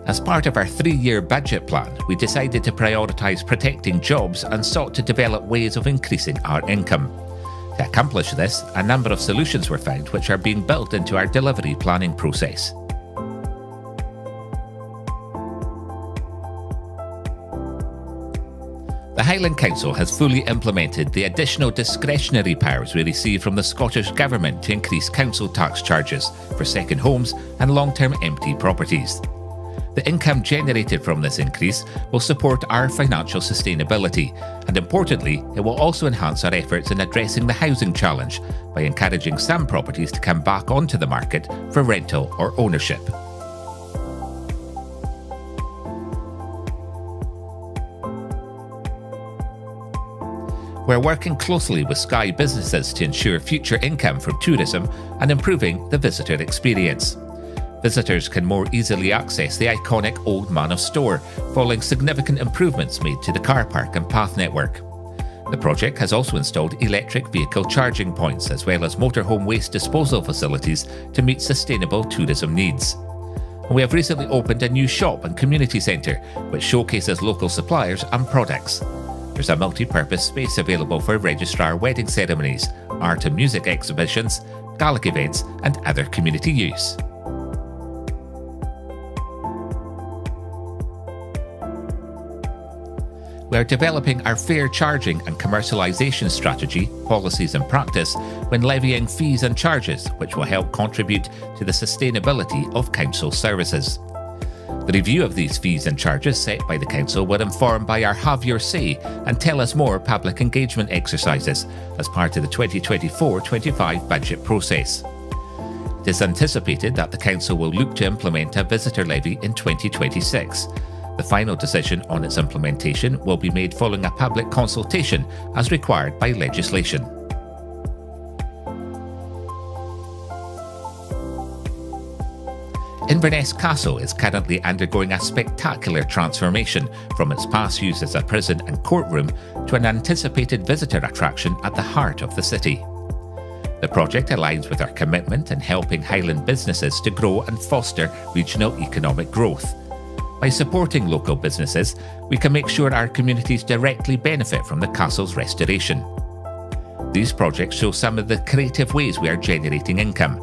As part of our 3-year budget plan, we decided to prioritise protecting jobs and sought to develop ways of increasing our income. To accomplish this, a number of solutions were found which are being built into our delivery planning process. The Highland Council has fully implemented the additional discretionary powers we receive from the Scottish Government to increase council tax charges for second homes and long-term empty properties. The income generated from this increase will support our financial sustainability, and importantly, it will also enhance our efforts in addressing the housing challenge by encouraging some properties to come back onto the market for rental or ownership. We're working closely with Skye businesses to ensure future income from tourism and improving the visitor experience. Visitors can more easily access the iconic Old Man of Store, following significant improvements made to the car park and path network. The project has also installed electric vehicle charging points as well as motorhome waste disposal facilities to meet sustainable tourism needs. We have recently opened a new shop and community centre which showcases local suppliers and products. There's a multi-purpose space available for registrar wedding ceremonies, art and music exhibitions, Gaelic events and other community use. We are developing our fair charging and commercialization strategy, policies and practice when levying fees and charges, which will help contribute to the sustainability of council services. The review of these fees and charges set by the Council were informed by our Have Your Say and Tell Us More public engagement exercises as part of the 2024-25 budget process. It is anticipated that the Council will look to implement a visitor levy in 2026. The final decision on its implementation will be made following a public consultation as required by legislation. Inverness Castle is currently undergoing a spectacular transformation from its past use as a prison and courtroom to an anticipated visitor attraction at the heart of the city. The project aligns with our commitment in helping Highland businesses to grow and foster regional economic growth. By supporting local businesses, we can make sure our communities directly benefit from the castle's restoration. These projects show some of the creative ways we are generating income.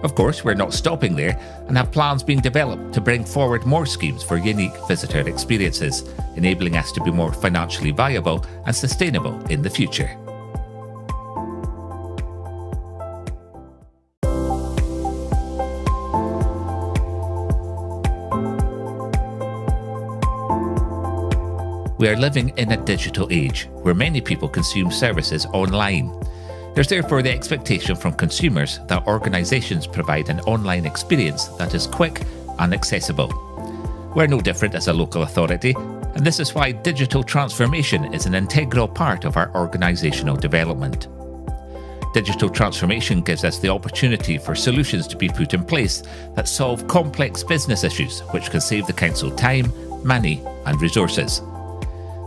Of course, we're not stopping there and have plans being developed to bring forward more schemes for unique visitor experiences, enabling us to be more financially viable and sustainable in the future. We are living in a digital age where many people consume services online. There's therefore the expectation from consumers that organisations provide an online experience that is quick and accessible. We're no different as a local authority, and this is why digital transformation is an integral part of our organisational development. Digital transformation gives us the opportunity for solutions to be put in place that solve complex business issues which can save the council time, money and resources.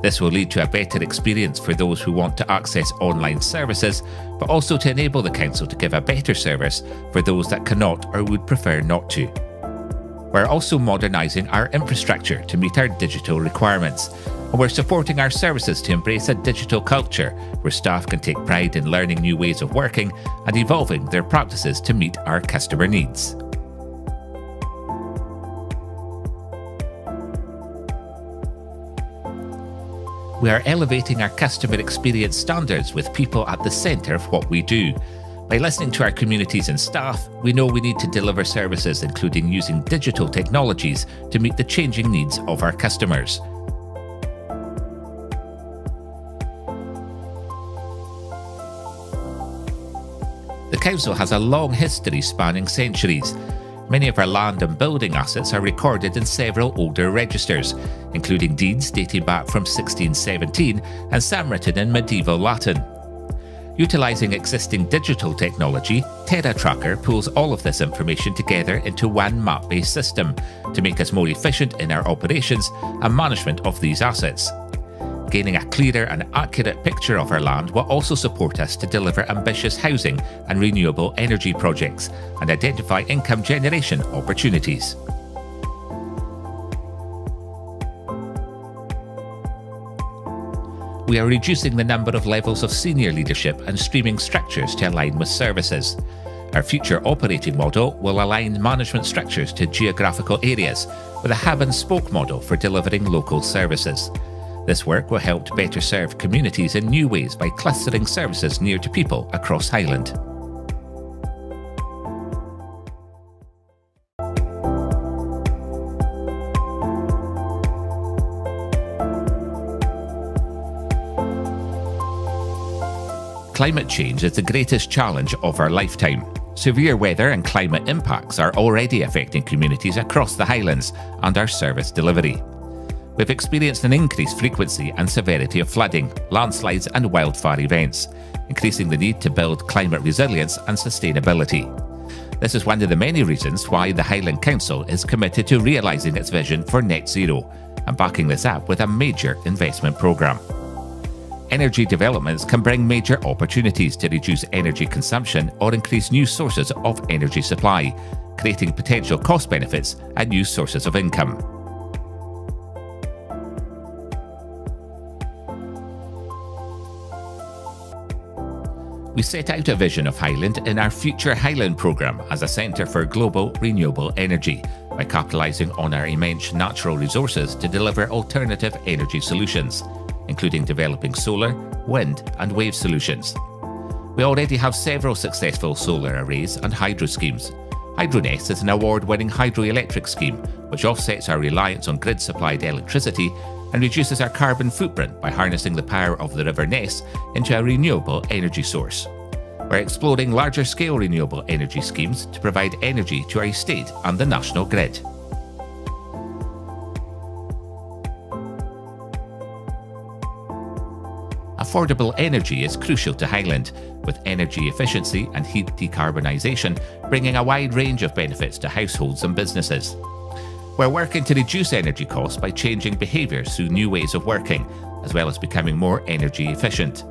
This will lead to a better experience for those who want to access online services, but also to enable the council to give a better service for those that cannot or would prefer not to. We're also modernising our infrastructure to meet our digital requirements, and we're supporting our services to embrace a digital culture where staff can take pride in learning new ways of working and evolving their practices to meet our customer needs. We are elevating our customer experience standards with people at the centre of what we do. By listening to our communities and staff, we know we need to deliver services including using digital technologies to meet the changing needs of our customers. The Council has a long history spanning centuries. Many of our land and building assets are recorded in several older registers, including deeds dating back from 1617 and some written in medieval Latin. Utilising existing digital technology, TerraTracker pulls all of this information together into one map-based system to make us more efficient in our operations and management of these assets. Gaining a clearer and accurate picture of our land will also support us to deliver ambitious housing and renewable energy projects and identify income generation opportunities. We are reducing the number of levels of senior leadership and streaming structures to align with services. Our future operating model will align management structures to geographical areas with a hub and spoke model for delivering local services. This work will help to better serve communities in new ways by clustering services near to people across Highland. Climate change is the greatest challenge of our lifetime. Severe weather and climate impacts are already affecting communities across the Highlands and our service delivery. We've experienced an increased frequency and severity of flooding, landslides and wildfire events, increasing the need to build climate resilience and sustainability. This is one of the many reasons why the Highland Council is committed to realising its vision for net zero and backing this up with a major investment programme. Energy developments can bring major opportunities to reduce energy consumption or increase new sources of energy supply, creating potential cost benefits and new sources of income. We set out a vision of Highland in our Future Highland programme as a centre for global renewable energy by capitalising on our immense natural resources to deliver alternative energy solutions, including developing solar, wind and wave solutions. We already have several successful solar arrays and hydro schemes. HydroNest is an award-winning hydroelectric scheme which offsets our reliance on grid-supplied electricity and reduces our carbon footprint by harnessing the power of the River Ness into a renewable energy source. We're exploring larger-scale renewable energy schemes to provide energy to our estate and the national grid. Affordable energy is crucial to Highland, with energy efficiency and heat decarbonisation bringing a wide range of benefits to households and businesses. We're working to reduce energy costs by changing behaviours through new ways of working, as well as becoming more energy efficient.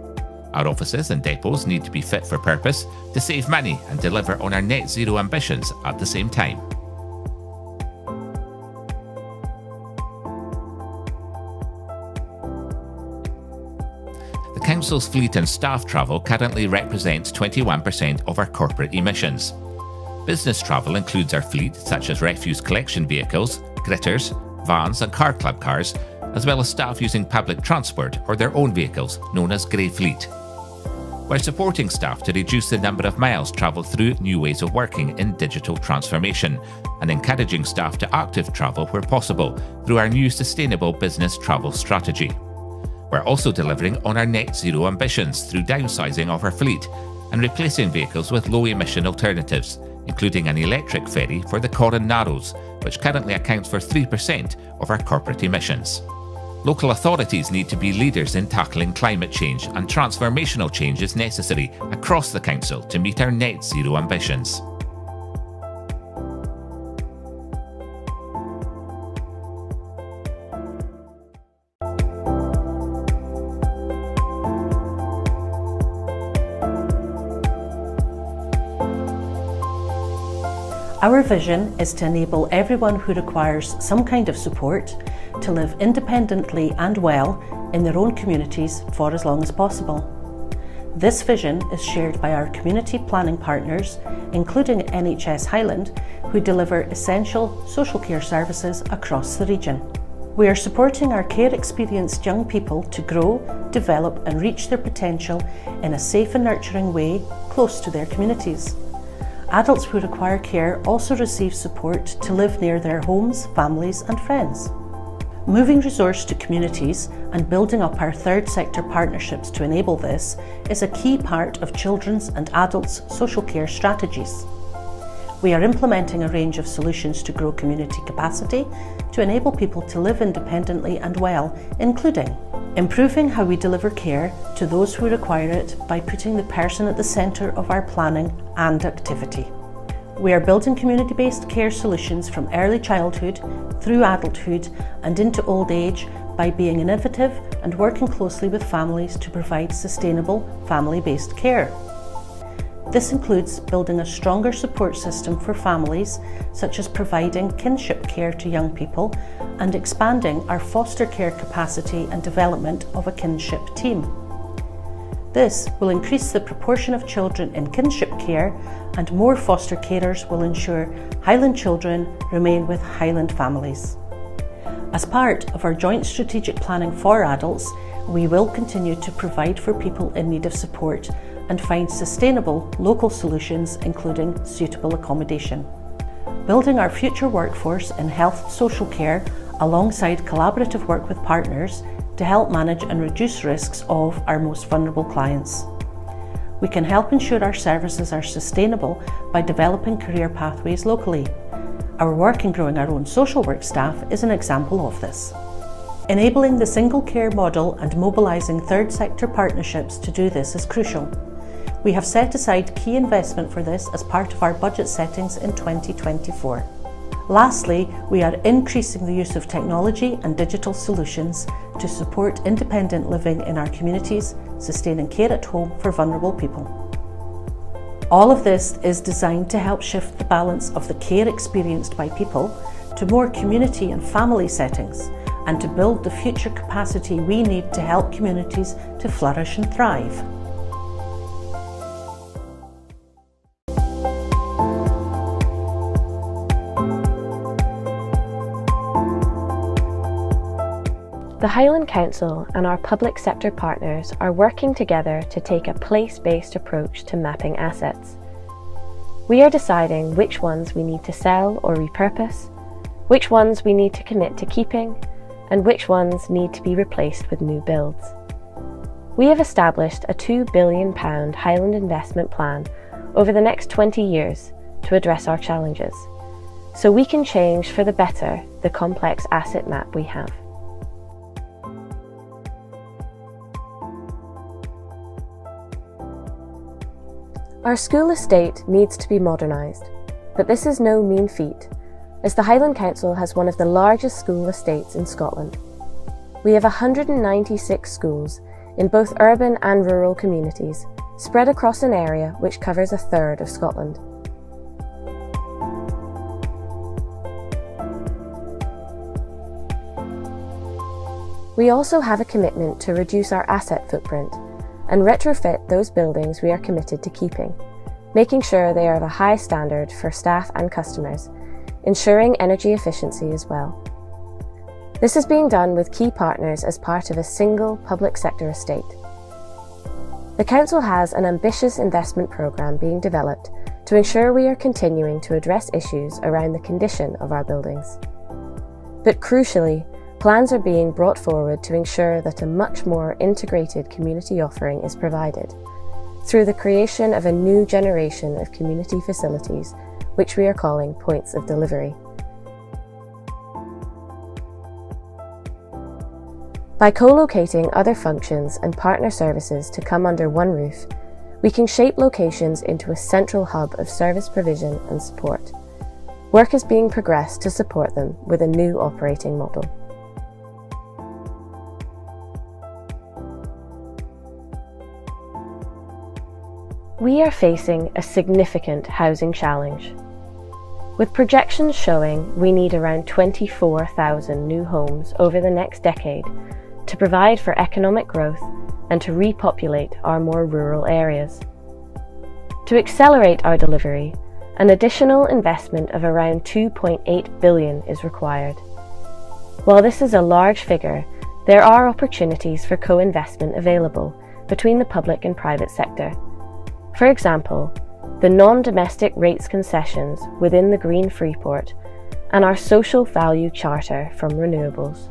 Our offices and depots need to be fit for purpose to save money and deliver on our net zero ambitions at the same time. The Council's fleet and staff travel currently represents 21% of our corporate emissions. Business travel includes our fleet, such as refuse collection vehicles, gritters, vans and car club cars, as well as staff using public transport or their own vehicles, known as Grey Fleet. We're supporting staff to reduce the number of miles travelled through new ways of working in digital transformation and encouraging staff to active travel where possible through our new sustainable business travel strategy. We're also delivering on our net zero ambitions through downsizing of our fleet and replacing vehicles with low-emission alternatives, including an electric ferry for the Corran Narrows, which currently accounts for 3% of our corporate emissions. Local authorities need to be leaders in tackling climate change, and transformational change is necessary across the council to meet our net zero ambitions. Our vision is to enable everyone who requires some kind of support to live independently and well in their own communities for as long as possible. This vision is shared by our community planning partners, including NHS Highland, who deliver essential social care services across the region. We are supporting our care-experienced young people to grow, develop and reach their potential in a safe and nurturing way close to their communities. Adults who require care also receive support to live near their homes, families and friends. Moving resource to communities and building up our third sector partnerships to enable this is a key part of children's and adults' social care strategies. We are implementing a range of solutions to grow community capacity to enable people to live independently and well, including improving how we deliver care to those who require it by putting the person at the centre of our planning and activity. We are building community-based care solutions from early childhood through adulthood and into old age by being innovative and working closely with families to provide sustainable family-based care. This includes building a stronger support system for families, such as providing kinship care to young people and expanding our foster care capacity and development of a kinship team. This will increase the proportion of children in kinship care, and more foster carers will ensure Highland children remain with Highland families. As part of our joint strategic planning for adults, we will continue to provide for people in need of support and find sustainable local solutions, including suitable accommodation. Building our future workforce in health social care alongside collaborative work with partners to help manage and reduce risks of our most vulnerable clients. We can help ensure our services are sustainable by developing career pathways locally. Our work in growing our own social work staff is an example of this. Enabling the single care model and mobilising third sector partnerships to do this is crucial. We have set aside key investment for this as part of our budget settings in 2024. Lastly, we are increasing the use of technology and digital solutions to support independent living in our communities, sustaining care at home for vulnerable people. All of this is designed to help shift the balance of the care experienced by people to more community and family settings, and to build the future capacity we need to help communities to flourish and thrive. The Highland Council and our public sector partners are working together to take a place-based approach to mapping assets. We are deciding which ones we need to sell or repurpose, which ones we need to commit to keeping, and which ones need to be replaced with new builds. We have established a £2 billion Highland investment plan over the next 20 years to address our challenges, so we can change for the better the complex asset map we have. Our school estate needs to be modernised, but this is no mean feat, as the Highland Council has one of the largest school estates in Scotland. We have 196 schools in both urban and rural communities, spread across an area which covers a third of Scotland. We also have a commitment to reduce our asset footprint and retrofit those buildings we are committed to keeping, making sure they are of a high standard for staff and customers, ensuring energy efficiency as well. This is being done with key partners as part of a single public sector estate. The Council has an ambitious investment programme being developed to ensure we are continuing to address issues around the condition of our buildings. But crucially, plans are being brought forward to ensure that a much more integrated community offering is provided through the creation of a new generation of community facilities, which we are calling points of delivery. By co-locating other functions and partner services to come under one roof, we can shape locations into a central hub of service provision and support. Work is being progressed to support them with a new operating model. We are facing a significant housing challenge, with projections showing we need around 24,000 new homes over the next decade to provide for economic growth and to repopulate our more rural areas. To accelerate our delivery, an additional investment of around £2.8 billion is required. While this is a large figure, there are opportunities for co-investment available between the public and private sector. For example, the non-domestic rates concessions within the Green Freeport and our social value charter from renewables.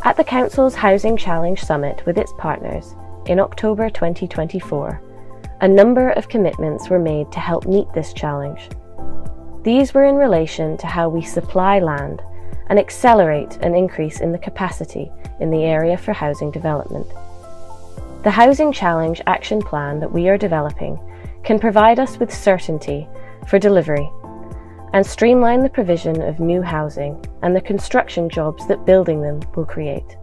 At the Council's Housing Challenge Summit with its partners in October 2024, a number of commitments were made to help meet this challenge. These were in relation to how we supply land and accelerate an increase in the capacity in the area for housing development. The Housing Challenge Action Plan that we are developing can provide us with certainty for delivery and streamline the provision of new housing and the construction jobs that building them will create.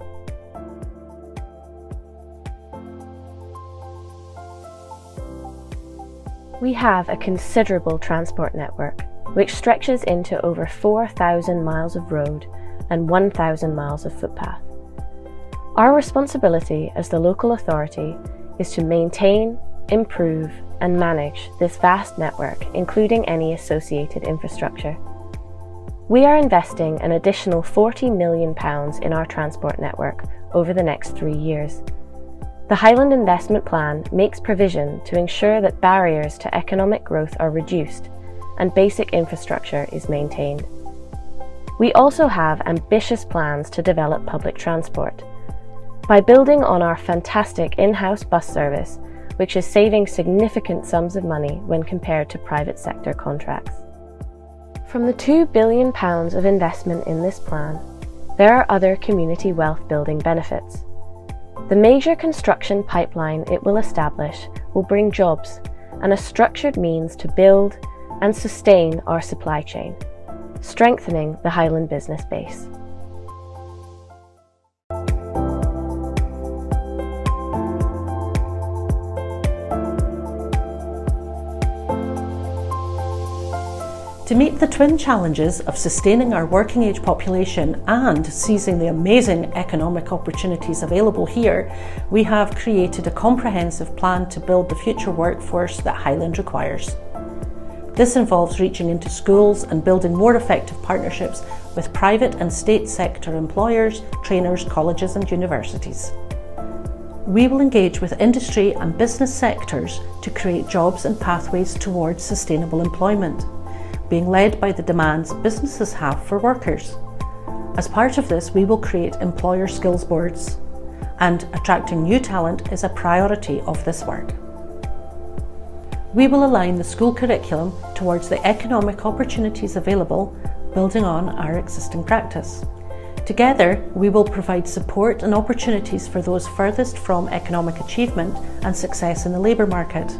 We have a considerable transport network, which stretches into over 4,000 miles of road and 1,000 miles of footpath. Our responsibility as the local authority is to maintain, improve and manage this vast network, including any associated infrastructure. We are investing an additional £40 million in our transport network over the next 3 years. The Highland Investment Plan makes provision to ensure that barriers to economic growth are reduced and basic infrastructure is maintained. We also have ambitious plans to develop public transport. By building on our fantastic in-house bus service, which is saving significant sums of money when compared to private sector contracts. From the £2 billion of investment in this plan, there are other community wealth building benefits. The major construction pipeline it will establish will bring jobs and a structured means to build and sustain our supply chain, strengthening the Highland business base. To meet the twin challenges of sustaining our working age population and seizing the amazing economic opportunities available here, we have created a comprehensive plan to build the future workforce that Highland requires. This involves reaching into schools and building more effective partnerships with private and state sector employers, trainers, colleges and universities. We will engage with industry and business sectors to create jobs and pathways towards sustainable employment, being led by the demands businesses have for workers. As part of this, we will create employer skills boards, and attracting new talent is a priority of this work. We will align the school curriculum towards the economic opportunities available, building on our existing practice. Together, we will provide support and opportunities for those furthest from economic achievement and success in the labour market.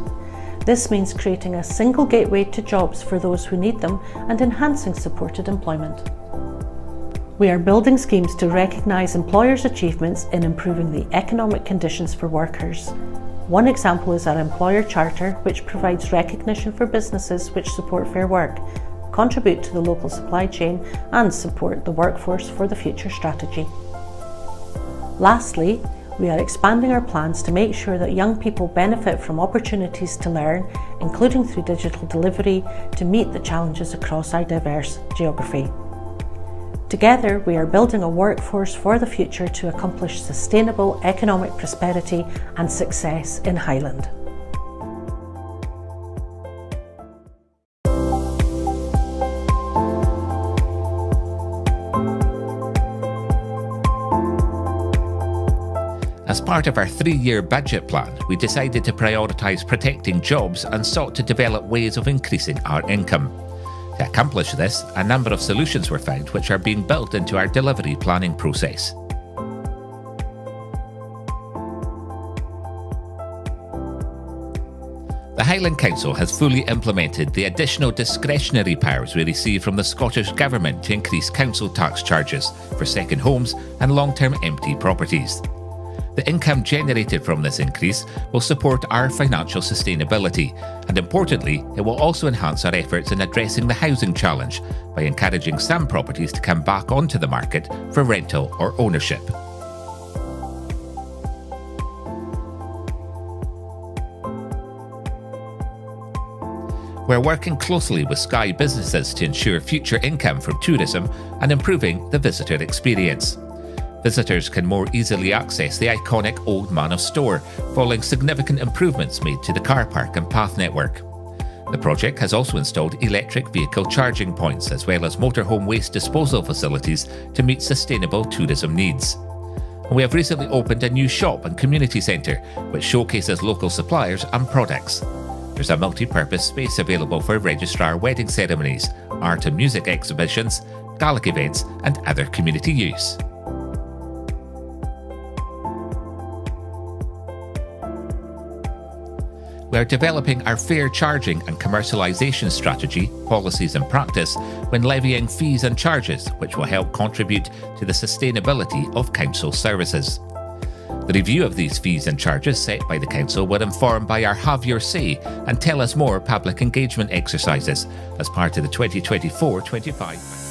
This means creating a single gateway to jobs for those who need them and enhancing supported employment. We are building schemes to recognise employers' achievements in improving the economic conditions for workers. One example is our employer charter, which provides recognition for businesses which support fair work, contribute to the local supply chain and support the workforce for the future strategy. Lastly, we are expanding our plans to make sure that young people benefit from opportunities to learn, including through digital delivery, to meet the challenges across our diverse geography. Together, we are building a workforce for the future to accomplish sustainable economic prosperity and success in Highland. As part of our 3-year budget plan, we decided to prioritise protecting jobs and sought to develop ways of increasing our income. To accomplish this, a number of solutions were found which are being built into our delivery planning process. The Highland Council has fully implemented the additional discretionary powers we receive from the Scottish Government to increase council tax charges for second homes and long-term empty properties. The income generated from this increase will support our financial sustainability, and importantly, it will also enhance our efforts in addressing the housing challenge by encouraging some properties to come back onto the market for rental or ownership. We're working closely with Skye businesses to ensure future income from tourism and improving the visitor experience. Visitors can more easily access the iconic Old Manor store following significant improvements made to the car park and path network. The project has also installed electric vehicle charging points as well as motorhome waste disposal facilities to meet sustainable tourism needs. And we have recently opened a new shop and community centre which showcases local suppliers and products. There's a multi-purpose space available for registrar wedding ceremonies, art and music exhibitions, Gaelic events and other community use. We are developing our fair charging and commercialization strategy, policies and practice when levying fees and charges, which will help contribute to the sustainability of council services. The review of these fees and charges set by the Council were informed by our Have Your Say and Tell Us More public engagement exercises as part of the 2024-25.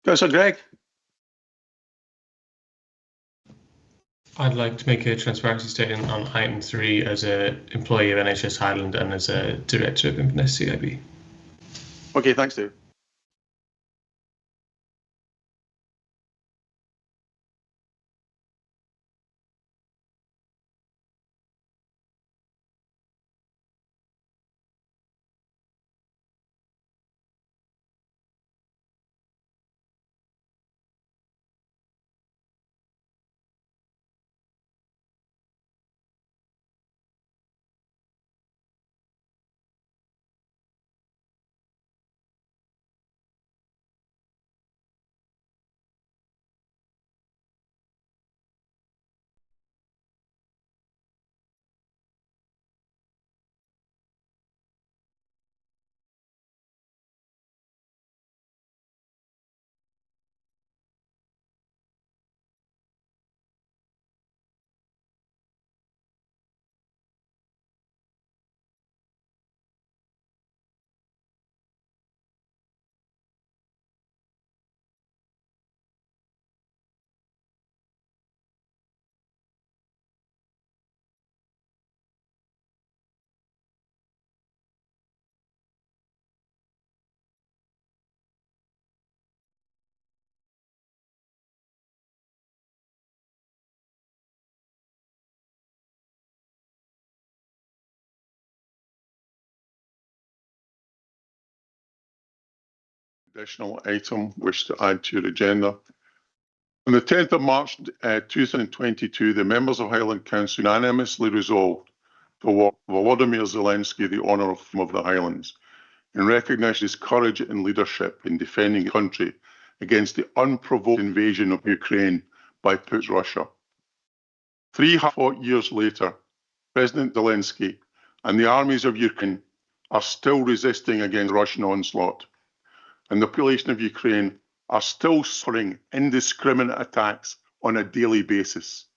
Councillor Gregg. I'd like to make a transparency statement on item 3 as an employee of NHS Highland and as a director of Inverness CIB. Okay, thanks, Dave. Additional item wish to add to your agenda. On the 10th of March 2022, the members of Highland Council unanimously resolved to award Volodymyr Zelensky the honour of the Highlands and recognise his courage and leadership in defending the country against the unprovoked invasion of Ukraine by Putin's Russia. 3 years later, President Zelensky and the armies of Ukraine are still resisting against Russian onslaught, and the population of Ukraine are still suffering indiscriminate attacks on a daily basis.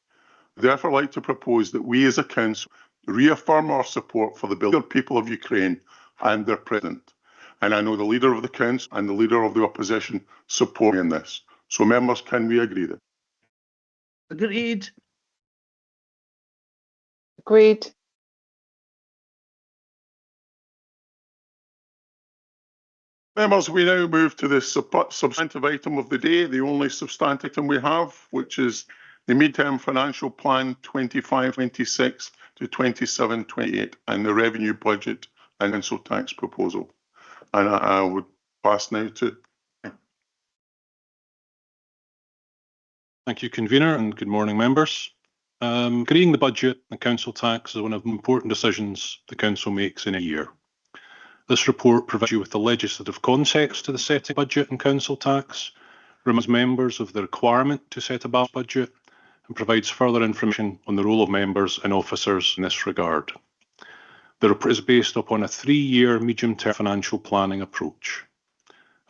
I'd therefore like to propose that we as a council reaffirm our support for the people of Ukraine and their president. And I know the leader of the council and the leader of the opposition support me in this. So members, can we agree that? Agreed. Agreed. Members, we now move to the substantive item of the day, the only substantive item we have, which is the mid-term financial plan 25-26 to 27-28 and the revenue budget and council tax proposal. And I would pass now to. Thank you, Convener, and good morning, members. Agreeing the budget and council tax is one of the important decisions the council makes in a year. This report provides you with the legislative context to the setting budget and council tax, reminds members of the requirement to set a balanced budget, and provides further information on the role of members and officers in this regard. The report is based upon a 3-year medium-term financial planning approach.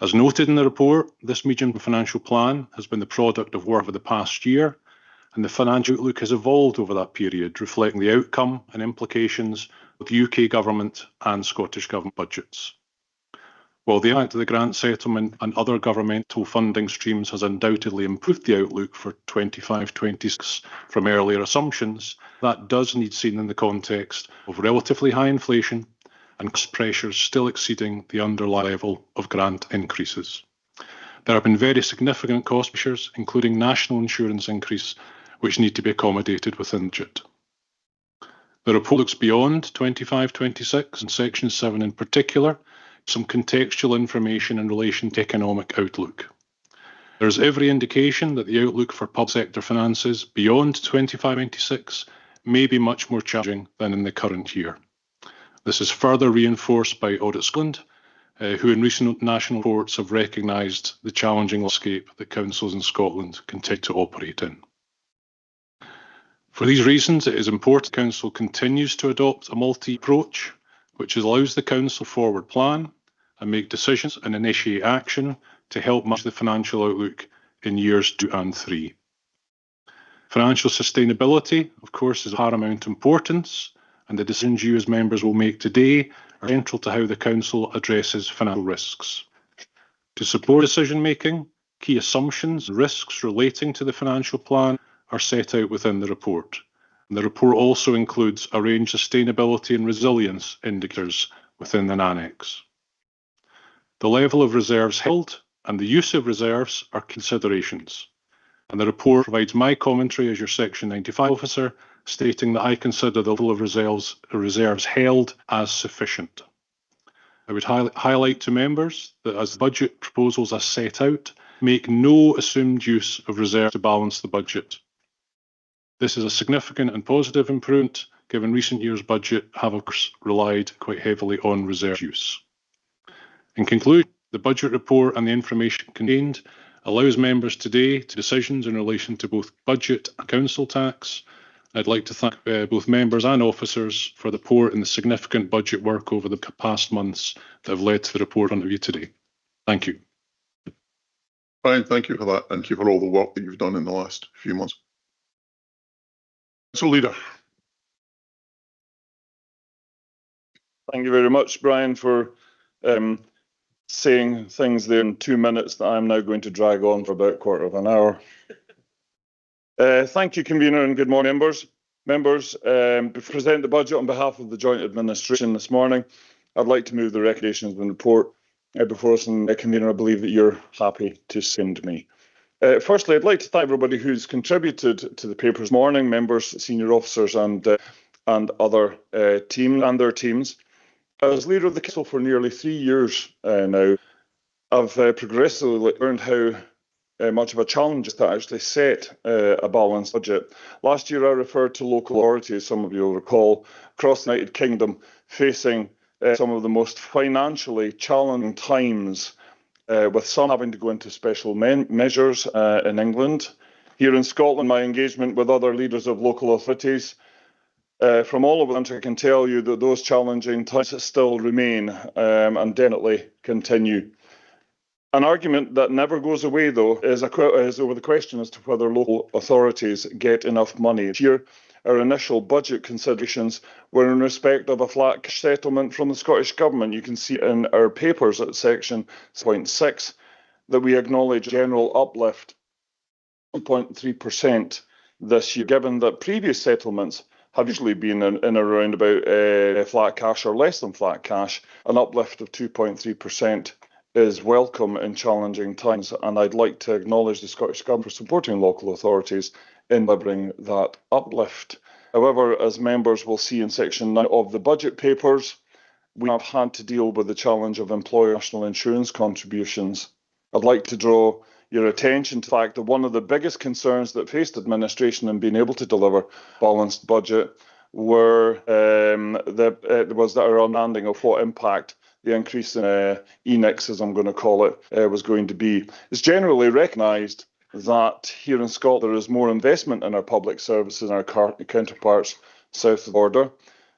As noted in the report, this medium financial plan has been the product of work over the past year, and the financial outlook has evolved over that period, reflecting the outcome and implications of the UK Government and Scottish Government budgets. While the impact of the grant settlement and other governmental funding streams has undoubtedly improved the outlook for 25-26 from earlier assumptions, that does need seen in the context of relatively high inflation and cost pressures still exceeding the underlying level of grant increases. There have been very significant cost pressures, including national insurance increase, which need to be accommodated within the budget. The report looks beyond 25-26 and Section 7 in particular, some contextual information in relation to economic outlook. There is every indication that the outlook for public sector finances beyond 25-26 may be much more challenging than in the current year. This is further reinforced by Audit Scotland, who in recent national reports have recognised the challenging landscape that councils in Scotland continue to operate in. For these reasons, it is important the Council continues to adopt a multi-approach, which allows the Council forward plan and make decisions and initiate action to help manage the financial outlook in years 2 and 3. Financial sustainability, of course, is of paramount importance, and the decisions you as members will make today are central to how the Council addresses financial risks. To support decision making, Key assumptions and risks relating to the financial plan are set out within the report. And the report also includes a range of sustainability and resilience indicators within an annex. The level of reserves held and the use of reserves are considerations. And the report provides my commentary as your Section 95 officer, stating that I consider the level of reserves held as sufficient. I would highlight to members that as the budget proposals are set out, make no assumed use of reserves to balance the budget. This is a significant and positive improvement, given recent years' budget have of course relied quite heavily on reserve use. In conclusion, the budget report and the information contained allows members today to decisions in relation to both budget and council tax. I'd like to thank both members and officers for the support and the significant budget work over the past months that have led to the report on review today. Thank you. Brian, thank you for that. Thank you for all the work that you've done in the last few months. So, Leader. Thank you very much, Brian, for saying things there in 2 minutes that I'm now going to drag on for about a quarter of an hour. Thank you, Convener, and good morning, members. Present the budget on behalf of the Joint Administration this morning. I'd like to move the recommendations in the report before us, and Convener, I believe that you're happy to send me. Firstly, I'd like to thank everybody who's contributed to the paper this morning, members, senior officers, and other teams and their teams. As leader of the Council for nearly 3 years now, I've progressively learned how much of a challenge it is to actually set a balanced budget. Last year, I referred to local authorities, some of you will recall, across the United Kingdom facing some of the most financially challenging times, with some having to go into special measures in England. Here in Scotland, my engagement with other leaders of local authorities from all over the country, I can tell you that those challenging times still remain and definitely continue. An argument that never goes away, though, is over the question as to whether local authorities get enough money. Here, our initial budget considerations were in respect of a flat cash settlement from the Scottish Government. You can see in our papers at section 6.6 that we acknowledge a general uplift of 0.3% this year, given that previous settlements have usually been in around about flat cash or less than flat cash. An uplift of 2.3% is welcome in challenging times, and I'd like to acknowledge the Scottish Government for supporting local authorities in delivering that uplift. However, as members will see in section 9 of the budget papers, we have had to deal with the challenge of employer national insurance contributions. I'd like to draw your attention to the fact that one of the biggest concerns that faced administration in being able to deliver a balanced budget was our understanding of what impact the increase in ENIX, as I'm going to call it, was going to be. It's generally recognised that here in Scotland there is more investment in our public services and our counterparts south of the border.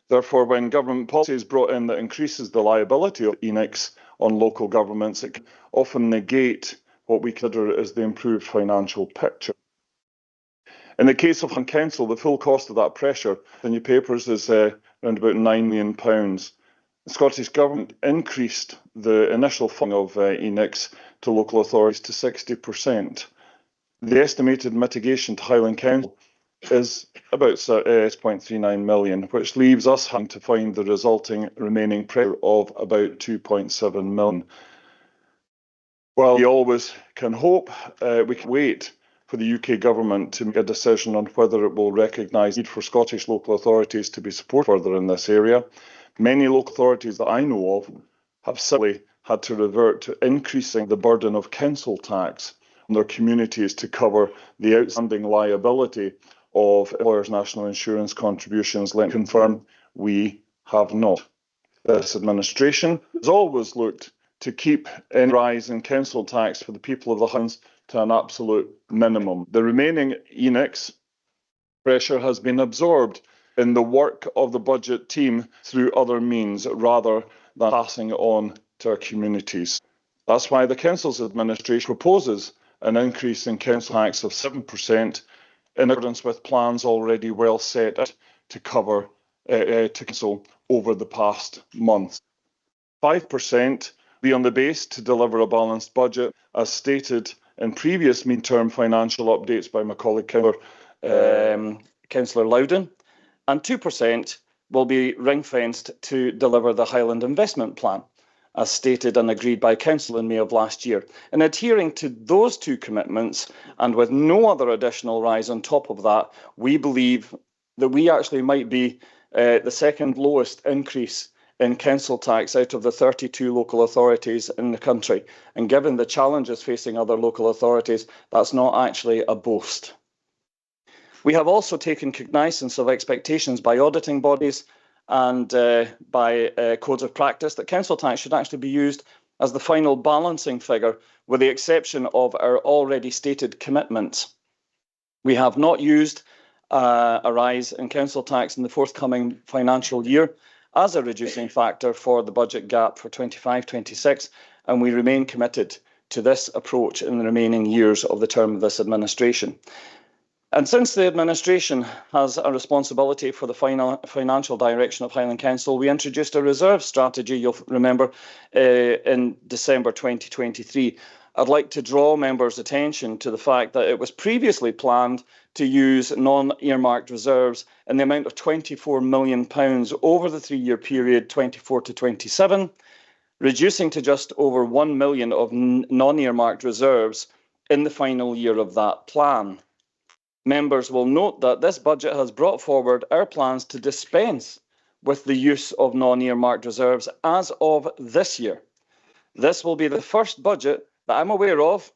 Therefore, when government policy is brought in that increases the liability of ENIX on local governments, it can often negate what we consider as the improved financial picture. In the case of Highland Council, the full cost of that pressure in your papers is around about £9 million. The Scottish Government increased the initial funding of ENIX to local authorities to 60%. The estimated mitigation to Highland Council is about 0.39 million, which leaves us having to find the resulting remaining pressure of about 2.7 million. While we always can hope, we can wait for the UK Government to make a decision on whether it will recognise the need for Scottish local authorities to be supported further in this area. Many local authorities that I know of have simply had to revert to increasing the burden of council tax on their communities to cover the outstanding liability of employers' national insurance contributions. Let me confirm, we have not. This administration has always looked to keep any rise in council tax for the people of the Highlands to an absolute minimum. The remaining ENIX pressure has been absorbed in the work of the budget team through other means rather than passing it on to our communities. That's why the Council's administration proposes an increase in council tax of 7% in accordance with plans already well set to cover to council over the past month. 5% be on the base to deliver a balanced budget, as stated in previous midterm financial updates by my colleague Councillor Loudon, and 2% will be ring-fenced to deliver the Highland Investment Plan, as stated and agreed by Council in May of last year. In adhering to those two commitments, and with no other additional rise on top of that, we believe that we actually might be the second lowest increase in council tax out of the 32 local authorities in the country. And given the challenges facing other local authorities, that's not actually a boast. We have also taken cognizance of expectations by auditing bodies and by codes of practice that council tax should actually be used as the final balancing figure, with the exception of our already stated commitments. We have not used a rise in council tax in the forthcoming financial year as a reducing factor for the budget gap for 25-26, and we remain committed to this approach in the remaining years of the term of this administration. And since the administration has a responsibility for the financial direction of Highland Council, we introduced a reserve strategy, you'll remember, in December 2023. I'd like to draw members' attention to the fact that it was previously planned to use non-earmarked reserves in the amount of £24 million over the 3-year period 24 to 27, reducing to just over £1 million of non-earmarked reserves in the final year of that plan. Members will note that this budget has brought forward our plans to dispense with the use of non-earmarked reserves as of this year. This will be the first budget that I'm aware of,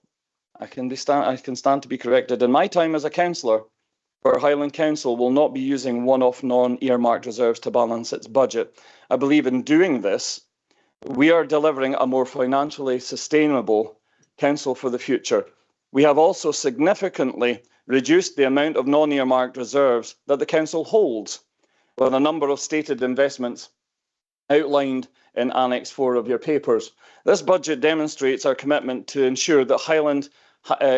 I can stand to be corrected, in my time as a councillor, where Highland Council will not be using one-off non-earmarked reserves to balance its budget. I believe in doing this, we are delivering a more financially sustainable council for the future. We have also significantly reduced the amount of non-earmarked reserves that the council holds, with a number of stated investments outlined in Annex 4 of your papers. This budget demonstrates our commitment to ensure that Highland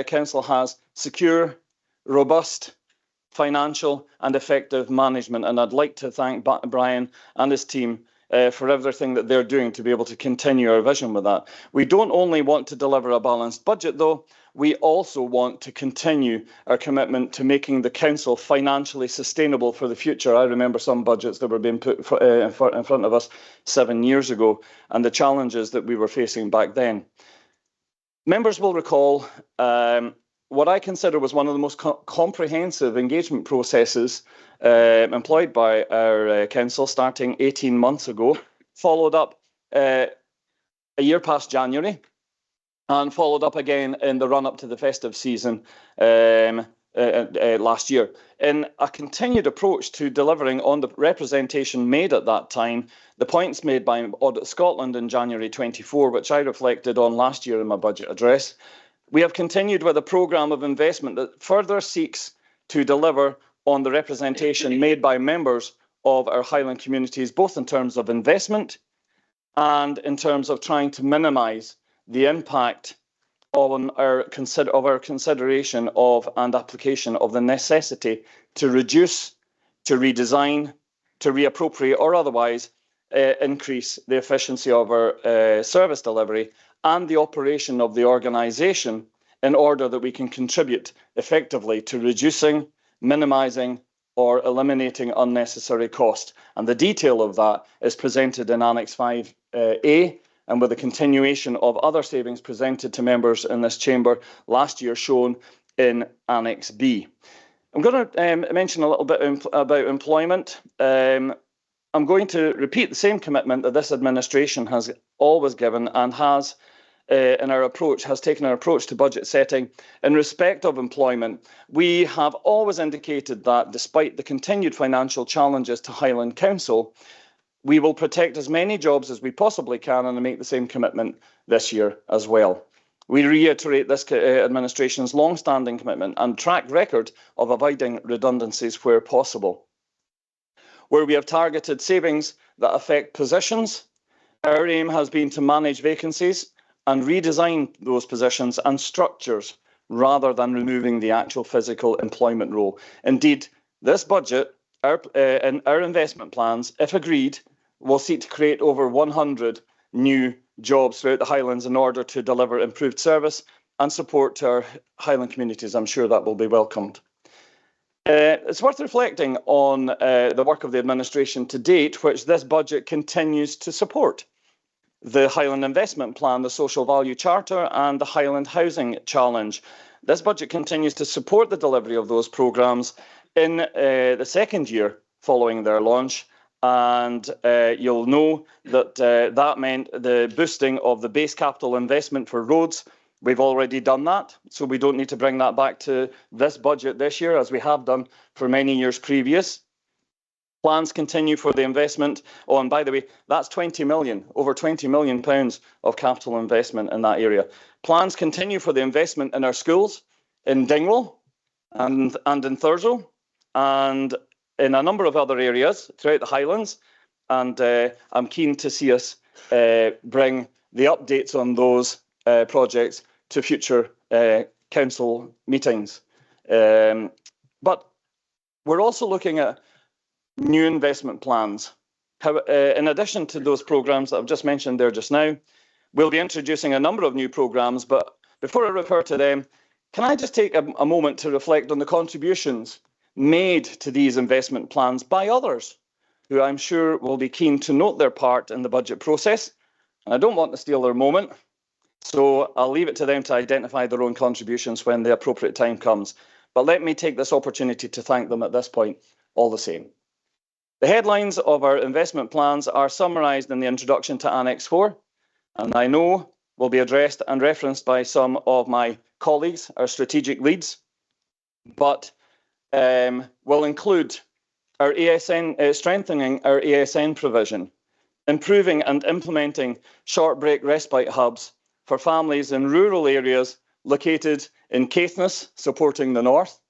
Council has secure, robust, financial and effective management, and I'd like to thank Brian and his team for everything that they're doing to be able to continue our vision with that. We don't only want to deliver a balanced budget, though, we also want to continue our commitment to making the council financially sustainable for the future. I remember some budgets that were being put in front of us 7 years ago and the challenges that we were facing back then. Members will recall what I consider was one of the most comprehensive engagement processes employed by our council starting 18 months ago, followed up a year past January, and followed up again in the run-up to the festive season last year, in a continued approach to delivering on the representation made at that time, the points made by Audit Scotland in January 24, which I reflected on last year in my budget address. We have continued with a programme of investment that further seeks to deliver on the representation made by members of our Highland communities, both in terms of investment and in terms of trying to minimise the impact on our consideration of and application of the necessity to reduce, to redesign, to reappropriate or otherwise increase the efficiency of our service delivery and the operation of the organisation in order that we can contribute effectively to reducing, minimising or eliminating unnecessary cost. And the detail of that is presented in Annex 5A, and with a continuation of other savings presented to members in this chamber last year shown in Annex B. I'm going to mention a little bit about employment. I'm going to repeat the same commitment that this administration has always given and has taken our approach to budget setting. In respect of employment, we have always indicated that despite the continued financial challenges to Highland Council, we will protect as many jobs as we possibly can and make the same commitment this year as well. We reiterate this administration's long-standing commitment and track record of avoiding redundancies where possible. Where we have targeted savings that affect positions, our aim has been to manage vacancies and redesign those positions and structures rather than removing the actual physical employment role. Indeed, this budget, our investment plans, if agreed, will seek to create over 100 new jobs throughout the Highlands in order to deliver improved service and support to our Highland communities. I'm sure that will be welcomed. It's worth reflecting on the work of the administration to date, which this budget continues to support. The Highland Investment Plan, the Social Value Charter, and the Highland Housing Challenge. This budget continues to support the delivery of those programmes in the second year following their launch. And you'll know that that meant the boosting of the base capital investment for roads. We've already done that, so we don't need to bring that back to this budget this year, as we have done for many years previous. Plans continue for the investment. Oh, and by the way, that's 20 million, over 20 million pounds of capital investment in that area. Plans continue for the investment in our schools, in Dingwall and in Thurso, and in a number of other areas throughout the Highlands. And I'm keen to see us bring the updates on those projects to future council meetings. But we're also looking at new investment plans. In addition to those programmes that I've just mentioned there just now, we'll be introducing a number of new programmes. But before I refer to them, can I just take a moment to reflect on the contributions made to these investment plans by others, who I'm sure will be keen to note their part in the budget process. And I don't want to steal their moment, so I'll leave it to them to identify their own contributions when the appropriate time comes. But let me take this opportunity to thank them at this point all the same. The headlines of our investment plans are summarised in the introduction to Annex 4, and I know will be addressed and referenced by some of my colleagues, our strategic leads, but will include our ASN, strengthening our ASN provision, improving and implementing short break respite hubs for families in rural areas located in Caithness, supporting the north,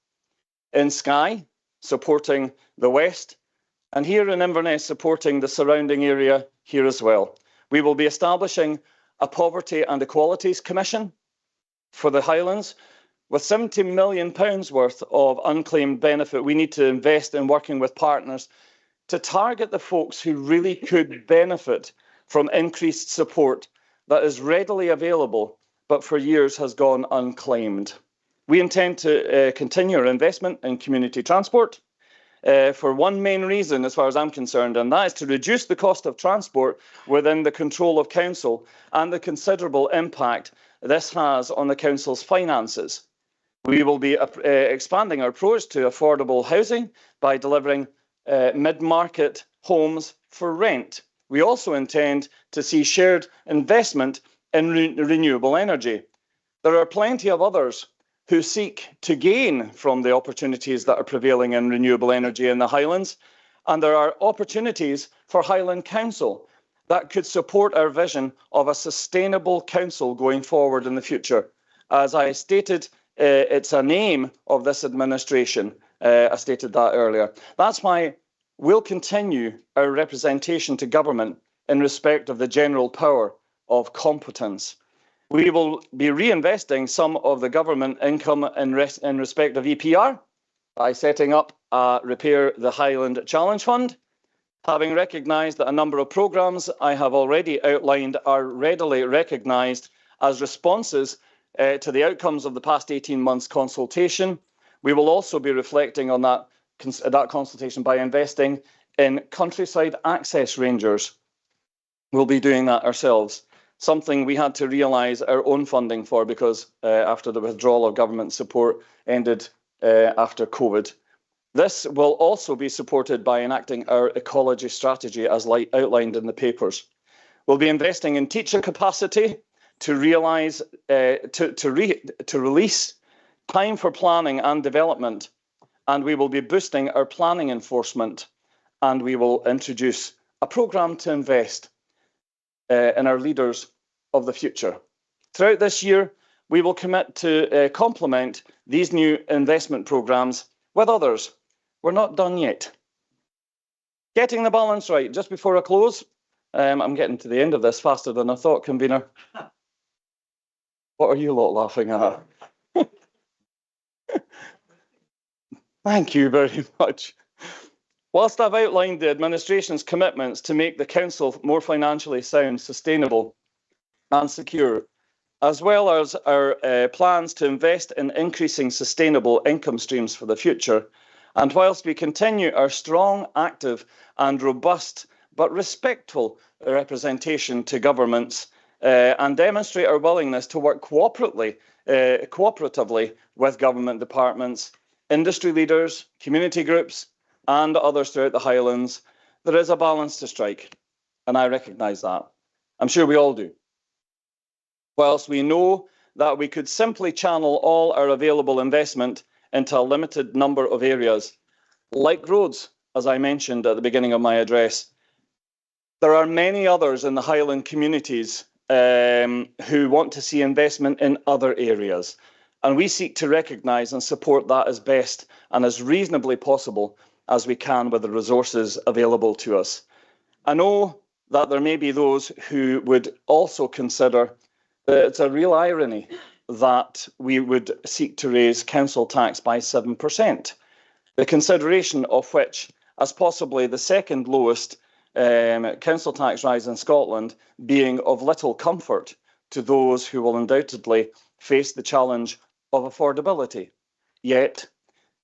in Skye, supporting the west, and here in Inverness, supporting the surrounding area here as well. We will be establishing a Poverty and Equalities Commission for the Highlands. With £70 million worth of unclaimed benefit, we need to invest in working with partners to target the folks who really could benefit from increased support that is readily available, but for years has gone unclaimed. We intend to continue our investment in community transport for one main reason, as far as I'm concerned, and that is to reduce the cost of transport within the control of council and the considerable impact this has on the council's finances. We will be expanding our approach to affordable housing by delivering mid-market homes for rent. We also intend to see shared investment in renewable energy. There are plenty of others who seek to gain from the opportunities that are prevailing in renewable energy in the Highlands, and there are opportunities for Highland Council that could support our vision of a sustainable council going forward in the future. As I stated, it's an aim of this administration. I stated that earlier. That's why we'll continue our representation to government in respect of the general power of competence. We will be reinvesting some of the government income in respect of EPR by setting up a Repair the Highland Challenge Fund, having recognised that a number of programmes I have already outlined are readily recognised as responses to the outcomes of the past 18 months consultation. We will also be reflecting on that consultation by investing in countryside access rangers. We'll be doing that ourselves, something we had to realise our own funding for because after the withdrawal of government support ended after COVID. This will also be supported by enacting our ecology strategy as outlined in the papers. We'll be investing in teacher capacity to realise, to release time for planning and development, and we will be boosting our planning enforcement, and we will introduce a programme to invest in our leaders of the future. Throughout this year, we will commit to complement these new investment programmes with others. We're not done yet. Getting the balance right. Just before I close, I'm getting to the end of this faster than I thought, convener. What are you lot laughing at? Thank you very much. Whilst I've outlined the administration's commitments to make the council more financially sound, sustainable and secure, as well as our plans to invest in increasing sustainable income streams for the future. And whilst we continue our strong, active and robust but respectful representation to governments and demonstrate our willingness to work cooperatively with government departments, industry leaders, community groups and others throughout the Highlands, there is a balance to strike, and I recognise that. I'm sure we all do. Whilst we know that we could simply channel all our available investment into a limited number of areas, like roads, as I mentioned at the beginning of my address, there are many others in the Highland communities who want to see investment in other areas. And we seek to recognise and support that as best and as reasonably possible as we can with the resources available to us. I know that there may be those who would also consider that it's a real irony that we would seek to raise council tax by 7%, the consideration of which, as possibly the second lowest council tax rise in Scotland, being of little comfort to those who will undoubtedly face the challenge of affordability. Yet,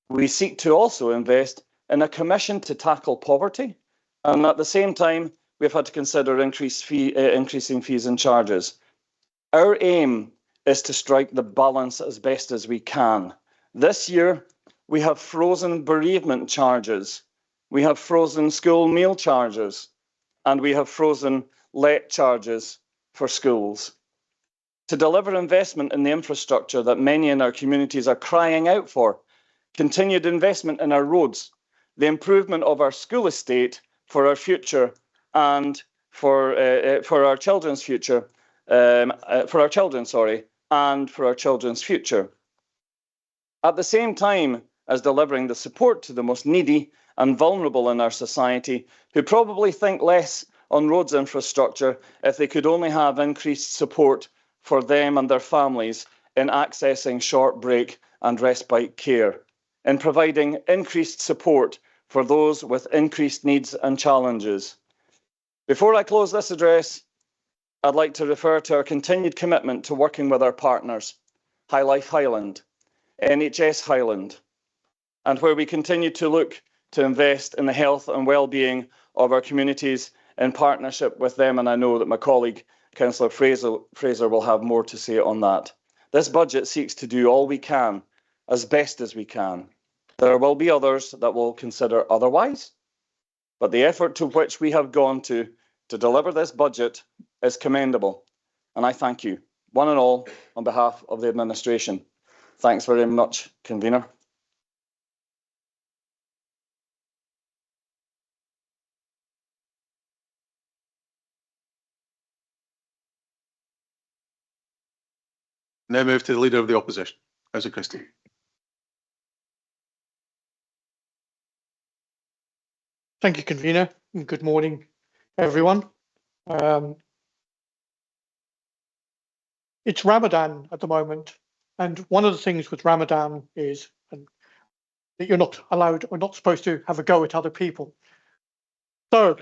we seek to also invest in a commission to tackle poverty, and at the same time, we've had to consider increasing fees and charges. Our aim is to strike the balance as best as we can. This year, we have frozen bereavement charges, we have frozen school meal charges, and we have frozen let charges for schools. To deliver investment in the infrastructure that many in our communities are crying out for, continued investment in our roads, the improvement of our school estate for our future and for our children's future, and for our children's future. At the same time as delivering the support to the most needy and vulnerable in our society, who probably think less on roads infrastructure if they could only have increased support for them and their families in accessing short break and respite care, in providing increased support for those with increased needs and challenges. Before I close this address, I'd like to refer to our continued commitment to working with our partners, High Life Highland, NHS Highland, and where we continue to look to invest in the health and well-being of our communities in partnership with them, and I know that my colleague, Councillor Fraser, will have more to say on that. This budget seeks to do all we can, as best as we can. There will be others that will consider otherwise, but the effort to which we have gone to deliver this budget is commendable, and I thank you, one and all, on behalf of the administration. Thanks very much, Convener. Now move to the Leader of the Opposition, Councillor Christie. Thank you, Convener, and good morning, everyone. It's Ramadan at the moment, and one of the things with Ramadan is that you're not allowed or not supposed to have a go at other people. So,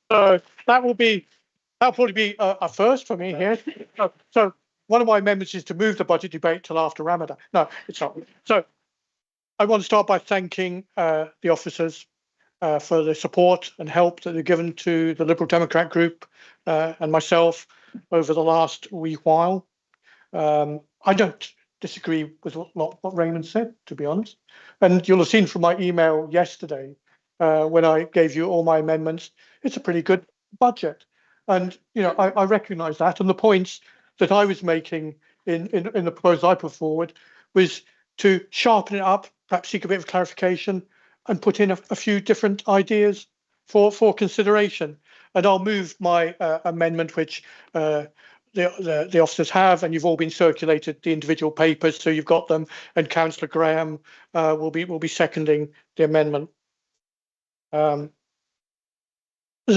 that'll probably be a first for me here. So one of my amendments is to move the budget debate till after Ramadan. No, it's not. So I want to start by thanking the officers for the support and help that they've given to the Liberal Democrat group and myself over the last wee while. I don't disagree with what Raymond said, to be honest. And you'll have seen from my email yesterday when I gave you all my amendments, it's a pretty good budget. And, you know, I recognise that. And the points that I was making in the proposal I put forward was to sharpen it up, perhaps seek a bit of clarification and put in a few different ideas for consideration. And I'll move my amendment, which the officers have, and you've all been circulated the individual papers, so you've got them. And Councillor Graham will be seconding the amendment. There's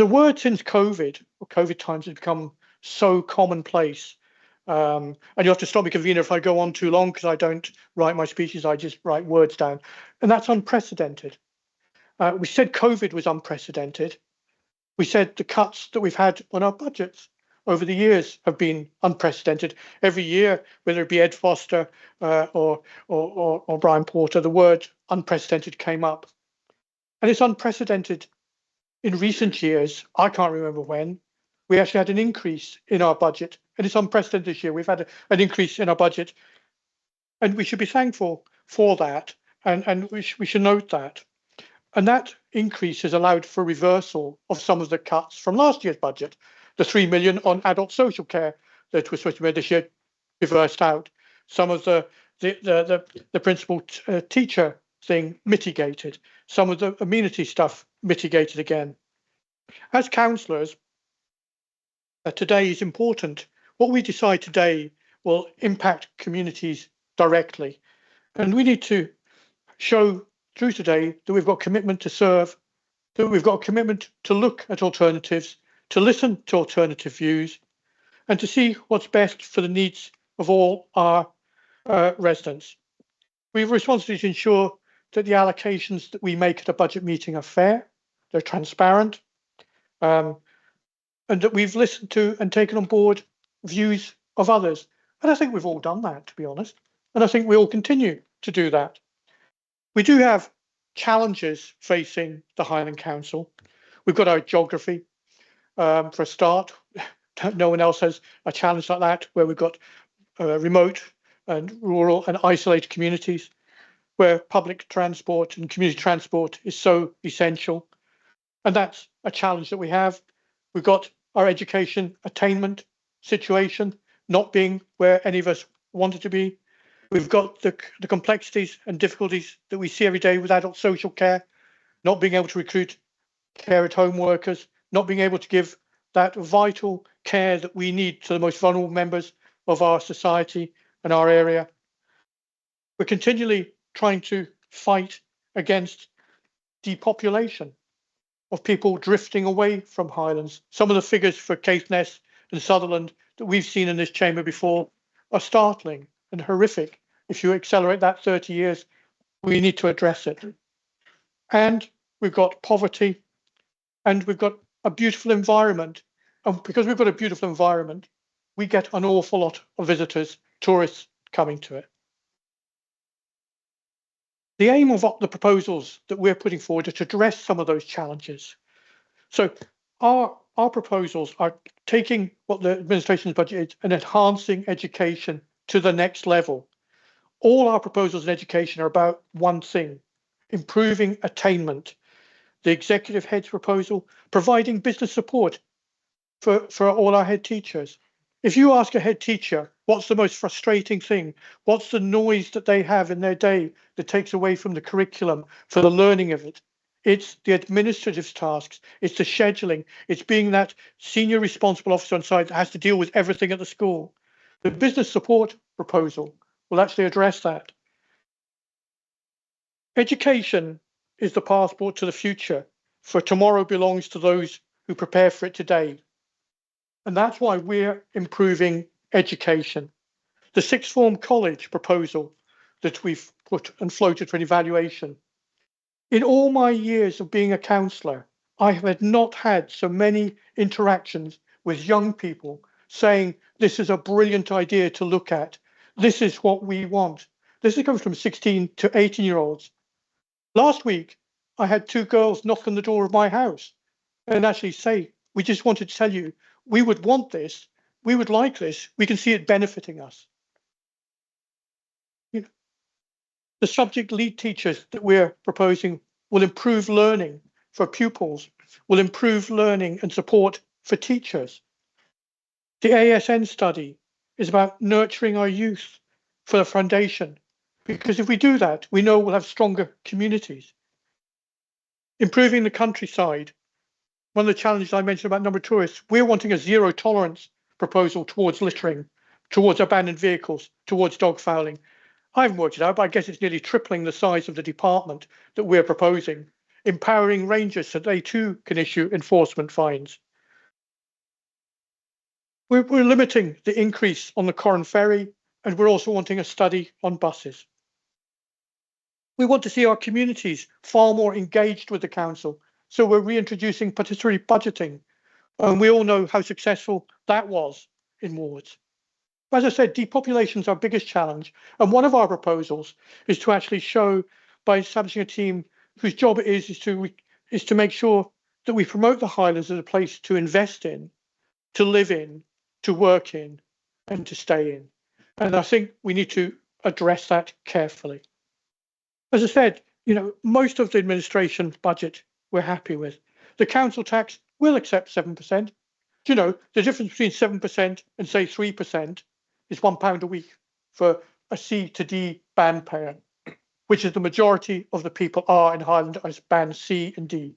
a word since COVID, or COVID times, has become so commonplace. And you have to stop me, Convener, if I go on too long, because I don't write my speeches, I just write words down. And that's unprecedented. We said COVID was unprecedented. We said the cuts that we've had on our budgets over the years have been unprecedented. Every year, whether it be Ed Foster or Brian Porter, the word unprecedented came up. And it's unprecedented in recent years. I can't remember when. We actually had an increase in our budget, and it's unprecedented this year. We've had an increase in our budget, and we should be thankful for that, and we should note that. And that increase has allowed for reversal of some of the cuts from last year's budget. The 3 million on adult social care that was supposed to be made this year reversed out. Some of the principal teacher thing mitigated. Some of the amenity stuff mitigated again. As councillors, today is important. What we decide today will impact communities directly. And we need to show through today that we've got commitment to serve, that we've got a commitment to look at alternatives, to listen to alternative views, and to see what's best for the needs of all our residents. We have a responsibility to ensure that the allocations that we make at a budget meeting are fair, they're transparent, and that we've listened to and taken on board views of others. And I think we've all done that, to be honest. And I think we all continue to do that. We do have challenges facing the Highland Council. We've got our geography, for a start. No one else has a challenge like that, where we've got remote and rural and isolated communities, where public transport and community transport is so essential. And that's a challenge that we have. We've got our education attainment situation not being where any of us want it to be. We've got the complexities and difficulties that we see every day with adult social care, not being able to recruit care at home workers, not being able to give that vital care that we need to the most vulnerable members of our society and our area. We're continually trying to fight against depopulation of people drifting away from Highlands. Some of the figures for Caithness and Sutherland that we've seen in this chamber before are startling and horrific. If you accelerate that 30 years, we need to address it. And we've got poverty, and we've got a beautiful environment. And because we've got a beautiful environment, we get an awful lot of visitors, tourists coming to it. The aim of the proposals that we're putting forward are to address some of those challenges. So our proposals are taking what the administration's budget is and enhancing education to the next level. All our proposals in education are about one thing: improving attainment. The executive head's proposal, providing business support for all our head teachers. If you ask a head teacher, what's the most frustrating thing? What's the noise that they have in their day that takes away from the curriculum for the learning of it? It's the administrative tasks, it's the scheduling, it's being that senior responsible officer on site that has to deal with everything at the school. The business support proposal will actually address that. Education is the passport to the future, for tomorrow belongs to those who prepare for it today. And that's why we're improving education. The sixth form college proposal that we've put and floated for an evaluation. In all my years of being a councillor, I have not had so many interactions with young people saying, this is a brilliant idea to look at. This is what we want. This is coming from 16 to 18-year-olds. Last week, I had two girls knock on the door of my house and actually say, we just wanted to tell you, we would want this, we would like this, we can see it benefiting us. You know, the subject lead teachers that we're proposing will improve learning for pupils, will improve learning and support for teachers. The ASN study is about nurturing our youth for the foundation, because if we do that, we know we'll have stronger communities. Improving the countryside. One of the challenges I mentioned about number of tourists, we're wanting a zero tolerance proposal towards littering, towards abandoned vehicles, towards dog fouling. I haven't worked it out, but I guess it's nearly tripling the size of the department that we're proposing, empowering rangers so they too can issue enforcement fines. We're limiting the increase on the Corran Ferry, and we're also wanting a study on buses. We want to see our communities far more engaged with the council, so we're reintroducing participatory budgeting And we all know how successful that was in wards. As I said, depopulation is our biggest challenge. And one of our proposals is to actually show, by establishing a team whose job it is to make sure that we promote the Highlands as a place to invest in, to live in, to work in, and to stay in. And I think we need to address that carefully. As I said, most of the administration budget we're happy with. The council tax will accept 7%. The difference between 7% and say 3% is £1 a week for a C to D band payer, which is the majority of the people are in Highland as band C and D.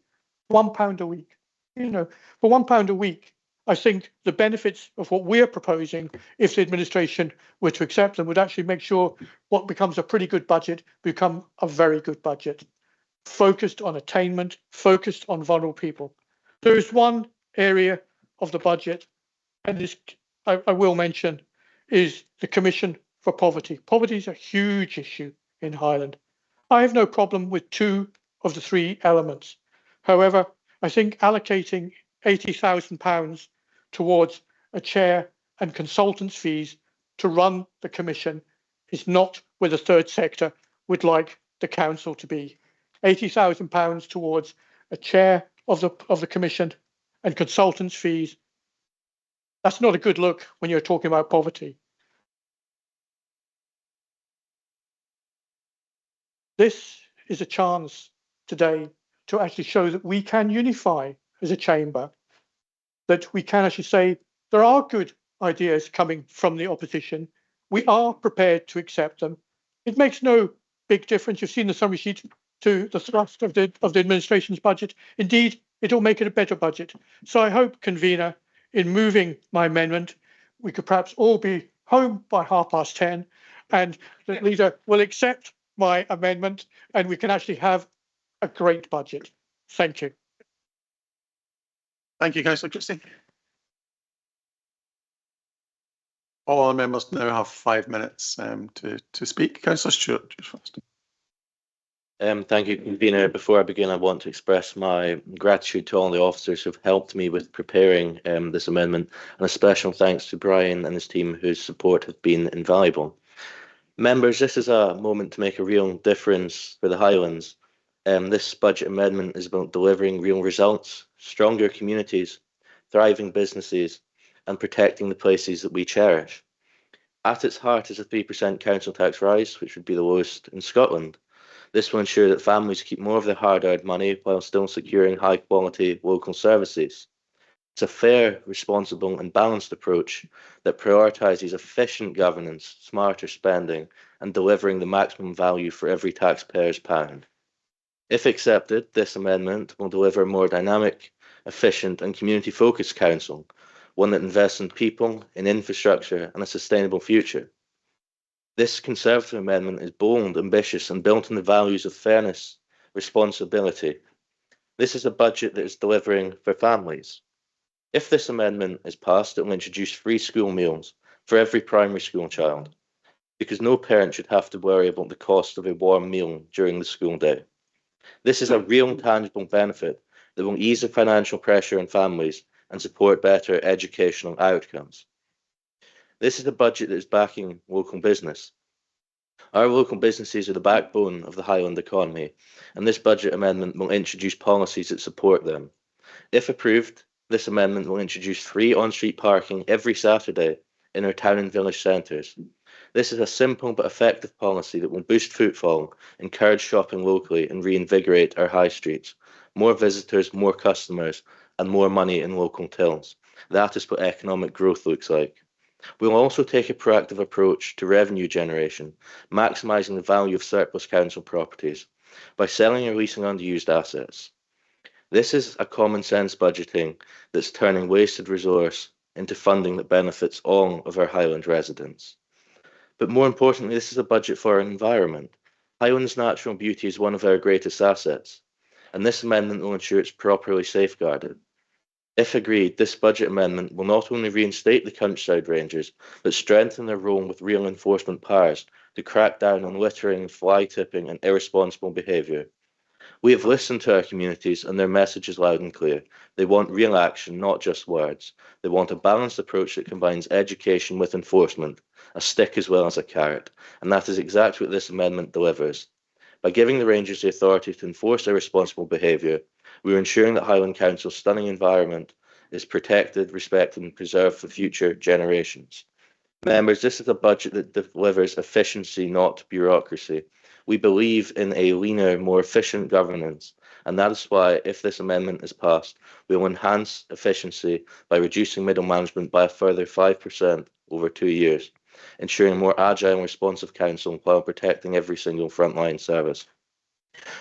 £1 a week. For £1 a week, I think the benefits of what we're proposing, if the administration were to accept them, would actually make sure what becomes a pretty good budget become a very good budget, focused on attainment, focused on vulnerable people. There is one area of the budget, and this I will mention, is the Commission for Poverty. Poverty is a huge issue in Highland. I have no problem with 2 of the 3 elements. However, I think allocating £80,000 towards a chair and consultants' fees to run the Commission is not where the third sector would like the council to be. £80,000 towards a chair of the Commission and consultants' fees. That's not a good look when you're talking about poverty. This is a chance today to actually show that we can unify as a chamber, that we can actually say there are good ideas coming from the opposition. We are prepared to accept them. It makes no big difference. You've seen the summary sheet to the thrust of the administration's budget. Indeed, it will make it a better budget. So I hope, convener, in moving my amendment, we could perhaps all be home by 10:30, and the leader will accept my amendment, and we can actually have a great budget. Thank you. Thank you, Councillor Christie. All our members now have 5 minutes to speak. Councillor Stewart, just first. Thank you, convener. Before I begin, I want to express my gratitude to all the officers who've helped me with preparing this amendment, and a special thanks to Brian and his team whose support has been invaluable. Members, this is a moment to make a real difference for the Highlands. This budget amendment is about delivering real results, stronger communities, thriving businesses, and protecting the places that we cherish. At its heart is a 3% council tax rise, which would be the lowest in Scotland. This will ensure that families keep more of their hard-earned money while still securing high-quality local services. It's a fair, responsible and balanced approach that prioritises efficient governance, smarter spending and delivering the maximum value for every taxpayer's pound. If accepted, this amendment will deliver a more dynamic, efficient and community-focused council, one that invests in people, in infrastructure and a sustainable future. This Conservative amendment is bold, ambitious and built on the values of fairness, responsibility. This is a budget that is delivering for families. If this amendment is passed, it will introduce free school meals for every primary school child, because no parent should have to worry about the cost of a warm meal during the school day. This is a real tangible benefit that will ease the financial pressure on families and support better educational outcomes. This is a budget that is backing local business. Our local businesses are the backbone of the Highland economy, and this budget amendment will introduce policies that support them. If approved, this amendment will introduce free on-street parking every Saturday in our town and village centres. This is a simple but effective policy that will boost footfall, encourage shopping locally and reinvigorate our high streets. More visitors, more customers and more money in local tills. That is what economic growth looks like. We will also take a proactive approach to revenue generation, maximising the value of surplus council properties by selling or leasing underused assets. This is a common sense budgeting that's turning wasted resource into funding that benefits all of our Highland residents. But more importantly, this is a budget for our environment. Highland's natural beauty is one of our greatest assets, and this amendment will ensure it's properly safeguarded. If agreed, this budget amendment will not only reinstate the countryside rangers, but strengthen their role with real enforcement powers to crack down on littering, fly tipping and irresponsible behaviour. We have listened to our communities and their message is loud and clear. They want real action, not just words. They want a balanced approach that combines education with enforcement, a stick as well as a carrot, and that is exactly what this amendment delivers. By giving the Rangers the authority to enforce their responsible behaviour, we are ensuring that Highland Council's stunning environment is protected, respected and preserved for future generations. Members, this is a budget that delivers efficiency, not bureaucracy. We believe in a leaner, more efficient governance, and that is why, if this amendment is passed, we will enhance efficiency by reducing middle management by a further 5% over 2 years, ensuring a more agile and responsive council while protecting every single frontline service.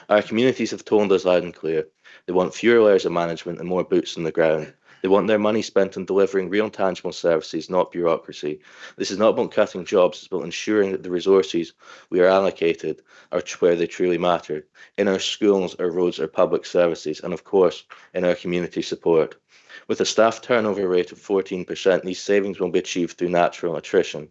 Our communities have told us loud and clear. They want fewer layers of management and more boots on the ground. They want their money spent on delivering real tangible services, not bureaucracy. This is not about cutting jobs, it's about ensuring that the resources we are allocated are where they truly matter, in our schools, our roads, our public services, and of course, in our community support. With a staff turnover rate of 14%, these savings will be achieved through natural attrition.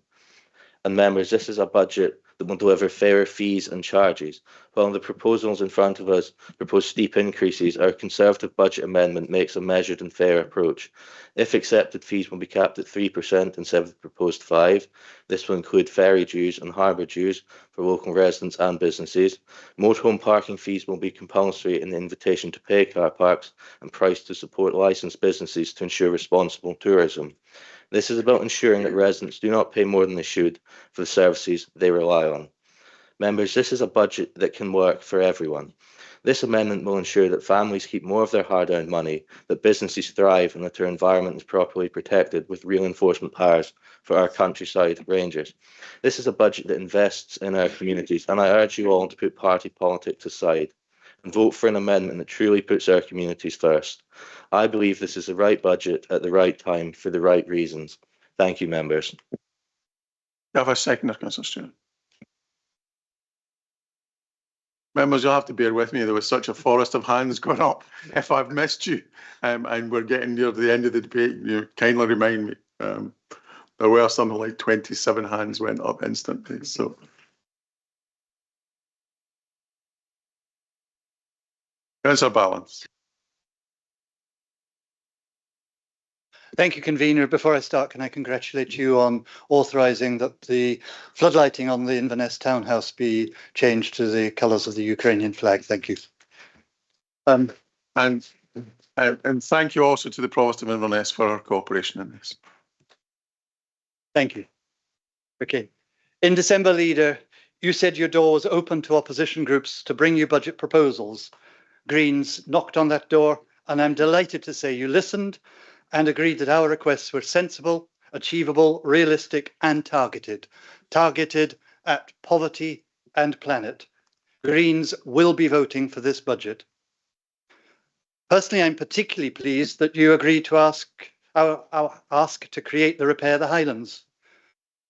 And members, this is a budget that will deliver fairer fees and charges. While the proposals in front of us propose steep increases, our Conservative budget amendment makes a measured and fair approach. If accepted, fees will be capped at 3% instead of the proposed 5%. This will include ferry dues and harbour dues for local residents and businesses. Motorhome parking fees will be compulsory in the invitation to pay car parks and priced to support licensed businesses to ensure responsible tourism. This is about ensuring that residents do not pay more than they should for the services they rely on. Members, this is a budget that can work for everyone. This amendment will ensure that families keep more of their hard-earned money, that businesses thrive and that their environment is properly protected with real enforcement powers for our countryside rangers. This is a budget that invests in our communities, and I urge you all to put party politics aside and vote for an amendment that truly puts our communities first. I believe this is the right budget at the right time for the right reasons. Thank you, members. You have a seconder, Councillor Stewart. Members, you'll have to bear with me. There was such a forest of hands going up. If I've missed you and we're getting near the end of the debate, kindly remind me. There were something like 27 hands went up instantly. So. Councillor Balance. Thank you, Convener. Before I start, can I congratulate you on authorising that the floodlighting on the Inverness townhouse be changed to the colours of the Ukrainian flag? Thank you. And thank you also to the Provost of Inverness for our cooperation in this. Thank you. Okay. In December, Leader, you said your door was open to opposition groups to bring you budget proposals. Greens knocked on that door, and I'm delighted to say you listened and agreed that our requests were sensible, achievable, realistic and targeted at poverty and planet. Greens will be voting for this budget. Personally, I'm particularly pleased that you agreed to ask to create the Repair the Highlands.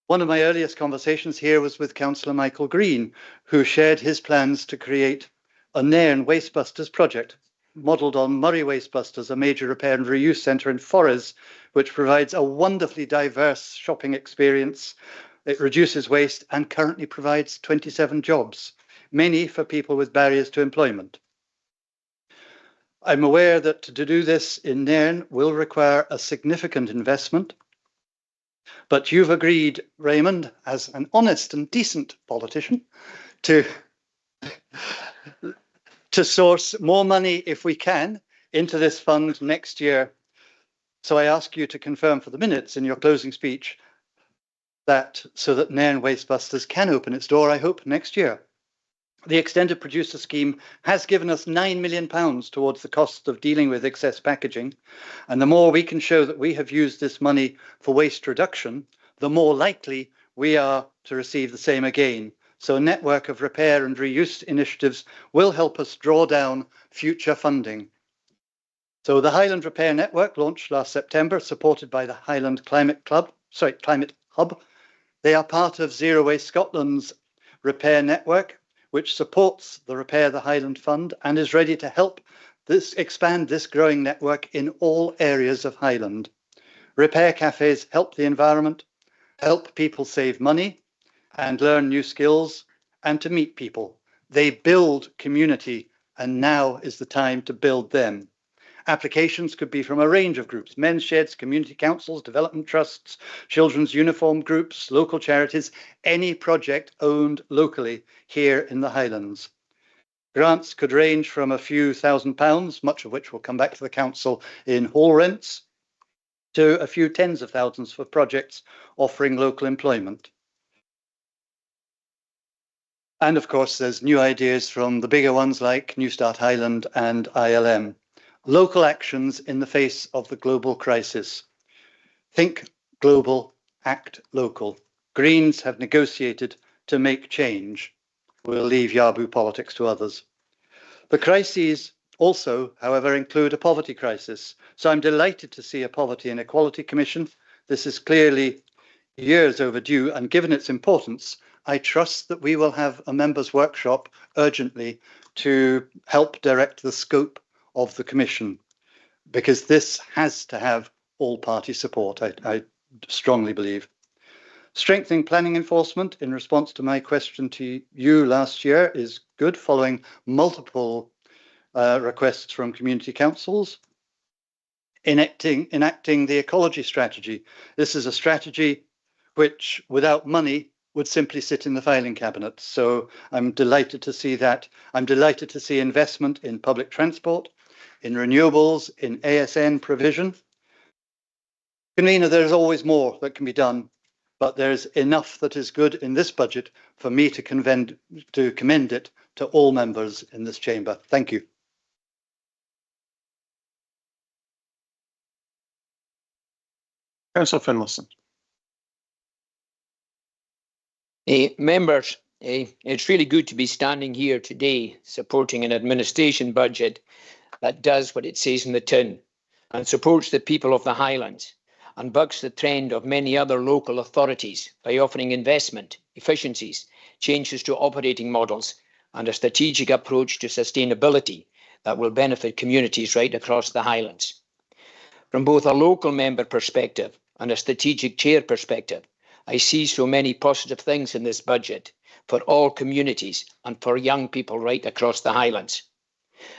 One of my earliest conversations here was with Councillor Michael Green, who shared his plans to create a Nairn Wastebusters project, modelled on Murray Wastebusters, a major repair and reuse centre in Forres, which provides a wonderfully diverse shopping experience. It reduces waste and currently provides 27 jobs, many for people with barriers to employment. I'm aware that to do this in Nairn will require a significant investment, but you've agreed, Raymond, as an honest and decent politician, to source more money, if we can, into this fund next year. So I ask you to confirm for the minutes in your closing speech that so that Nairn Wastebusters can open its door, I hope, next year. The extended producer scheme has given us £9 million towards the cost of dealing with excess packaging. And the more we can show that we have used this money for waste reduction, the more likely we are to receive the same again. So a network of repair and reuse initiatives will help us draw down future funding. So the Highland Repair Network launched last September, supported by the Highland Climate Hub. They are part of Zero Waste Scotland's repair network, which supports the Repair the Highland Fund and is ready to help expand this growing network in all areas of Highland. Repair cafes help the environment, help people save money and learn new skills and to meet people. They build community and now is the time to build them. Applications could be from a range of groups: men's sheds, community councils, development trusts, children's uniform groups, local charities, any project owned locally here in the Highlands. Grants could range from a few £1,000s, much of which will come back to the council in hall rents, to a few tens of thousands for projects offering local employment. And of course, there's new ideas from the bigger ones like New Start Highland and ILM. Local actions in the face of the global crisis. Think global, act local. Greens have negotiated to make change. We'll leave Yabu politics to others. The crises also, however, include a poverty crisis. So I'm delighted to see a Poverty and Equality Commission. This is clearly years overdue, and given its importance, I trust that we will have a members' workshop urgently to help direct the scope of the Commission, because this has to have all party support, I strongly believe. Strengthening planning enforcement in response to my question to you last year is good, following multiple requests from community councils. Enacting the ecology strategy. This is a strategy which, without money, would simply sit in the filing cabinet. So I'm delighted to see that. I'm delighted to see investment in public transport, in renewables, in ASN provision. Convener, there's always more that can be done, but there's enough that is good in this budget for me to commend it to all members in this chamber. Thank you. Councillor Finlayson. Members, it's really good to be standing here today supporting an administration budget that does what it says in the tin and supports the people of the Highlands and bucks the trend of many other local authorities by offering investment, efficiencies, changes to operating models and a strategic approach to sustainability that will benefit communities right across the Highlands. From both a local member perspective and a strategic chair perspective, I see so many positive things in this budget for all communities and for young people right across the Highlands.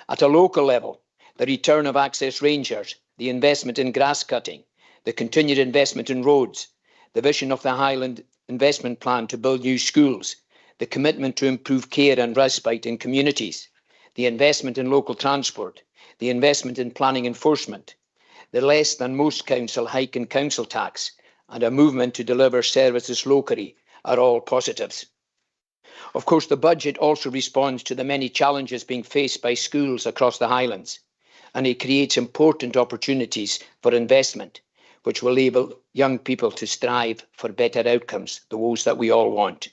At a local level, the return of access rangers, the investment in grass cutting, the continued investment in roads, the vision of the Highland investment plan to build new schools, the commitment to improve care and respite in communities, the investment in local transport, the investment in planning enforcement, the less than most council hike in council tax, and a movement to deliver services locally are all positives. Of course, the budget also responds to the many challenges being faced by schools across the Highlands, and it creates important opportunities for investment, which will enable young people to strive for better outcomes, those that we all want.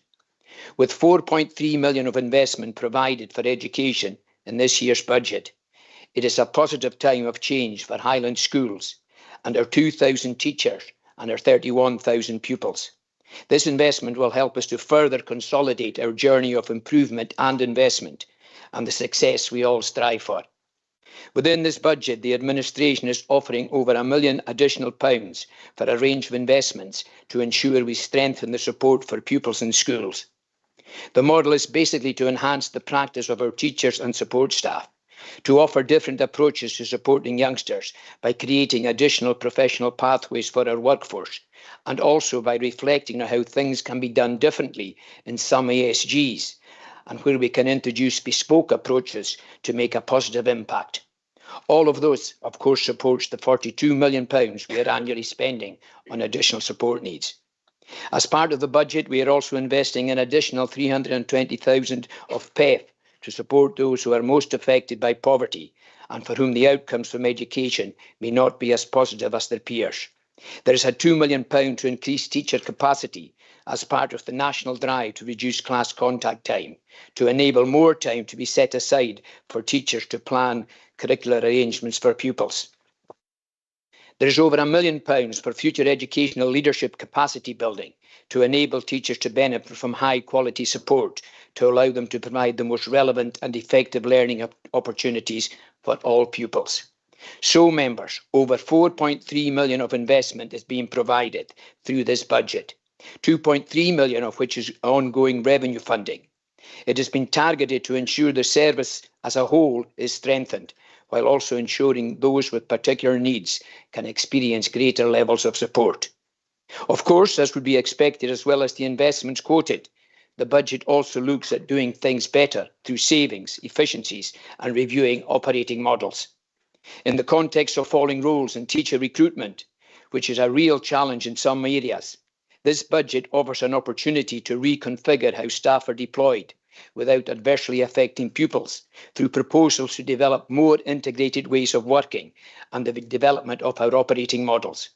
With 4.3 million of investment provided for education in this year's budget, it is a positive time of change for Highland schools and our 2,000 teachers and our 31,000 pupils. This investment will help us to further consolidate our journey of improvement and investment and the success we all strive for. Within this budget, the administration is offering over £1 million additional for a range of investments to ensure we strengthen the support for pupils in schools. The model is basically to enhance the practice of our teachers and support staff, to offer different approaches to supporting youngsters by creating additional professional pathways for our workforce, and also by reflecting on how things can be done differently in some ASGs, and where we can introduce bespoke approaches to make a positive impact. All of those, of course, supports the £42 million we are annually spending on additional support needs. As part of the budget, we are also investing an additional £320,000 of PEF to support those who are most affected by poverty and for whom the outcomes from education may not be as positive as their peers. There is a £2 million to increase teacher capacity as part of the national drive to reduce class contact time, to enable more time to be set aside for teachers to plan curricular arrangements for pupils. There is over £1 million for future educational leadership capacity building to enable teachers to benefit from high quality support, to allow them to provide the most relevant and effective learning opportunities for all pupils. So, members, over 4.3 million of investment is being provided through this budget, 2.3 million of which is ongoing revenue funding. It has been targeted to ensure the service as a whole is strengthened, while also ensuring those with particular needs can experience greater levels of support. Of course, as would be expected, as well as the investments quoted, the budget also looks at doing things better through savings, efficiencies, and reviewing operating models. In the context of falling roles in teacher recruitment, which is a real challenge in some areas, this budget offers an opportunity to reconfigure how staff are deployed without adversely affecting pupils through proposals to develop more integrated ways of working and the development of our operating models.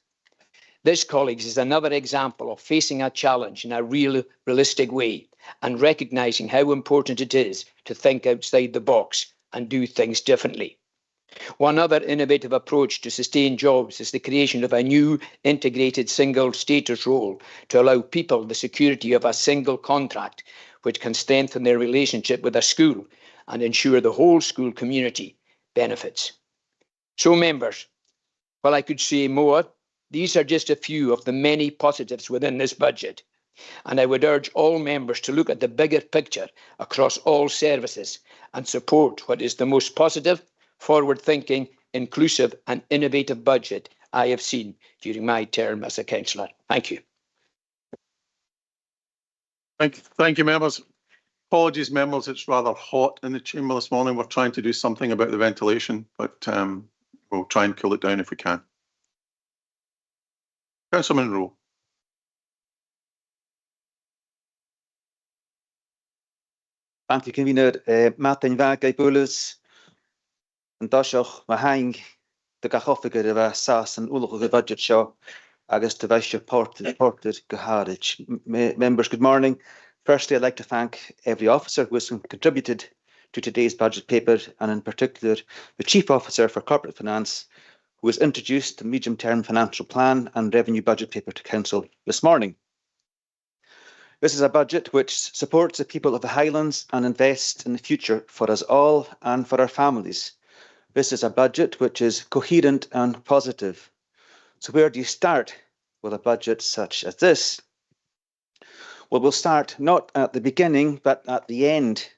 This, colleagues, is another example of facing a challenge in a realistic way and recognising how important it is to think outside the box and do things differently. One other innovative approach to sustain jobs is the creation of a new integrated single status role to allow people the security of a single contract, which can strengthen their relationship with a school and ensure the whole school community benefits. So, members, while I could say more, these are just a few of the many positives within this budget, and I would urge all members to look at the bigger picture across all services and support what is the most positive, forward-thinking, inclusive and innovative budget I have seen during my term as a councillor. Thank you. Thank you, members. Apologies, members, it's rather hot in the chamber this morning. We're trying to do something about the ventilation, but we'll try and cool it down if we can. Councilman Rowe. Thank you, Convener. Martin Vargai Bullis, and Dashoch Mahang, the Gachoffiger of a Sass and Ulach budget show, August Vice Porter Gaharich. Members, good morning. Firstly, I'd like to thank every officer who has contributed to today's budget paper, and in particular, the Chief Officer for Corporate Finance, who has introduced the medium-term financial plan and revenue budget paper to Council this morning. This is a budget which supports the people of the Highlands and invests in the future for us all and for our families. This is a budget which is coherent and positive. So where do you start with a budget such as this? Well, we'll start not at the beginning, but at the end.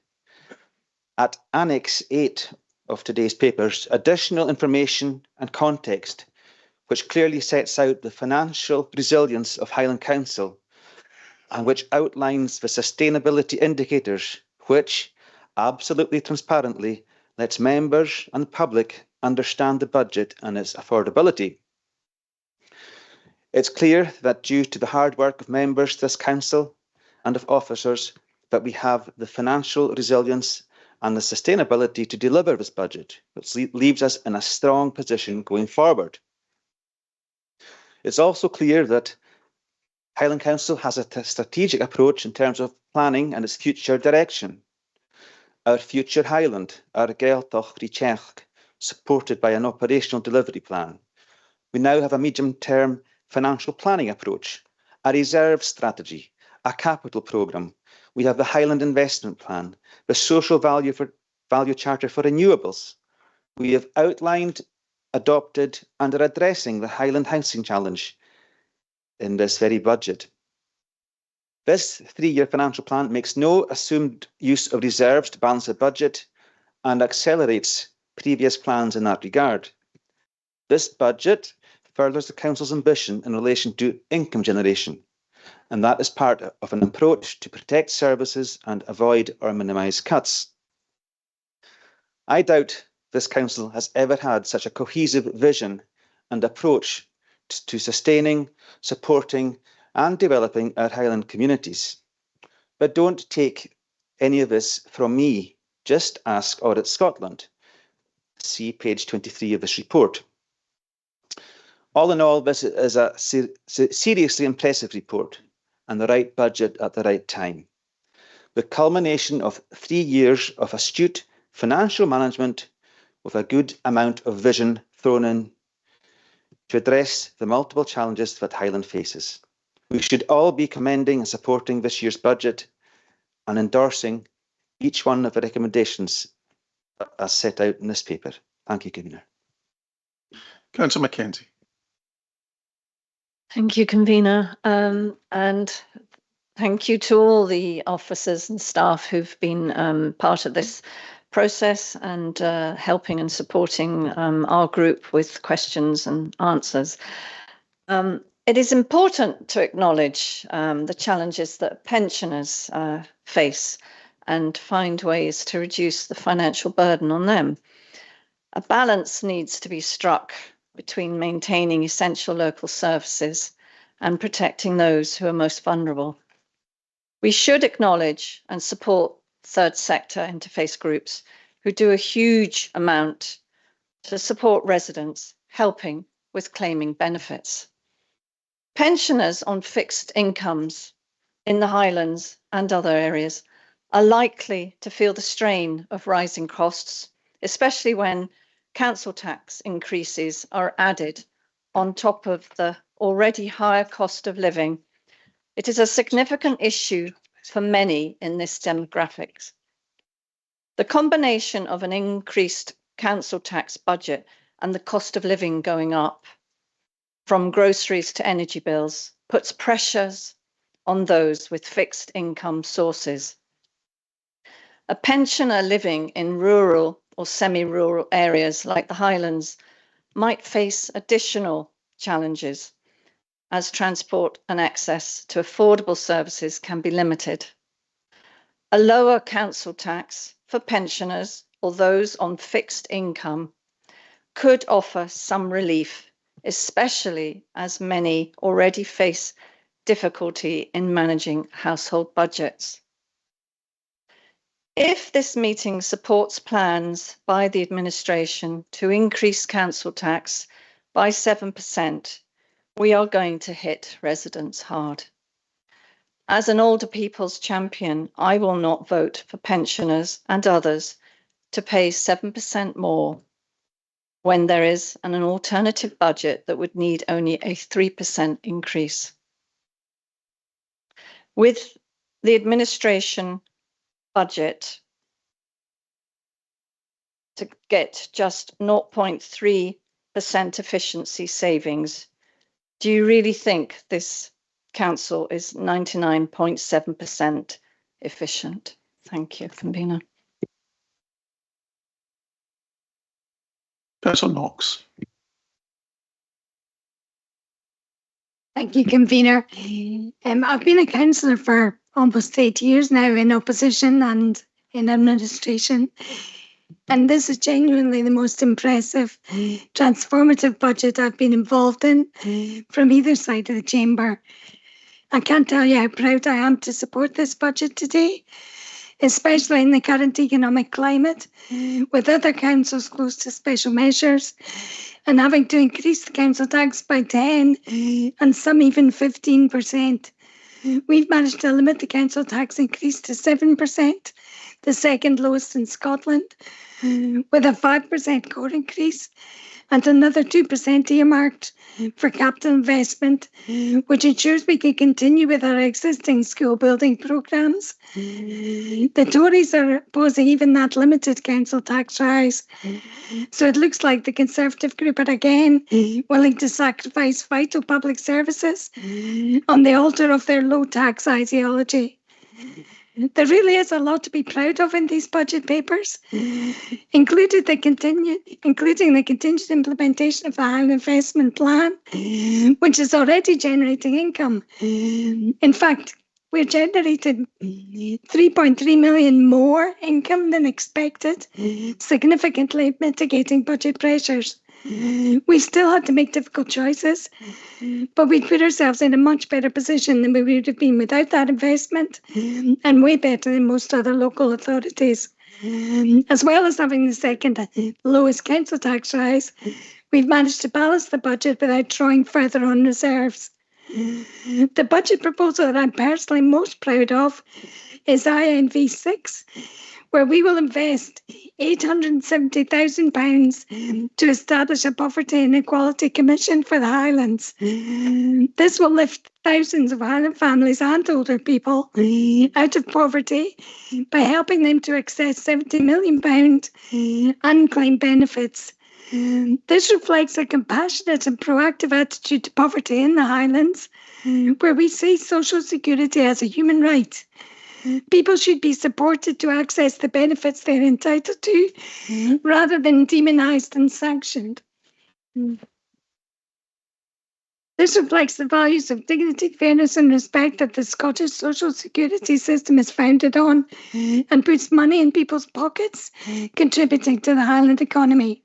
At Annex 8 of today's papers, additional information and context, which clearly sets out the financial resilience of Highland Council and which outlines the sustainability indicators, which absolutely transparently lets members and the public understand the budget and its affordability. It's clear that due to the hard work of members of this council and of officers, that we have the financial resilience and the sustainability to deliver this budget, which leaves us in a strong position going forward. It's also clear that Highland Council has a strategic approach in terms of planning and its future direction. Our future Highland, our Gaeltoch Richech, supported by an operational delivery plan. We now have a medium-term financial planning approach, a reserve strategy, a capital programme. We have the Highland Investment Plan, the Social Value Charter for Renewables. We have outlined, adopted and are addressing the Highland Housing Challenge in this very budget. This three-year financial plan makes no assumed use of reserves to balance the budget and accelerates previous plans in that regard. This budget furthers the Council's ambition in relation to income generation, and that is part of an approach to protect services and avoid or minimise cuts. I doubt this Council has ever had such a cohesive vision and approach to sustaining, supporting and developing our Highland communities. But don't take any of this from me, just ask Audit Scotland. See page 23 of this report. All in all, this is a seriously impressive report and the right budget at the right time. The culmination of 3 years of astute financial management with a good amount of vision thrown in to address the multiple challenges that Highland faces. We should all be commending and supporting this year's budget and endorsing each one of the recommendations as set out in this paper. Thank you, Convener. Councillor Mackenzie. Thank you, Convener. And Thank you to all the officers and staff who've been part of this process and helping and supporting our group with questions and answers. It is important to acknowledge the challenges that pensioners face and find ways to reduce the financial burden on them. A balance needs to be struck between maintaining essential local services and protecting those who are most vulnerable. We should acknowledge and support third sector interface groups who do a huge amount to support residents, helping with claiming benefits. Pensioners on fixed incomes in the Highlands and other areas are likely to feel the strain of rising costs, especially when council tax increases are added on top of the already higher cost of living. It is a significant issue for many in this demographics. The combination of an increased council tax budget and the cost of living going up, from groceries to energy bills, puts pressures on those with fixed income sources. A pensioner living in rural or semi-rural areas like the Highlands might face additional challenges as transport and access to affordable services can be limited. A lower council tax for pensioners or those on fixed income could offer some relief, especially as many already face difficulty in managing household budgets. If this meeting supports plans by the administration to increase council tax by 7%, we are going to hit residents hard. As an older people's champion, I will not vote for pensioners and others to pay 7% more when there is an alternative budget that would need only a 3% increase. With the administration budget to get just 0.3% efficiency savings, do you really think this council is 99.7% efficient? Thank you, Convener. Councillor Knox. Thank you, Convener. I've been a councillor for almost 8 years now in opposition and in administration. And this is genuinely the most impressive, transformative budget I've been involved in from either side of the chamber. I can't tell you how proud I am to support this budget today, especially in the current economic climate, with other councils close to special measures and having to increase the council tax by 10 and some even 15%. We've managed to limit the council tax increase to 7%, the second lowest in Scotland, with a 5% core increase and another 2% earmarked for capital investment, which ensures we can continue with our existing school building programmes. The Tories are opposing even that limited council tax rise. So it looks like the Conservative group are again willing to sacrifice vital public services on the altar of their low tax ideology. There really is a lot to be proud of in these budget papers, including the contingent implementation of the Highland Investment Plan, which is already generating income. In fact, we're generating 3.3 million more income than expected, significantly mitigating budget pressures. We still had to make difficult choices, but we put ourselves in a much better position than we would have been without that investment, and way better than most other local authorities. As well as having the second lowest council tax rise, we've managed to balance the budget without drawing further on reserves. The budget proposal that I'm personally most proud of is INV6, where we will invest £870,000 to establish a Poverty and Equality Commission for the Highlands. This will lift thousands of Highland families and older people out of poverty by helping them to access £70 million unclaimed benefits. This reflects a compassionate and proactive attitude to poverty in the Highlands, where we say social security as a human right. People should be supported to access the benefits they're entitled to, rather than demonised and sanctioned. This reflects the values of dignity, fairness and respect that the Scottish social security system is founded on, and puts money in people's pockets, contributing to the Highland economy.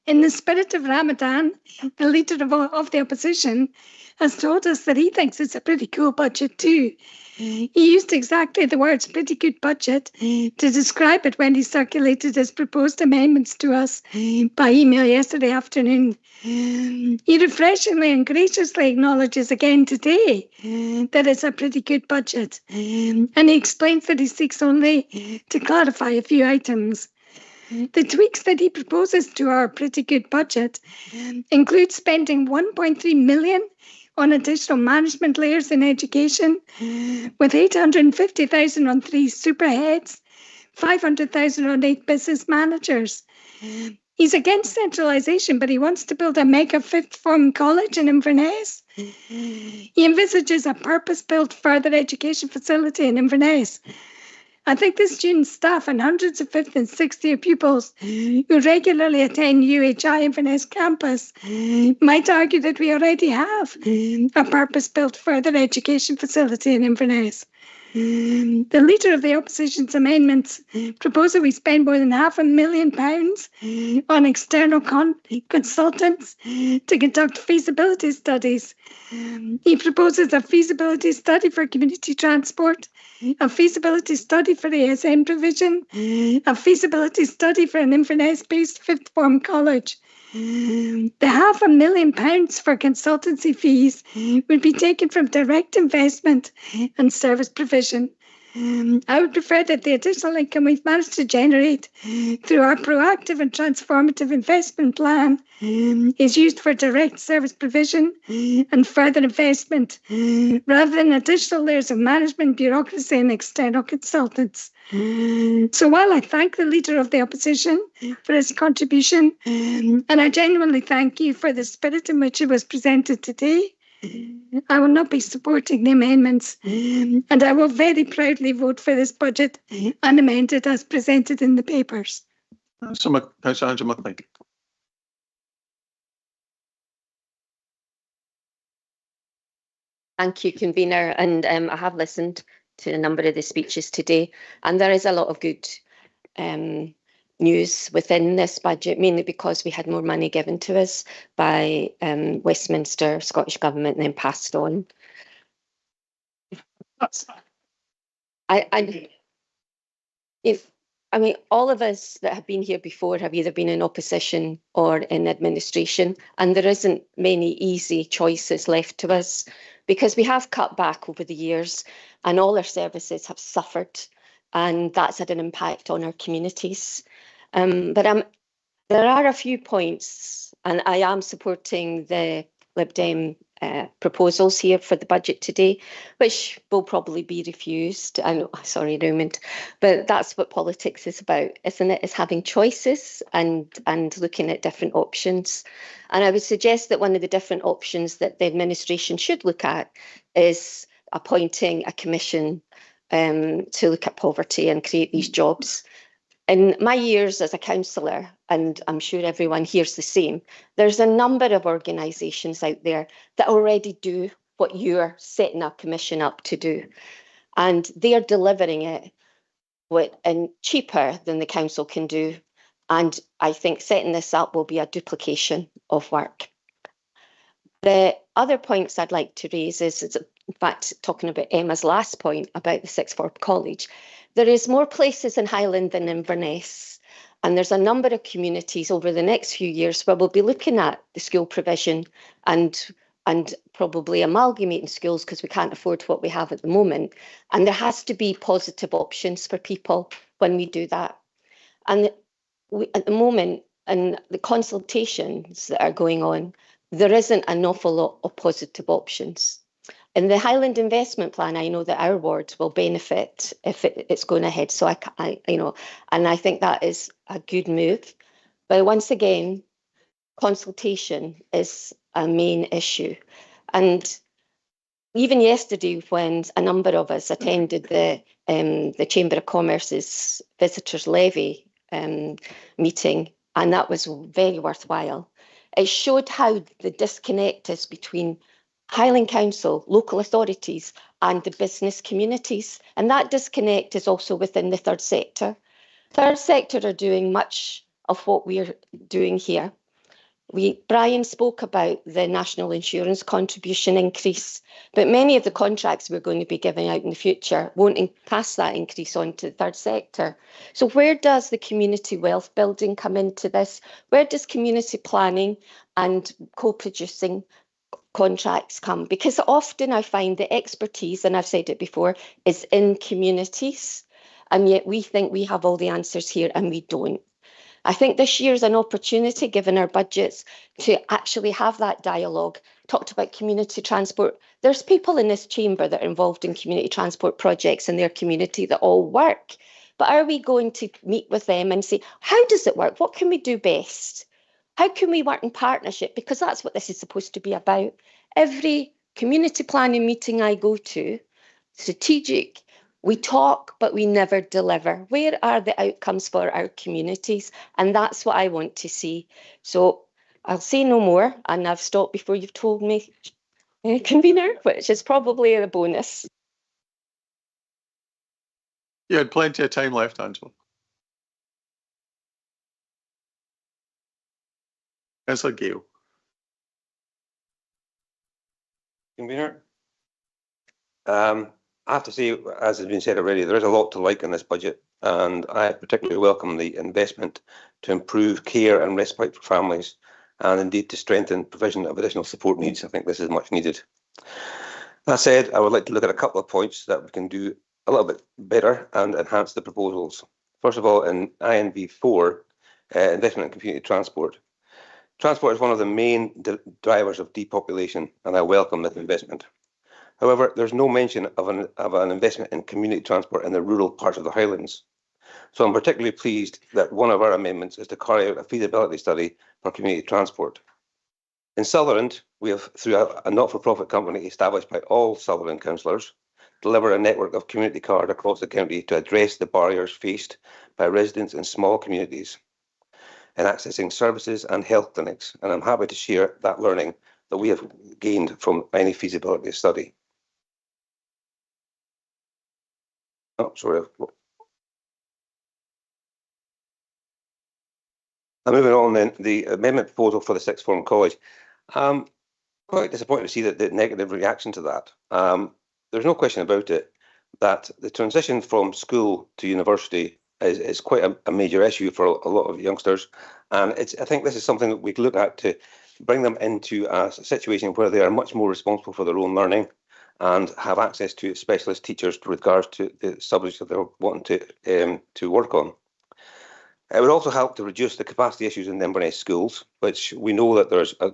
In the spirit of Ramadan, the leader of the opposition has told us that he thinks it's a pretty cool budget too. He used exactly the words pretty good budget to describe it when he circulated his proposed amendments to us by email yesterday afternoon. He refreshingly and graciously acknowledges again today that it's a pretty good budget, and he explains that he seeks only to clarify a few items. The tweaks that he proposes to our pretty good budget include spending 1.3 million on additional management layers in education, with 850,000 on 3 superheads, 500,000 on 8 business managers. He's against centralisation, but he wants to build a mega fifth form college in Inverness. He envisages a purpose-built further education facility in Inverness. I think the student staff and hundreds of 5th and 6th year pupils who regularly attend UHI Inverness campus might argue that we already have a purpose-built further education facility in Inverness. The leader of the opposition's amendments propose that we spend more than £500,000 on external consultants to conduct feasibility studies. He proposes a feasibility study for community transport, a feasibility study for ASM provision, a feasibility study for an Inverness-based fifth form college. The £500,000 for consultancy fees would be taken from direct investment and service provision. I would prefer that the additional income we've managed to generate through our proactive and transformative investment plan is used for direct service provision and further investment, rather than additional layers of management, bureaucracy and external consultants. So while I thank the Leader of the Opposition for his contribution, and I genuinely thank you for the spirit in which it was presented today, I will not be supporting the amendments, and I will very proudly vote for this budget unamended as presented in the papers. Councillor Angela McLean. Thank you, Convener. And I have listened to a number of the speeches today, and there is a lot of good news within this budget, mainly because we had more money given to us by Westminster Scottish Government and then passed on. I mean, all of us that have been here before have either been in opposition or in administration, and there isn't many easy choices left to us because we have cut back over the years and all our services have suffered, and that's had an impact on our communities. But there are a few points, and I am supporting the Lib Dem proposals here for the budget today, which will probably be refused. I know, sorry, Raymond, but that's what politics is about, isn't it? Is having choices and looking at different options. And I would suggest that one of the different options that the administration should look at is appointing a commission to look at poverty and create these jobs. In my years as a councillor, and I'm sure everyone here's the same, there's a number of organisations out there that already do what you're setting a commission up to do. And they are delivering it and cheaper than the council can do. And I think setting this up will be a duplication of work. The other points I'd like to raise is, in fact, talking about Emma's last point about the sixth form college. There is more places in Highland than Inverness, and there's a number of communities over the next few years where we'll be looking at the school provision and probably amalgamating schools because we can't afford what we have at the moment. And there has to be positive options for people when we do that. And at the moment, in the consultations that are going on, there isn't an awful lot of positive options. In the Highland Investment Plan, I know that our ward will benefit if it's going ahead. So and I think that is a good move. But once again, consultation is a main issue. And even yesterday, when a number of us attended the Chamber of Commerce's visitors levy meeting, and that was very worthwhile. It showed how the disconnect is between Highland Council, local authorities, and the business communities. And that disconnect is also within the third sector. Third sector are doing much of what we're doing here. Brian spoke about the national insurance contribution increase, but many of the contracts we're going to be giving out in the future won't pass that increase on to the third sector. So where does the community wealth building come into this? Where does community planning and co-producing contracts come? Because often I find the expertise, and I've said it before, is in communities, and yet we think we have all the answers here and we don't. I think this year is an opportunity, given our budgets, to actually have that dialogue. Talked about community transport. There's people in this chamber that are involved in community transport projects in their community that all work. But are we going to meet with them and say, how does it work? What can we do best? How can we work in partnership? Because that's what this is supposed to be about. Every community planning meeting I go to, strategic, we talk, but we never deliver. Where are the outcomes for our communities? And that's what I want to see. So I'll say no more, and I've stopped before you've told me, convener, which is probably a bonus. You had plenty of time left, Angela. Councillor Gale. Convener, I have to say, as has been said already, there is a lot to like in this budget, and I particularly welcome the investment to improve care and respite for families, and indeed to strengthen provision of additional support needs. I think this is much needed. That said, I would like to look at a couple of points that we can do a little bit better and enhance the proposals. First of all, in INV4, investment in community transport. Transport is one of the main drivers of depopulation, and I welcome this investment. However, there's no mention of an investment in community transport in the rural parts of the Highlands. So I'm particularly pleased that one of our amendments is to carry out a feasibility study for community transport. In Sutherland, we have, through a not-for-profit company established by all Sutherland councillors, delivered a network of community card across the county to address the barriers faced by residents in small communities in accessing services and health clinics. And I'm happy to share that learning that we have gained from any feasibility study. Oh, sorry. I'm moving on then. The amendment proposal for the sixth form college. Quite disappointed to see the negative reaction to that. There's no question about it that the transition from school to university is quite a major issue for a lot of youngsters. And I think this is something that we can look at to bring them into a situation where they are much more responsible for their own learning and have access to specialist teachers with regards to the subjects that they're wanting to work on. It would also help to reduce the capacity issues in Inverness schools, which we know that there's a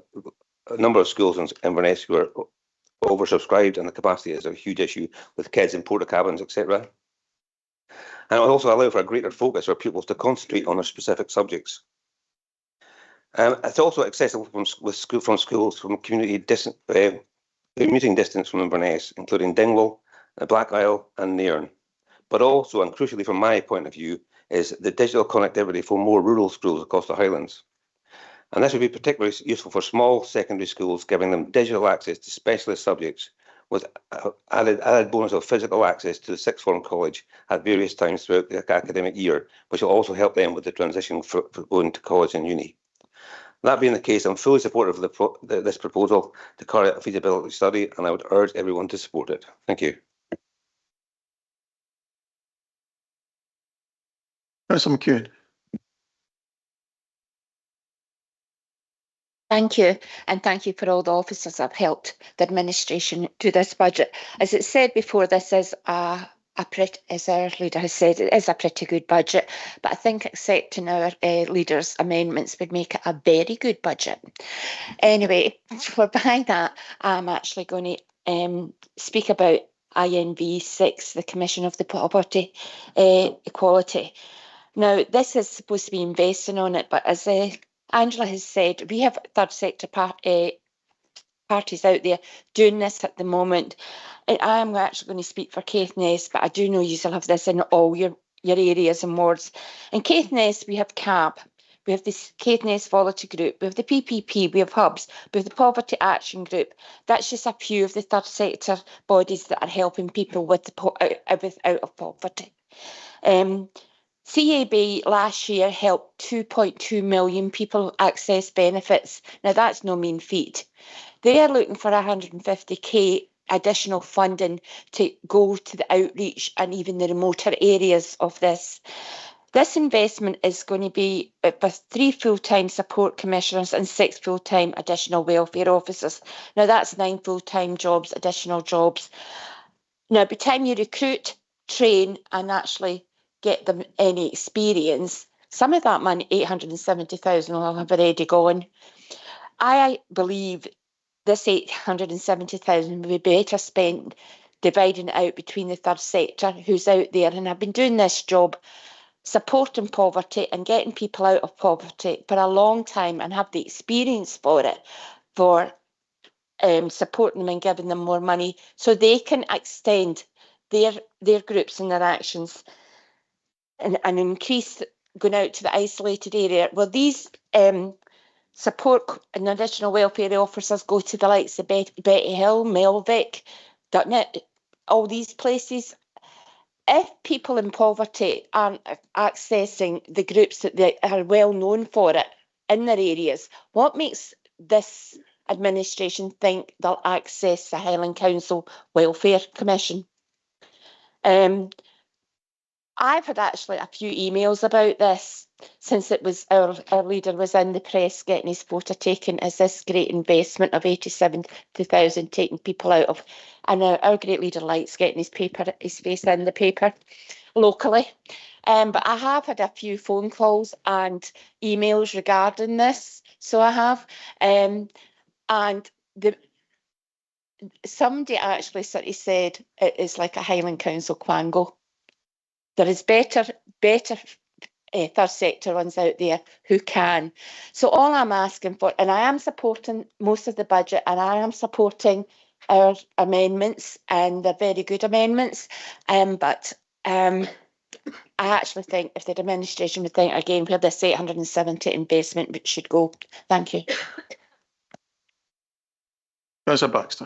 number of schools in Inverness who are oversubscribed, and the capacity is a huge issue with kids in porta cabins, etc. And it will also allow for a greater focus for pupils to concentrate on their specific subjects. It's also accessible from schools from commuting distance from Inverness, including Dingwall, Black Isle and Nairn. But also, and crucially from my point of view, is the digital connectivity for more rural schools across the Highlands. And this would be particularly useful for small secondary schools, giving them digital access to specialist subjects with added bonus of physical access to the sixth form college at various times throughout the academic year, which will also help them with the transition for going to college and uni. That being the case, I'm fully supportive of this proposal to carry out a feasibility study, and I would urge everyone to support it. Thank you. Councillor McEwen. Thank you, and thank you for all the officers that have helped the administration do this budget. As it said before, this is as our leader has said, it is a pretty good budget, but I think accepting our leader's amendments would make it a very good budget. Anyway, for behind that, I'm actually going to speak about INV 6, the Commission of the Property Equality. Now, this is supposed to be investing on it, but as Angela has said, we have third sector parties out there doing this at the moment. And I am actually going to speak for Caithness, but I do know you will have this in all your areas and wards. In Caithness, we have CAB. We have this Caithness Voluntary Group, we have the PPP, we have hubs, we have the Poverty Action Group. That's just a few of the third sector bodies that are helping people with out of poverty. CAB last year helped 2.2 million people access benefits. Now that's no mean feat. They are looking for 150k additional funding to go to the outreach and even the remoter areas of this. This investment is going to be with 3 full-time support commissioners and 6 full-time additional welfare officers. Now that's 9 full-time jobs, additional jobs. Now, by the time you recruit, train and actually get them any experience, some of that money, 870,000, will have already gone. I believe this 870,000 would be better spent dividing it out between the third sector who's out there. And I've been doing this job supporting poverty and getting people out of poverty for a long time and have the experience for it, for supporting them and giving them more money so they can extend their groups and their actions and increase going out to the isolated area. Well, these support and additional welfare officers go to the likes of Betty Hill, Melvick, Dutnett, all these places. If people in poverty aren't accessing the groups that they are well known for it in their areas, what makes this administration think they'll access the Highland Council Welfare Commission? I've had actually a few emails about this since it was our leader was in the press getting his photo taken as this great investment of 87,000 taking people out of, and our great leader likes getting his face in the paper locally. But I have had a few phone calls and emails regarding this, so I have. And somebody actually sort of said it is like a Highland Council quango. There is better third sector ones out there who can. So all I'm asking for, and I am supporting most of the budget, and I am supporting our amendments, and they're very good amendments. But I actually think if the administration would think again where this 870 investment should go. Thank you. Councillor Baxter.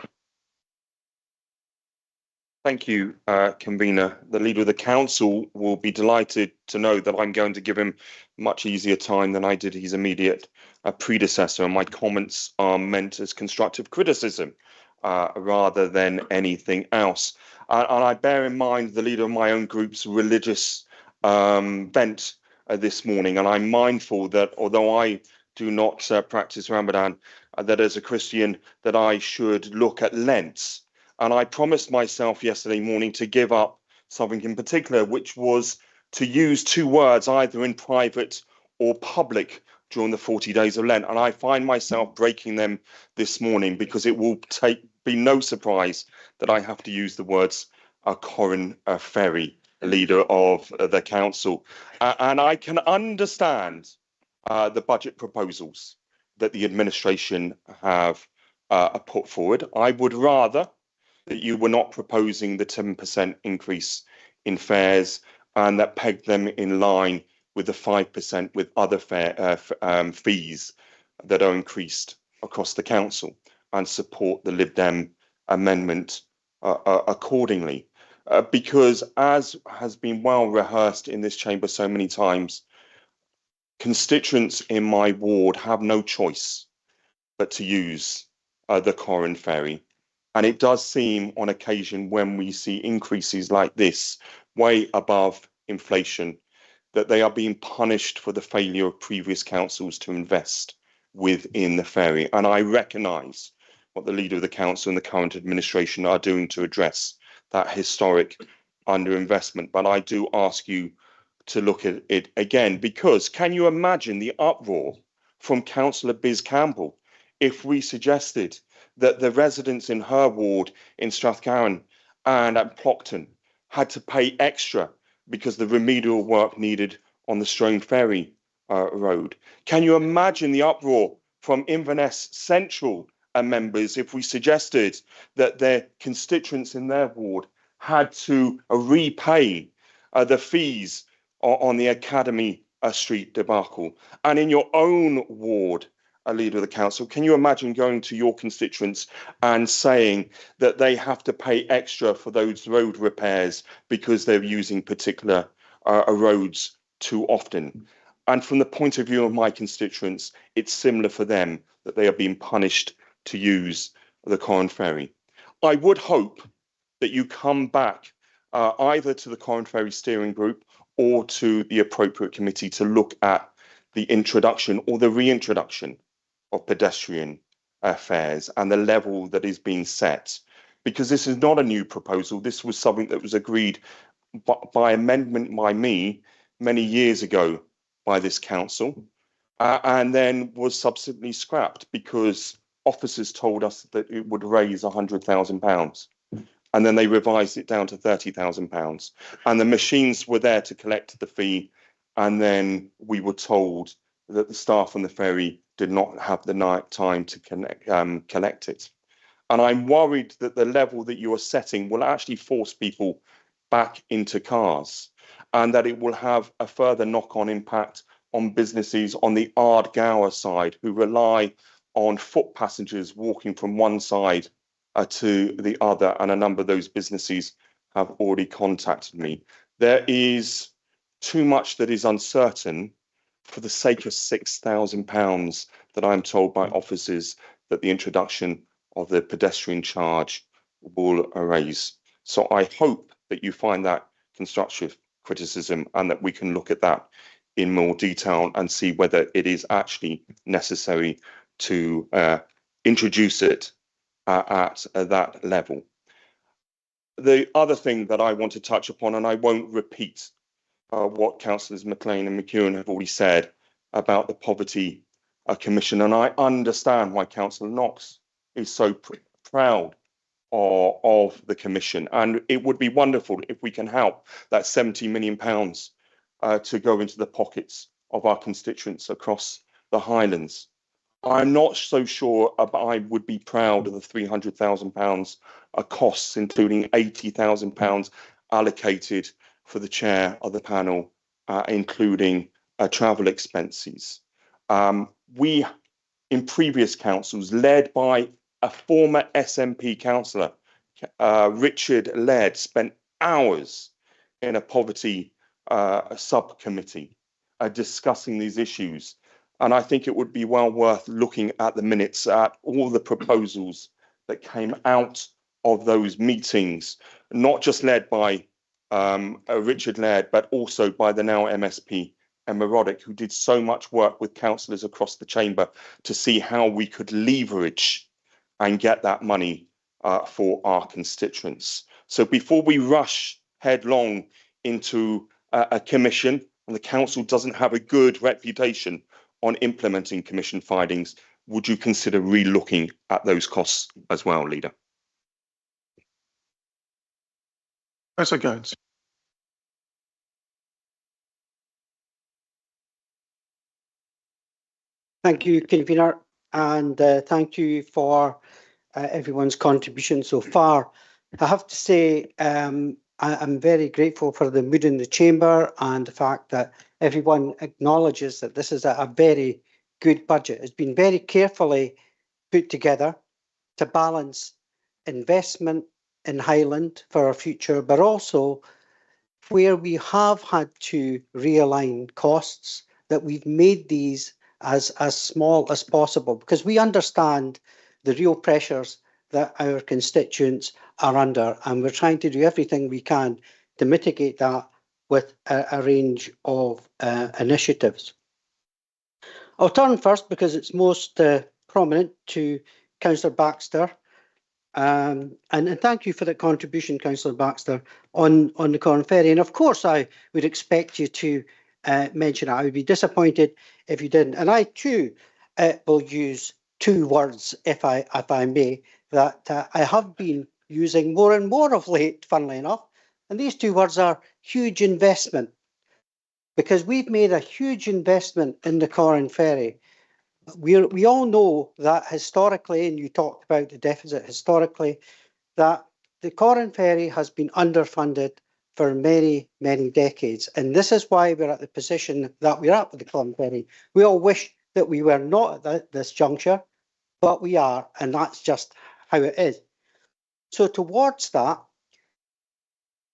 Thank you, Convener. The Leader of the Council will be delighted to know that I'm going to give him much easier time than I did his immediate predecessor, and my comments are meant as constructive criticism rather than anything else. And I bear in mind the Leader of my own group's religious bent this morning, and I'm mindful that although I do not practice Ramadan, that as a Christian that I should look at Lent. And I promised myself yesterday morning to give up something in particular, which was to use 2 words either in private or public during the 40 days of Lent. And I find myself breaking them this morning because it will be no surprise that I have to use the words Corin Ferry, Leader of the Council. And I can understand the budget proposals that the administration have put forward. I would rather that you were not proposing the 10% increase in fares and that pegged them in line with the 5% with other fees that are increased across the council, and support the Lib Dem amendment accordingly. Because as has been well rehearsed in this chamber so many times, constituents in my ward have no choice but to use the Corin Ferry. And it does seem on occasion when we see increases like this, way above inflation, that they are being punished for the failure of previous councils to invest within the ferry. And I recognise what the Leader of the Council and the current administration are doing to address that historic underinvestment. But I do ask you to look at it again, because can you imagine the uproar from Councillor Biz Campbell if we suggested that the residents in her ward in Strathcarron and at Plockton had to pay extra because the remedial work needed on the Strone Ferry road? Can you imagine the uproar from Inverness Central members if we suggested that their constituents in their ward had to repay the fees on the Academy Street debacle? And in your own ward, a leader of the council, can you imagine going to your constituents and saying that they have to pay extra for those road repairs because they're using particular roads too often? And from the point of view of my constituents, it's similar for them, that they are being punished to use the Corran Ferry. I would hope that you come back either to the Corran Ferry Steering Group or to the appropriate committee to look at the introduction or the reintroduction of pedestrian fares and the level that is being set. Because this is not a new proposal. This was something that was agreed by amendment by me many years ago by this council, and then was subsequently scrapped because officers told us that it would raise £100,000. And then they revised it down to £30,000. And the machines were there to collect the fee. And then we were told that the staff on the ferry did not have the night time to collect it. And I'm worried that the level that you are setting will actually force people back into cars, and that it will have a further knock-on impact on businesses on the Ardgour side who rely on foot passengers walking from one side to the other, and a number of those businesses have already contacted me. There is too much that is uncertain for the sake of £6,000 that I'm told by officers that the introduction of the pedestrian charge will raise. So I hope that you find that constructive criticism and that we can look at that in more detail and see whether it is actually necessary to introduce it at that level. The other thing that I want to touch upon, and I won't repeat what Councillors McLean and McEwen have already said about the Poverty Commission, and I understand why Councillor Knox is so proud of the Commission, and it would be wonderful if we can help that £70 million to go into the pockets of our constituents across the Highlands. I'm not so sure I would be proud of the £300,000 costs, including £80,000 allocated for the chair of the panel, including travel expenses. We, in previous councils, led by a former SNP councillor, Richard Laird, spent hours in a poverty subcommittee discussing these issues. And I think it would be well worth looking at the minutes at all the proposals that came out of those meetings, not just led by Richard Laird, but also by the now MSP, Emma Roddick, who did so much work with councillors across the chamber to see how we could leverage and get that money for our constituents. So before we rush headlong into a commission, and the council doesn't have a good reputation on implementing commission findings, would you consider re-looking at those costs as well, Leader? Councillor Gowans. Thank you, Convener, and thank you for everyone's contribution so far. I have to say I'm very grateful for the mood in the chamber and the fact that everyone acknowledges that this is a very good budget. It's been very carefully put together to balance investment in Highland for our future, but also where we have had to realign costs, that we've made these as small as possible, because we understand the real pressures that our constituents are under, and we're trying to do everything we can to mitigate that with a range of initiatives. I'll turn first, because it's most prominent, to Councillor Baxter. And thank you for the contribution, Councillor Baxter, on the Corran Ferry. And of course, I would expect you to mention it. I would be disappointed if you didn't. And I too will use two words, if I may, that I have been using more and more of late, funnily enough. And these two words are huge investment, because we've made a huge investment in the Corran Ferry. we all know that historically, and you talked about the deficit historically, that the Corran Ferry has been underfunded for many, many decades. And this is why we're at the position that we're at with the Corran Ferry. We all wish that we were not at this juncture, but we are, and that's just how it is. So towards that,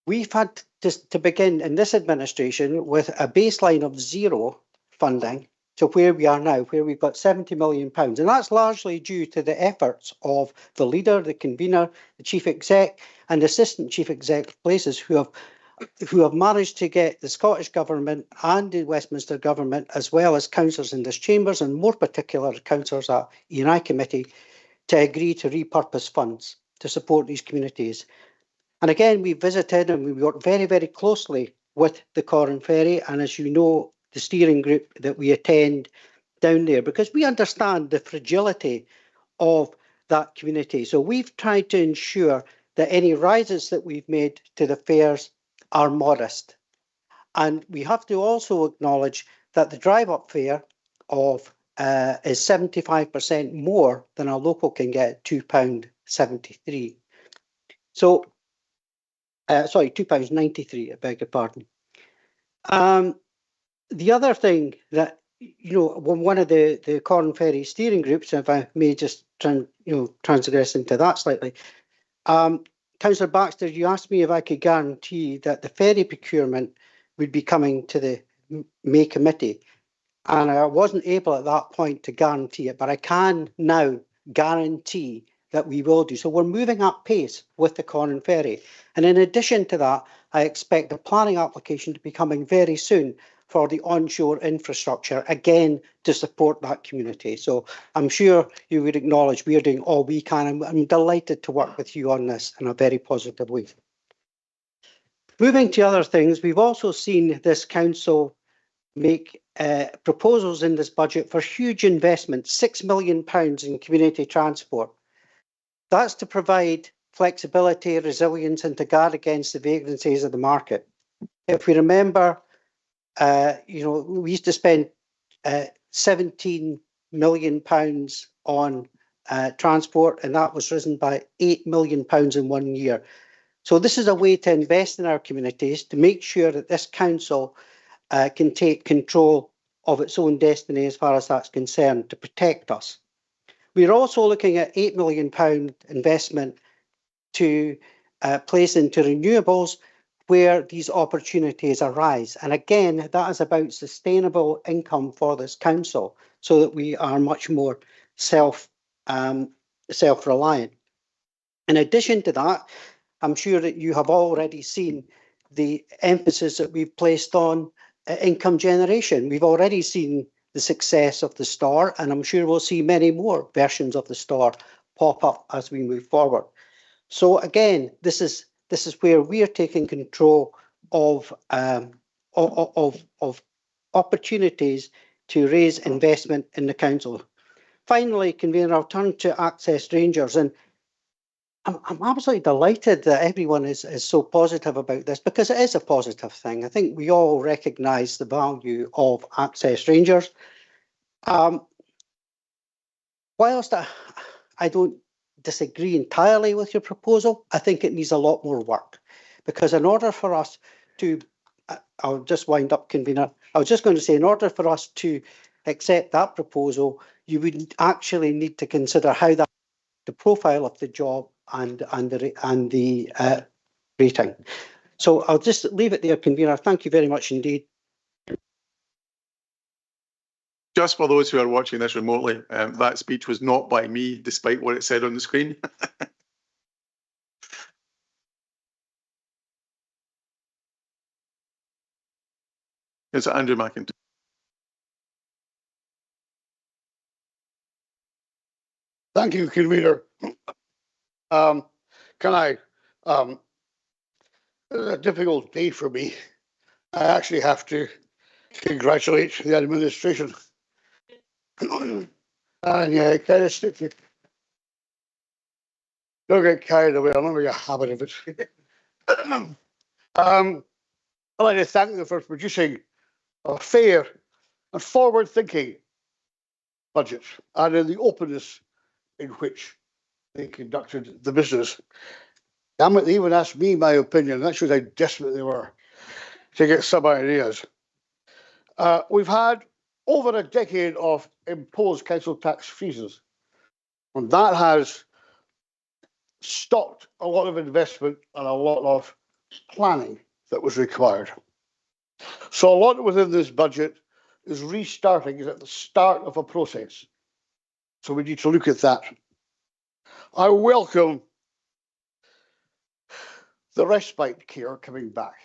we've had to begin in this administration with a baseline of zero funding to where we are now, where we've got £70 million. And that's largely due to the efforts of the leader, the convener, the chief exec and assistant chief exec places who have managed to get the Scottish Government and the Westminster Government, as well as councillors in this chambers and more particular councillors at E&I Committee, to agree to repurpose funds to support these communities. And again, we visited and we worked very, very closely with the Corran Ferry, and as you know, the steering group that we attend down there, because we understand the fragility of that community. So we've tried to ensure that any rises that we've made to the fares are modest. And we have to also acknowledge that the drive-up fare of is 75% more than a local can get, £2.73. So, sorry, £2.93, I beg your pardon. The other thing that, one of the Corran Ferry steering groups, if I may just transgress into that slightly, Councillor Baxter, you asked me if I could guarantee that the ferry procurement would be coming to the May committee. And I wasn't able at that point to guarantee it, but I can now guarantee that we will do. So we're moving at pace with the Corran Ferry. And in addition to that, I expect the planning application to be coming very soon for the onshore infrastructure, again, to support that community. So I'm sure you would acknowledge we are doing all we can, and I'm delighted to work with you on this in a very positive way. Moving to other things, we've also seen this council make proposals in this budget for huge investments, £6 million in community transport. That's to provide flexibility, resilience, and to guard against the vagrancies of the market. If we remember, we used to spend £17 million on transport, and that was risen by £8 million in 1 year. So this is a way to invest in our communities, to make sure that this council can take control of its own destiny as far as that's concerned, to protect us. We're also looking at £8 million investment to place into renewables where these opportunities arise. And again, that is about sustainable income for this council so that we are much more self-reliant. In addition to that, I'm sure that you have already seen the emphasis that we've placed on income generation. We've already seen the success of the store, and I'm sure we'll see many more versions of the store pop up as we move forward. So again, this is where we are taking control of opportunities to raise investment in the council. Finally, convener, I'll turn to Access Rangers, and I'm absolutely delighted that everyone is so positive about this, because it is a positive thing. I think we all recognise the value of Access Rangers. Whilst I don't disagree entirely with your proposal, I think it needs a lot more work, because in order for us to, I'll just wind up, convener, I was just going to say, in order for us to accept that proposal, you would actually need to consider how that, the profile of the job and the rating. So I'll just leave it there, convener. Thank you very much indeed. Just for those who are watching this remotely, that speech was not by me, despite what it said on the screen. It's Andrew McIntyre. Thank you, convener. Can I? It's a difficult day for me. I actually have to congratulate the administration. And yeah, kind of stick to. Don't get carried away. I'm not make a habit of it. I'd like to thank them for producing a fair and forward-thinking budget and in the openness in which they conducted the business. Damn it, they even asked me my opinion. That shows how desperate they were to get some ideas. We've had over a decade of imposed council tax freezes, and that has stopped a lot of investment and a lot of planning that was required. So a lot within this budget is restarting, is at the start of a process. So we need to look at that. I welcome the respite care coming back.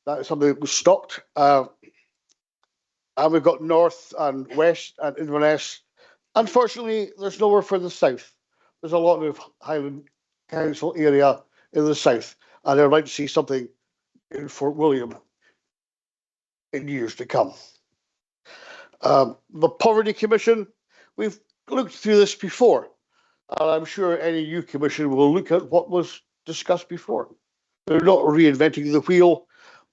That is something that was stopped. And we've got North and West and Inverness. Unfortunately, there's nowhere for the South. There's a lot of Highland Council area in the South, and I'd like to see something in Fort William in years to come. The Poverty Commission, we've looked through this before, and I'm sure any new commission will look at what was discussed before. They're not reinventing the wheel.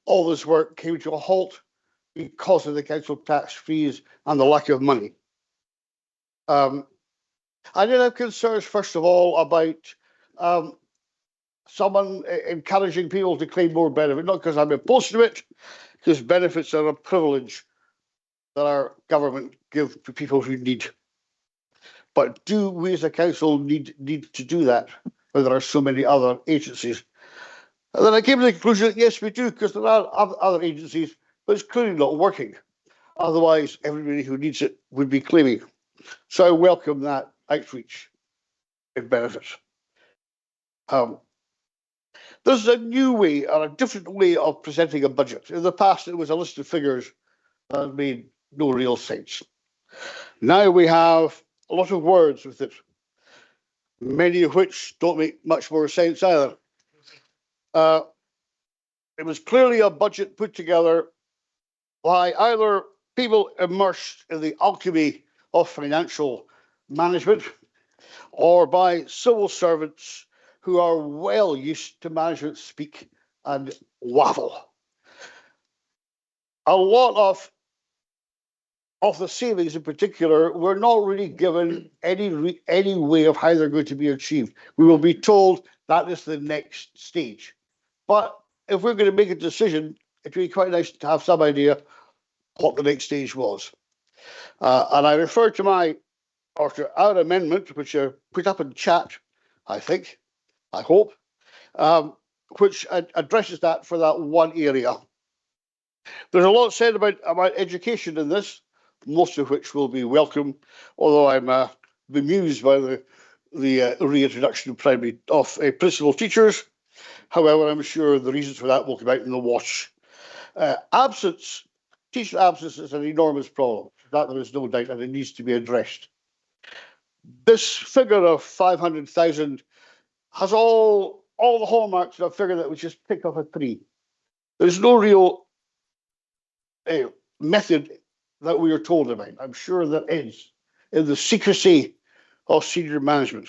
All this work came to a halt because of the council tax freeze and the lack of money. I did have concerns, first of all, about someone encouraging people to claim more benefit, not because I'm opposed to it, because benefits are a privilege that our government give to people who need. But do we as a council need to do that when there are so many other agencies? And then I came to the conclusion that yes, we do, because there are other agencies, but it's clearly not working. Otherwise, everybody who needs it would be claiming. So I welcome that outreach in benefits. There's a new way or a different way of presenting a budget. In the past, it was a list of figures that made no real sense. Now we have a lot of words with it, many of which don't make much more sense either. It was clearly a budget put together by either people immersed in the alchemy of financial management or by civil servants who are well used to management speak and waffle. A lot of the savings in particular were not really given any way of how they're going to be achieved. We will be told that is the next stage. But if we're going to make a decision, it would be quite nice to have some idea what the next stage was. And I refer to our amendment, which are put up in chat, I hope, which addresses that for that one area. There's a lot said about education in this, most of which will be welcome, although I'm bemused by the reintroduction of principal teachers. However, I'm sure the reasons for that will come out in the wash. Teacher absence is an enormous problem. That there is no doubt, and it needs to be addressed. This figure of 500,000 has all the hallmarks of a figure that was just picked off a tree. There's no real method that we are told about. I'm sure there is in the secrecy of senior management.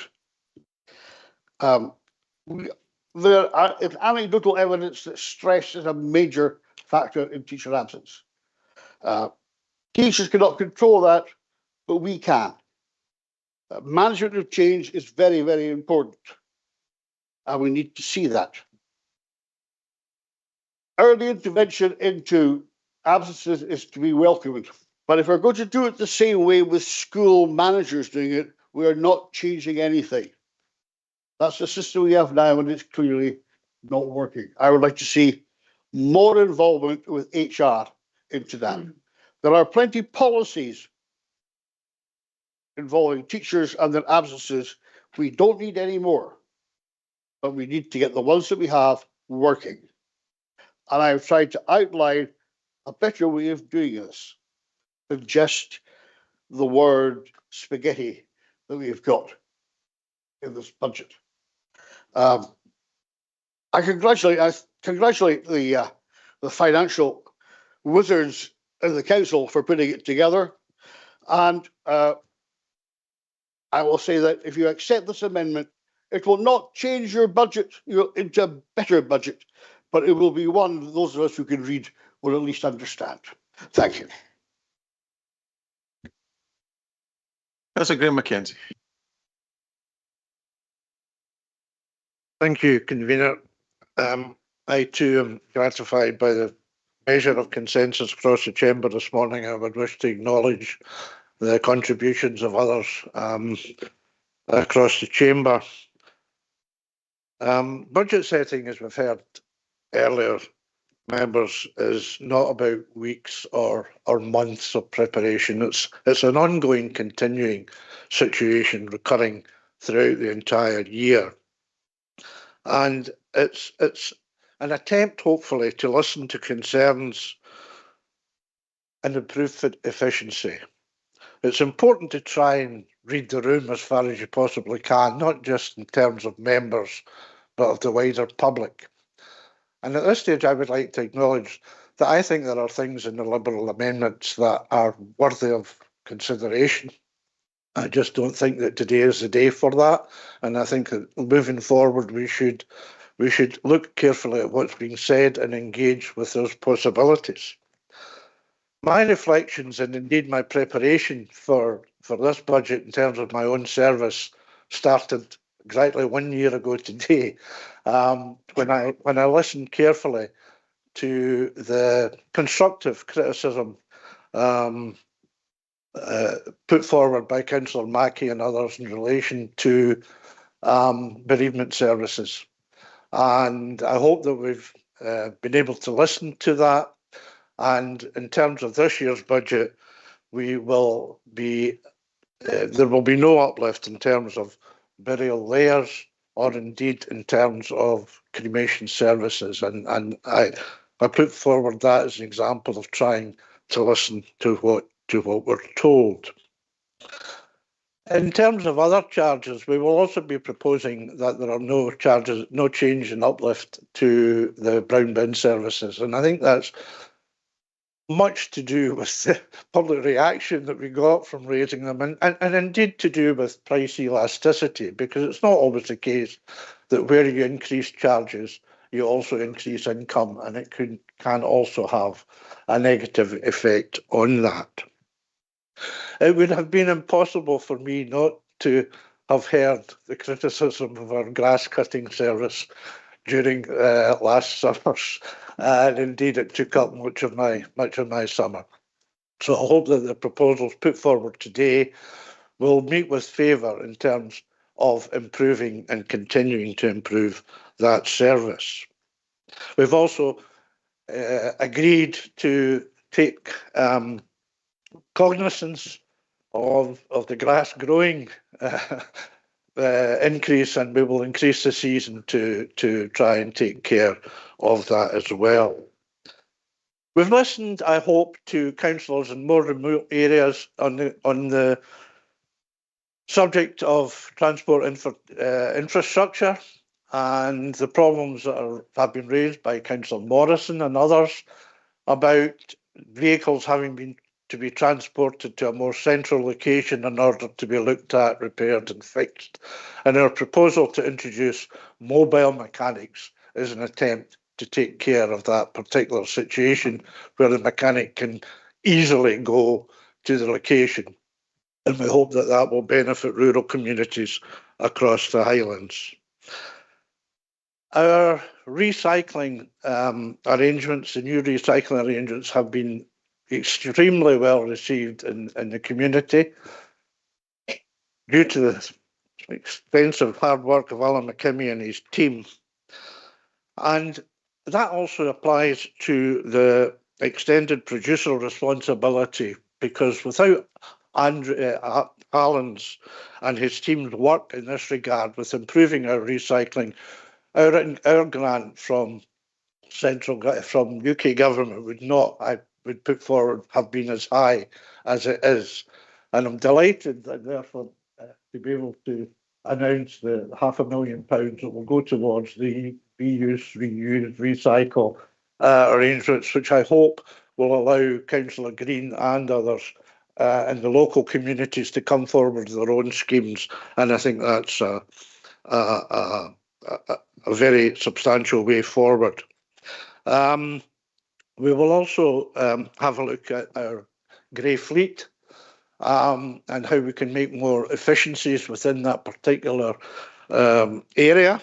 There is anecdotal evidence that stress is a major factor in teacher absence. Teachers cannot control that, but we can. Management of change is very, very important, and we need to see that. Early intervention into absences is to be welcomed, but if we're going to do it the same way with school managers doing it, we are not changing anything. That's the system we have now, and it's clearly not working. I would like to see more involvement with HR into that. There are plenty of policies involving teachers and their absences. We don't need any more, but we need to get the ones that we have working. And I've tried to outline a better way of doing this than just the word spaghetti that we've got in this budget. I congratulate the financial wizards in the council for putting it together, and I will say that if you accept this amendment, it will not change your budget into a better budget, but it will be one those of us who can read will at least understand. Thank you. Councillor Graham Mackenzie. Thank you, Convener. I too am gratified by the measure of consensus across the chamber this morning. I would wish to acknowledge the contributions of others across the chamber. Budget setting, as we've heard earlier, members, is not about weeks or months of preparation. It's an ongoing, continuing situation recurring throughout the entire year. And it's an attempt, hopefully, to listen to concerns and improve efficiency. It's important to try and read the room as far as you possibly can, not just in terms of members, but of the wider public. And at this stage, I would like to acknowledge that I think there are things in the Liberal amendments that are worthy of consideration. I just don't think that today is the day for that. And I think that moving forward, we should look carefully at what's being said and engage with those possibilities. My reflections and indeed my preparation for this budget in terms of my own service started exactly 1 year ago today, when I listened carefully to the constructive criticism put forward by Councillor Mackey and others in relation to bereavement services. And I hope that we've been able to listen to that. And in terms of this year's budget, there will be no uplift in terms of burial layers or indeed in terms of cremation services. And I put forward that as an example of trying to listen to what we're told. In terms of other charges, we will also be proposing that there are no change in uplift to the brown bin services. And I think that's much to do with the public reaction that we got from raising them and indeed to do with price elasticity, because it's not always the case that where you increase charges, you also increase income, and it can also have a negative effect on that. It would have been impossible for me not to have heard the criticism of our grass cutting service during last summer's, and indeed it took up much of my summer. So I hope that the proposals put forward today will meet with favour in terms of improving and continuing to improve that service. We've also agreed to take cognizance of the grass growing increase, and we will increase the season to try and take care of that as well. We've listened, I hope, to councillors in more remote areas on the subject of transport infrastructure and the problems that have been raised by Councillor Morrison and others about vehicles having to be transported to a more central location in order to be looked at, repaired and fixed. And our proposal to introduce mobile mechanics is an attempt to take care of that particular situation where the mechanic can easily go to the location. And we hope that that will benefit rural communities across the Highlands. Our recycling arrangements, the new recycling arrangements, have been extremely well received in the community due to the extensive hard work of Alan McKimmie and his team. And that also applies to the extended producer responsibility, because without Alan's and his team's work in this regard with improving our recycling, our grant from UK government would not, I would put forward, have been as high as it is. And I'm delighted that therefore to be able to announce the £500,000 that will go towards the reuse, reuse, recycle arrangements, which I hope will allow Councillor Green and others in the local communities to come forward with their own schemes. And I think that's a very substantial way forward. We will also have a look at our grey fleet and how we can make more efficiencies within that particular area.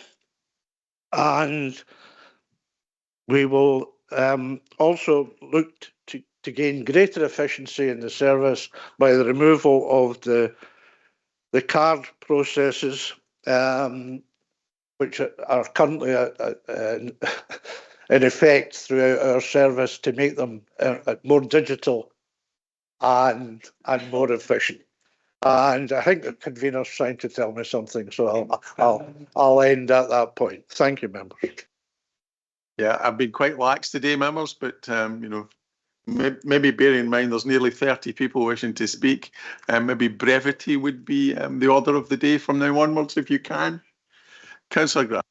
And we will also look to gain greater efficiency in the service by the removal of the card processes, which are currently in effect throughout our service, to make them more digital and more efficient. And I think the convener's trying to tell me something, so I'll end at that point. Thank you, members. Yeah, I've been quite lax today, members, but you know, maybe bearing in mind there's nearly 30 people wishing to speak, maybe brevity would be the order of the day from now onwards, if you can. Councillor Grant.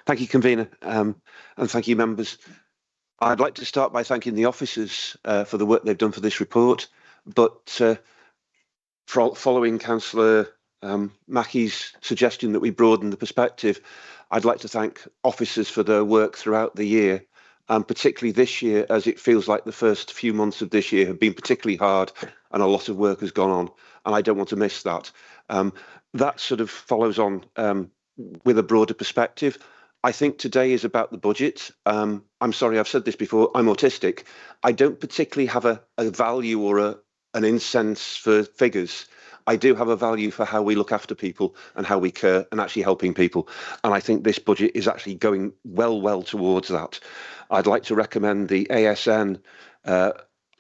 Thank you, convener, and thank you, members. I'd like to start by thanking the officers for the work they've done for this report, but following Councillor Mackey's suggestion that we broaden the perspective, I'd like to thank officers for their work throughout the year, and particularly this year, as it feels like the first few months of this year have been particularly hard and a lot of work has gone on, and I don't want to miss that. That sort of follows on with a broader perspective. I think today is about the budget. I'm sorry, I've said this before, I'm autistic. I don't particularly have a value or an incense for figures. I do have a value for how we look after people and how we care and actually helping people. And I think this budget is actually going well towards that. I'd like to recommend the ASN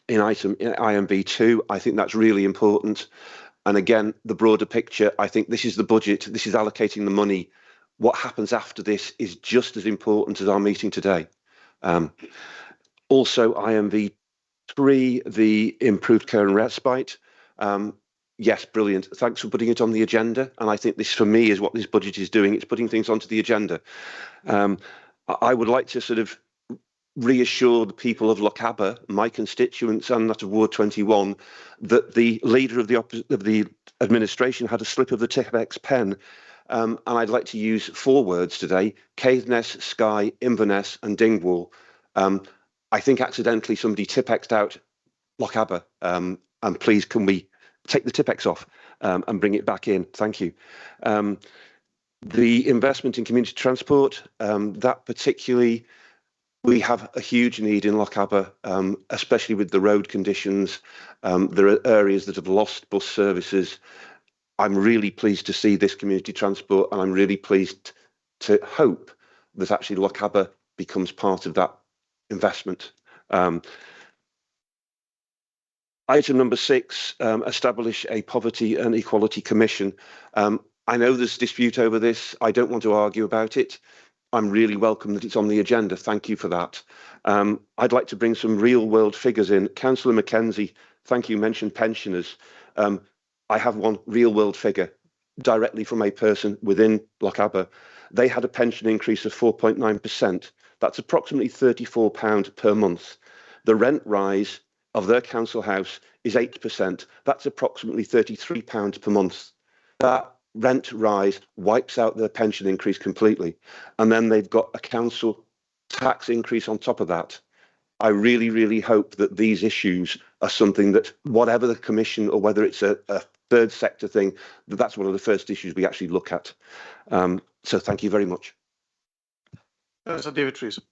in item IMB2. I think that's really important. And again, the broader picture, I think this is the budget, this is allocating the money. What happens after this is just as important as our meeting today. Also, IMV3, the improved care and respite. Yes, brilliant. Thanks for putting it on the agenda. And I think this, for me, is what this budget is doing. It's putting things onto the agenda. I would like to sort of reassure the people of Lochaber, my constituents, and that of Ward 21, that the leader of the administration had a slip of the Tipex pen. And I'd like to use 4 words today: Caithness, Skye, Inverness and Dingwall. I think accidentally somebody Tipexed out Lochaber. And please, can we take the Tipex off and bring it back in? Thank you. The investment in community transport, that particularly, we have a huge need in Lochaber, especially with the road conditions. There are areas that have lost bus services. I'm really pleased to see this community transport, and I'm really pleased to hope that actually Lochaber becomes part of that investment. Item number 6, establish a poverty and equality commission. I know there's dispute over this. I don't want to argue about it. I'm really welcome that it's on the agenda. Thank you for that. I'd like to bring some real world figures in. Councillor Mackenzie, thank you, mentioned pensioners. I have one real world figure directly from a person within Lochaber. They had a pension increase of 4.9%. That's approximately £34 per month. The rent rise of their council house is 8%. That's approximately £33 per month. That rent rise wipes out their pension increase completely. And then they've got a council tax increase on top of that. I really, really hope that these issues are something that, whatever the commission or whether it's a third sector thing, that's one of the first issues we actually look at. So thank you very much. Sir David Fraser.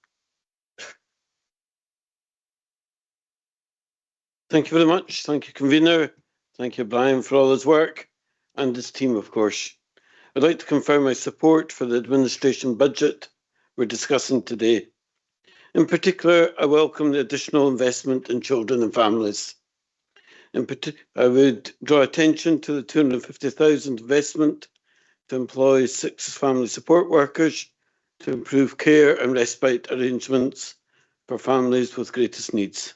Thank you very much. Thank you, convener. Thank you, Brian, for all his work, and his team, of course. I'd like to confirm my support for the administration budget we're discussing today. In particular, I welcome the additional investment in children and families. I would draw attention to the 250,000 investment to employ 6 family support workers to improve care and respite arrangements for families with greatest needs.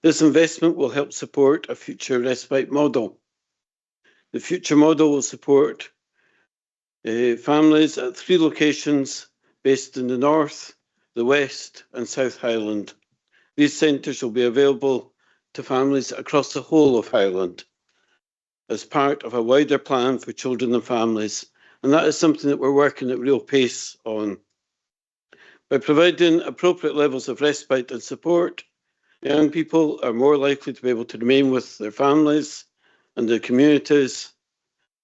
This investment will help support a future respite model. The future model will support families at 3 locations based in the North, the West and South Highland. These centres will be available to families across the whole of Highland as part of a wider plan for children and families, and that is something that we're working at real pace on. By providing appropriate levels of respite and support, Young people are more likely to be able to remain with their families and their communities,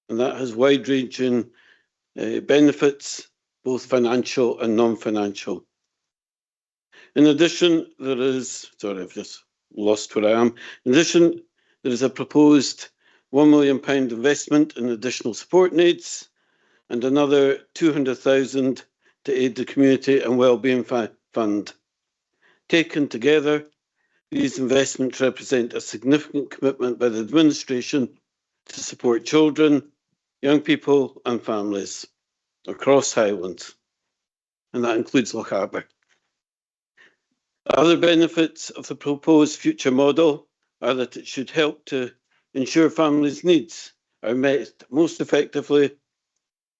and that has wide-ranging benefits, both financial and non-financial. In addition, there is, sorry, I've just lost where I am. In addition, there is a proposed £1 million investment in additional support needs and another 200,000 to aid the Community and Wellbeing Fund. Taken together, these investments represent a significant commitment by the administration to support children, young people and families across Highland, and that includes Loch Harbour. Other benefits of the proposed future model are that it should help to ensure families' needs are met most effectively,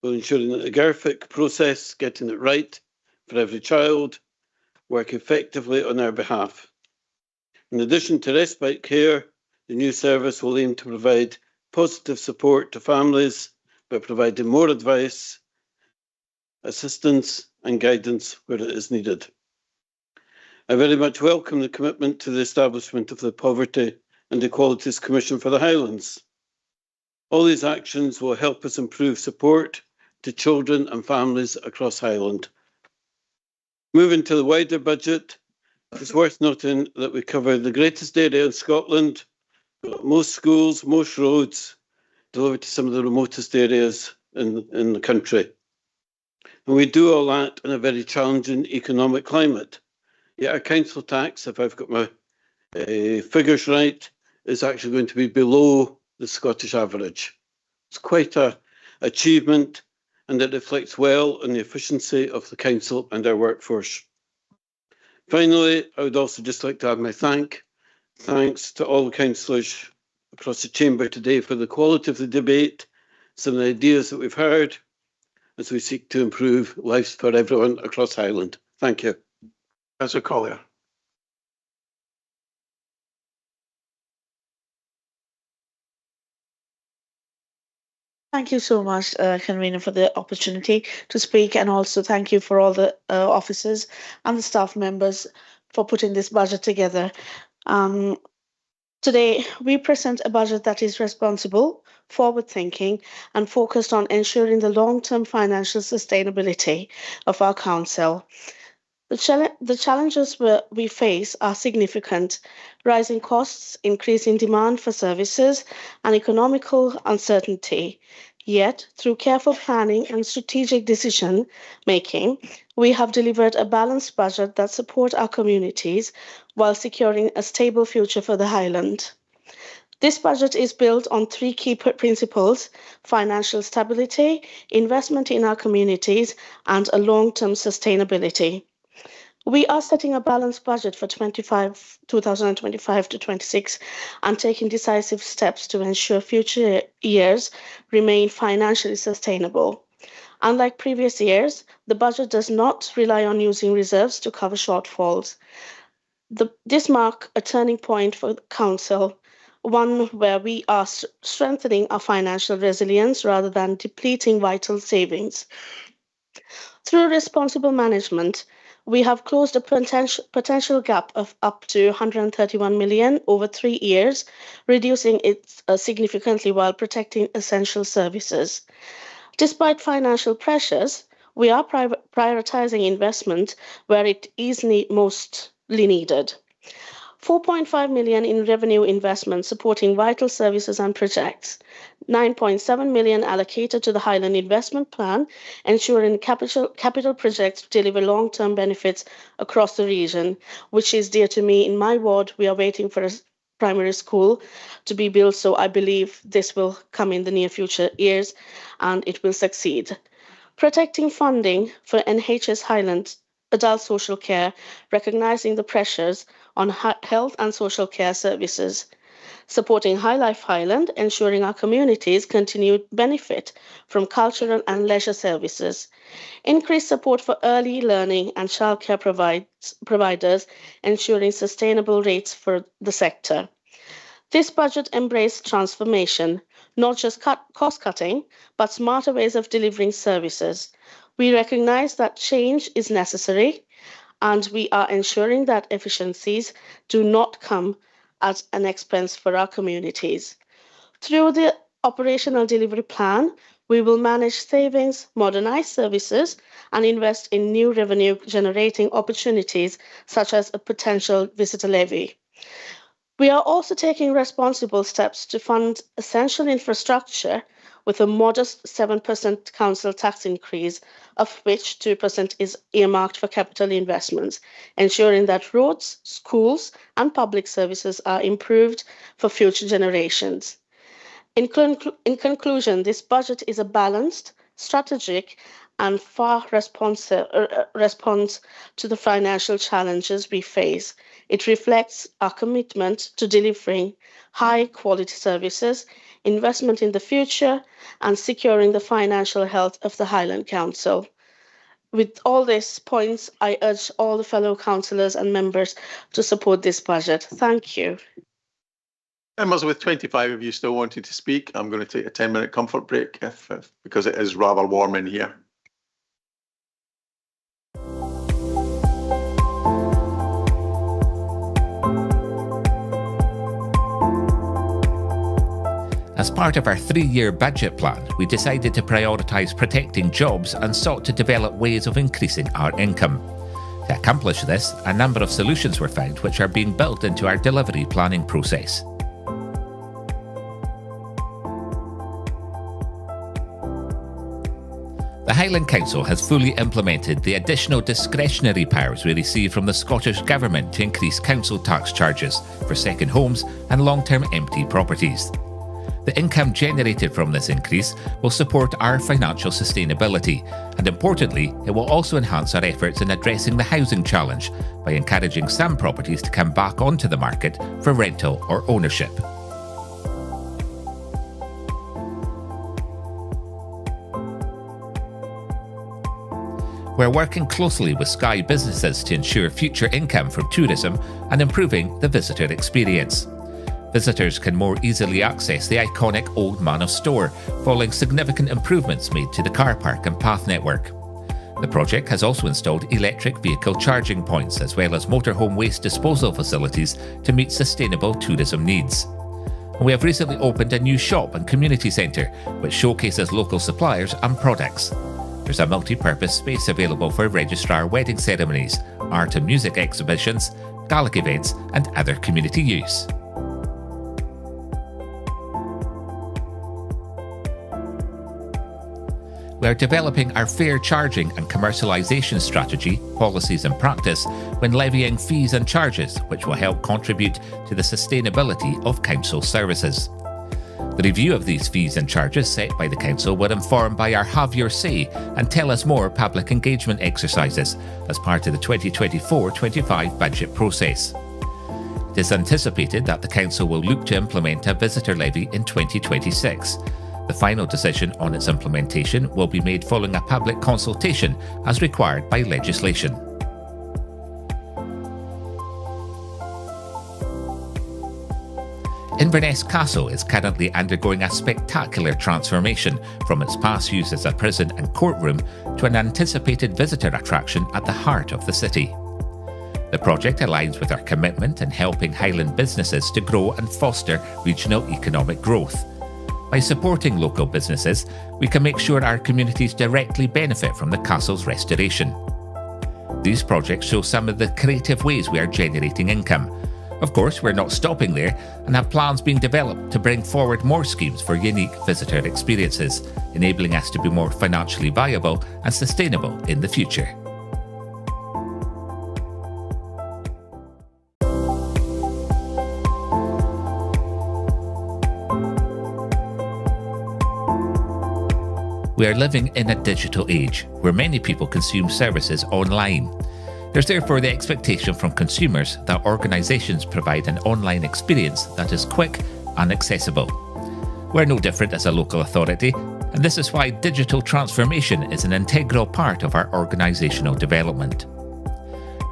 while ensuring that the GERFIC process, getting it right for every child, work effectively on our behalf. In addition to respite care, the new service will aim to provide positive support to families by providing more advice, assistance and guidance where it is needed. I very much welcome the commitment to the establishment of the Poverty and Equalities Commission for the Highlands. All these actions will help us improve support to children and families across Highland. Moving to the wider budget, it's worth noting that we cover the greatest area in Scotland, most schools, most roads, delivered to some of the remotest areas in the country. And we do all that in a very challenging economic climate. Yet our council tax, if I've got my figures right, is actually going to be below the Scottish average. It's quite an achievement, and it reflects well on the efficiency of the council and our workforce. Finally, I would also just like to add my thanks to all the councillors across the chamber today for the quality of the debate, some of the ideas that we've heard, as we seek to improve lives for everyone across Highland. Thank you. Councillor Collier. Thank you so much, Convener, for the opportunity to speak, and also thank you for all the officers and the staff members for putting this budget together. Today, we present a budget that is responsible, forward-thinking, and focused on ensuring the long-term financial sustainability of our council. The challenges we face are significant: rising costs, increasing demand for services, and economical uncertainty. Yet, through careful planning and strategic decision-making, we have delivered a balanced budget that supports our communities while securing a stable future for the Highland. This budget is built on three key principles: financial stability, investment in our communities, and a long-term sustainability. We are setting a balanced budget for 2025 to 26 and taking decisive steps to ensure future years remain financially sustainable. Unlike previous years, the budget does not rely on using reserves to cover shortfalls. This marks a turning point for the Council, one where we are strengthening our financial resilience rather than depleting vital savings. Through responsible management, we have closed a potential gap of up to 131 million over 3 years, reducing it significantly while protecting essential services. Despite financial pressures, we are prioritising investment where it is mostly needed. 4.5 million in revenue investment supporting vital services and projects, 9.7 million allocated to the Highland Investment Plan, ensuring capital projects deliver long-term benefits across the region, which is dear to me. In my ward, we are waiting for a primary school to be built, so I believe this will come in the near future years and it will succeed. Protecting funding for NHS Highland adult social care, recognising the pressures on health and social care services. Supporting High Life Highland, ensuring our communities continue to benefit from cultural and leisure services. Increased support for early learning and childcare providers, ensuring sustainable rates for the sector. This budget embraced transformation, not just cost cutting, but smarter ways of delivering services. We recognise that change is necessary and we are ensuring that efficiencies do not come at an expense for our communities. Through the operational delivery plan, we will manage savings, modernize services, and invest in new revenue generating opportunities such as a potential visitor levy. We are also taking responsible steps to fund essential infrastructure with a modest 7% council tax increase, of which 2% is earmarked for capital investments, ensuring that roads, schools, and public services are improved for future generations. In conclusion, this budget is a balanced, strategic, and fair response to the financial challenges we face. It reflects our commitment to delivering high-quality services, investment in the future, and securing the financial health of the Highland Council. With all these points, I urge all the fellow councillors and members to support this budget. Thank you. Members, with 25 of you still wanting to speak, I'm going to take a 10-minute comfort break because it is rather warm in here. As part of our 3-year budget plan, we decided to prioritise protecting jobs and sought to develop ways of increasing our income. To accomplish this, a number of solutions were found which are being built into our delivery planning process. The Highland Council has fully implemented the additional discretionary powers we receive from the Scottish Government to increase council tax charges for second homes and long-term empty properties. The income generated from this increase will support our financial sustainability, and importantly, it will also enhance our efforts in addressing the housing challenge by encouraging some properties to come back onto the market for rental or ownership. We're working closely with Skye businesses to ensure future income from tourism and improving the visitor experience. Visitors can more easily access the iconic Old Man of Store, following significant improvements made to the car park and path network. The project has also installed electric vehicle charging points as well as motorhome waste disposal facilities to meet sustainable tourism needs. And we have recently opened a new shop and community centre, which showcases local suppliers and products. There's a multi-purpose space available for registrar wedding ceremonies, art and music exhibitions, Gaelic events and other community use. We are developing our fair charging and commercialisation strategy, policies and practice when levying fees and charges, which will help contribute to the sustainability of council services. The review of these fees and charges set by the Council were informed by our Have Your Say and Tell Us More public engagement exercises as part of the 2024-25 budget process. It is anticipated that the Council will look to implement a visitor levy in 2026. The final decision on its implementation will be made following a public consultation as required by legislation. Inverness Castle is currently undergoing a spectacular transformation from its past use as a prison and courtroom to an anticipated visitor attraction at the heart of the city. The project aligns with our commitment in helping Highland businesses to grow and foster regional economic growth. By supporting local businesses, we can make sure our communities directly benefit from the castle's restoration. These projects show some of the creative ways we are generating income. Of course, we're not stopping there and have plans being developed to bring forward more schemes for unique visitor experiences, enabling us to be more financially viable and sustainable in the future. We are living in a digital age where many people consume services online. There's therefore the expectation from consumers that organisations provide an online experience that is quick and accessible. We're no different as a local authority, and this is why digital transformation is an integral part of our organisational development.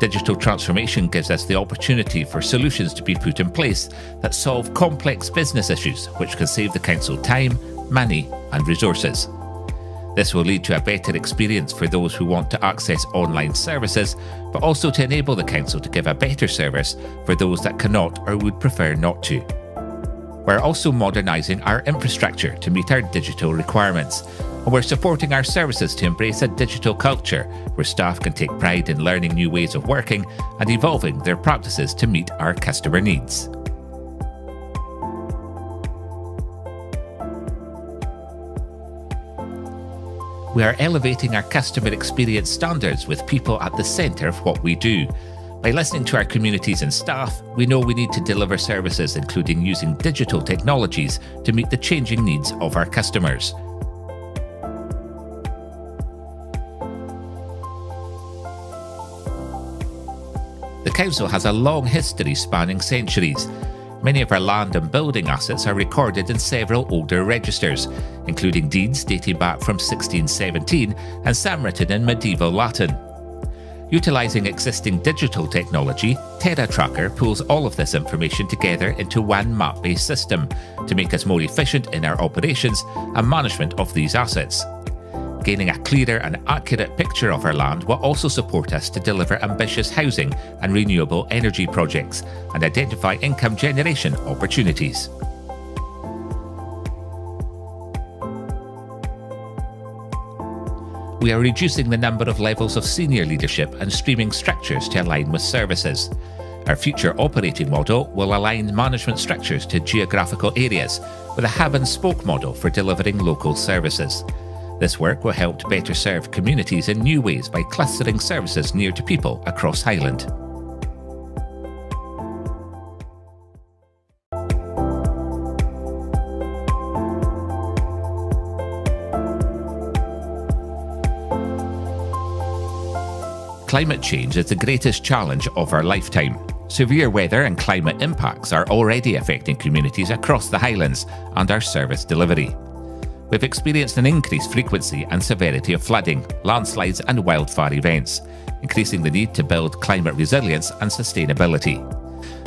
Digital transformation gives us the opportunity for solutions to be put in place that solve complex business issues which can save the council time, money and resources. This will lead to a better experience for those who want to access online services, but also to enable the Council to give a better service for those that cannot or would prefer not to. We're also modernising our infrastructure to meet our digital requirements, and we're supporting our services to embrace a digital culture where staff can take pride in learning new ways of working and evolving their practices to meet our customer needs. We are elevating our customer experience standards with people at the centre of what we do. By listening to our communities and staff, we know we need to deliver services including using digital technologies to meet the changing needs of our customers. The Council has a long history spanning centuries. Many of our land and building assets are recorded in several older registers, including deeds dating back from 1617 and some written in medieval Latin. Utilising existing digital technology, Terra Tracker pulls all of this information together into one map-based system to make us more efficient in our operations and management of these assets. Gaining a clearer and accurate picture of our land will also support us to deliver ambitious housing and renewable energy projects and identify income generation opportunities. We are reducing the number of levels of senior leadership and streaming structures to align with services. Our future operating model will align management structures to geographical areas with a hub and spoke model for delivering local services. This work will help to better serve communities in new ways by clustering services near to people across Highland. Climate change is the greatest challenge of our lifetime. Severe weather and climate impacts are already affecting communities across the Highlands and our service delivery. We've experienced an increased frequency and severity of flooding, landslides and wildfire events, increasing the need to build climate resilience and sustainability.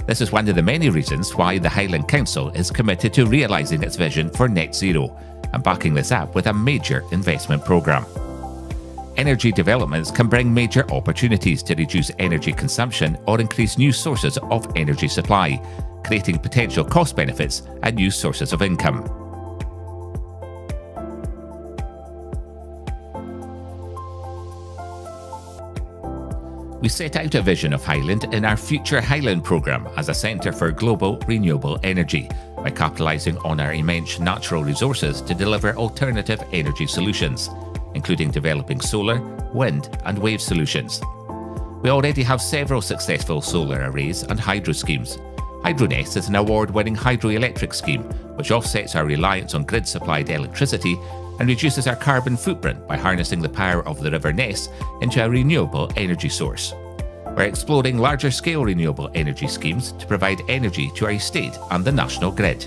This is one of the many reasons why the Highland Council is committed to realising its vision for net zero and backing this up with a major investment programme. Energy developments can bring major opportunities to reduce energy consumption or increase new sources of energy supply, creating potential cost benefits and new sources of income. We set out a vision of Highland in our Future Highland programme as a centre for global renewable energy by capitalising on our immense natural resources to deliver alternative energy solutions, including developing solar, wind and wave solutions. We already have several successful solar arrays and hydro schemes. HydroNest is an award-winning hydroelectric scheme which offsets our reliance on grid-supplied electricity and reduces our carbon footprint by harnessing the power of the River Ness into a renewable energy source. We're exploring larger-scale renewable energy schemes to provide energy to our estate and the national grid.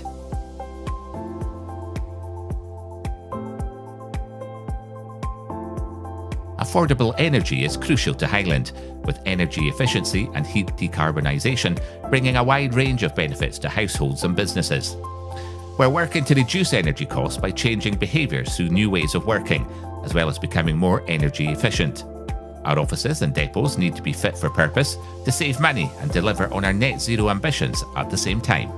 Affordable energy is crucial to Highland, with energy efficiency and heat decarbonisation bringing a wide range of benefits to households and businesses. We're working to reduce energy costs by changing behaviours through new ways of working, as well as becoming more energy efficient. Our offices and depots need to be fit for purpose to save money and deliver on our net zero ambitions at the same time.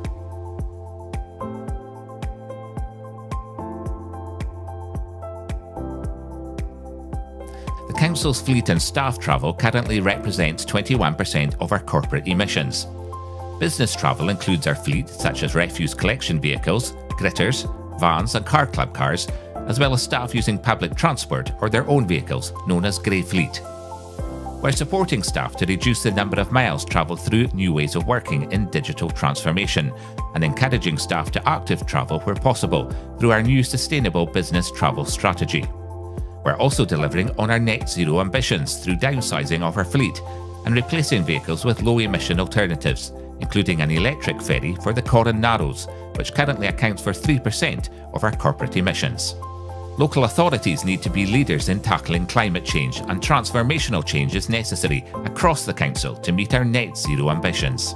The Council's fleet and staff travel currently represents 21% of our corporate emissions. Business travel includes our fleet, such as refuse collection vehicles, gritters, vans and car club cars, as well as staff using public transport or their own vehicles, known as Grey Fleet. We're supporting staff to reduce the number of miles travelled through new ways of working in digital transformation and encouraging staff to active travel where possible through our new sustainable business travel strategy. We're also delivering on our net zero ambitions through downsizing of our fleet and replacing vehicles with low-emission alternatives, including an electric ferry for the Corran Narrows, which currently accounts for 3% of our corporate emissions. Local authorities need to be leaders in tackling climate change, and transformational change is necessary across the Council to meet our net zero ambitions.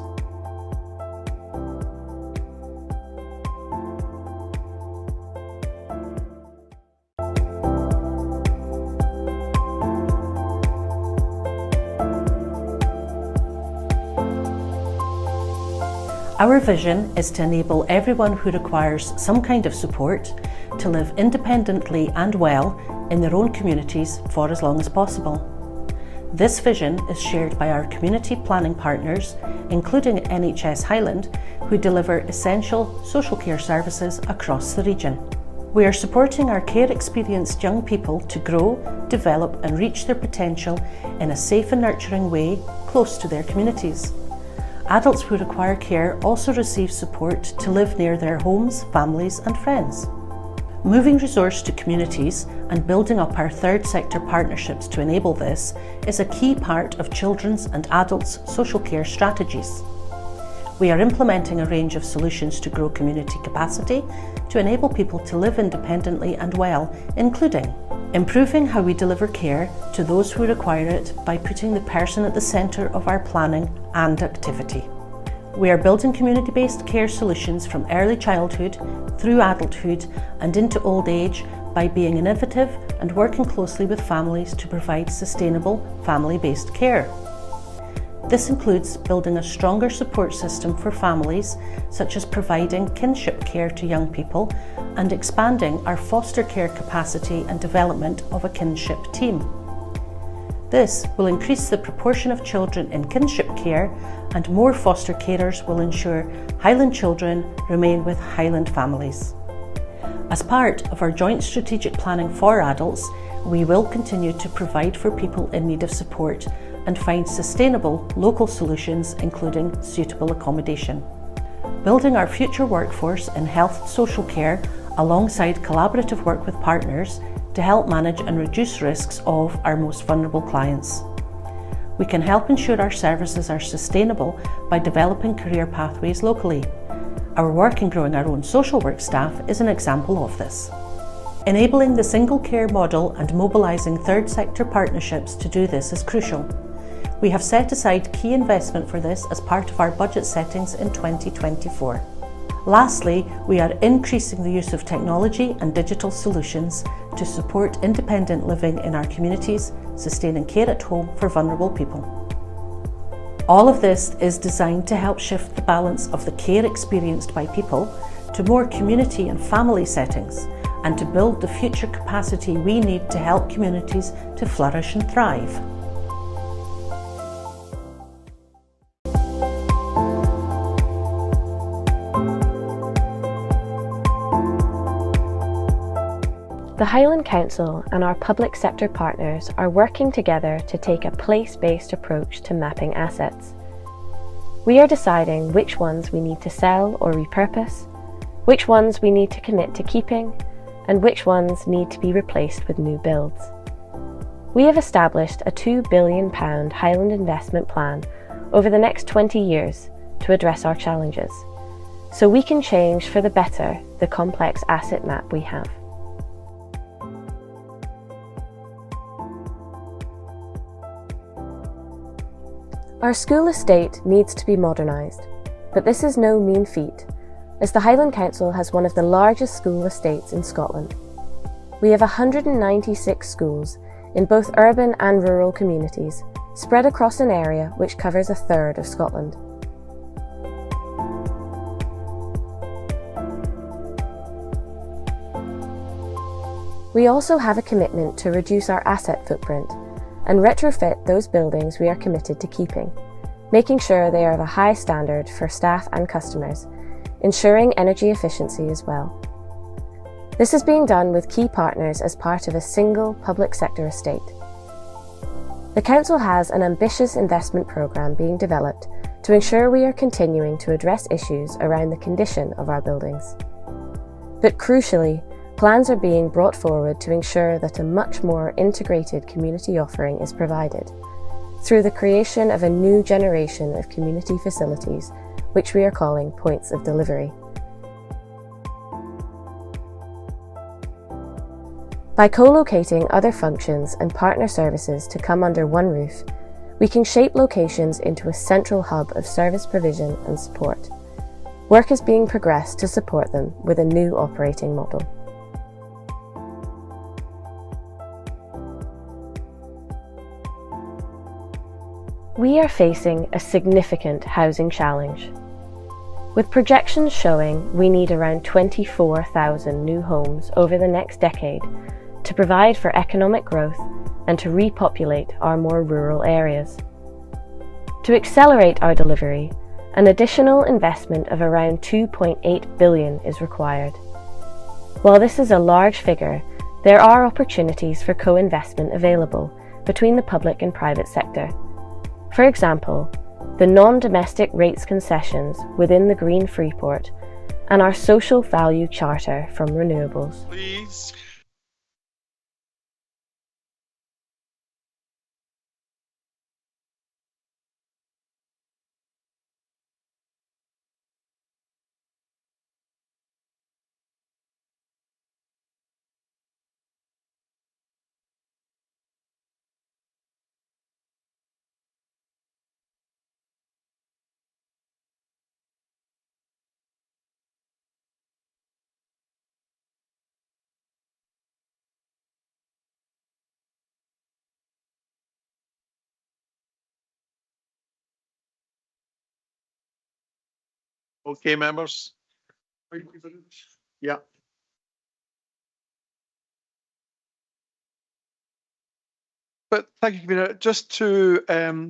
Our vision is to enable everyone who requires some kind of support to live independently and well in their own communities for as long as possible. This vision is shared by our community planning partners, including NHS Highland, who deliver essential social care services across the region. We are supporting our care-experienced young people to grow, develop and reach their potential in a safe and nurturing way close to their communities. Adults who require care also receive support to live near their homes, families and friends. Moving resource to communities and building up our third sector partnerships to enable this is a key part of children's and adults' social care strategies. We are implementing a range of solutions to grow community capacity to enable people to live independently and well, including improving how we deliver care to those who require it by putting the person at the centre of our planning and activity. We are building community-based care solutions from early childhood through adulthood and into old age by being innovative and working closely with families to provide sustainable family-based care. This includes building a stronger support system for families, such as providing kinship care to young people and expanding our foster care capacity and development of a kinship team. This will increase the proportion of children in kinship care, and more foster carers will ensure Highland children remain with Highland families. As part of our joint strategic planning for adults, we will continue to provide for people in need of support and find sustainable local solutions, including suitable accommodation. Building our future workforce in health social care alongside collaborative work with partners to help manage and reduce risks of our most vulnerable clients. We can help ensure our services are sustainable by developing career pathways locally. Our work in growing our own social work staff is an example of this. Enabling the single care model and mobilising third sector partnerships to do this is crucial. We have set aside key investment for this as part of our budget settings in 2024. Lastly, we are increasing the use of technology and digital solutions to support independent living in our communities, sustaining care at home for vulnerable people. All of this is designed to help shift the balance of the care experienced by people to more community and family settings, and to build the future capacity we need to help communities to flourish and thrive. The Highland Council and our public sector partners are working together to take a place-based approach to mapping assets. We are deciding which ones we need to sell or repurpose, which ones we need to commit to keeping, and which ones need to be replaced with new builds. We have established a £2 billion Highland investment plan over the next 20 years to address our challenges, so we can change for the better the complex asset map we have. Our school estate needs to be modernised, but this is no mean feat, as the Highland Council has one of the largest school estates in Scotland. We have 196 schools in both urban and rural communities, spread across an area which covers a third of Scotland. We also have a commitment to reduce our asset footprint and retrofit those buildings we are committed to keeping, making sure they are of a high standard for staff and customers, ensuring energy efficiency as well. This is being done with key partners as part of a single public sector estate. The Council has an ambitious investment programme being developed to ensure we are continuing to address issues around the condition of our buildings. But crucially, plans are being brought forward to ensure that a much more integrated community offering is provided through the creation of a new generation of community facilities, which we are calling points of delivery. By co-locating other functions and partner services to come under one roof, we can shape locations into a central hub of service provision and support. Work is being progressed to support them with a new operating model. We are facing a significant housing challenge. with projections showing we need around 24,000 new homes over the next decade to provide for economic growth and to repopulate our more rural areas. To accelerate our delivery, an additional investment of around 2.8 billion is required. While this is a large figure, there are opportunities for co-investment available between the public and private sector. For example, the non-domestic rates concessions within the Green Freeport and our social value charter from renewables. Please. Okay, members. Yeah. But thank you, Convener. Just to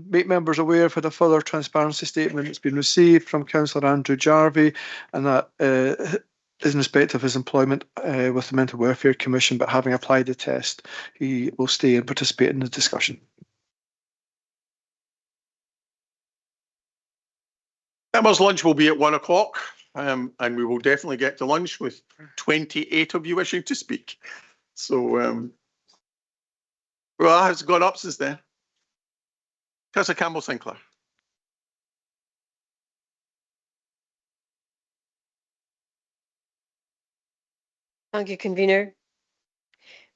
make members aware for the further transparency statement that's been received from Councillor Andrew Jarvie, and that is in respect of his employment with the Mental Welfare Commission, but having applied the test, he will stay and participate in the discussion. Members' lunch will be at 1 o'clock, and we will definitely get to lunch with 28 of you wishing to speak. So, well, it's gone up since then. Councillor Campbell Sinclair. Thank you, Convener.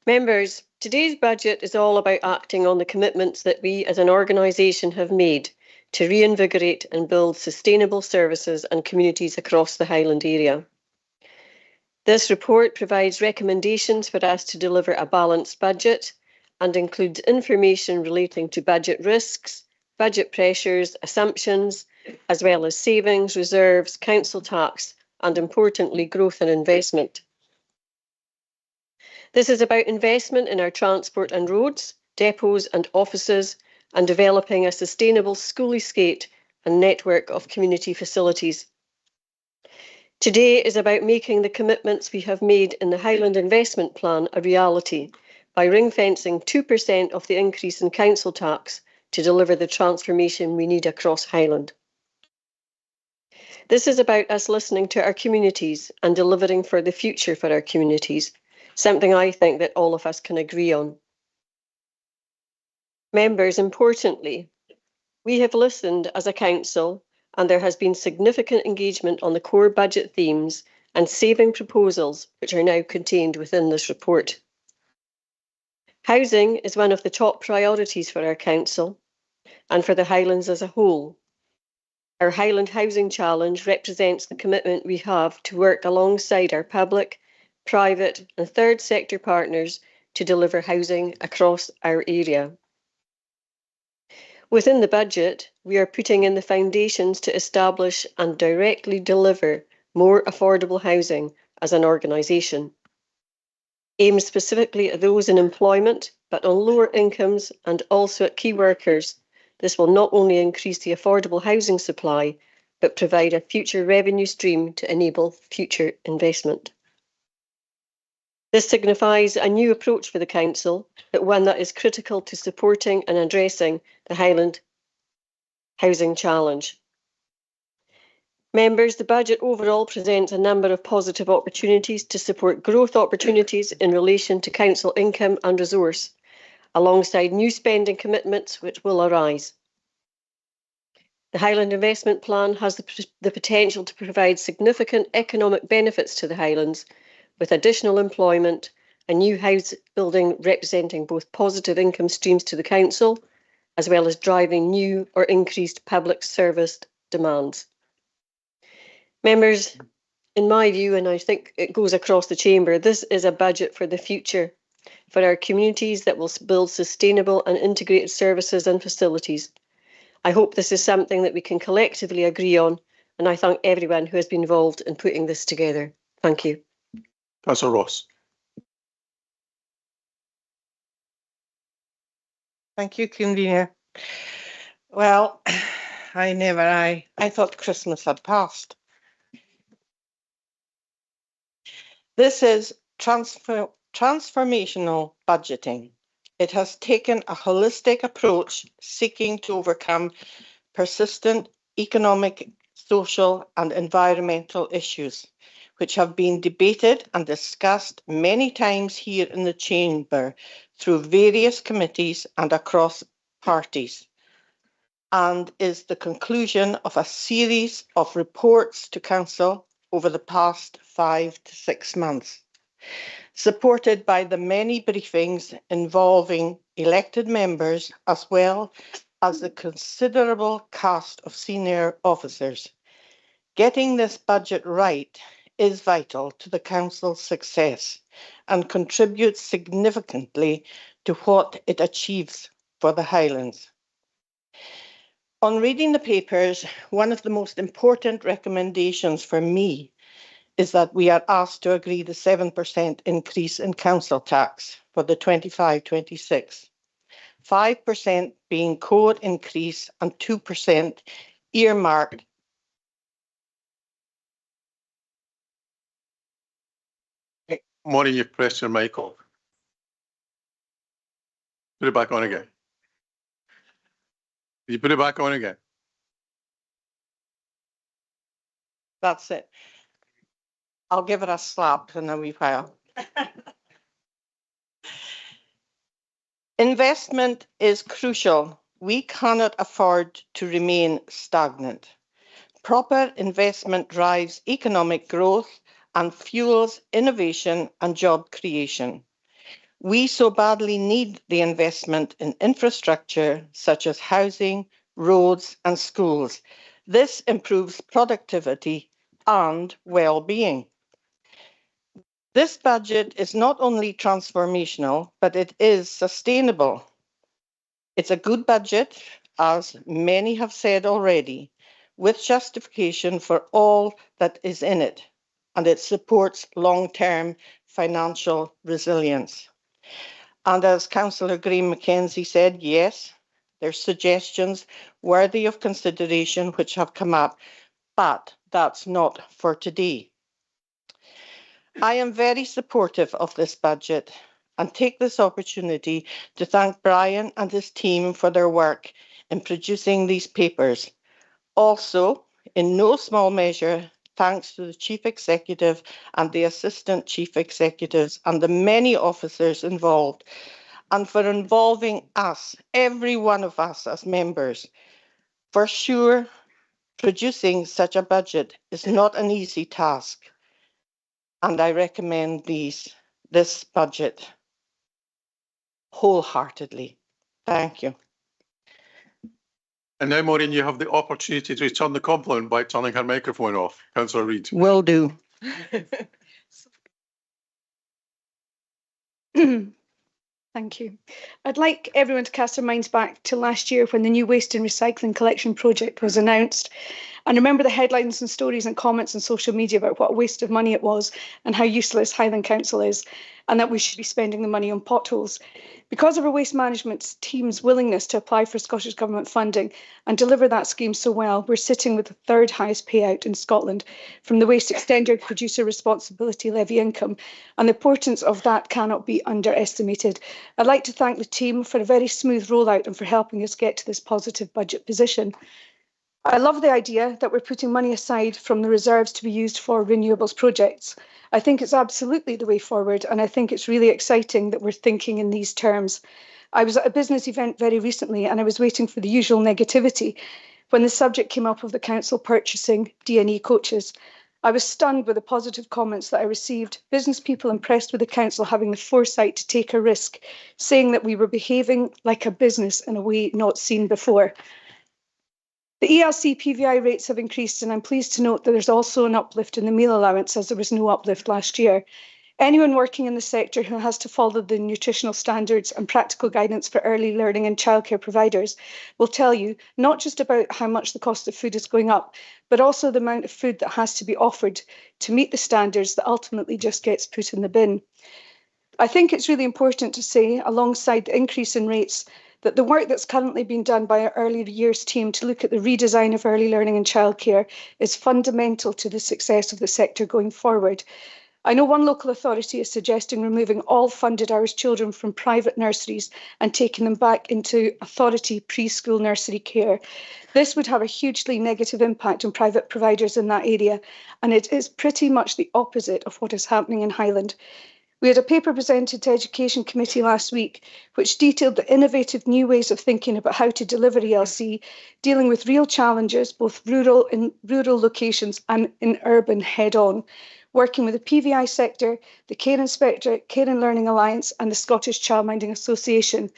Members, today's budget is all about acting on the commitments that we as an organisation have made to reinvigorate and build sustainable services and communities across the Highland area. This report provides recommendations for us to deliver a balanced budget and includes information relating to budget risks, budget pressures, assumptions, as well as savings, reserves, council tax, and importantly, growth and investment. This is about investment in our transport and roads, depots and offices, and developing a sustainable school estate and network of community facilities. Today is about making the commitments we have made in the Highland Investment Plan a reality by ring-fencing 2% of the increase in council tax to deliver the transformation we need across Highland. This is about us listening to our communities and delivering for the future for our communities, something I think that all of us can agree on. Members, importantly, we have listened as a council and there has been significant engagement on the core budget themes and saving proposals which are now contained within this report. Housing is one of the top priorities for our council and for the Highlands as a whole. Our Highland Housing Challenge represents the commitment we have to work alongside our public, private and third sector partners to deliver housing across our area. Within the budget, we are putting in the foundations to establish and directly deliver more affordable housing as an organisation. Aimed specifically at those in employment, but on lower incomes and also at key workers, this will not only increase the affordable housing supply, but provide a future revenue stream to enable future investment. This signifies a new approach for the Council, but one that is critical to supporting and addressing the Highland Housing Challenge. Members, the budget overall presents a number of positive opportunities to support growth opportunities in relation to Council income and resource, alongside new spending commitments which will arise. The Highland Investment Plan has the potential to provide significant economic benefits to the Highlands, with additional employment and new house building representing both positive income streams to the Council, as well as driving new or increased public service demands. Members, in my view, and I think it goes across the chamber, this is a budget for the future, for our communities that will build sustainable and integrated services and facilities. I hope this is something that we can collectively agree on and I thank everyone who has been involved in putting this together. Thank you. Councillor Ross. Thank you, Convener. Well, I thought Christmas had passed. This is transformational budgeting. It has taken a holistic approach seeking to overcome persistent economic, social and environmental issues, which have been debated and discussed many times here in the Chamber through various committees and across parties, and is the conclusion of a series of reports to Council over the past 5 to 6 months, supported by the many briefings involving elected members as well as the considerable cast of senior officers. Getting this budget right is vital to the Council's success and contributes significantly to what it achieves for the Highlands. On reading the papers, one of the most important recommendations for me is that we are asked to agree the 7% increase in council tax for the 25-26, 5% being core increase and 2% earmarked. Maureen, you've pressed your mic off. Put it back on again. You put it back on again. That's it. I'll give it a slap in a wee while. Investment is crucial. We cannot afford to remain stagnant. Proper investment drives economic growth and fuels innovation and job creation. We so badly need the investment in infrastructure such as housing, roads and schools. This improves productivity and well-being. This budget is not only transformational, but it is sustainable. It's a good budget, as many have said already, with justification for all that is in it, and it supports long-term financial resilience. And as Councillor Graham Mackenzie said, yes, there's suggestions worthy of consideration which have come up, but that's not for today. I am very supportive of this budget and take this opportunity to thank Brian and his team for their work in producing these papers. Also, in no small measure, thanks to the Chief Executive and the Assistant Chief Executives and the many officers involved, and for involving us, every one of us as members. For sure, producing such a budget is not an easy task, and I recommend this budget wholeheartedly. Thank you. And now, Maureen, you have the opportunity to return the compliment by turning her microphone off. Councillor Reid. Will do. Thank you. I'd like everyone to cast their minds back to last year when the new waste and recycling collection project was announced, and remember the headlines and stories and comments on social media about what a waste of money it was and how useless Highland Council is, and that we should be spending the money on potholes. Because of our waste management team's willingness to apply for Scottish Government funding and deliver that scheme so well, we're sitting with the third highest payout in Scotland from the Waste Extended Producer Responsibility Levy income, and the importance of that cannot be underestimated. I'd like to thank the team for a very smooth rollout and for helping us get to this positive budget position. I love the idea that we're putting money aside from the reserves to be used for renewables projects. I think it's absolutely the way forward, and I think it's really exciting that we're thinking in these terms. I was at a business event very recently and I was waiting for the usual negativity when the subject came up of the council purchasing D&E coaches. I was stunned with the positive comments that I received, business people impressed with the council having the foresight to take a risk, saying that we were behaving like a business in a way not seen before. The ELC PVI rates have increased, and I'm pleased to note that there's also an uplift in the meal allowance, as there was no uplift last year. Anyone working in the sector who has to follow the nutritional standards and practical guidance for early learning and childcare providers will tell you not just about how much the cost of food is going up, but also the amount of food that has to be offered to meet the standards that ultimately just gets put in the bin. I think it's really important to say, alongside the increase in rates, that the work that's currently being done by our early years team to look at the redesign of early learning and childcare is fundamental to the success of the sector going forward. I know one local authority is suggesting removing all funded hours children from private nurseries and taking them back into authority preschool nursery care. This would have a hugely negative impact on private providers in that area, and it is pretty much the opposite of what is happening in Highland. We had a paper presented to Education Committee last week, which detailed the innovative new ways of thinking about how to deliver ELC, dealing with real challenges, both in rural locations and in urban head-on, working with the PVI sector, the Care Inspectorate, Care and Learning Alliance and the Scottish Childminding Association.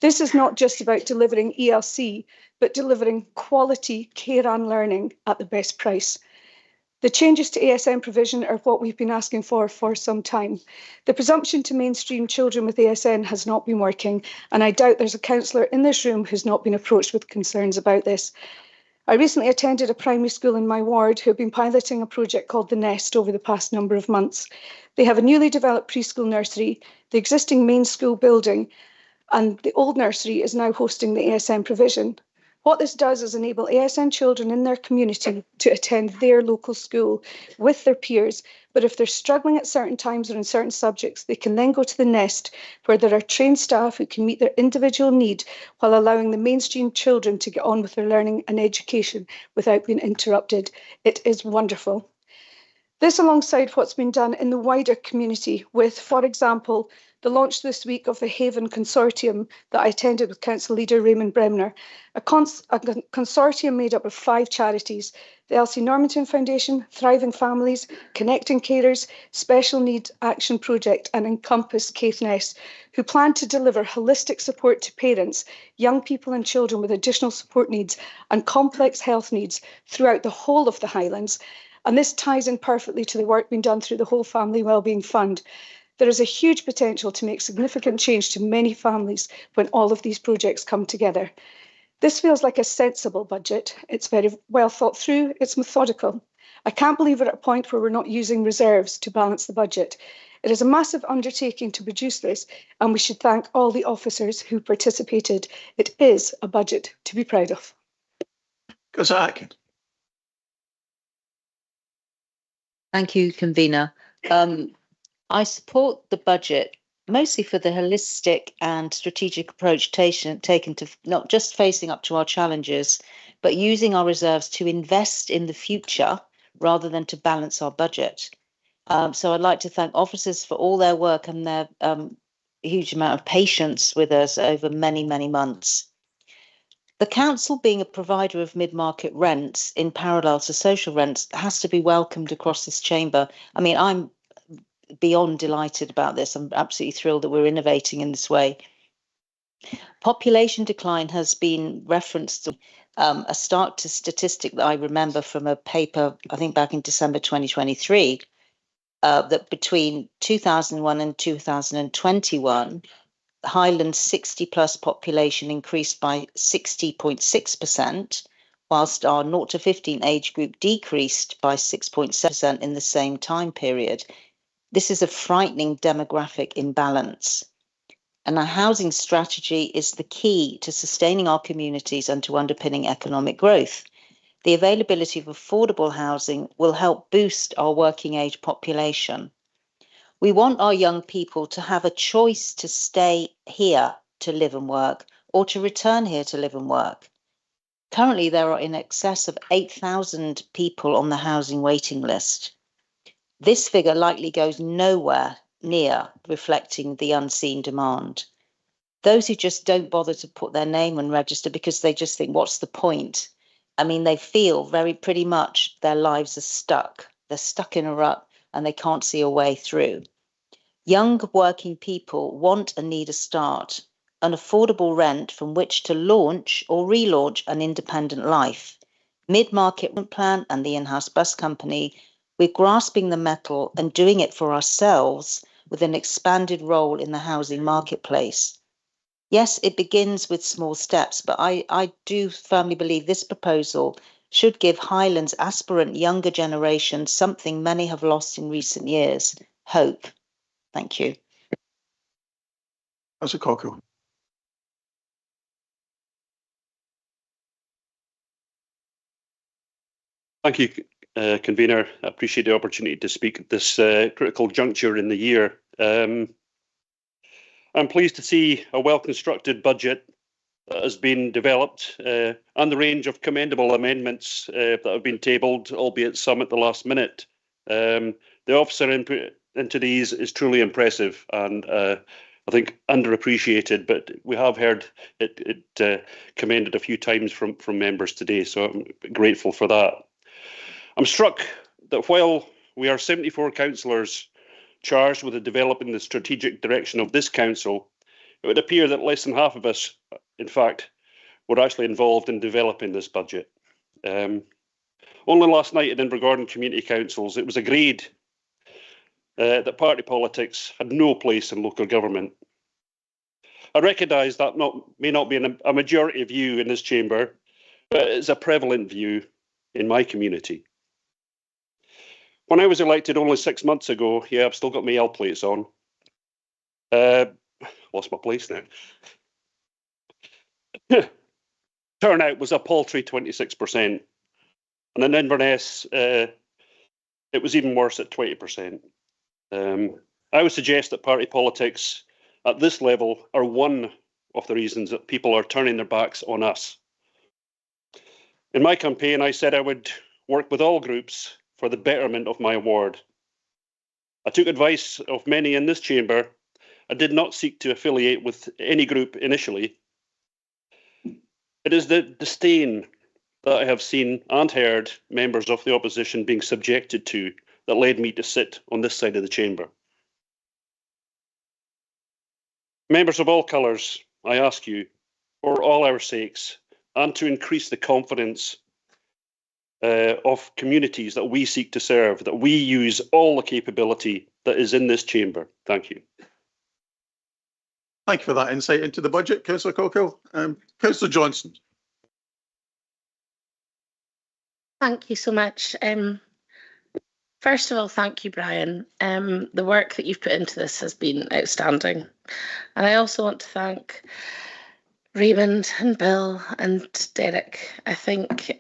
This is not just about delivering ELC, but delivering quality care and learning at the best price. The changes to ASN provision are what we've been asking for some time. The presumption to mainstream children with ASN has not been working, and I doubt there's a councillor in this room who's not been approached with concerns about this. I recently attended a primary school in my ward who have been piloting a project called The Nest over the past number of months. They have a newly developed preschool nursery, the existing main school building, and the old nursery is now hosting the ASN provision. What this does is enable ASN children in their community to attend their local school with their peers, but if they're struggling at certain times or in certain subjects, they can then go to the Nest, where there are trained staff who can meet their individual need while allowing the mainstream children to get on with their learning and education without being interrupted. It is wonderful. This alongside what's been done in the wider community with, for example, the launch this week of the Haven Consortium that I attended with Council Leader Raymond Bremner, a consortium made up of 5 charities, the Elsie Normanton Foundation, Thriving Families, Connecting Carers, Special Needs Action Project and Encompass Caithness, who plan to deliver holistic support to parents, young people and children with additional support needs and complex health needs throughout the whole of the Highlands. And this ties in perfectly to the work being done through the Whole Family Wellbeing Fund. There is a huge potential to make significant change to many families when all of these projects come together. This feels like a sensible budget. It's very well thought through, it's methodical. I can't believe we're at a point where we're not using reserves to balance the budget. It is a massive undertaking to produce this, and we should thank all the officers who participated. It is a budget to be proud of. Atkins. Thank you, Convener. I support the budget mostly for the holistic and strategic approach taken to not just facing up to our challenges, but using our reserves to invest in the future rather than to balance our budget. So I'd like to thank officers for all their work and their huge amount of patience with us over many, many months. The council being a provider of mid-market rents in parallel to social rents has to be welcomed across this chamber. I mean, I'm beyond delighted about this. I'm absolutely thrilled that we're innovating in this way. Population decline has been referenced, a stark statistic that I remember from a paper, I think back in December 2023, that between 2001 and 2021, Highland's 60-plus population increased by 60.6%, whilst our 0 to 15 age group decreased by 6.7% in the same time period. This is a frightening demographic imbalance. And our housing strategy is the key to sustaining our communities and to underpinning economic growth. The availability of affordable housing will help boost our working age population. We want our young people to have a choice to stay here to live and work or to return here to live and work. Currently, there are in excess of 8,000 people on the housing waiting list. This figure likely goes nowhere near reflecting the unseen demand. Those who just don't bother to put their name and register because they just think, what's the point? I mean, they feel pretty much their lives are stuck. They're stuck in a rut and they can't see a way through. Young working people want and need a start, an affordable rent from which to launch or relaunch an independent life. Mid-market plan and the in-house bus company We're grasping the mettle and doing it for ourselves with an expanded role in the housing marketplace. Yes, it begins with small steps, but I do firmly believe this proposal should give Highland's aspirant younger generation something many have lost in recent years, hope. Thank you. Councillor Cockle. Thank you, Convener. I appreciate the opportunity to speak at this critical juncture in the year. I'm pleased to see a well-constructed budget that has been developed and the range of commendable amendments that have been tabled, albeit some at the last minute. The officer input into these is truly impressive and I think underappreciated, but we have heard it commended a few times from members today, so I'm grateful for that. I'm struck that while we are 74 councillors charged with developing the strategic direction of this council, it would appear that less than half of us, in fact, were actually involved in developing this budget. Only last night at Invergordon Community Councils, it was agreed that party politics had no place in local government. I recognise that may not be a majority view in this chamber, but it's a prevalent view in my community. When I was elected only 6 months ago, yeah, I've still got my L plates on. Lost my place now. Turnout was a paltry 26%. And in Inverness, it was even worse at 20%. I would suggest that party politics at this level are one of the reasons that people are turning their backs on us. In my campaign, I said I would work with all groups for the betterment of my ward. I took advice of many in this chamber. I did not seek to affiliate with any group initially. It is the disdain that I have seen and heard members of the opposition being subjected to that led me to sit on this side of the chamber. Members of all colours, I ask you, for all our sakes, and to increase the confidence of communities that we seek to serve, that we use all the capability that is in this chamber. Thank you. Thank you for that insight into the budget, Councillor Cockle. Councillor Johnson. Thank you so much. First of all, thank you, Brian. The work that you've put into this has been outstanding. And I also want to thank Raymond and Bill and Derek. I think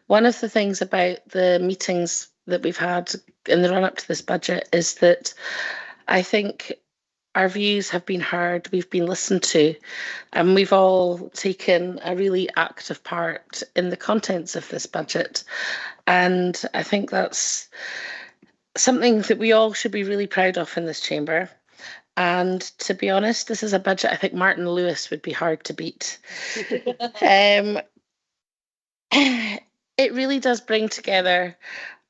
one of the things about the meetings that we've had in the run-up to this budget is that I think our views have been heard, we've been listened to, and we've all taken a really active part in the contents of this budget. And I think that's something that we all should be really proud of in this chamber. And to be honest, this is a budget I think Martin Lewis would be hard to beat. It really does bring together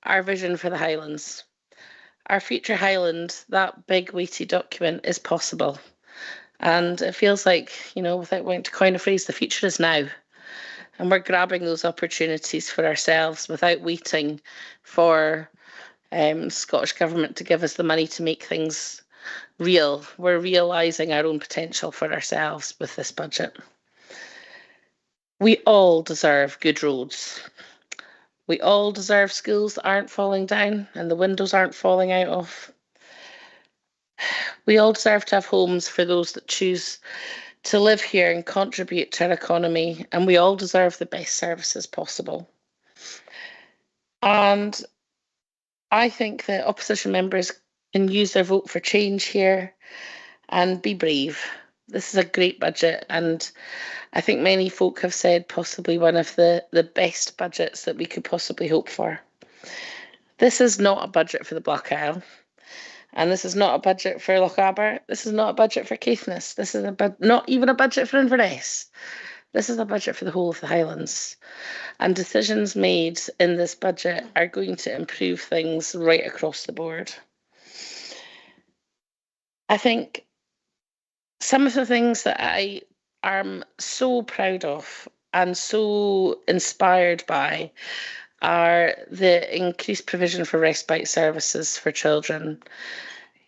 our vision for the Highlands. Our future Highland, that big weighty document, is possible. And it feels like, you know, without wanting to coin a phrase, the future is now. And we're grabbing those opportunities for ourselves without waiting for Scottish Government to give us the money to make things real. We're realising our own potential for ourselves with this budget. We all deserve good roads. We all deserve schools that aren't falling down and the windows aren't falling out of. We all deserve to have homes for those that choose to live here and contribute to our economy, and we all deserve the best services possible. And I think that opposition members can use their vote for change here and be brave. This is a great budget, and I think many folk have said possibly one of the best budgets that we could possibly hope for. This is not a budget for the Black Isle, and this is not a budget for Lochaber. This is not a budget for Caithness. This is not even a budget for Inverness. This is a budget for the whole of the Highlands. And decisions made in this budget are going to improve things right across the board. I think some of the things that I am so proud of and so inspired by are the increased provision for respite services for children.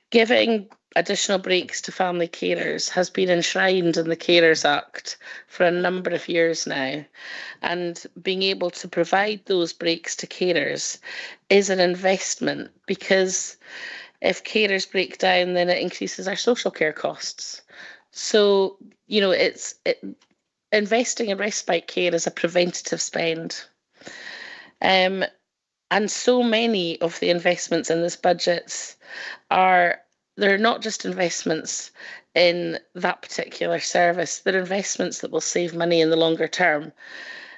Giving additional breaks to family carers has been enshrined in the Carers Act for a number of years now, and being able to provide those breaks to carers is an investment, because if carers break down, then it increases our social care costs. So, you know, investing in respite care is a preventative spend. And so many of the investments in this budget they're not just investments in that particular service, they're investments that will save money in the longer term.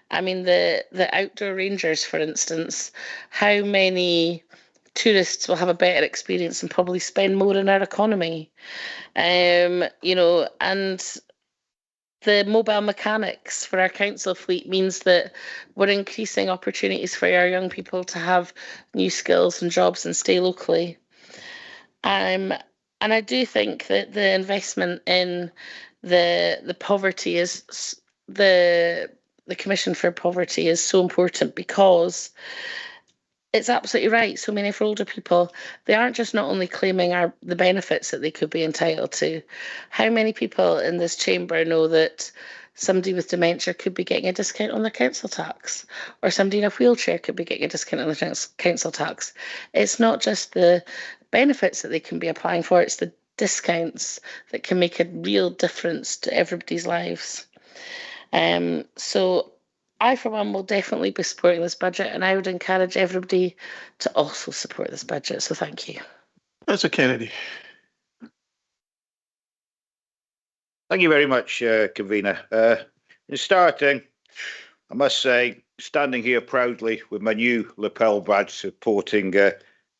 I mean, the outdoor rangers, for instance, how many tourists will have a better experience and probably spend more in our economy? You know, and the mobile mechanics for our council fleet means that we're increasing opportunities for our young people to have new skills and jobs and stay locally. And I do think that the investment in the poverty is the Commission for Poverty is so important, because it's absolutely right. So many for older people, they aren't just not only claiming the benefits that they could be entitled to. How many people in this chamber know that somebody with dementia could be getting a discount on their council tax, or somebody in a wheelchair could be getting a discount on their council tax? It's not just the benefits that they can be applying for, it's the discounts that can make a real difference to everybody's lives. So I, for one, will definitely be supporting this budget, and I would encourage everybody to also support this budget. So thank you. Councillor Kennedy. Thank you very much, Convener. In starting, I must say, standing here proudly with my new lapel badge supporting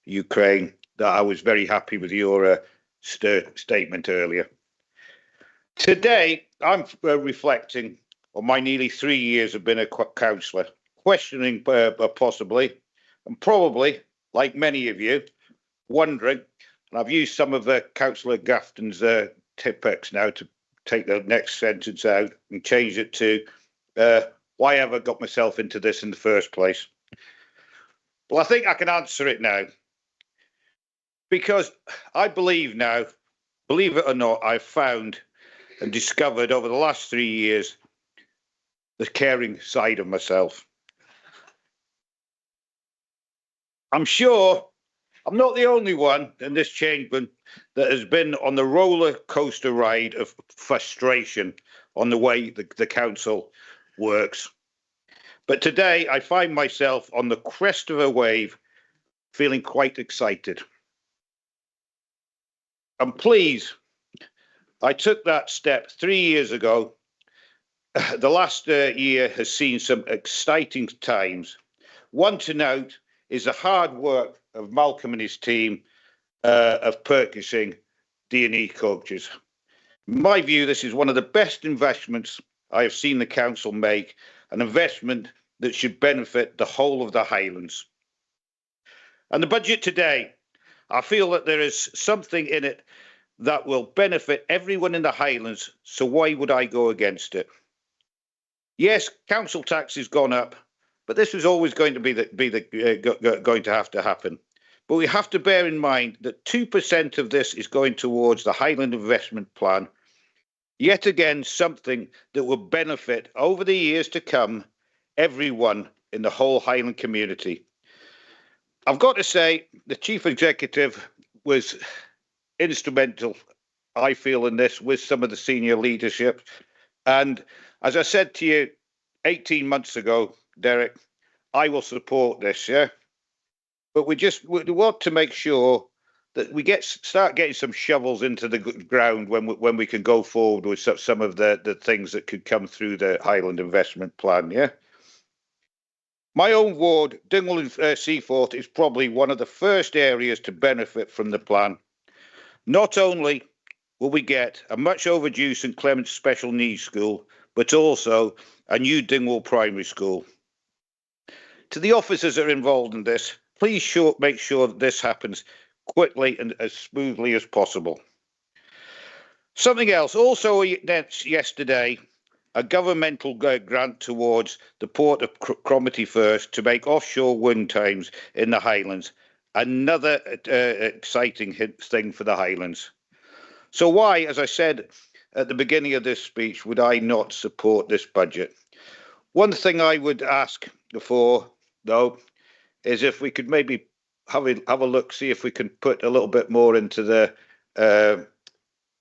Ukraine, that I was very happy with your statement earlier. Today, I'm reflecting on my nearly 3 years of being a councillor, questioning possibly, and probably, like many of you, wondering, and I've used some of Councillor Gafton's tipex now to take the next sentence out and change it to, why have I got myself into this in the first place? Well, I think I can answer it now. Because I believe now, believe it or not, I've found and discovered over the last 3 years the caring side of myself. I'm sure I'm not the only one in this chamber that has been on the roller coaster ride of frustration on the way the council works. But today I find myself on the crest of a wave, feeling quite excited. And please, I took that step 3 years ago. The last year has seen some exciting times. One to note is the hard work of Malcolm and his team of purchasing D&E coaches. In my view, this is one of the best investments I have seen the council make, an investment that should benefit the whole of the Highlands. And the budget today, I feel that there is something in it that will benefit everyone in the Highlands, so why would I go against it? Yes, council tax has gone up, but this was always going to going to have to happen. But we have to bear in mind that 2% of this is going towards the Highland Investment Plan. Yet again, something that will benefit over the years to come everyone in the whole Highland community. I've got to say, the Chief Executive was instrumental, I feel, in this with some of the senior leadership. And as I said to you 18 months ago, Derek, I will support this, yeah? But we want to make sure that we start getting some shovels into the ground when we can go forward with some of the things that could come through the Highland Investment Plan, yeah? My own ward, Dingwall and Seaforth, is probably one of the first areas to benefit from the plan. Not only will we get a much overdue St Clement's Special Needs School, but also a new Dingwall Primary School. To the officers that are involved in this, please make sure that this happens quickly and as smoothly as possible. Something else, also yesterday, a governmental grant towards the Port of Cromarty First to make offshore wind times in the Highlands. Another exciting thing for the Highlands. So why, as I said at the beginning of this speech, would I not support this budget? One thing I would ask for, though, is if we could maybe have a look, see if we can put a little bit more into the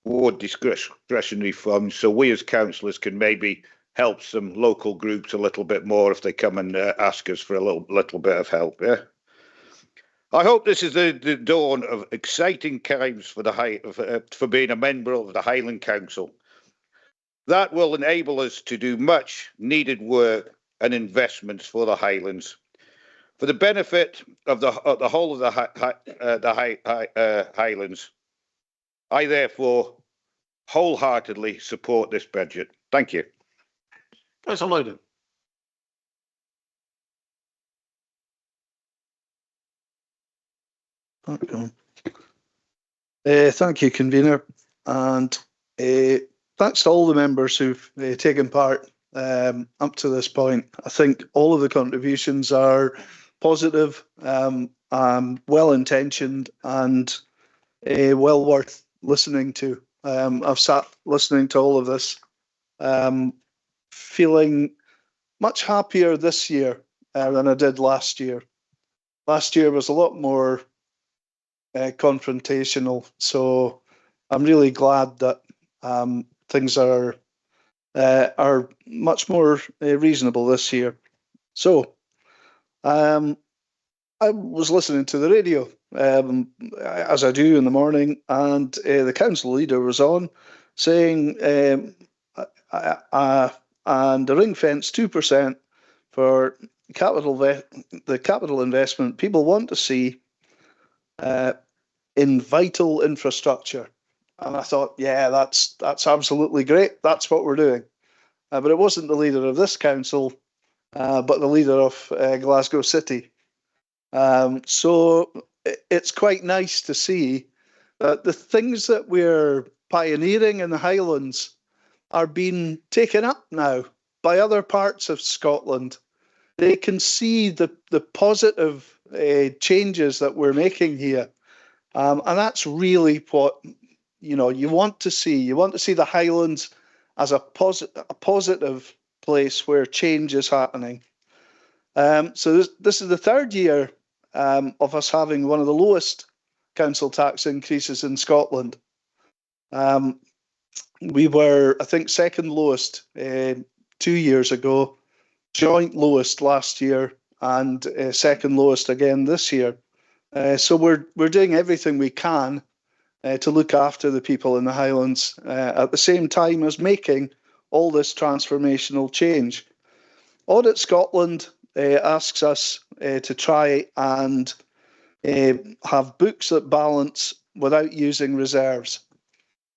ward discretionary funds, so we as councillors can maybe help some local groups a little bit more if they come and ask us for a little bit of help. Yeah. I hope this is the dawn of exciting times for being a member of the Highland Council. That will enable us to do much needed work and investments for the Highlands, for the benefit of the whole of the Highlands. I therefore wholeheartedly support this budget. Thank you. Councillor Loudon. Thank you, convener, and thanks to all the members who've taken part up to this point. I think all of the contributions are positive, well-intentioned, and well worth listening to. I've sat listening to all of this, feeling much happier this year than I did last year. Last year was a lot more confrontational, so I'm really glad that things are much more reasonable this year. So I was listening to the radio as I do in the morning, and the council leader was on saying and the ring fence 2% for the capital investment people want to see in vital infrastructure. And I thought, yeah, that's absolutely great. That's what we're doing. But it wasn't the leader of this council, but the leader of Glasgow City. So it's quite nice to see that the things that we're pioneering in the Highlands are being taken up now by other parts of Scotland. They can see the positive changes that we're making here. And that's really what you want to see. You want to see the Highlands as a positive place where change is happening. So this is the third year of us having one of the lowest council tax increases in Scotland. We were, I think, second lowest 2 years ago, joint lowest last year, and second lowest again this year. So we're doing everything we can to look after the people in the Highlands at the same time as making all this transformational change. Audit Scotland asks us to try and have books that balance without using reserves.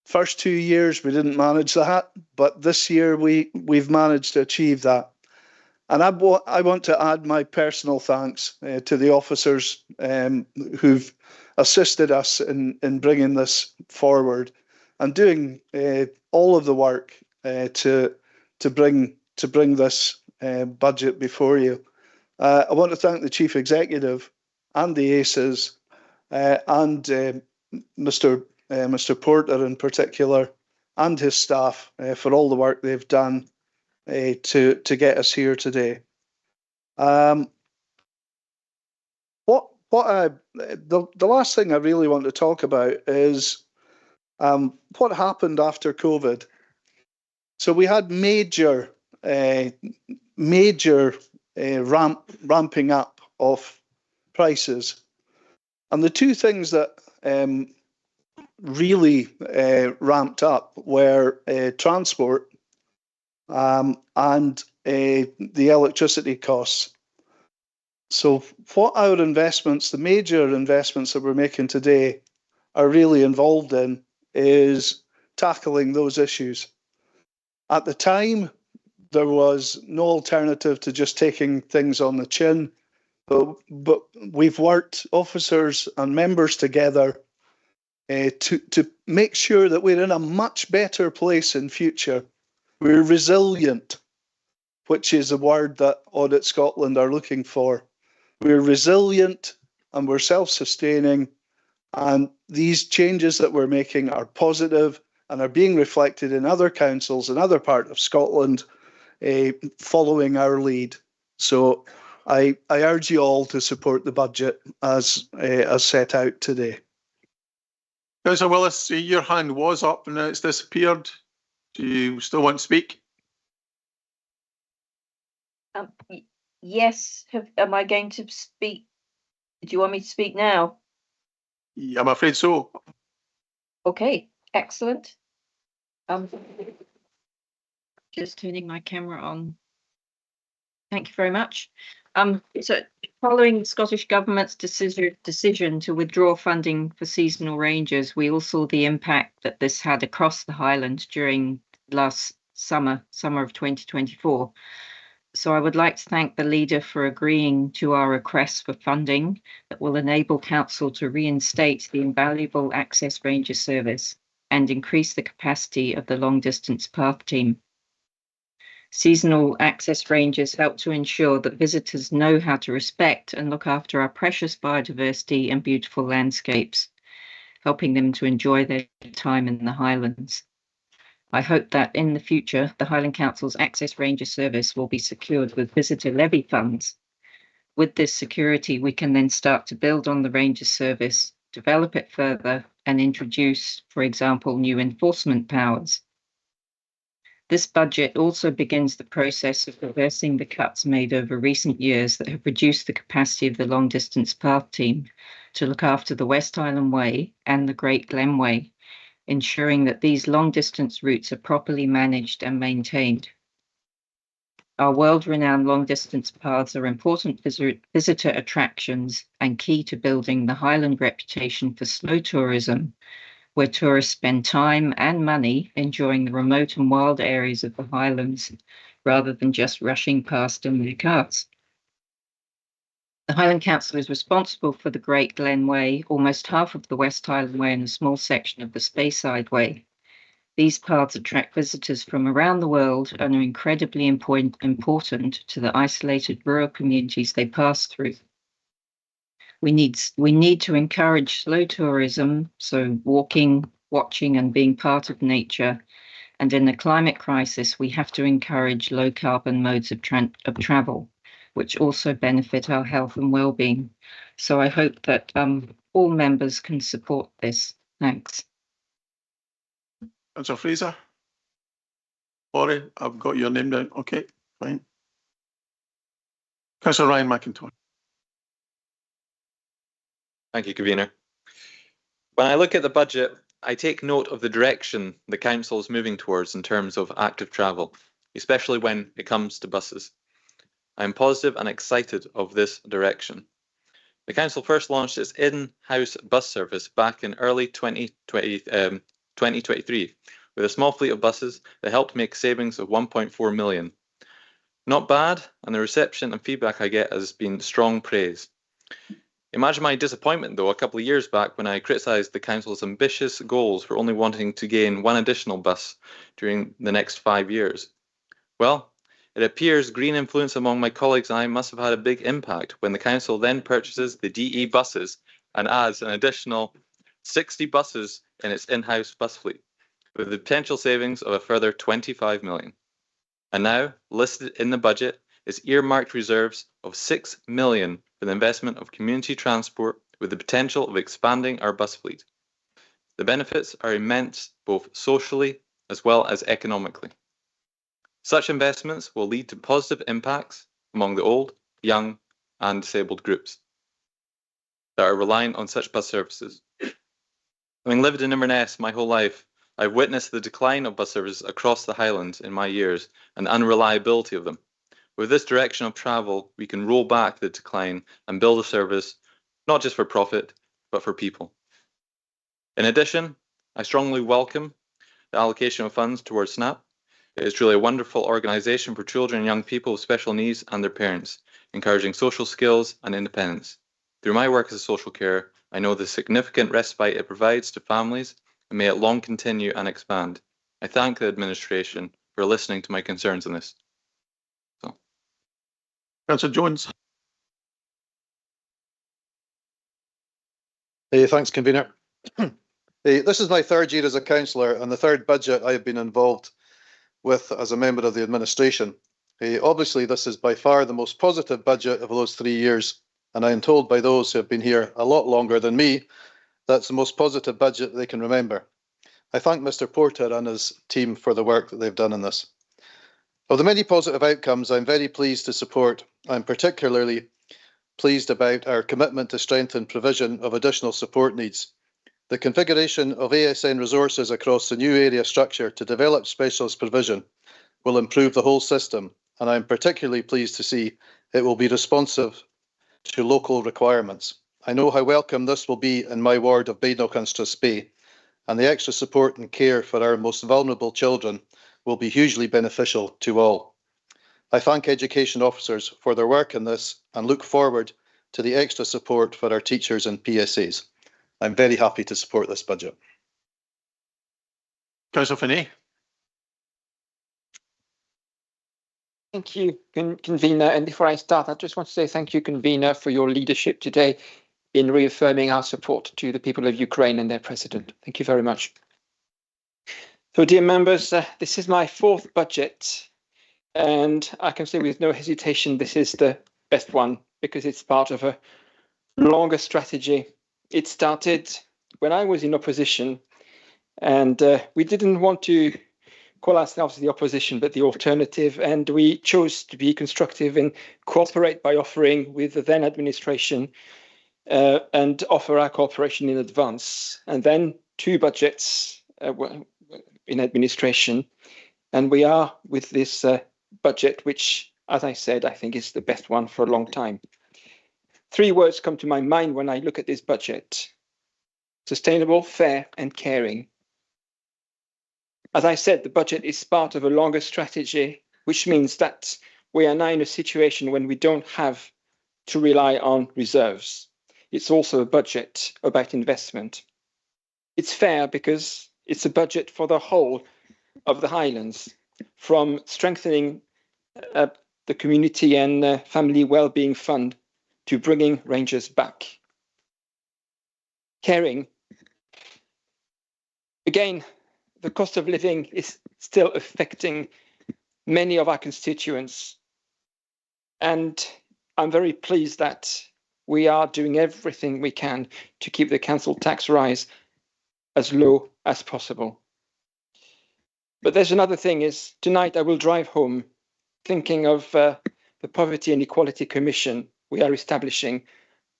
First 2 years we didn't manage that, but this year we've managed to achieve that. And I want to add my personal thanks to the officers who've assisted us in bringing this forward and doing all of the work to bring this budget before you. I want to thank the Chief Executive and the ACEs and Mr. Porter in particular and his staff for all the work they've done to get us here today. The last thing I really want to talk about is what happened after COVID. So we had major ramping up of prices, and the two things that really ramped up were transport and the electricity costs. So what our investments, the major investments that we're making today, are really involved in is tackling those issues. At the time, there was no alternative to just taking things on the chin, but we've worked, officers and members together, to make sure that we're in a much better place in future We're resilient, which is a word that Audit Scotland are looking for. We're resilient and we're self-sustaining, and these changes that we're making are positive and are being reflected in other councils in other parts of Scotland following our lead. So I urge you all to support the budget as set out today. Councillor Willis, your hand was up and now it's disappeared. Do you still want to speak? Yes. Am I going to speak? Do you want me to speak now? Yeah, I'm afraid so. Okay, excellent. Just turning my camera on. Thank you very much. So following the Scottish Government's decision to withdraw funding for seasonal rangers, we all saw the impact that this had across the Highlands during last summer of 2024. So I would like to thank the leader for agreeing to our request for funding that will enable Council to reinstate the invaluable Access Ranger service and increase the capacity of the long distance path team. Seasonal access rangers help to ensure that visitors know how to respect and look after our precious biodiversity and beautiful landscapes, helping them to enjoy their time in the Highlands. I hope that in the future, the Highland Council's Access Ranger service will be secured with visitor levy funds. With this security, we can then start to build on the Ranger service, develop it further, and introduce, for example, new enforcement powers. This budget also begins the process of reversing the cuts made over recent years that have reduced the capacity of the long distance path team to look after the West Highland Way and the Great Glen Way, ensuring that these long distance routes are properly managed and maintained. Our world-renowned long-distance paths are important visitor attractions and key to building the Highland reputation for slow tourism, where tourists spend time and money enjoying the remote and wild areas of the Highlands, rather than just rushing past in their cars. The Highland Council is responsible for the Great Glen Way, almost half of the West Highland Way and a small section of the Speyside Way. These paths attract visitors from around the world and are incredibly important to the isolated rural communities they pass through. We need to encourage slow tourism, so walking, watching, and being part of nature. And in the climate crisis, we have to encourage low carbon modes of travel, which also benefit our health and well-being. So I hope that all members can support this. Thanks. Councillor Fraser. Sorry, I've got your name down. Okay, fine. Councillor Ryan McIntyre. Thank you, Convener. When I look at the budget, I take note of the direction the Council is moving towards in terms of active travel, especially when it comes to buses. I am positive and excited of this direction. The Council first launched its in-house bus service back in early 2023 with a small fleet of buses that helped make savings of 1.4 million. Not bad, and the reception and feedback I get has been strong praise. Imagine my disappointment, though, a couple of years back when I criticised the Council's ambitious goals for only wanting to gain one additional bus during the next 5 years. Well, it appears green influence among my colleagues and I must have had a big impact when the Council then purchases the DE buses and adds an additional 60 buses in its in-house bus fleet, with the potential savings of a further 25 million. And now, listed in the budget, is earmarked reserves of 6 million for the investment of community transport with the potential of expanding our bus fleet. The benefits are immense, both socially as well as economically. Such investments will lead to positive impacts among the old, young, and disabled groups that are reliant on such bus services. Having lived in Inverness my whole life, I've witnessed the decline of bus services across the Highlands in my years and the unreliability of them. With this direction of travel, we can roll back the decline and build a service not just for profit, but for people. In addition, I strongly welcome the allocation of funds towards SNAP. It is truly a wonderful organisation for children and young people with special needs and their parents, encouraging social skills and independence. Through my work as a social carer, I know the significant respite it provides to families, and may it long continue and expand. I thank the administration for listening to my concerns on this. Councillor Jones. Thanks, convener. This is my third year as a councillor and the third budget I have been involved with as a member of the administration. Obviously, this is by far the most positive budget of those 3 years, and I am told by those who have been here a lot longer than me that's the most positive budget they can remember. I thank Mr. Porter and his team for the work that they've done in this. Of the many positive outcomes I'm very pleased to support, I'm particularly pleased about our commitment to strengthen provision of additional support needs. The configuration of ASN resources across the new area structure to develop specialist provision will improve the whole system, and I'm particularly pleased to see it will be responsive to local requirements. I know how welcome this will be in my ward of Bainoch and Strathspey, and the extra support and care for our most vulnerable children will be hugely beneficial to all. I thank education officers for their work in this and look forward to the extra support for our teachers and PSAs. I'm very happy to support this budget. Councillor Finney. Thank you, convener. And before I start, I just want to say thank you, convener, for your leadership today in reaffirming our support to the people of Ukraine and their president. Thank you very much. So, dear members, this is my fourth budget, and I can say with no hesitation this is the best one because it's part of a longer strategy. It started when I was in opposition, and we didn't want to call ourselves the opposition, but the alternative, and we chose to be constructive and cooperate by offering with the then administration and offer our cooperation in advance. And then 2 budgets in administration, and we are with this budget, which, as I said, I think is the best one for a long time. 3 words come to my mind when I look at this budget: sustainable, fair, and caring. As I said, the budget is part of a longer strategy, which means that we are now in a situation when we don't have to rely on reserves. It's also a budget about investment. It's fair because it's a budget for the whole of the Highlands, from strengthening the community and family wellbeing fund to bringing rangers back. Caring. Again, the cost of living is still affecting many of our constituents. And I'm very pleased that we are doing everything we can to keep the council tax rise as low as possible. But there's another thing is, tonight I will drive home thinking of the Poverty and Equality Commission we are establishing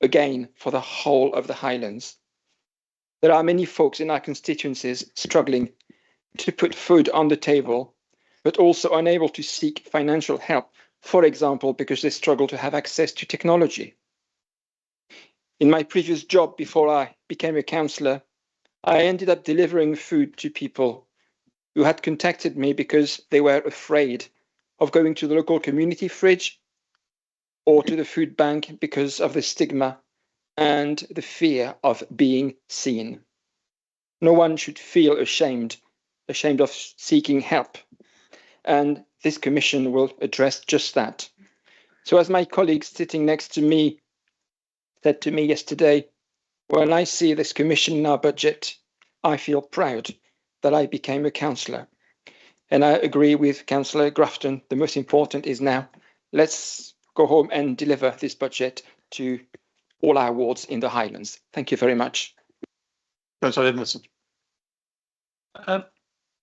again for the whole of the Highlands. There are many folks in our constituencies struggling to put food on the table, but also unable to seek financial help, for example, because they struggle to have access to technology. In my previous job before I became a councillor, I ended up delivering food to people who had contacted me because they were afraid of going to the local community fridge or to the food bank because of the stigma and the fear of being seen. No one should feel ashamed of seeking help. And this commission will address just that. So as my colleague sitting next to me said to me yesterday, when I see this commission in our budget, I feel proud that I became a councillor. And I agree with Councillor Grafton, the most important is now, let's go home and deliver this budget to all our wards in the Highlands. Thank you very much. Councillor Edmondson.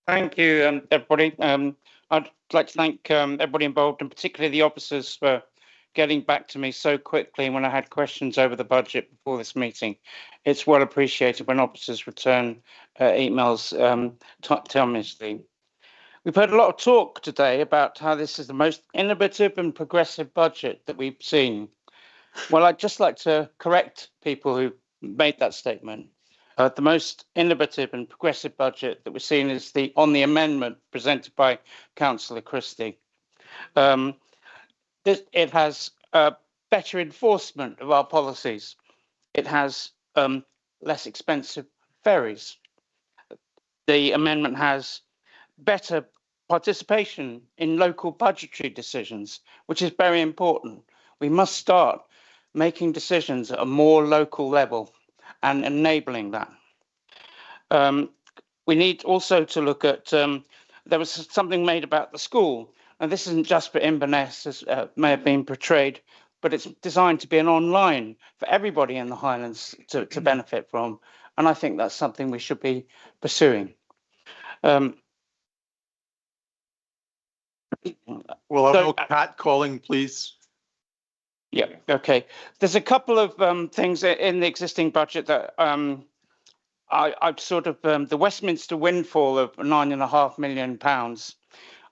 Thank you, everybody. I'd like to thank everybody involved, and particularly the officers, for getting back to me so quickly when I had questions over the budget before this meeting. It's well appreciated when officers return emails timely. We've heard a lot of talk today about how this is the most innovative and progressive budget that we've seen. Well, I'd just like to correct people who made that statement. The most innovative and progressive budget that we're seeing is on the amendment presented by Councillor Christie. It has better enforcement of our policies. It has less expensive ferries. The amendment has better participation in local budgetary decisions, which is very important. We must start making decisions at a more local level and enabling that. We need also to look at, there was something made about the school, and this isn't just for Inverness, as may have been portrayed, but it's designed to be an online for everybody in the Highlands to benefit from. And I think that's something we should be pursuing. We'll have no cat calling, please. Yeah, okay. There's a couple of things in the existing budget that I've sort of, the Westminster windfall of £9.5 million.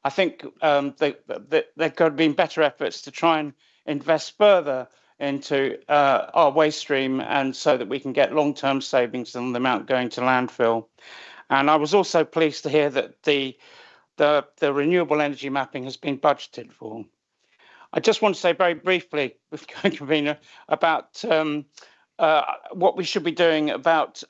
I think there could have been better efforts to try and invest further into our waste stream, and so that we can get long-term savings on the amount going to landfill. And I was also pleased to hear that the renewable energy mapping has been budgeted for. I just want to say very briefly, Convener, about what we should be doing about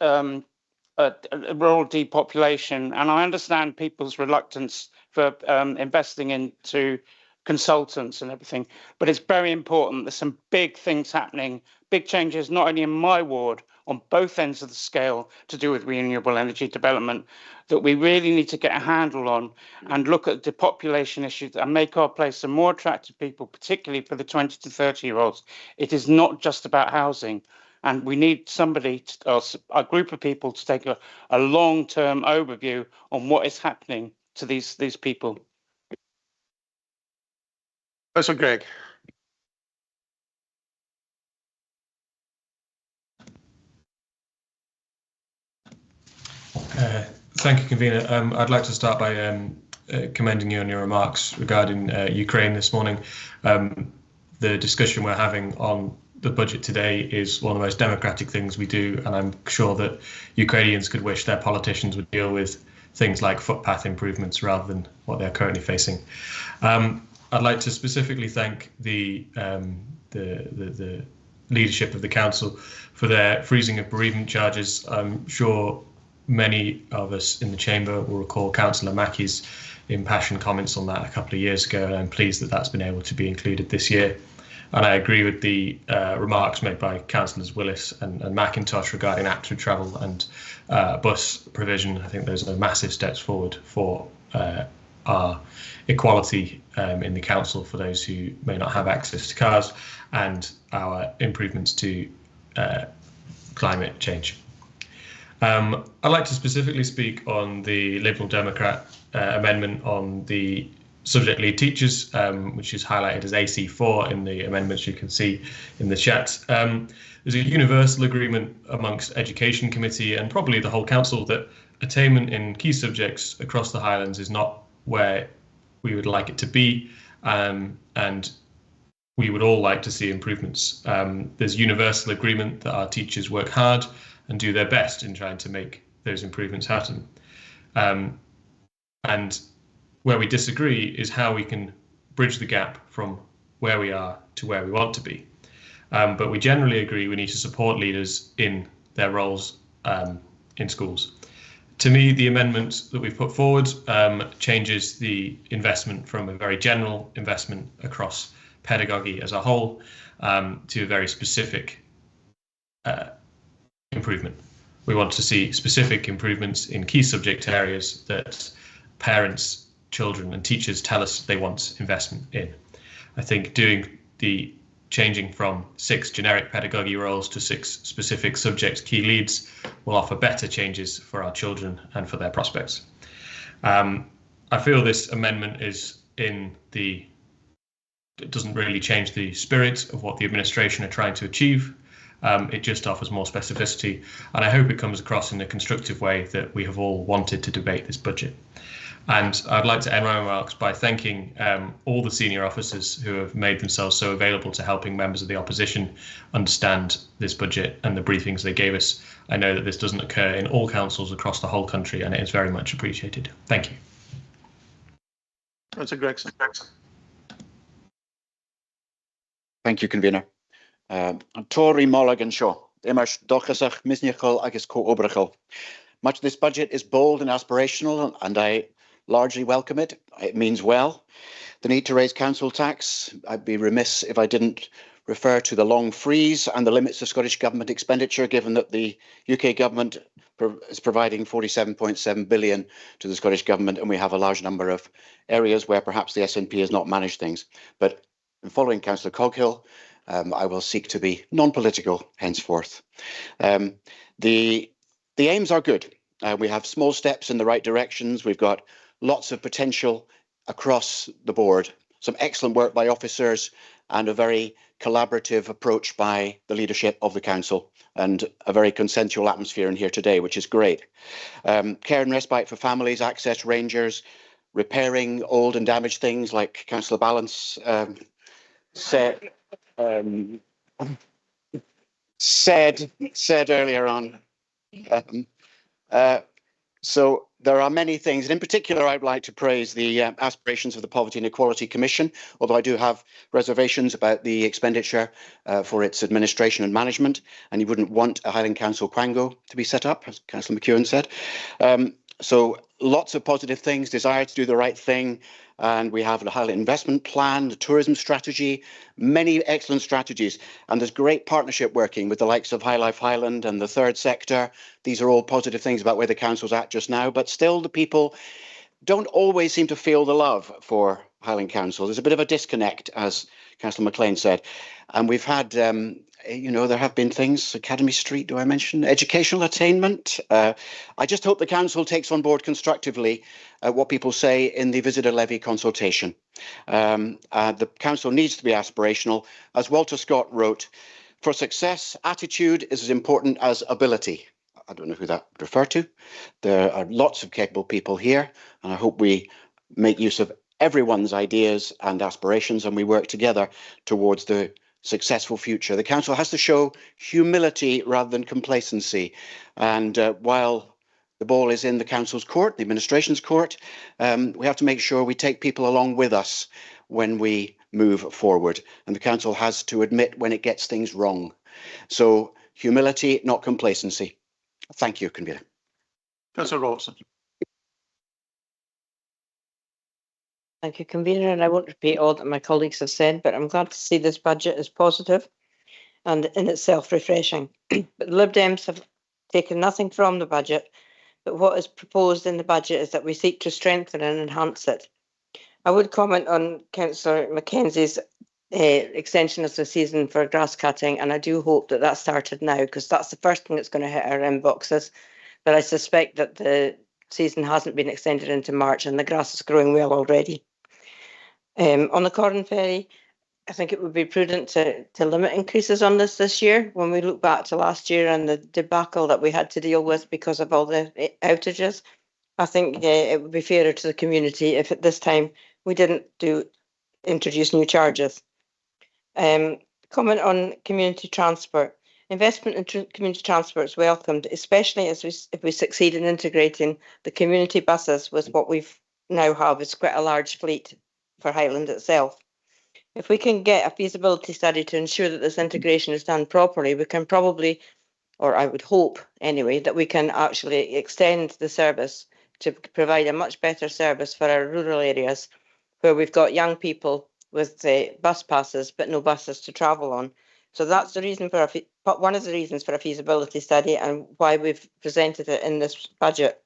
rural depopulation. And I understand people's reluctance for investing into consultants and everything, but it's very important. There's some big things happening, big changes, not only in my ward, on both ends of the scale to do with renewable energy development, that we really need to get a handle on and look at the population issues and make our place a more attractive people, particularly for the 20 to 30-year-olds. It is not just about housing. And we need somebody, a group of people, to take a long-term overview on what is happening to these people. Professor Gregg. Thank you, Convener. I'd like to start by commending you on your remarks regarding Ukraine this morning. The discussion we're having on the budget today is one of the most democratic things we do, and I'm sure that Ukrainians could wish their politicians would deal with things like footpath improvements rather than what they're currently facing. I'd like to specifically thank the leadership of the council for their freezing of bereavement charges. I'm sure many of us in the chamber will recall Councillor Mackey's impassioned comments on that a couple of years ago, and I'm pleased that that's been able to be included this year. And I agree with the remarks made by Councillors Willis and McIntosh regarding active travel and bus provision. I think those are massive steps forward for our equality in the council for those who may not have access to cars, and our improvements to climate change. I'd like to specifically speak on the Liberal Democrat amendment on the subject lead teachers, which is highlighted as AC4 in the amendments you can see in the chat. There's a universal agreement amongst Education Committee and probably the whole council that attainment in key subjects across the Highlands is not where we would like it to be, and we would all like to see improvements. There's universal agreement that our teachers work hard and do their best in trying to make those improvements happen. And where we disagree is how we can bridge the gap from where we are to where we want to be. But we generally agree we need to support leaders in their roles in schools. To me, the amendment that we've put forward changes the investment from a very general investment across pedagogy as a whole to a very specific improvement. We want to see specific improvements in key subject areas that parents, children and teachers tell us they want investment in. I think doing the changing from 6 generic pedagogy roles to 6 specific subject key leads will offer better changes for our children and for their prospects. I feel this amendment is it doesn't really change the spirit of what the administration are trying to achieve. It just offers more specificity, and I hope it comes across in a constructive way that we have all wanted to debate this budget. And I'd like to end my remarks by thanking all the senior officers who have made themselves so available to helping members of the opposition understand this budget and the briefings they gave us. I know that this doesn't occur in all councils across the whole country, and it is very much appreciated. Thank you. Councillor Gregson. Thank you, Convener. Tori Mulligan Shaw, Imers Dochasach, Misnichol, Agus Co Obrachel. Much of this budget is bold and aspirational, and I largely welcome it. It means well. The need to raise council tax, I'd be remiss if I didn't refer to the long freeze and the limits of Scottish Government expenditure, given that the UK Government is providing 47.7 billion to the Scottish Government, and we have a large number of areas where perhaps the SNP has not managed things. But in following Councillor Coghill, I will seek to be non-political henceforth. The aims are good. We have small steps in the right directions. We've got lots of potential across the board. Some excellent work by officers and a very collaborative approach by the leadership of the council, and a very consensual atmosphere in here today, which is great. Care and respite for families, access rangers, repairing old and damaged things, like Councillor Balance said earlier on. So there are many things, and in particular, I'd like to praise the aspirations of the Poverty and Equality Commission, although I do have reservations about the expenditure for its administration and management, and you wouldn't want a Highland Council Quango to be set up, as Councillor McEwen said. So lots of positive things, desire to do the right thing, and we have the Highland Investment Plan, the tourism strategy, many excellent strategies, and there's great partnership working with the likes of High Life Highland and the third sector. These are all positive things about where the council's at just now, but still the people don't always seem to feel the love for Highland Council. There's a bit of a disconnect, as Councillor MacLean said, and we've had there have been things, Academy Street, do I mention? Educational attainment. I just hope the council takes on board constructively what people say in the visitor levy consultation. The council needs to be aspirational. As Walter Scott wrote, for success, attitude is as important as ability. I don't know who that would refer to. There are lots of capable people here, and I hope we make use of everyone's ideas and aspirations, and we work together towards the successful future. The council has to show humility rather than complacency, and while the ball is in the council's court, the administration's court, we have to make sure we take people along with us when we move forward, and the council has to admit when it gets things wrong. So humility, not complacency. Thank you, Convener. Councillor Robertson. Thank you, Convener, and I won't repeat all that my colleagues have said, but I'm glad to see this budget is positive and in itself refreshing. But the Lib Dems have taken nothing from the budget, but what is proposed in the budget is that we seek to strengthen and enhance it. I would comment on Councillor Mackenzie's extension of the season for grass cutting, and I do hope that that started now, because that's the first thing that's going to hit our inboxes. But I suspect that the season hasn't been extended into March and the grass is growing well already. On the Corran Ferry, I think it would be prudent to limit increases on this year. When we look back to last year and the debacle that we had to deal with because of all the outages, I think it would be fairer to the community if at this time we didn't introduce new charges. Comment on community transport. Investment in community transport is welcomed, especially if we succeed in integrating the community buses with what we've now have is quite a large fleet for Highland itself. If we can get a feasibility study to ensure that this integration is done properly, we can probably, or I would hope anyway, that we can actually extend the service to provide a much better service for our rural areas where we've got young people with bus passes but no buses to travel on. So that's the reason for one of the reasons for a feasibility study and why we've presented it in this budget.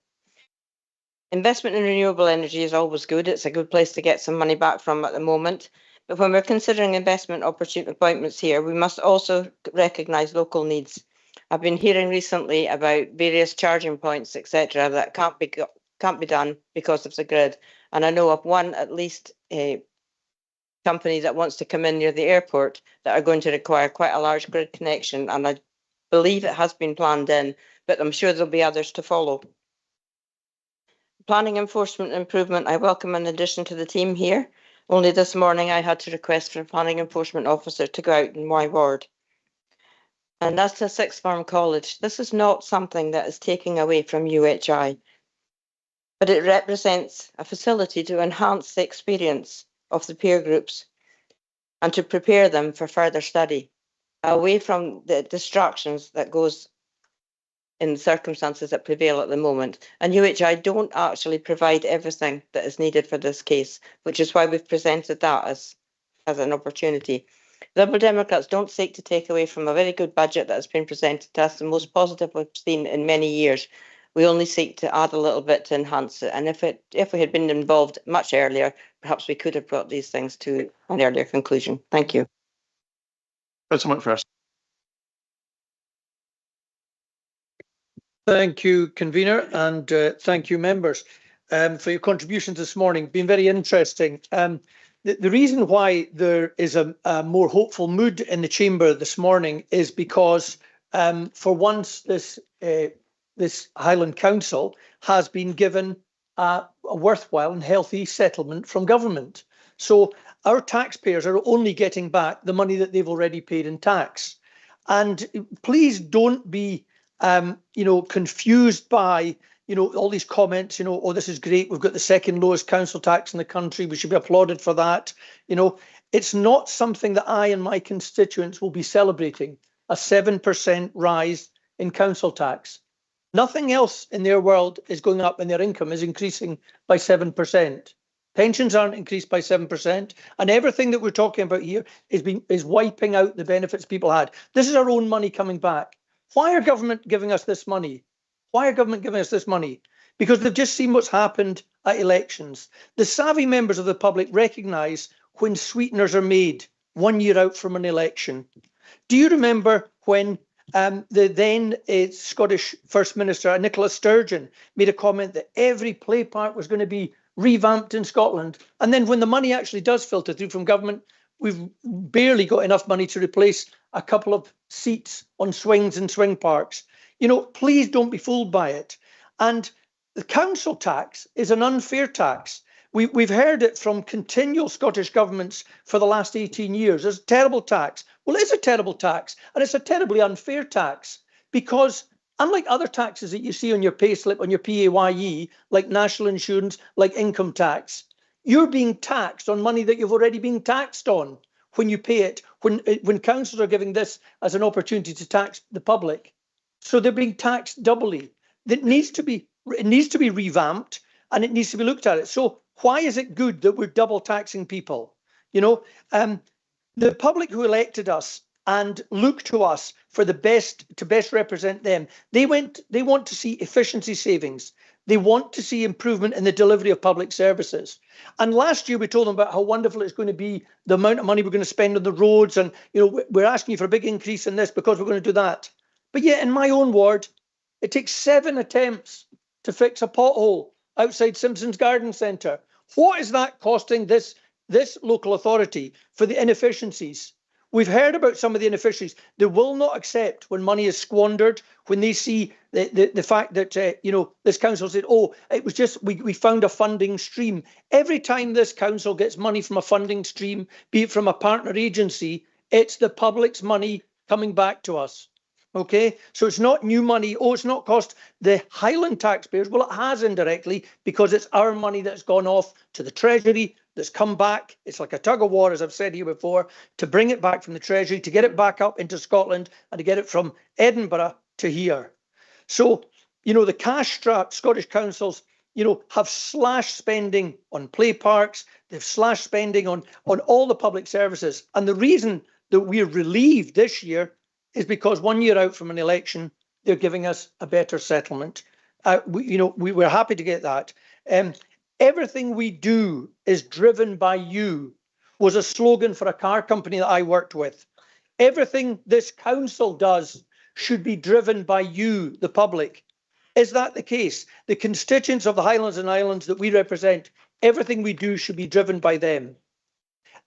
Investment in renewable energy is always good. It's a good place to get some money back from at the moment. But when we're considering investment appointments here, we must also recognise local needs. I've been hearing recently about various charging points, etc., that can't be done because of the grid. And I know of one, at least, a company that wants to come in near the airport that are going to require quite a large grid connection. And I believe it has been planned in, but I'm sure there'll be others to follow. Planning enforcement improvement, I welcome an addition to the team here. Only this morning I had to request for a planning enforcement officer to go out in my ward. And that's a sixth form college. This is not something that is taking away from UHI, but it represents a facility to enhance the experience of the peer groups and to prepare them for further study, away from the distractions that goes in the circumstances that prevail at the moment. And UHI don't actually provide everything that is needed for this case, which is why we've presented that as an opportunity. Liberal Democrats don't seek to take away from a very good budget that has been presented to us, the most positive we've seen in many years. We only seek to add a little bit to enhance it. And if we had been involved much earlier, perhaps we could have brought these things to an earlier conclusion. Thank you. Councillor McPherson. Thank you, convener, and thank you, members, for your contributions this morning. Been very interesting. The reason why there is a more hopeful mood in the chamber this morning is because, for once, this Highland Council has been given a worthwhile and healthy settlement from government. So our taxpayers are only getting back the money that they've already paid in tax. And please don't be confused by, all these comments, oh, this is great. We've got the second lowest council tax in the country. We should be applauded for that. It's not something that I and my constituents will be celebrating, a 7% rise in council tax. Nothing else in their world is going up and their income is increasing by 7%. Pensions aren't increased by 7%. And everything that we're talking about here is wiping out the benefits people had. This is our own money coming back. Why are government giving us this money? Why are government giving us this money? Because they've just seen what's happened at elections. The savvy members of the public recognise when sweeteners are made 1 year out from an election. Do you remember when the then Scottish First Minister, Nicola Sturgeon, made a comment that every play park was going to be revamped in Scotland? And then when the money actually does filter through from government, we've barely got enough money to replace a couple of seats on swings and swing parks. Please don't be fooled by it. And the council tax is an unfair tax. We've heard it from continual Scottish governments for the last 18 years. It's a terrible tax. Well, it's a terrible tax, and it's a terribly unfair tax because unlike other taxes that you see on your payslip, on your PAYE, like national insurance, like income tax, you're being taxed on money that you've already been taxed on when you pay it, when councils are giving this as an opportunity to tax the public. So they're being taxed doubly. It needs to be revamped and it needs to be looked at. So why is it good that we're double taxing people? The public who elected us and look to us for to best represent them, they want to see efficiency savings. They want to see improvement in the delivery of public services. And last year we told them about how wonderful it's going to be, the amount of money we're going to spend on the roads, and we're asking you for a big increase in this because we're going to do that. But yet in my own ward, it takes 7 attempts to fix a pothole outside Simpson's Garden Centre. What is that costing this local authority for the inefficiencies? We've heard about some of the inefficiencies. They will not accept when money is squandered, when they see the fact that, this council said, oh, it was just, we found a funding stream. Every time this council gets money from a funding stream, be it from a partner agency, it's the public's money coming back to us. Okay, so it's not new money. Oh, it's not cost the Highland taxpayers. Well, it has indirectly because it's our money that's gone off to the Treasury, that's come back. It's like a tug of war, as I've said here before, to bring it back from the Treasury, to get it back up into Scotland and to get it from Edinburgh to here. So, the cash-strapped Scottish councils, have slashed spending on play parks. They've slashed spending on all the public services. And the reason that we're relieved this year is because 1 year out from an election, they're giving us a better settlement. We're happy to get that. Everything we do is driven by you was a slogan for a car company that I worked with. Everything this council does should be driven by you, the public. Is that the case? The constituents of the Highlands and Islands that we represent, everything we do should be driven by them.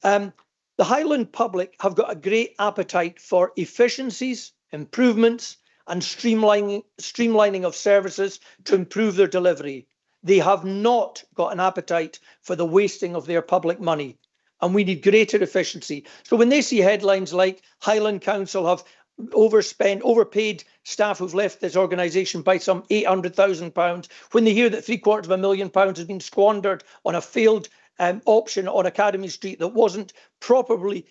The Highland public have got a great appetite for efficiencies, improvements, and streamlining of services to improve their delivery. They have not got an appetite for the wasting of their public money, and we need greater efficiency. So when they see headlines like Highland Council have overpaid staff who've left this organisation by some £800,000, when they hear that £750,000 has been squandered on a failed option on Academy Street that wasn't properly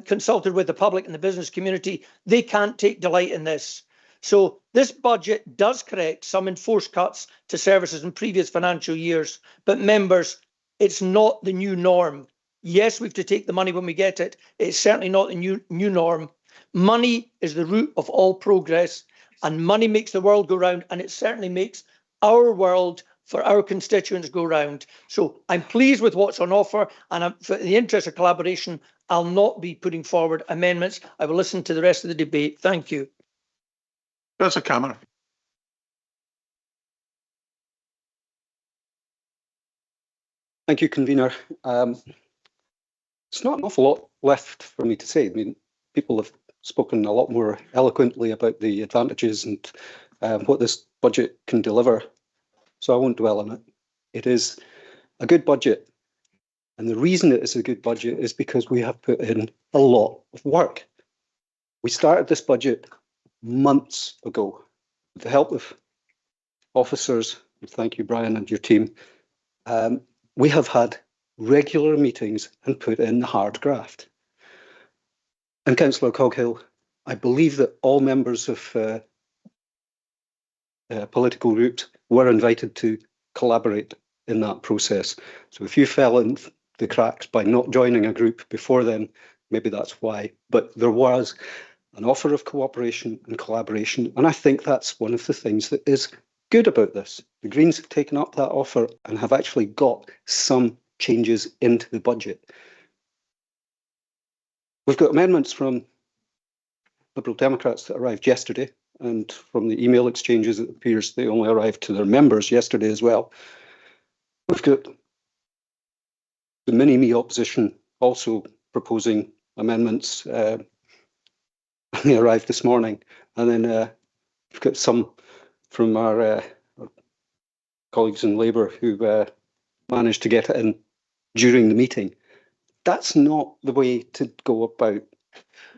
consulted with the public and the business community, they can't take delight in this. So this budget does correct some enforced cuts to services in previous financial years, but members, it's not the new norm. Yes, we have to take the money when we get it. It's certainly not the new norm. Money is the root of all progress, and money makes the world go round, and it certainly makes our world for our constituents go round. So I'm pleased with what's on offer, and for the interest of collaboration, I'll not be putting forward amendments. I will listen to the rest of the debate. Thank you. Councillor Cameron. Thank you, convener. It's not an awful lot left for me to say. I mean, people have spoken a lot more eloquently about the advantages and what this budget can deliver, so I won't dwell on it. It is a good budget, and the reason it is a good budget is because we have put in a lot of work. We started this budget months ago with the help of officers, and thank you, Brian, and your team. We have had regular meetings and put in the hard graft. And Councillor Coghill, I believe that all members of political groups were invited to collaborate in that process. So if you fell in the cracks by not joining a group before then, maybe that's why. But there was an offer of cooperation and collaboration, and I think that's one of the things that is good about this. The Greens have taken up that offer and have actually got some changes into the budget. We've got amendments from Liberal Democrats that arrived yesterday, and from the email exchanges, it appears they only arrived to their members yesterday as well. We've got the mini-me opposition also proposing amendments. They arrived this morning, and then we've got some from our colleagues in Labour who managed to get it in during the meeting. That's not the way to go about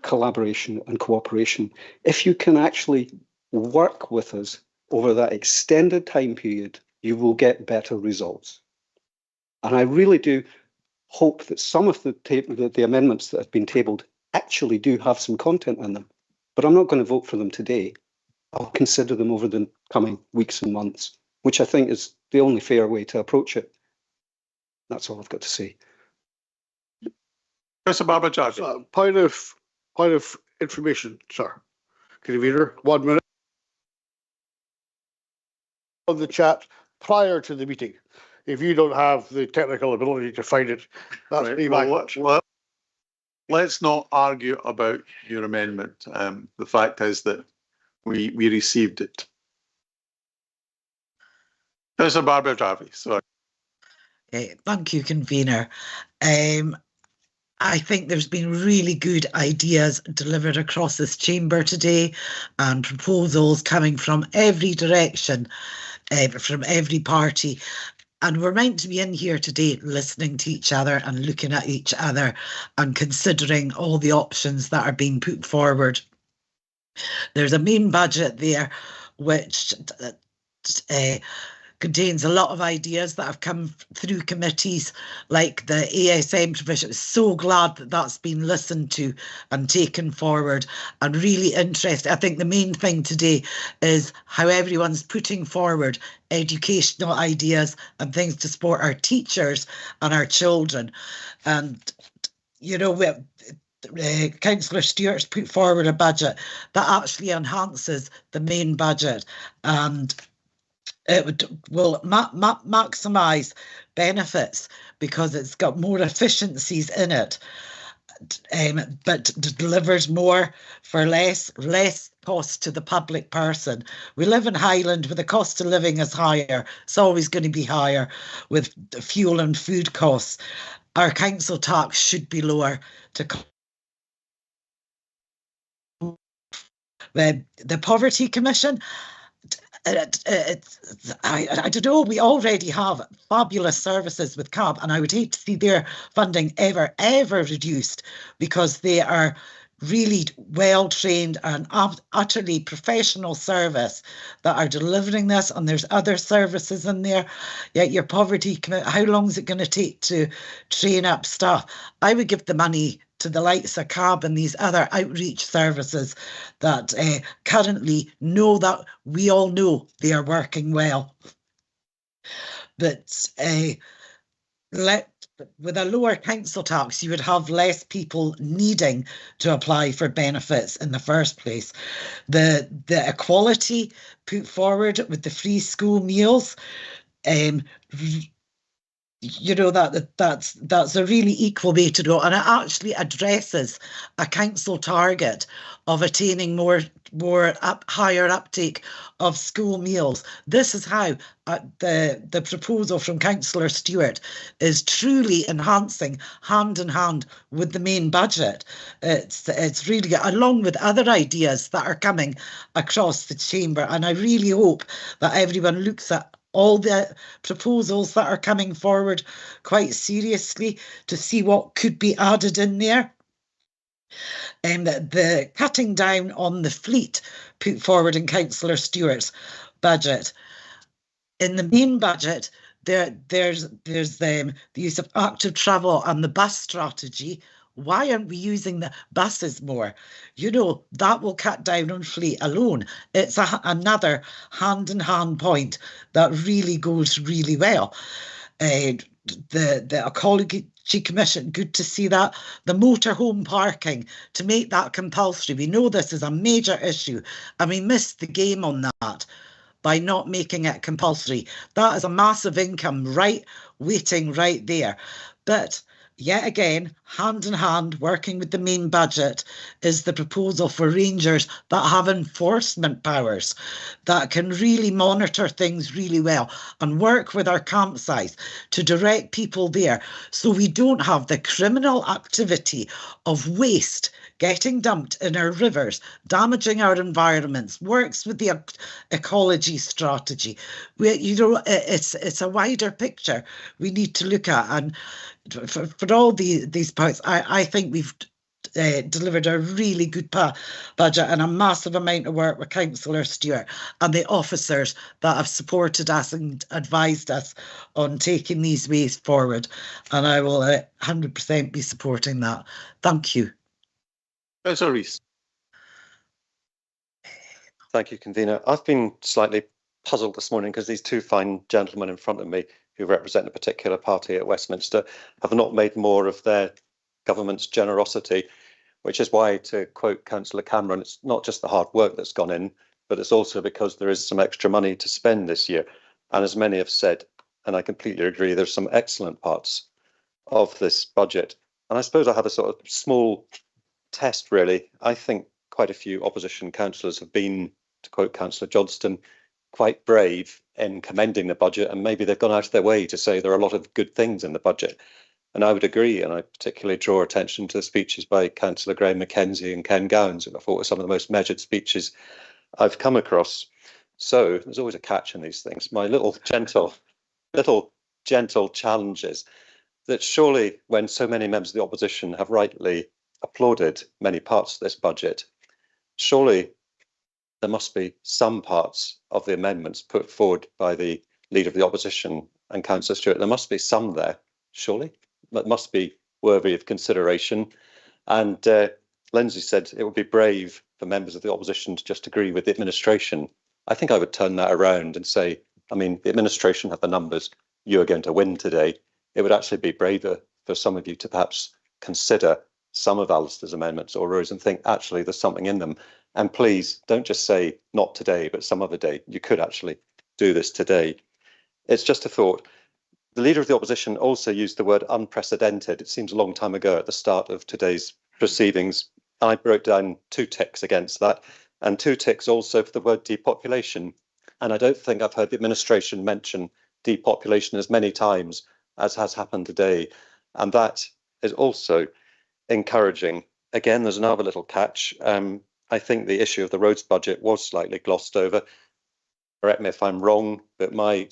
collaboration and cooperation. If you can actually work with us over that extended time period, you will get better results. And I really do hope that some of the amendments that have been tabled actually do have some content in them. But I'm not going to vote for them today. I'll consider them over the coming weeks and months, which I think is the only fair way to approach it. That's all I've got to say. Mr. Barbara Jarvis. Point of information, sir. Convener, 1 minute. On the chat prior to the meeting. If you don't have the technical ability to find it, that's me. Well, let's not argue about your amendment. The fact is that we received it. Mr. Barbara Jarvis, sorry. Thank you, convener. I think there's been really good ideas delivered across this chamber today, and proposals coming from every direction, from every party. And we're meant to be in here today listening to each other and looking at each other and considering all the options that are being put forward. There's a main budget there which contains a lot of ideas that have come through committees like the ASM provision. So glad that that's been listened to and taken forward, and really interested. I think the main thing today is how everyone's putting forward educational ideas and things to support our teachers and our children. And, you know, Councillor Stewart's put forward a budget that actually enhances the main budget, and it will maximise benefits because it's got more efficiencies in it, but delivers more for less cost to the public person. We live in Highland where the cost of living is higher. It's always going to be higher with fuel and food costs. Our council tax should be lower to the Poverty Commission. I don't know, we already have fabulous services with CAB, and I would hate to see their funding ever reduced, because they are really well trained and utterly professional service that are delivering this, and there's other services in there. Yet your poverty, how long is it going to take to train up staff? I would give the money to the likes of CAB and these other outreach services that currently know that we all know they are working well. But with a lower council tax, you would have less people needing to apply for benefits in the first place. The equality put forward with the free school meals, you know, that's a really equal way to go, and it actually addresses a council target of attaining higher uptake of school meals. This is how the proposal from Councillor Stewart is truly enhancing hand in hand with the main budget. It's really, along with other ideas that are coming across the chamber, and I really hope that everyone looks at all the proposals that are coming forward quite seriously to see what could be added in there. And the cutting down on the fleet put forward in Councillor Stewart's budget. In the main budget, there's the use of active travel and the bus strategy. Why aren't we using the buses more? You know, that will cut down on fleet alone. It's another hand-in-hand point that really goes really well. The Ecology Commission, good to see that. The motorhome parking, to make that compulsory. We know this is a major issue, and we missed the game on that by not making it compulsory. That is a massive income waiting right there. But yet again, hand in hand, working with the main budget, is the proposal for rangers that have enforcement powers, that can really monitor things really well and work with our campsites to direct people there, so we don't have the criminal activity of waste getting dumped in our rivers, damaging our environments. Works with the ecology strategy. It's a wider picture we need to look at, and for all these points, I think we've delivered a really good budget and a massive amount of work with Councillor Stewart and the officers that have supported us and advised us on taking these ways forward. And I will 100% be supporting that. Thank you. Rees. Thank you, Convener. I've been slightly puzzled this morning because these two fine gentlemen in front of me who represent a particular party at Westminster have not made more of their government's generosity, which is why, to quote Councillor Cameron, it's not just the hard work that's gone in, but it's also because there is some extra money to spend this year. And as many have said, and I completely agree, there's some excellent parts of this budget. And I suppose I have a sort of small test, really. I think quite a few opposition councillors have been, to quote Councillor Johnston, quite brave in commending the budget, and maybe they've gone out of their way to say there are a lot of good things in the budget. And I would agree, and I particularly draw attention to the speeches by Councillor Graham Mackenzie and Ken Gowans, who I thought were some of the most measured speeches I've come across. So there's always a catch in these things. My little gentle challenge is that surely, when so many members of the opposition have rightly applauded many parts of this budget, surely there must be some parts of the amendments put forward by the Leader of the Opposition and Councillor Stewart. There must be some there, surely, that must be worthy of consideration. And Lindsay said it would be brave for members of the opposition to just agree with the administration. I think I would turn that around and say, I mean, the administration have the numbers, you are going to win today. It would actually be braver for some of you to perhaps consider some of Alistair's amendments or Rose and think, actually, there's something in them. And please don't just say not today, but some other day. You could actually do this today. It's just a thought. The Leader of the Opposition also used the word unprecedented. It seems a long time ago at the start of today's proceedings. I broke down 2 ticks against that, and 2 ticks also for the word depopulation. And I don't think I've heard the administration mention depopulation as many times as has happened today. And that is also encouraging. Again, there's another little catch. I think the issue of the roads budget was slightly glossed over. Correct me if I'm wrong, but my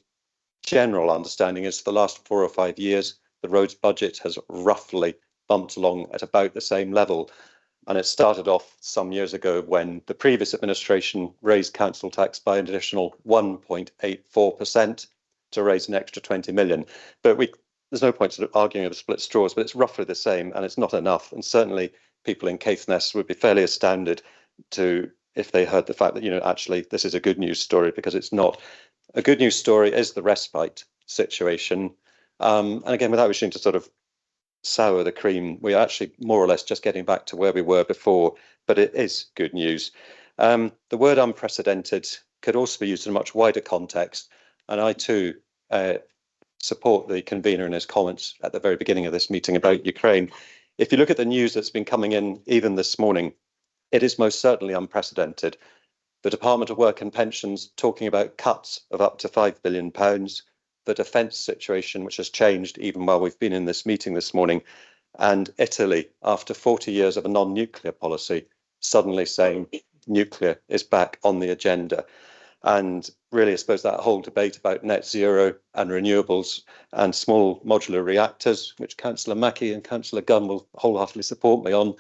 general understanding is for the last 4 or 5 years, the roads budget has roughly bumped along at about the same level. And it started off some years ago when the previous administration raised council tax by an additional 1.84% to raise an extra 20 million. But we there's no point sort of arguing over split straws, but it's roughly the same, and it's not enough. And certainly people in Caithness would be fairly astounded if they heard the fact that, actually this is a good news story, because it's not. A good news story is the respite situation. And again, without wishing to sort of sour the cream, we're actually more or less just getting back to where we were before, but it is good news. The word unprecedented could also be used in a much wider context, and I too support the convener in his comments at the very beginning of this meeting about Ukraine. If you look at the news that's been coming in even this morning, it is most certainly unprecedented. The Department of Work and Pensions talking about cuts of up to £5 billion, the defence situation, which has changed even while we've been in this meeting this morning, and Italy, after 40 years of a non-nuclear policy, suddenly saying nuclear is back on the agenda. And really, I suppose that whole debate about net zero and renewables and small modular reactors, which Councillor Mackie and Councillor Gunn will wholeheartedly support me on,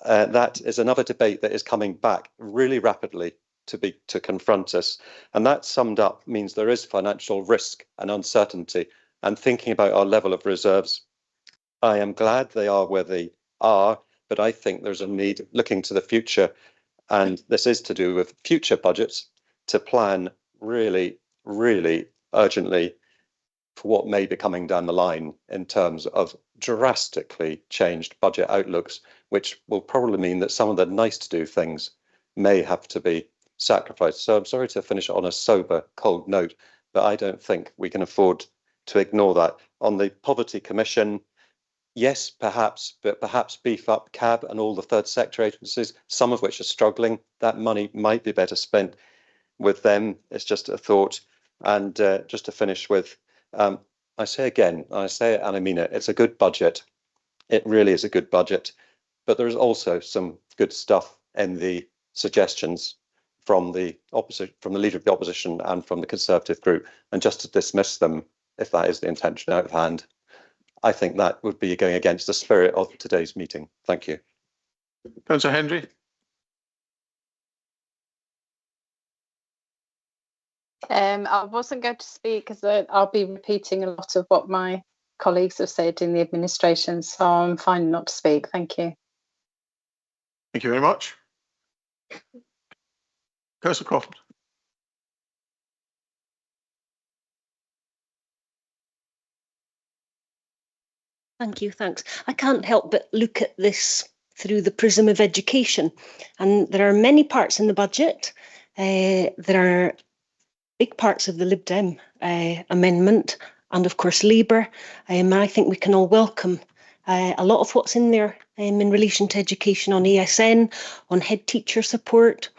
that is another debate that is coming back really rapidly to confront us. And that summed up means there is financial risk and uncertainty. And thinking about our level of reserves, I am glad they are where they are, but I think there's a need looking to the future, and this is to do with future budgets, to plan really, really urgently for what may be coming down the line in terms of drastically changed budget outlooks, which will probably mean that some of the nice to do things may have to be sacrificed. So I'm sorry to finish on a sober, cold note, but I don't think we can afford to ignore that. On the Poverty Commission, yes, perhaps, but perhaps beef up CAB and all the third sector agencies, some of which are struggling. That money might be better spent with them. It's just a thought. And just to finish with, I say again, I say it and I mean it, it's a good budget. It really is a good budget. But there's also some good stuff in the suggestions from the Leader of the Opposition and from the Conservative group. And just to dismiss them, if that is the intention out of hand, I think that would be going against the spirit of today's meeting. Thank you. Councillor Hendry. I wasn't going to speak because I'll be repeating a lot of what my colleagues have said in the administration, so I'm fine not to speak. Thank you. Thank you very much. Councillor Crawford. Thank you, thanks. I can't help but look at this through the prism of education, and there are many parts in the budget. There are big parts of the Lib Dem amendment and of course Labour. I think we can all welcome a lot of what's in there in relation to education on ASN, on head teacher support.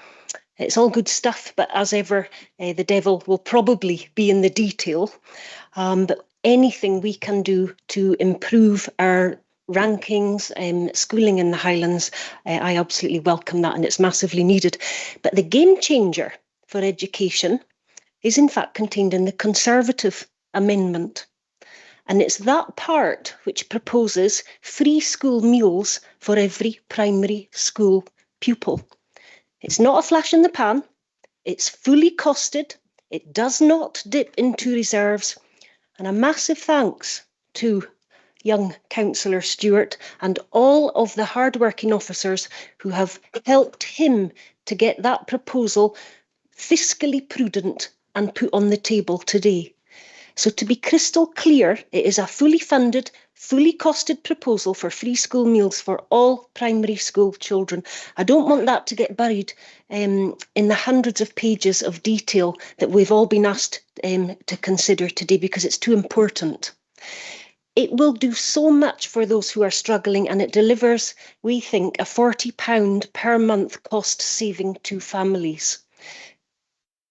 It's all good stuff, but as ever, the devil will probably be in the detail. But anything we can do to improve our rankings, schooling in the Highlands, I absolutely welcome that, and it's massively needed. But the game changer for education is in fact contained in the Conservative amendment. And it's that part which proposes free school meals for every primary school pupil. It's not a flash in the pan, it's fully costed, it does not dip into reserves, and a massive thanks to young Councillor Stewart and all of the hard-working officers who have helped him to get that proposal fiscally prudent and put on the table today. So to be crystal clear, it is a fully funded, fully costed proposal for free school meals for all primary school children. I don't want that to get buried in the hundreds of pages of detail that we've all been asked to consider today, because it's too important. It will do so much for those who are struggling, and it delivers, we think, a £40 per month cost saving to families.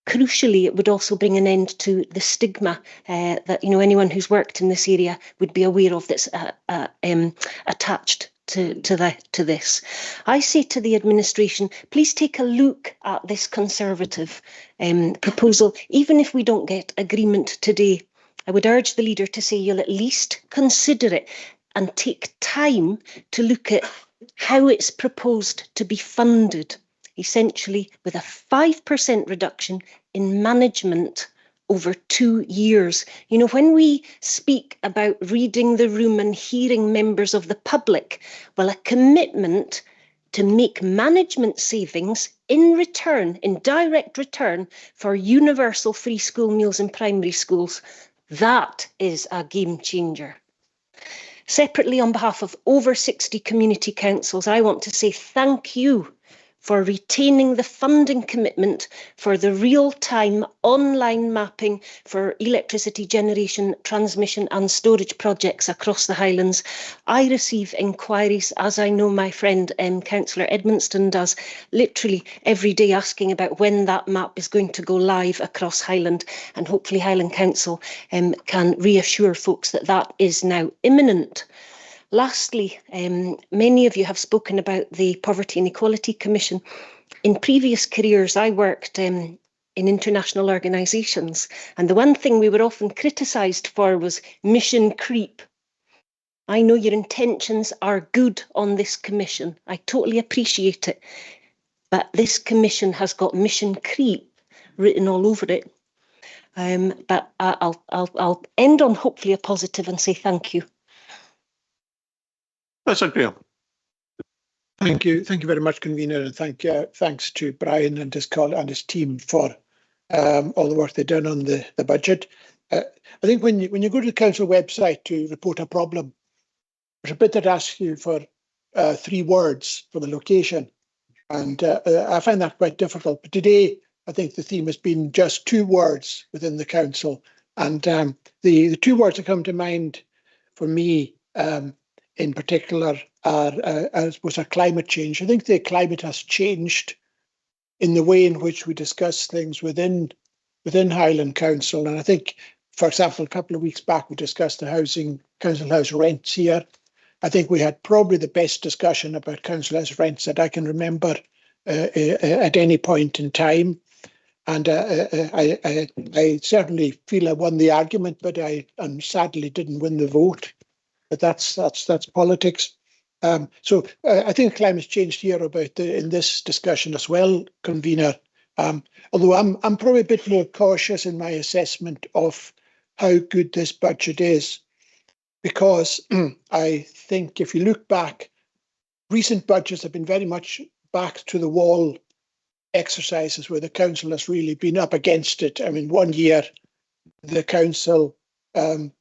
Crucially, it would also bring an end to the stigma that anyone who's worked in this area would be aware of that's attached to this. I say to the administration, please take a look at this Conservative proposal, even if we don't get agreement today. I would urge the leader to say you'll at least consider it and take time to look at how it's proposed to be funded, essentially with a 5% reduction in management over 2 years. You know, when we speak about reading the room and hearing members of the public, well, a commitment to make management savings in return, in direct return, for universal free school meals in primary schools, that is a game changer. Separately, on behalf of over 60 community councils, I want to say thank you for retaining the funding commitment for the real-time online mapping for electricity generation, transmission and storage projects across the Highlands. I receive inquiries, as I know my friend Councillor Edmonston does, literally every day asking about when that map is going to go live across Highland, and hopefully Highland Council can reassure folks that that is now imminent. Lastly, many of you have spoken about the Poverty and Equality Commission. In previous careers, I worked in international organisations, and the one thing we were often criticised for was mission creep. I know your intentions are good on this commission. I totally appreciate it. But this commission has got mission creep written all over it. But I'll end on hopefully a positive and say thank you. That's agreeable. Thank you very much, convener, and thanks to Brian and his team for all the work they've done on the budget. I think when you go to the council website to report a problem, there's a bit that asks you for 3 words for the location, and I find that quite difficult. But today, I think the theme has been just 2 words within the council, and the 2 words that come to mind for me in particular was climate change. I think the climate has changed in the way in which we discuss things within Highland Council. And I think, for example, a couple of weeks back, we discussed the council house rents here. I think we had probably the best discussion about council house rents that I can remember at any point in time. And I certainly feel I won the argument, but I sadly didn't win the vote. But that's politics. So I think climate's changed here in this discussion as well, convener. Although I'm probably a bit more cautious in my assessment of how good this budget is, because I think if you look back, recent budgets have been very much back to the wall exercises where the council has really been up against it. I mean, one year the council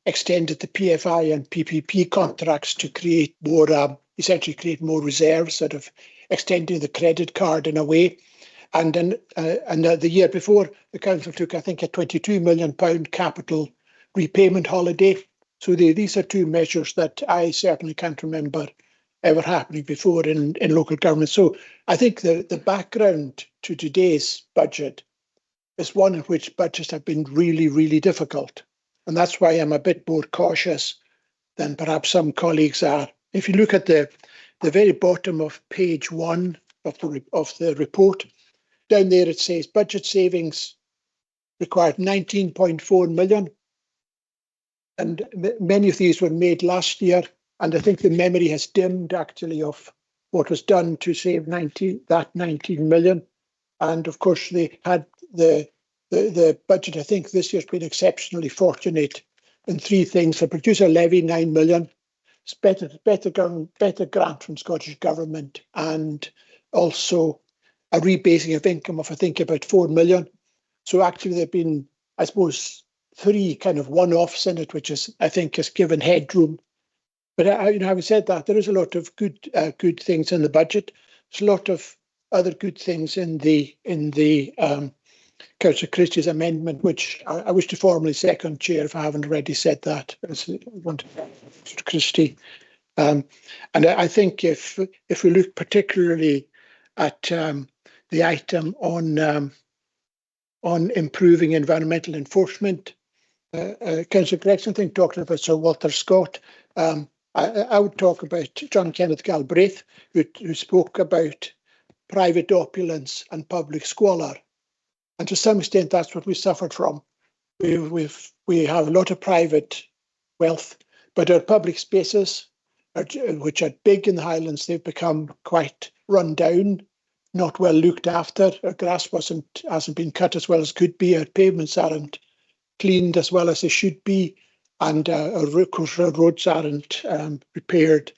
extended the PFI and PPP contracts to create more, essentially create more reserves, sort of extending the credit card in a way. And then the year before, the council took, I think, a £22 million capital repayment holiday. So these are 2 measures that I certainly can't remember ever happening before in local government. So I think the background to today's budget is one in which budgets have been really, really difficult. And that's why I'm a bit more cautious than perhaps some colleagues are. If you look at the very bottom of page 1 of the report, down there it says budget savings required 19.4 million. And many of these were made last year. And I think the memory has dimmed actually of what was done to save 19 million. And of course, they had the budget, I think this year's been exceptionally fortunate in 3 things. The producer levy, 9 million, better grant from Scottish Government, and also a rebasing of income of, I think, about 4 million. So actually there have been, I suppose, 3 kind of one-offs in it, which is, I think, has given headroom. But having said that, there is a lot of good things in the budget. There's a lot of other good things in the Councillor Christie's amendment, which I wish to formally second, Chair, if I haven't already said that. I want to Mr. Christie. And I think if we look particularly at the item on improving environmental enforcement, Councillor Gregson, I think, talking about Sir Walter Scott. I would talk about John Kenneth Galbraith, who spoke about private opulence and public squalor. And to some extent, that's what we suffered from. We have a lot of private wealth, but our public spaces, which are big in the Highlands, they've become quite run down, not well looked after. Our grass hasn't been cut as well as could be. Our pavements aren't cleaned as well as they should be, and our roads aren't repaired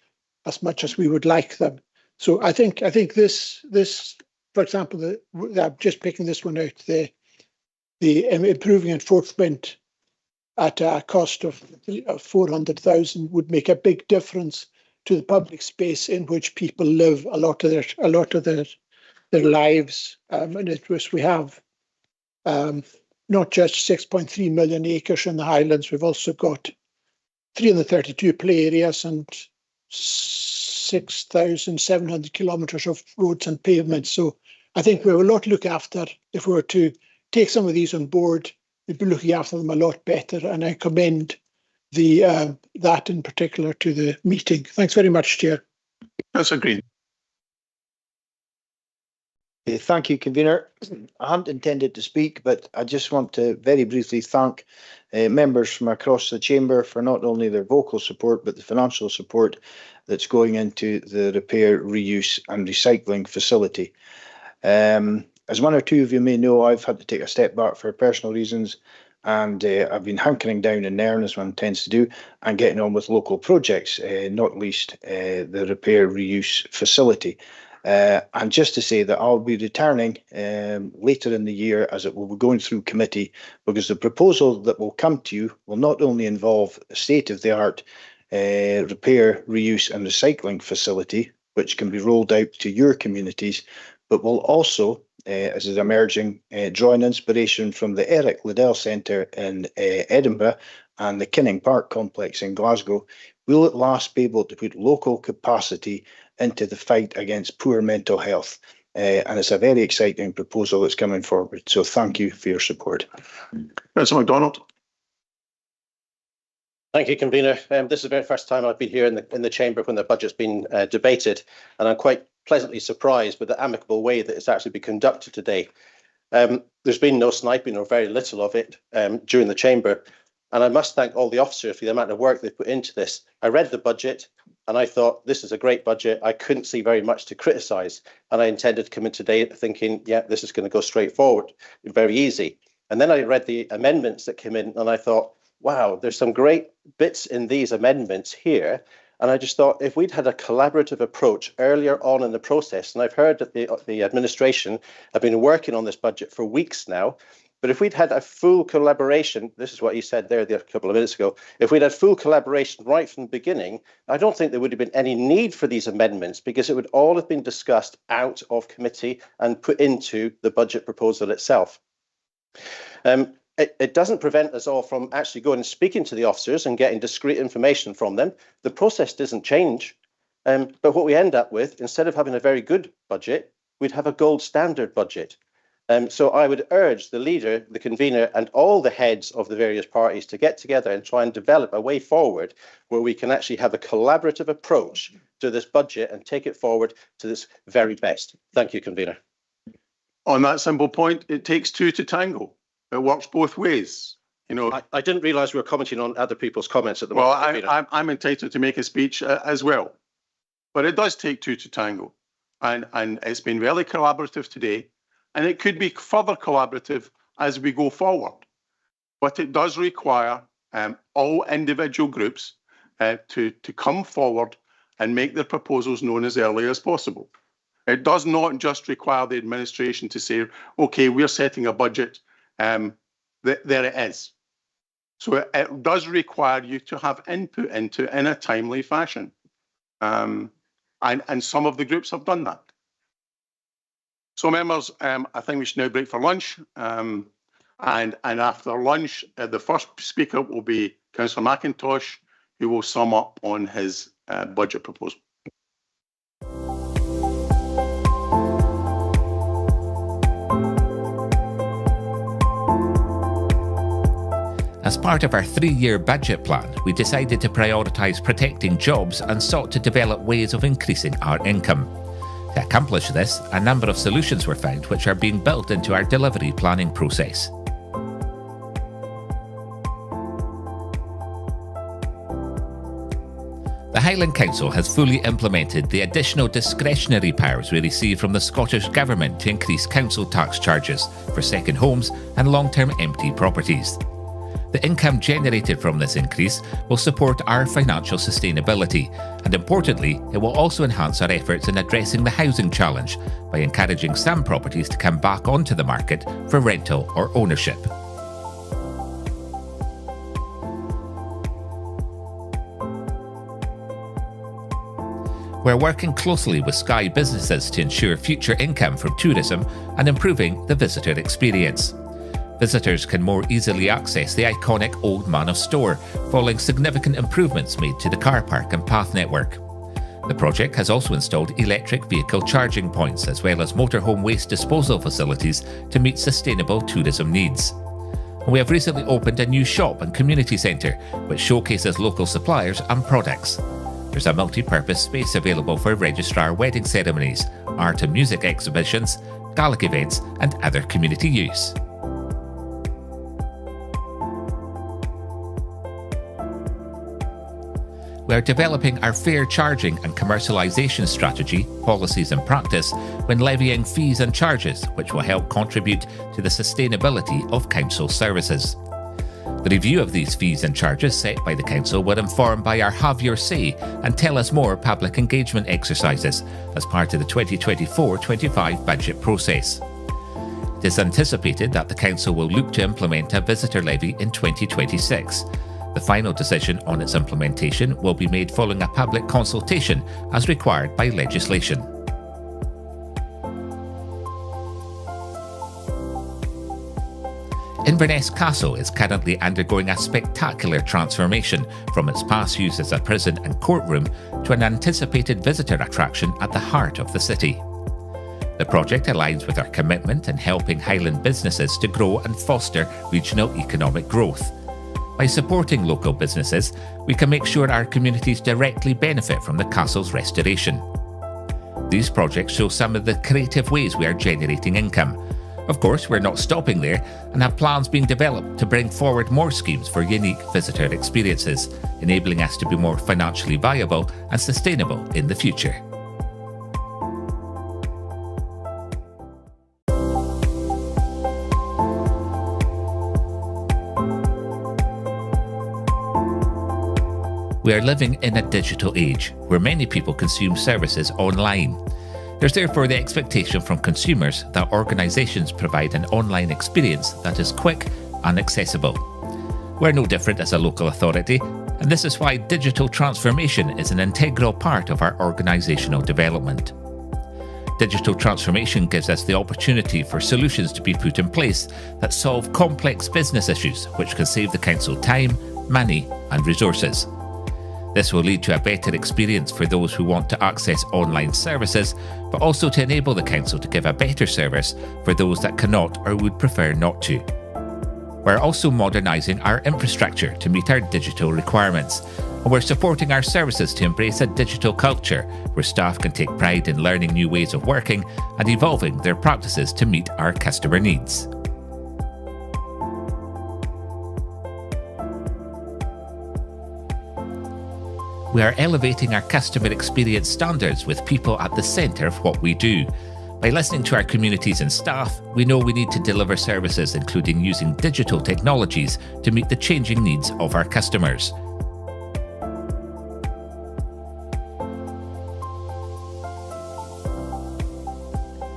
as much as we would like them. So I think this, for example, I'm just picking this one out, the improving enforcement at a cost of 400,000 would make a big difference to the public space in which people live a lot of their lives. And it was, we have not just 6.3 million acres in the Highlands, we've also got 332 play areas and 6,700 kilometres of roads and pavements. So I think we have a lot to look after. If we were to take some of these on board, we'd be looking after them a lot better. And I commend that in particular to the meeting. Thanks very much, Chair. That's agreed. Thank you, Convener. I hadn't intended to speak, but I just want to very briefly thank members from across the Chamber for not only their vocal support, but the financial support that's going into the repair, reuse and recycling facility. As one or two of you may know, I've had to take a step back for personal reasons, and I've been hunkering down in Nairn, as one tends to do, and getting on with local projects, not least the repair, reuse facility. And just to say that I'll be returning later in the year, as it will be going through committee, because the proposal that will come to you will not only involve a state-of-the-art repair, reuse and recycling facility, which can be rolled out to your communities, but will also, as is emerging, drawing inspiration from the Eric Liddell Centre in Edinburgh and the Kinning Park complex in Glasgow, will at last be able to put local capacity into the fight against poor mental health. And it's a very exciting proposal that's coming forward. So thank you for your support. Councillor MacDonald. Thank you, Convener. This is the very first time I've been here in the Chamber when the budget's been debated, and I'm quite pleasantly surprised with the amicable way that it's actually been conducted today. There's been no sniping or very little of it during the Chamber, and I must thank all the officers for the amount of work they've put into this. I read the budget and I thought, this is a great budget. I couldn't see very much to criticise, and I intended to come in today thinking, yeah, this is going to go straight forward, very easy. And then I read the amendments that came in and I thought, wow, there's some great bits in these amendments here. And I just thought, if we'd had a collaborative approach earlier on in the process, and I've heard that the administration have been working on this budget for weeks now, but if we'd had a full collaboration, this is what you said there a couple of minutes ago, if we'd had full collaboration right from the beginning, I don't think there would have been any need for these amendments, because it would all have been discussed out of committee and put into the budget proposal itself. It doesn't prevent us all from actually going and speaking to the officers and getting discrete information from them. The process doesn't change. But what we end up with, instead of having a very good budget, we'd have a gold standard budget. So I would urge the leader, the convener, and all the heads of the various parties to get together and try and develop a way forward where we can actually have a collaborative approach to this budget and take it forward to this very best. Thank you, convener. On that simple point, it takes two to tango. It works both ways. You know, I didn't realise we were commenting on other people's comments at the moment. Well, I'm entitled to make a speech as well, but it does take two to tango, and it's been very collaborative today, and it could be further collaborative as we go forward. But it does require all individual groups to come forward and make their proposals known as early as possible. It does not just require the administration to say, okay, we're setting a budget. There it is. So it does require you to have input into in a timely fashion. And some of the groups have done that. So members, I think we should now break for lunch. And after lunch, the first speaker will be Councillor McIntosh, who will sum up on his budget proposal. As part of our 3-year budget plan, we decided to prioritise protecting jobs and sought to develop ways of increasing our income. To accomplish this, a number of solutions were found which are being built into our delivery planning process. The Highland Council has fully implemented the additional discretionary powers we receive from the Scottish Government to increase council tax charges for second homes and long-term empty properties. The income generated from this increase will support our financial sustainability, and importantly, it will also enhance our efforts in addressing the housing challenge by encouraging some properties to come back onto the market for rental or ownership. We're working closely with Skye businesses to ensure future income from tourism and improving the visitor experience. Visitors can more easily access the iconic Old Man of Store, following significant improvements made to the car park and path network. The project has also installed electric vehicle charging points as well as motorhome waste disposal facilities to meet sustainable tourism needs. And we have recently opened a new shop and community centre which showcases local suppliers and products. There's a multi-purpose space available for registrar wedding ceremonies, art and music exhibitions, Gaelic events and other community use. We are developing our fair charging and commercialisation strategy, policies and practice when levying fees and charges, which will help contribute to the sustainability of council services. The review of these fees and charges set by the council were informed by our Have Your Say and Tell Us More public engagement exercises as part of the 2024-25 budget process. It is anticipated that the council will look to implement a visitor levy in 2026. The final decision on its implementation will be made following a public consultation as required by legislation. Inverness Castle is currently undergoing a spectacular transformation from its past use as a prison and courtroom to an anticipated visitor attraction at the heart of the city. The project aligns with our commitment in helping Highland businesses to grow and foster regional economic growth. By supporting local businesses, we can make sure our communities directly benefit from the castle's restoration. These projects show some of the creative ways we are generating income. Of course, we're not stopping there and have plans being developed to bring forward more schemes for unique visitor experiences, enabling us to be more financially viable and sustainable in the future. We are living in a digital age where many people consume services online. There's therefore the expectation from consumers that organisations provide an online experience that is quick and accessible. We're no different as a local authority, and this is why digital transformation is an integral part of our organisational development. Digital transformation gives us the opportunity for solutions to be put in place that solve complex business issues which can save the council time, money and resources. This will lead to a better experience for those who want to access online services, but also to enable the council to give a better service for those that cannot or would prefer not to. We're also modernising our infrastructure to meet our digital requirements, and we're supporting our services to embrace a digital culture where staff can take pride in learning new ways of working and evolving their practices to meet our customer needs. We are elevating our customer experience standards with people at the centre of what we do. By listening to our communities and staff, we know we need to deliver services including using digital technologies to meet the changing needs of our customers.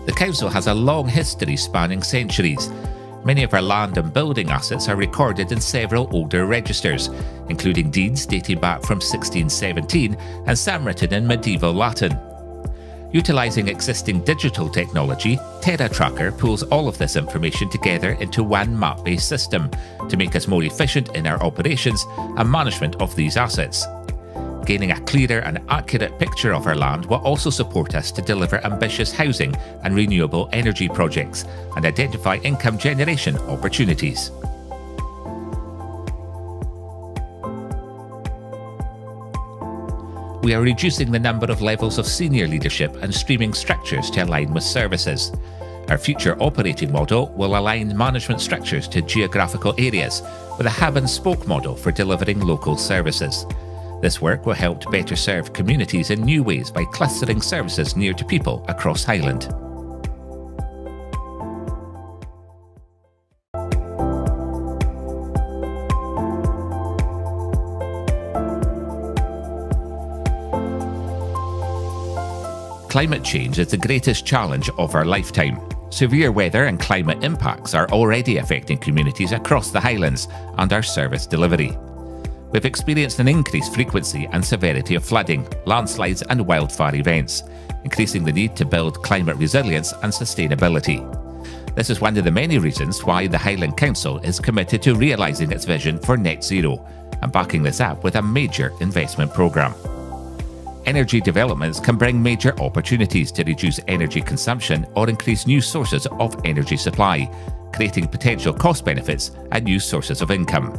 The council has a long history spanning centuries. Many of our land and building assets are recorded in several older registers, including deeds dating back from 1617 and some written in medieval Latin. Utilising existing digital technology, Terra Tracker pulls all of this information together into one map-based system to make us more efficient in our operations and management of these assets. Gaining a clearer and accurate picture of our land will also support us to deliver ambitious housing and renewable energy projects and identify income generation opportunities. We are reducing the number of levels of senior leadership and streaming structures to align with services. Our future operating model will align management structures to geographical areas with a hub and spoke model for delivering local services. This work will help to better serve communities in new ways by clustering services near to people across Highland. Climate change is the greatest challenge of our lifetime. Severe weather and climate impacts are already affecting communities across the Highlands and our service delivery. We've experienced an increased frequency and severity of flooding, landslides and wildfire events, increasing the need to build climate resilience and sustainability. This is one of the many reasons why the Highland Council is committed to realising its vision for net zero and backing this up with a major investment programme. Energy developments can bring major opportunities to reduce energy consumption or increase new sources of energy supply, creating potential cost benefits and new sources of income.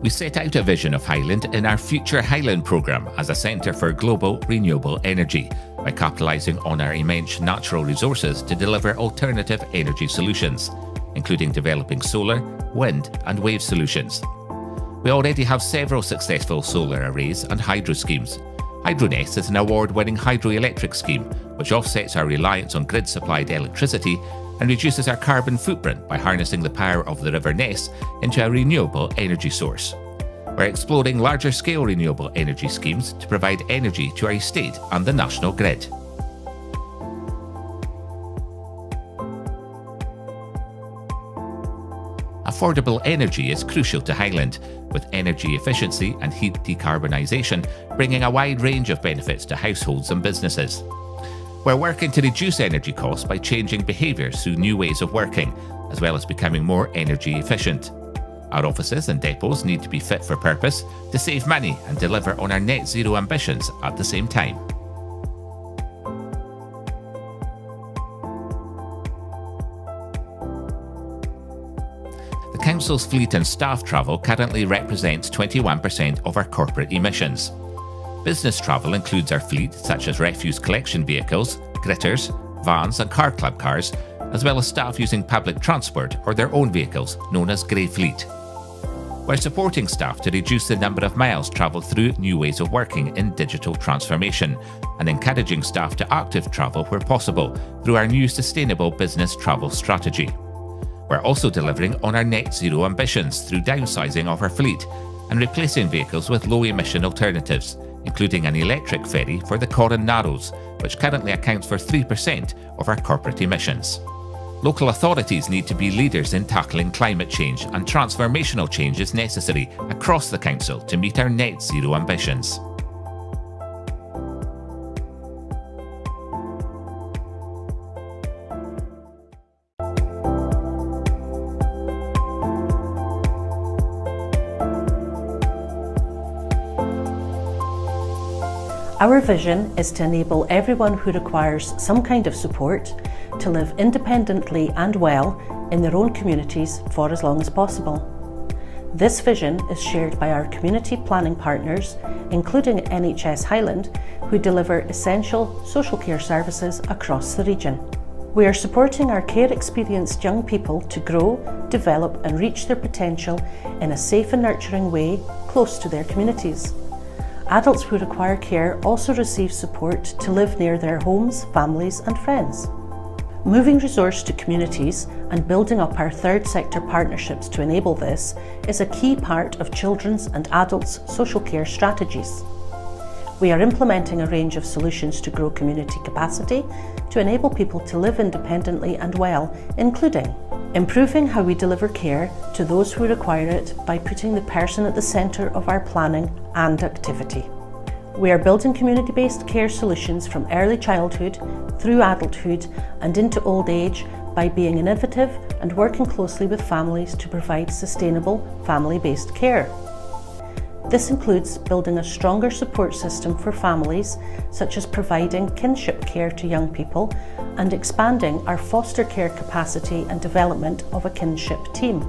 We set out a vision of Highland in our Future Highland programme as a centre for global renewable energy by capitalising on our immense natural resources to deliver alternative energy solutions, including developing solar, wind and wave solutions. We already have several successful solar arrays and hydro schemes. HydroNest is an award-winning hydroelectric scheme which offsets our reliance on grid-supplied electricity and reduces our carbon footprint by harnessing the power of the River Ness into a renewable energy source. We're exploring larger-scale renewable energy schemes to provide energy to our estate and the national grid. Affordable energy is crucial to Highland, with energy efficiency and heat decarbonisation bringing a wide range of benefits to households and businesses. We're working to reduce energy costs by changing behaviours through new ways of working, as well as becoming more energy efficient. Our offices and depots need to be fit for purpose to save money and deliver on our net zero ambitions at the same time. The Council's fleet and staff travel currently represents 21% of our corporate emissions. Business travel includes our fleet, such as refuse collection vehicles, gritters, vans and car club cars, as well as staff using public transport or their own vehicles, known as Grey Fleet. We're supporting staff to reduce the number of miles travelled through new ways of working in digital transformation and encouraging staff to active travel where possible through our new sustainable business travel strategy. We're also delivering on our net zero ambitions through downsizing of our fleet and replacing vehicles with low-emission alternatives, including an electric ferry for the Corran Narrows, which currently accounts for 3% of our corporate emissions. Local authorities need to be leaders in tackling climate change, and transformational change is necessary across the Council to meet our net zero ambitions. Our vision is to enable everyone who requires some kind of support to live independently and well in their own communities for as long as possible. This vision is shared by our community planning partners, including NHS Highland, who deliver essential social care services across the region. We are supporting our care-experienced young people to grow, develop and reach their potential in a safe and nurturing way close to their communities. Adults who require care also receive support to live near their homes, families and friends. Moving resource to communities and building up our third sector partnerships to enable this is a key part of children's and adults' social care strategies. We are implementing a range of solutions to grow community capacity to enable people to live independently and well, including improving how we deliver care to those who require it by putting the person at the centre of our planning and activity. We are building community-based care solutions from early childhood through adulthood and into old age by being innovative and working closely with families to provide sustainable family-based care. This includes building a stronger support system for families, such as providing kinship care to young people and expanding our foster care capacity and development of a kinship team.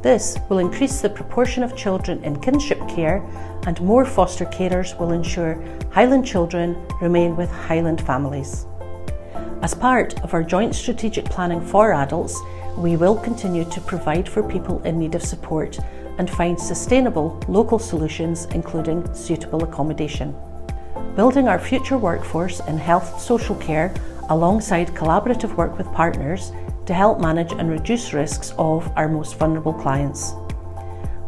This will increase the proportion of children in kinship care, and more foster carers will ensure Highland children remain with Highland families. As part of our joint strategic planning for adults, we will continue to provide for people in need of support and find sustainable local solutions, including suitable accommodation. Building our future workforce in health social care alongside collaborative work with partners to help manage and reduce risks of our most vulnerable clients.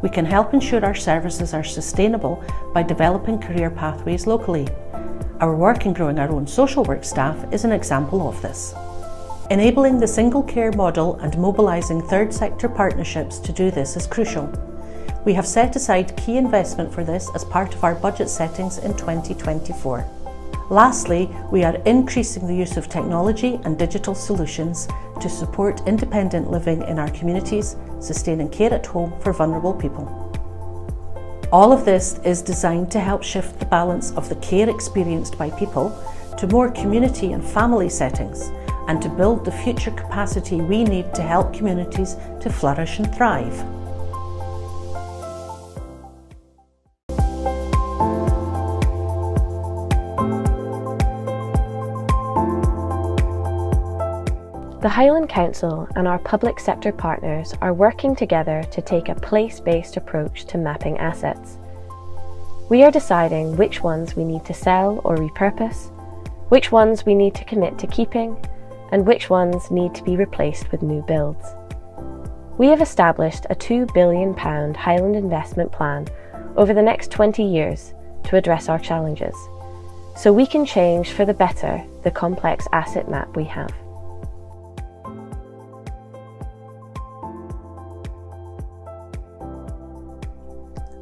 We can help ensure our services are sustainable by developing career pathways locally. Our work in growing our own social work staff is an example of this. Enabling the single care model and mobilising third sector partnerships to do this is crucial. We have set aside key investment for this as part of our budget settings in 2024. Lastly, we are increasing the use of technology and digital solutions to support independent living in our communities, sustaining care at home for vulnerable people. All of this is designed to help shift the balance of the care experienced by people to more community and family settings, and to build the future capacity we need to help communities to flourish and thrive. The Highland Council and our public sector partners are working together to take a place-based approach to mapping assets. We are deciding which ones we need to sell or repurpose, which ones we need to commit to keeping, and which ones need to be replaced with new builds. We have established a £2 billion Highland investment plan over the next 20 years to address our challenges, so we can change for the better the complex asset map we have.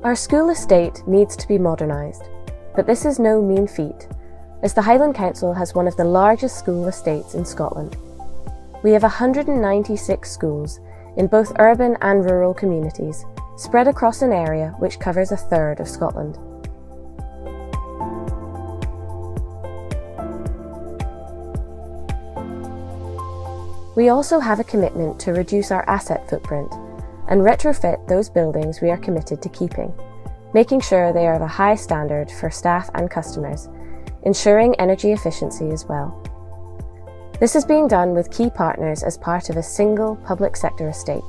Our school estate needs to be modernised, but this is no mean feat, as the Highland Council has one of the largest school estates in Scotland. We have 196 schools in both urban and rural communities, spread across an area which covers a third of Scotland. We also have a commitment to reduce our asset footprint and retrofit those buildings we are committed to keeping, making sure they are of a high standard for staff and customers, ensuring energy efficiency as well. This is being done with key partners as part of a single public sector estate.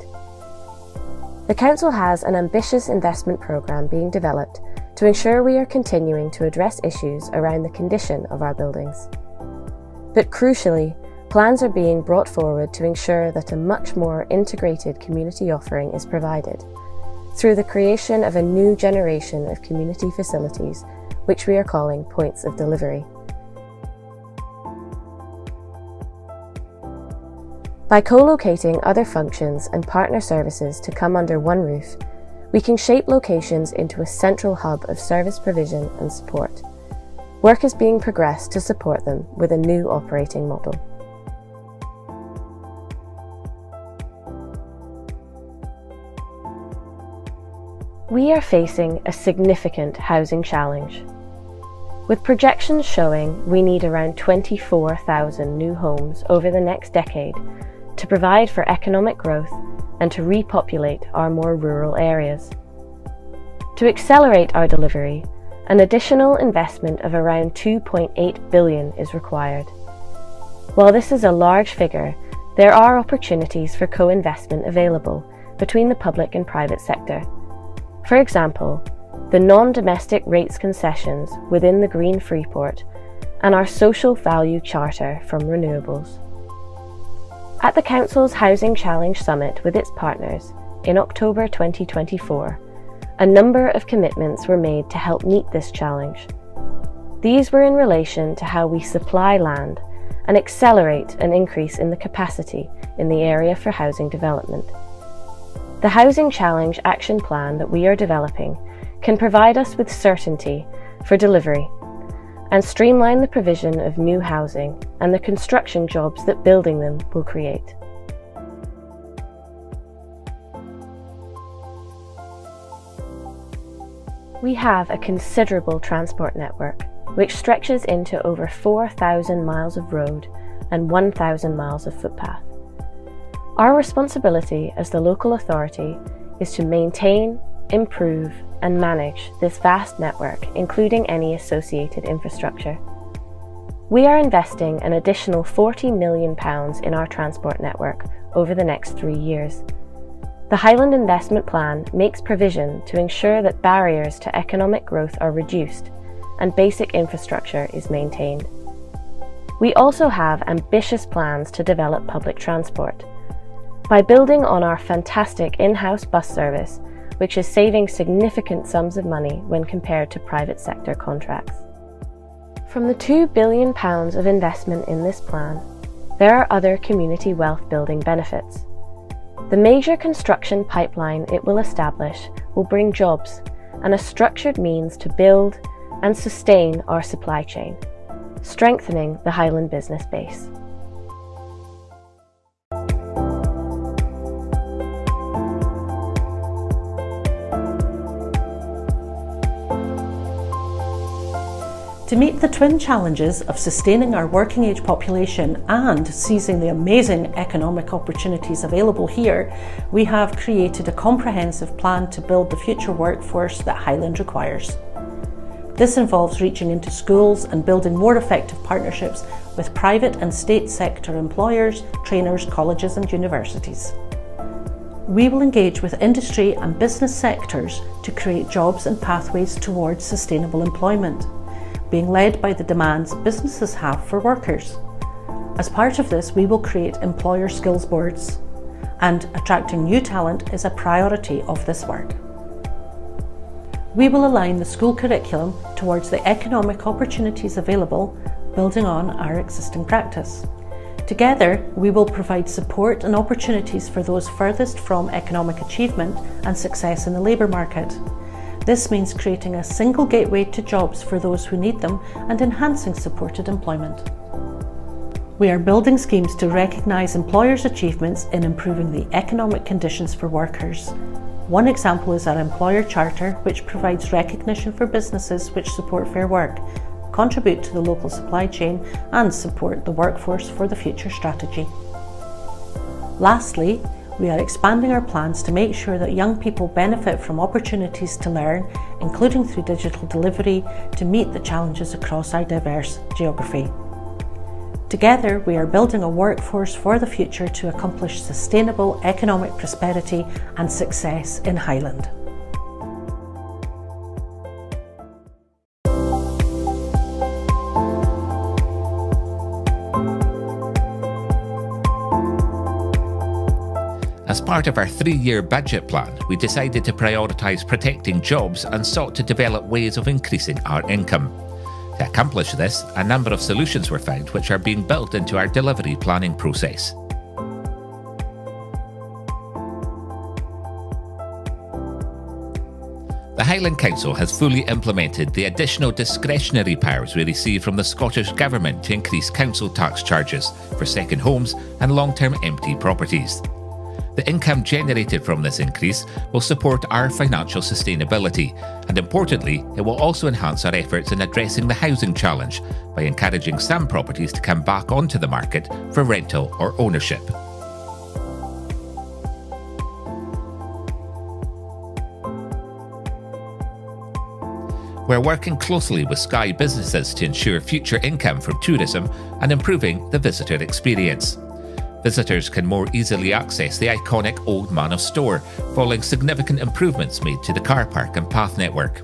The Council has an ambitious investment programme being developed to ensure we are continuing to address issues around the condition of our buildings. But crucially, plans are being brought forward to ensure that a much more integrated community offering is provided through the creation of a new generation of community facilities, which we are calling points of delivery. By co-locating other functions and partner services to come under one roof, we can shape locations into a central hub of service provision and support. Work is being progressed to support them with a new operating model. We are facing a significant housing challenge, with projections showing we need around 24,000 new homes over the next decade to provide for economic growth and to repopulate our more rural areas. To accelerate our delivery, an additional investment of around £2.8 billion is required. While this is a large figure, there are opportunities for co-investment available between the public and private sector. For example, the non-domestic rates concessions within the Green Freeport and our social value charter from renewables. At the Council's Housing Challenge Summit with its partners in October 2024, a number of commitments were made to help meet this challenge. These were in relation to how we supply land and accelerate an increase in the capacity in the area for housing development. The Housing Challenge Action Plan that we are developing can provide us with certainty for delivery and streamline the provision of new housing and the construction jobs that building them will create. We have a considerable transport network which stretches into over 4,000 miles of road and 1,000 miles of footpath. Our responsibility as the local authority is to maintain, improve and manage this vast network, including any associated infrastructure. We are investing an additional £40 million in our transport network over the next 3 years. The Highland Investment Plan makes provision to ensure that barriers to economic growth are reduced and basic infrastructure is maintained. We also have ambitious plans to develop public transport. By building on our fantastic in-house bus service, which is saving significant sums of money when compared to private sector contracts. From the £2 billion of investment in this plan, there are other community wealth building benefits. The major construction pipeline it will establish will bring jobs and a structured means to build and sustain our supply chain, strengthening the Highland business base. To meet the twin challenges of sustaining our working age population and seizing the amazing economic opportunities available here, we have created a comprehensive plan to build the future workforce that Highland requires. This involves reaching into schools and building more effective partnerships with private and state sector employers, trainers, colleges and universities. We will engage with industry and business sectors to create jobs and pathways towards sustainable employment, being led by the demands businesses have for workers. As part of this, we will create employer skills boards, and attracting new talent is a priority of this work. We will align the school curriculum towards the economic opportunities available, building on our existing practice. Together, we will provide support and opportunities for those furthest from economic achievement and success in the labour market. This means creating a single gateway to jobs for those who need them and enhancing supported employment. We are building schemes to recognise employers' achievements in improving the economic conditions for workers. One example is our employer charter, which provides recognition for businesses which support fair work, contribute to the local supply chain and support the workforce for the future strategy. Lastly, we are expanding our plans to make sure that young people benefit from opportunities to learn, including through digital delivery, to meet the challenges across our diverse geography. Together, we are building a workforce for the future to accomplish sustainable economic prosperity and success in Highland. As part of our 3-year budget plan, we decided to prioritise protecting jobs and sought to develop ways of increasing our income. To accomplish this, a number of solutions were found which are being built into our delivery planning process. The Highland Council has fully implemented the additional discretionary powers we receive from the Scottish Government to increase council tax charges for second homes and long-term empty properties. The income generated from this increase will support our financial sustainability, and importantly, it will also enhance our efforts in addressing the housing challenge by encouraging some properties to come back onto the market for rental or ownership. We're working closely with Skye businesses to ensure future income from tourism and improving the visitor experience. Visitors can more easily access the iconic Old Manor store, following significant improvements made to the car park and path network.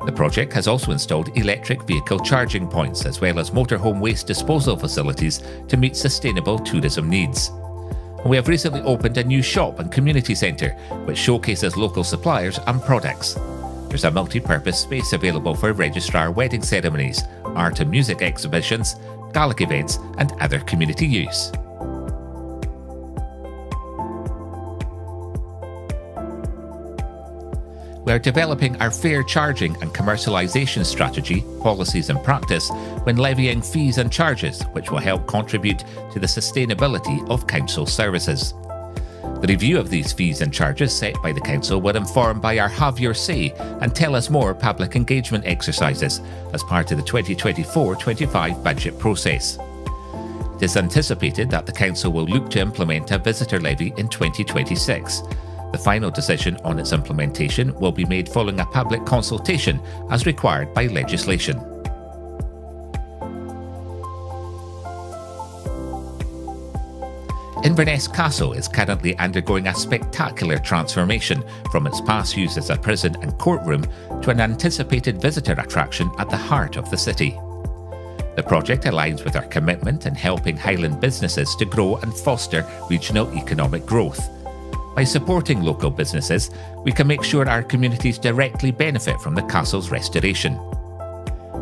The project has also installed electric vehicle charging points as well as motorhome waste disposal facilities to meet sustainable tourism needs. And we have recently opened a new shop and community centre which showcases local suppliers and products. There's a multi-purpose space available for registrar wedding ceremonies, art and music exhibitions, Gaelic events and other community use. We are developing our fair charging and commercialisation strategy, policies and practice when levying fees and charges, which will help contribute to the sustainability of council services. The review of these fees and charges set by the council were informed by our Have Your Say and Tell Us More public engagement exercises as part of the 2024-25 budget process. It is anticipated that the council will look to implement a visitor levy in 2026. The final decision on its implementation will be made following a public consultation as required by legislation. Inverness Castle is currently undergoing a spectacular transformation from its past use as a prison and courtroom to an anticipated visitor attraction at the heart of the city. The project aligns with our commitment in helping Highland businesses to grow and foster regional economic growth. By supporting local businesses, we can make sure our communities directly benefit from the castle's restoration.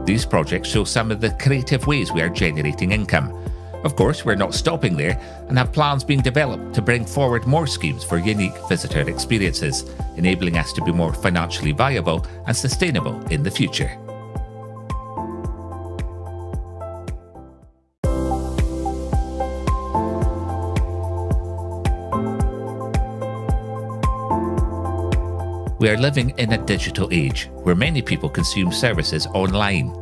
These projects show some of the creative ways we are generating income. Of course, we're not stopping there and have plans being developed to bring forward more schemes for unique visitor experiences, enabling us to be more financially viable and sustainable in the future. We are living in a digital age where many people consume services online.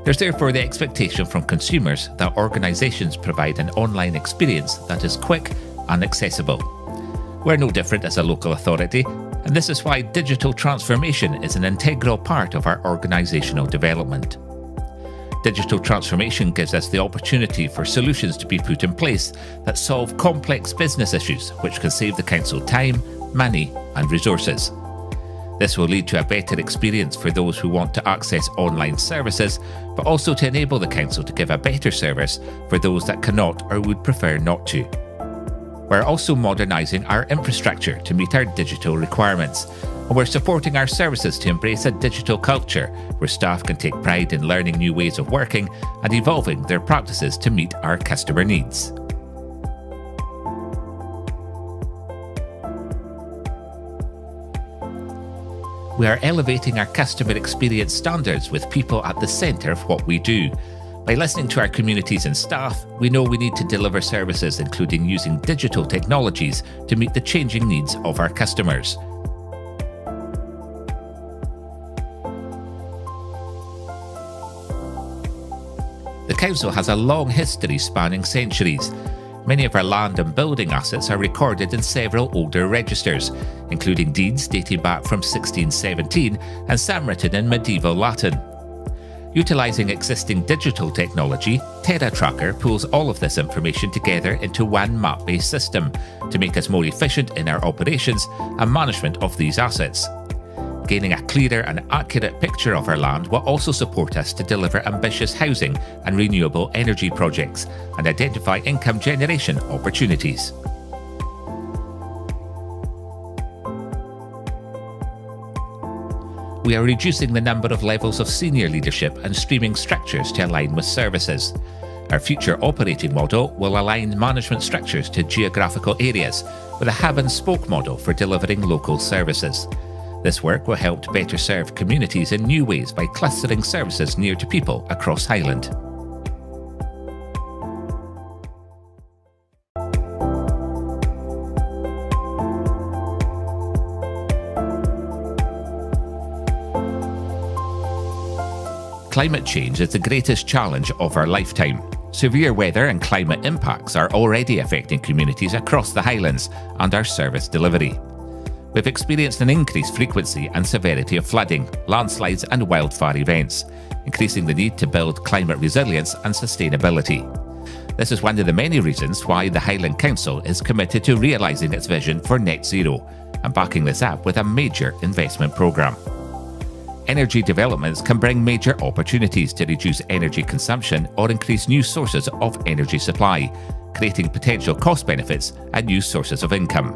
There's therefore the expectation from consumers that organisations provide an online experience that is quick and accessible. We're no different as a local authority, and this is why digital transformation is an integral part of our organisational development. Digital transformation gives us the opportunity for solutions to be put in place that solve complex business issues which can save the council time, money and resources. This will lead to a better experience for those who want to access online services, but also to enable the council to give a better service for those that cannot or would prefer not to. We're also modernising our infrastructure to meet our digital requirements, and we're supporting our services to embrace a digital culture where staff can take pride in learning new ways of working and evolving their practices to meet our customer needs. We are elevating our customer experience standards with people at the centre of what we do. By listening to our communities and staff, we know we need to deliver services including using digital technologies to meet the changing needs of our customers. The council has a long history spanning centuries. Many of our land and building assets are recorded in several older registers, including deeds dating back from 1617 and some written in medieval Latin. Utilising existing digital technology, TerraTracker pulls all of this information together into one map-based system to make us more efficient in our operations and management of these assets. Gaining a clearer and accurate picture of our land will also support us to deliver ambitious housing and renewable energy projects and identify income generation opportunities. We are reducing the number of levels of senior leadership and streaming structures to align with services. Our future operating model will align management structures to geographical areas with a hub and spoke model for delivering local services. This work will help to better serve communities in new ways by clustering services near to people across Highland. Climate change is the greatest challenge of our lifetime. Severe weather and climate impacts are already affecting communities across the Highlands and our service delivery. We've experienced an increased frequency and severity of flooding, landslides and wildfire events, increasing the need to build climate resilience and sustainability. This is one of the many reasons why the Highland Council is committed to realising its vision for net zero and backing this up with a major investment programme. Energy developments can bring major opportunities to reduce energy consumption or increase new sources of energy supply, creating potential cost benefits and new sources of income.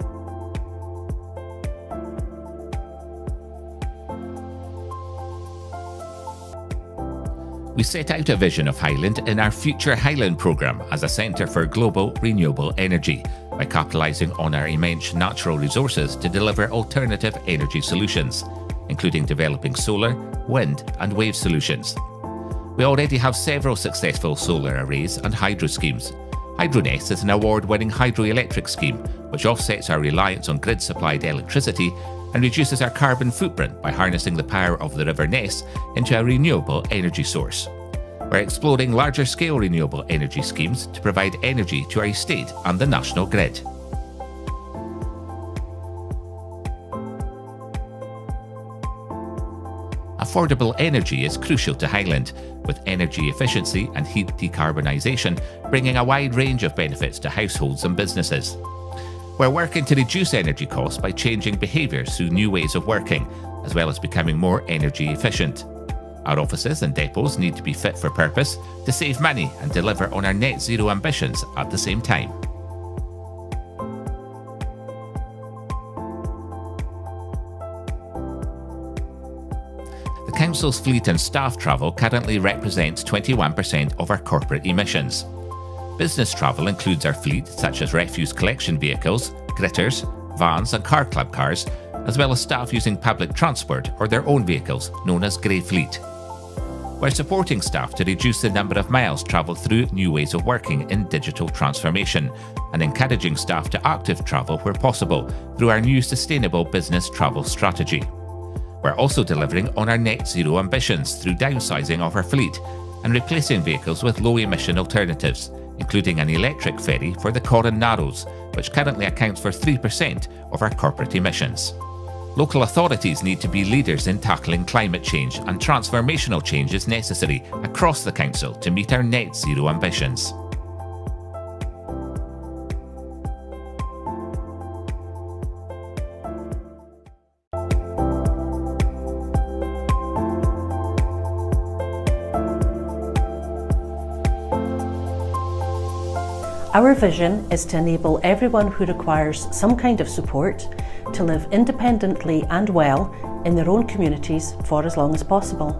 We set out a vision of Highland in our Future Highland programme as a centre for global renewable energy by capitalising on our immense natural resources to deliver alternative energy solutions, including developing solar, wind and wave solutions. We already have several successful solar arrays and hydro schemes. HydroNest is an award-winning hydroelectric scheme which offsets our reliance on grid-supplied electricity and reduces our carbon footprint by harnessing the power of the River Ness into a renewable energy source. We're exploring larger scale renewable energy schemes to provide energy to our estate and the national grid. Affordable energy is crucial to Highland, with energy efficiency and heat decarbonisation bringing a wide range of benefits to households and businesses. We're working to reduce energy costs by changing behaviours through new ways of working, as well as becoming more energy efficient. Our offices and depots need to be fit for purpose to save money and deliver on our net zero ambitions at the same time. Council's fleet and staff travel currently represents 21% of our corporate emissions. Business travel includes our fleet, such as refuse collection vehicles, gritters, vans and car club cars, as well as staff using public transport or their own vehicles, known as grey fleet. We're supporting staff to reduce the number of miles travelled through new ways of working in digital transformation, and encouraging staff to active travel where possible through our new sustainable business travel strategy. We're also delivering on our net zero ambitions through downsizing of our fleet and replacing vehicles with low emission alternatives, including an electric ferry for the Corran Narrows, which currently accounts for 3% of our corporate emissions. Local authorities need to be leaders in tackling climate change, and transformational change is necessary across the council to meet our net zero ambitions. Our vision is to enable everyone who requires some kind of support to live independently and well in their own communities for as long as possible.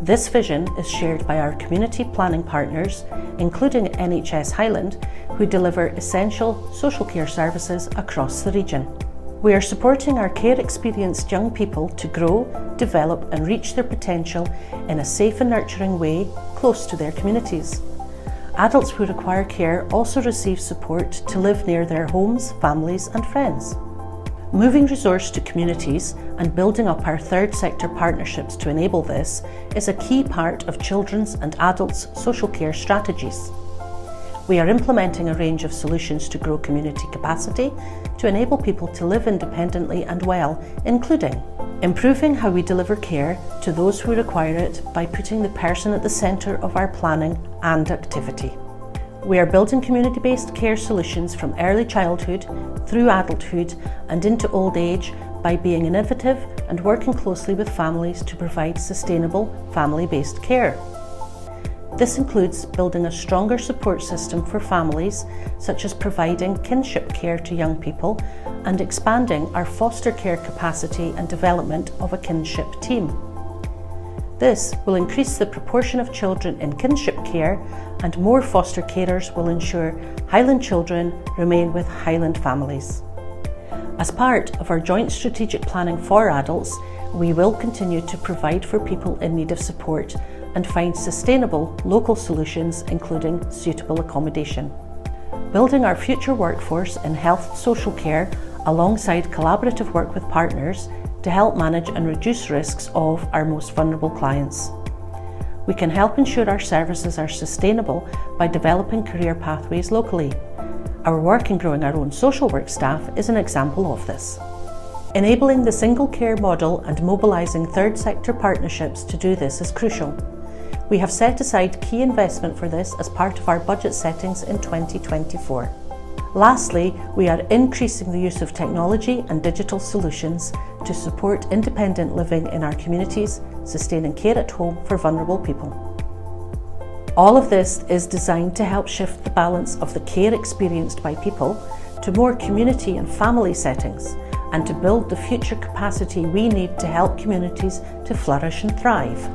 This vision is shared by our community planning partners, including NHS Highland, who deliver essential social care services across the region. We are supporting our care-experienced young people to grow, develop and reach their potential in a safe and nurturing way close to their communities. Adults who require care also receive support to live near their homes, families and friends. Moving resource to communities and building up our third sector partnerships to enable this is a key part of children's and adults' social care strategies. We are implementing a range of solutions to grow community capacity to enable people to live independently and well, including improving how we deliver care to those who require it by putting the person at the centre of our planning and activity. We are building community-based care solutions from early childhood through adulthood and into old age by being innovative and working closely with families to provide sustainable family-based care. This includes building a stronger support system for families, such as providing kinship care to young people and expanding our foster care capacity and development of a kinship team. This will increase the proportion of children in kinship care, and more foster carers will ensure Highland children remain with Highland families. As part of our joint strategic planning for adults, we will continue to provide for people in need of support and find sustainable local solutions, including suitable accommodation. Building our future workforce in health social care alongside collaborative work with partners to help manage and reduce risks of our most vulnerable clients. We can help ensure our services are sustainable by developing career pathways locally. Our work in growing our own social work staff is an example of this. Enabling the single care model and mobilising third sector partnerships to do this is crucial. We have set aside key investment for this as part of our budget settings in 2024. Lastly, we are increasing the use of technology and digital solutions to support independent living in our communities, sustaining care at home for vulnerable people. All of this is designed to help shift the balance of the care experienced by people to more community and family settings, and to build the future capacity we need to help communities to flourish and thrive.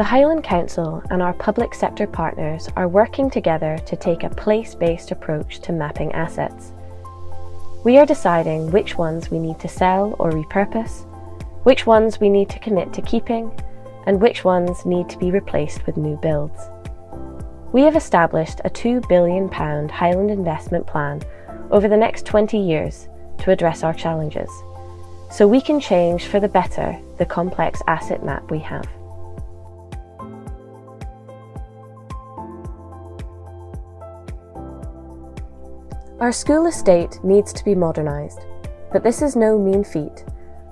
The Highland Council and our public sector partners are working together to take a place-based approach to mapping assets. We are deciding which ones we need to sell or repurpose, which ones we need to commit to keeping, and which ones need to be replaced with new builds. We have established a £2 billion Highland investment plan over the next 20 years to address our challenges, so we can change for the better the complex asset map we have. Our school estate needs to be modernised, but this is no mean feat,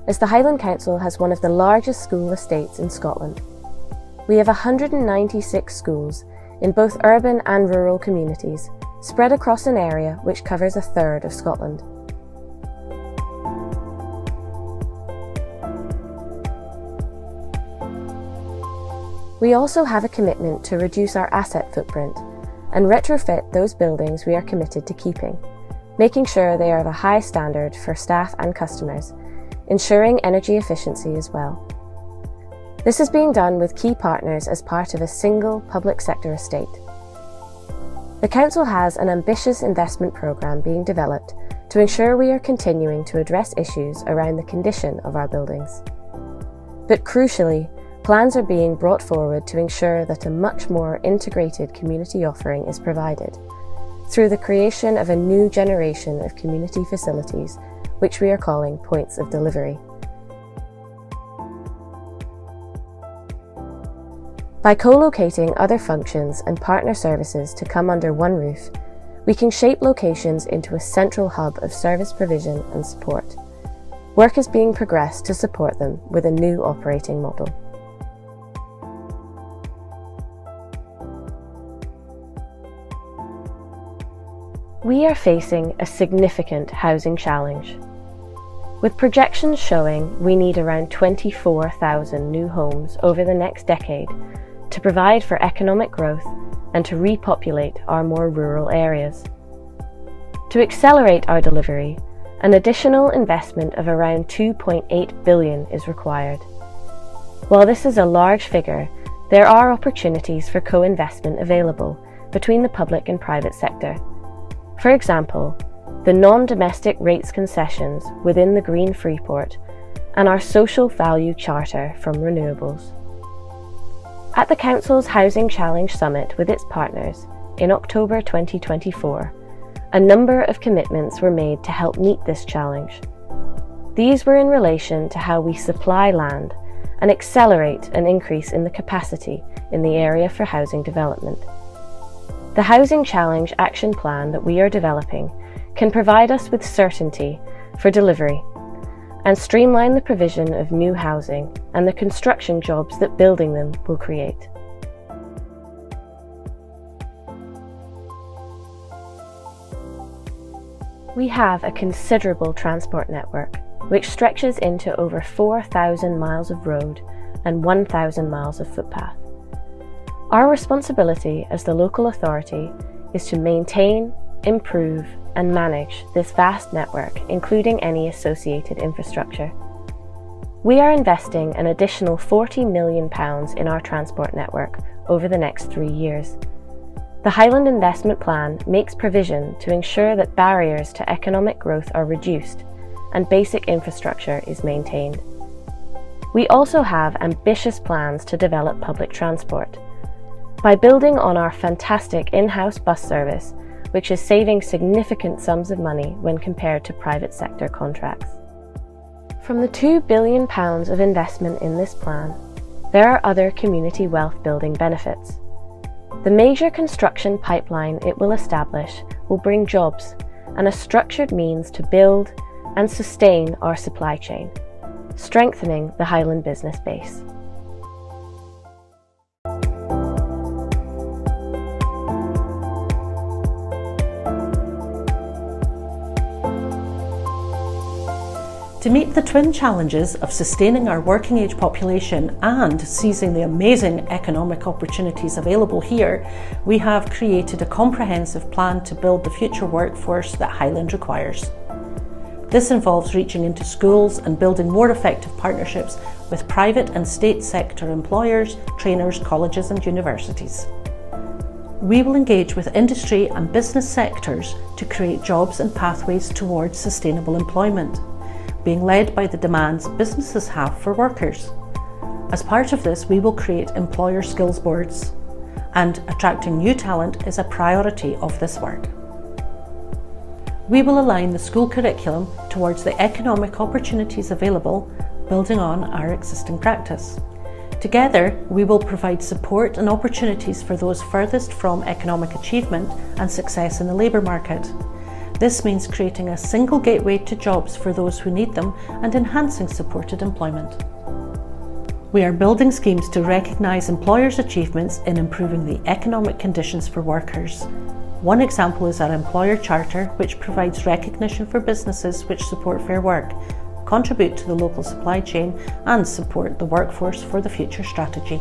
as the Highland Council has one of the largest school estates in Scotland. We have 196 schools in both urban and rural communities, spread across an area which covers a third of Scotland. We also have a commitment to reduce our asset footprint and retrofit those buildings we are committed to keeping, making sure they are of a high standard for staff and customers, ensuring energy efficiency as well. This is being done with key partners as part of a single public sector estate. The Council has an ambitious investment programme being developed to ensure we are continuing to address issues around the condition of our buildings. But crucially, plans are being brought forward to ensure that a much more integrated community offering is provided through the creation of a new generation of community facilities, which we are calling points of delivery. By co-locating other functions and partner services to come under one roof, we can shape locations into a central hub of service provision and support. Work is being progressed to support them with a new operating model. We are facing a significant housing challenge, with projections showing we need around 24,000 new homes over the next decade to provide for economic growth and to repopulate our more rural areas. To accelerate our delivery, an additional investment of around $2.8 billion is required. While this is a large figure, there are opportunities for co-investment available between the public and private sector. For example, the non-domestic rates concessions within the Green Freeport and our social value charter from renewables. At the Council's Housing Challenge Summit with its partners in October 2024, a number of commitments were made to help meet this challenge. These were in relation to how we supply land and accelerate an increase in the capacity in the area for housing development. The Housing Challenge Action Plan that we are developing can provide us with certainty for delivery and streamline the provision of new housing and the construction jobs that building them will create. We have a considerable transport network which stretches into over 4,000 miles of road and 1,000 miles of footpath. Our responsibility as the local authority is to maintain, improve and manage this vast network, including any associated infrastructure. We are investing an additional £40 million in our transport network over the next 3 years. The Highland Investment Plan makes provision to ensure that barriers to economic growth are reduced and basic infrastructure is maintained. We also have ambitious plans to develop public transport. By building on our fantastic in-house bus service, which is saving significant sums of money when compared to private sector contracts. From the £2 billion of investment in this plan, there are other community wealth building benefits. The major construction pipeline it will establish will bring jobs and a structured means to build and sustain our supply chain, strengthening the Highland business base. To meet the twin challenges of sustaining our working age population and seizing the amazing economic opportunities available here, we have created a comprehensive plan to build the future workforce that Highland requires. This involves reaching into schools and building more effective partnerships with private and state sector employers, trainers, colleges and universities. We will engage with industry and business sectors to create jobs and pathways towards sustainable employment, being led by the demands businesses have for workers. As part of this, we will create employer skills boards, and attracting new talent is a priority of this work. We will align the school curriculum towards the economic opportunities available, building on our existing practice. Together, we will provide support and opportunities for those furthest from economic achievement and success in the labour market. This means creating a single gateway to jobs for those who need them and enhancing supported employment. We are building schemes to recognise employers' achievements in improving the economic conditions for workers. One example is our employer charter, which provides recognition for businesses which support fair work, contribute to the local supply chain and support the workforce for the future strategy.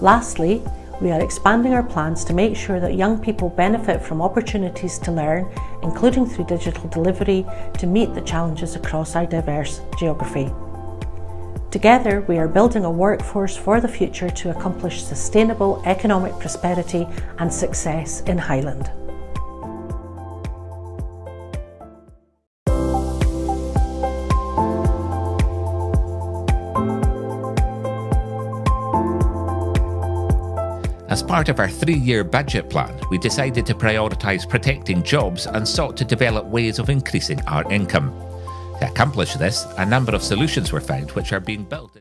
Lastly, We are expanding our plans to make sure that young people benefit from opportunities to learn, including through digital delivery, to meet the challenges across our diverse geography. Together, we are building a workforce for the future to accomplish sustainable economic prosperity and success in Highland. As part of our 3-year budget plan, we decided to prioritise protecting jobs and sought to develop ways of increasing our income. To accomplish this, a number of solutions were found which are being built.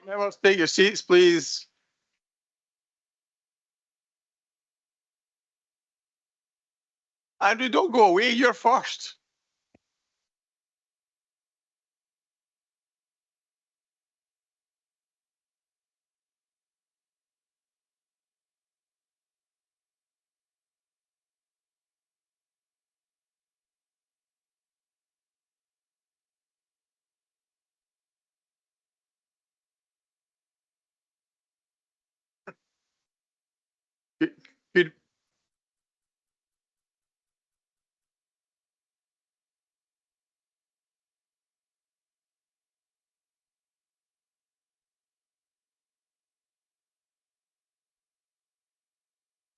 Members, take your seats, please. Andrew, don't go away. You're first. Good.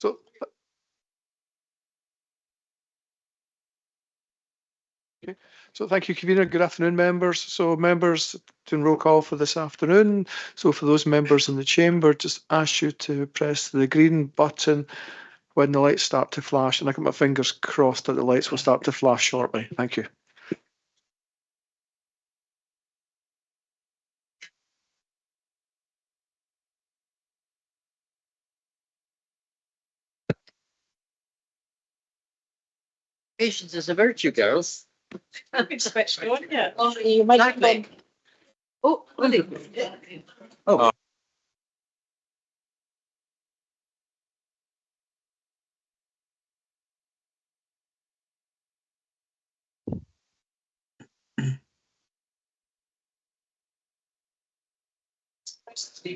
So, okay. So thank you, convener. Good afternoon, members. So members, doing roll call for this afternoon. So for those members in the chamber, just ask you to press the green button when the lights start to flash, and I got my fingers crossed that the lights will start to flash shortly. Thank you. Patience is a virtue, girls. Switched on, yeah. Oh, you might have been. Oh, really? Oh. Can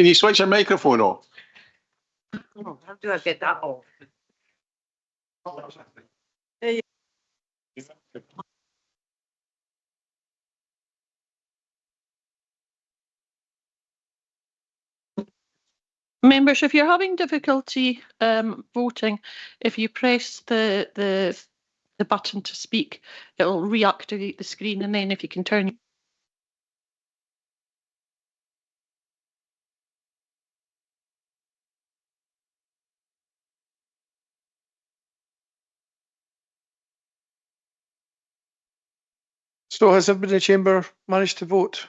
you switch your microphone off? How do I get that off? Members, if you're having difficulty voting, if you press the button to speak, it'll reactivate the screen, and then if you can turn. So has everybody in the chamber managed to vote?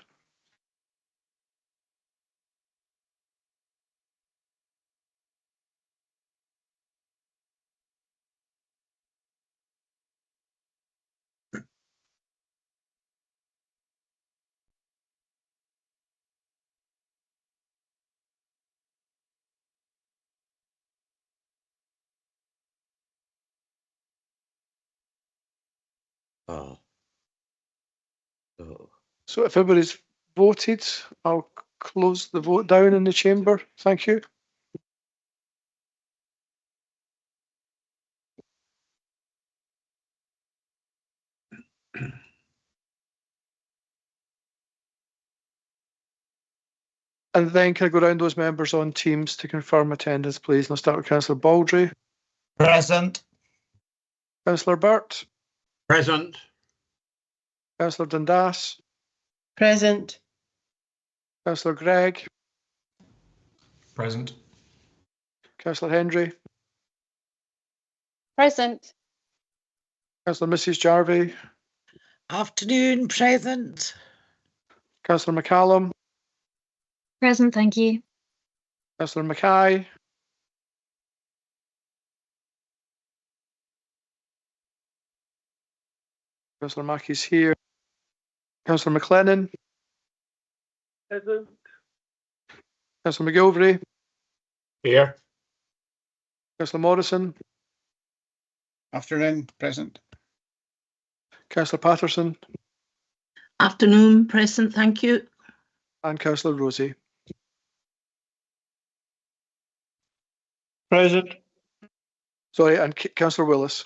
Oh. Oh. So if everybody's voted, I'll close the vote down in the chamber. Thank you. And then can I go round those members on Teams to confirm attendance, please? And I'll start with Councillor Baldry. Present. Councillor Burt. Present. Councillor Dundas. Present. Councillor Gregg. Present. Councillor Hendry. Present. Councillor Mrs Jarvie. Afternoon, present. Councillor McCallum. Present, thank you. Councillor Mackay. Councillor Mackey's here. Councillor McLennan. Present. Councillor McGilvery. Here. Councillor Morrison. Afternoon, present. Councillor Patterson. Afternoon, present, thank you. And Councillor Rosie. Present. Sorry, and Councillor Willis.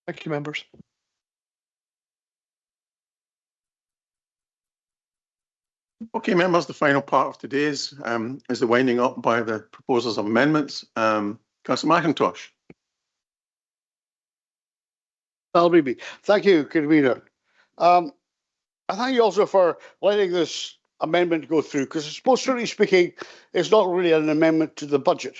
Thank you, members. So Okay, members, the final part of today's is the winding up by the proposals of amendments. Councillor McIntosh. Thank you, convener. I thank you also for letting this amendment go through, because I suppose, strictly speaking, it's not really an amendment to the budget.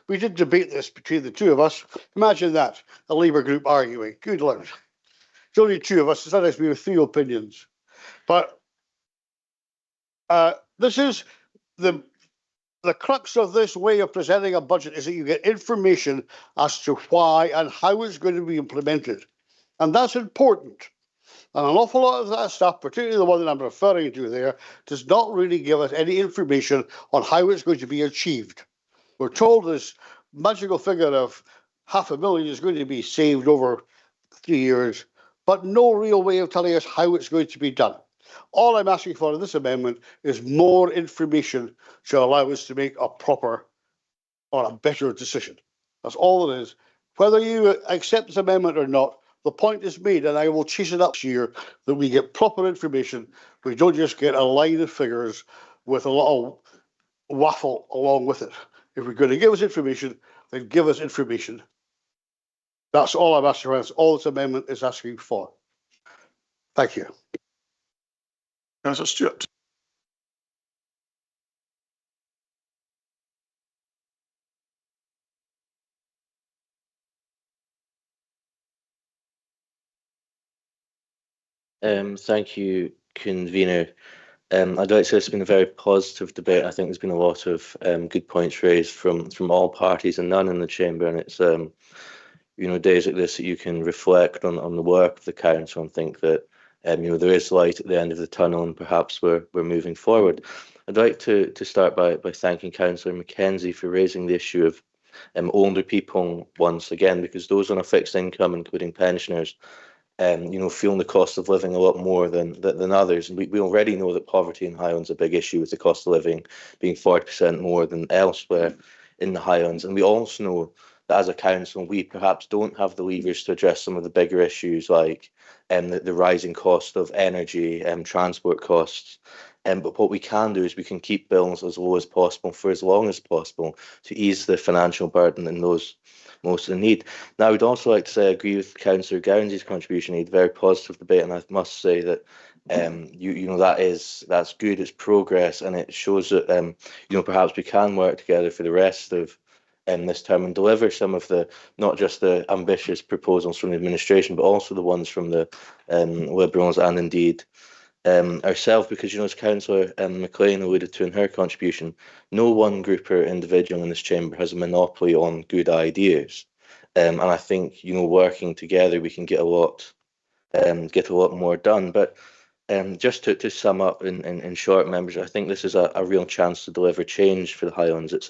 We did debate this between the two of us. Imagine that, a Labour group arguing. Good Lord. It's only two of us, sometimes we have three opinions. But this is the crux of this way of presenting a budget, is that you get information as to why and how it's going to be implemented. And that's important. And an awful lot of that stuff, particularly the one that I'm referring to there, does not really give us any information on how it's going to be achieved. We're told this magical figure of $500,000 is going to be saved over 3 years, but no real way of telling us how it's going to be done. All I'm asking for in this amendment is more information to allow us to make a proper or a better decision. That's all it is. Whether you accept this amendment or not, the point is made, and I will chase it up here, that we get proper information. We don't just get a line of figures with a lot of waffle along with it. If we're going to give us information, then give us information. That's all I'm asking for. That's all this amendment is asking for. Thank you. Councillor Stewart. Thank you, convener. I'd like to say it's been a very positive debate. I think there's been a lot of good points raised from all parties and none in the chamber, and it's days like this that you can reflect on the work of the council and think that there is light at the end of the tunnel and perhaps we're moving forward. I'd like to start by thanking Councillor Mackenzie for raising the issue of older people once again, because those on a fixed income, including pensioners, feeling the cost of living a lot more than others. And we already know that poverty in Highlands is a big issue, with the cost of living being 40% more than elsewhere in the Highlands. And we also know that as a council, we perhaps don't have the levers to address some of the bigger issues like the rising cost of energy and transport costs. But what we can do is we can keep bills as low as possible for as long as possible to ease the financial burden in those most in need. Now, I would also like to say I agree with Councillor Gowns's contribution. He had a very positive debate, and I must say that that's good. It's progress, and it shows that perhaps we can work together for the rest of this term and deliver some of the, not just the ambitious proposals from the administration, but also the ones from the Liberals and indeed ourselves, because as Councillor McLean alluded to in her contribution, no one group or individual in this chamber has a monopoly on good ideas, and I think working together we can get a lot more done. But just to sum up in short, members, I think this is a real chance to deliver change for the Highlands. It's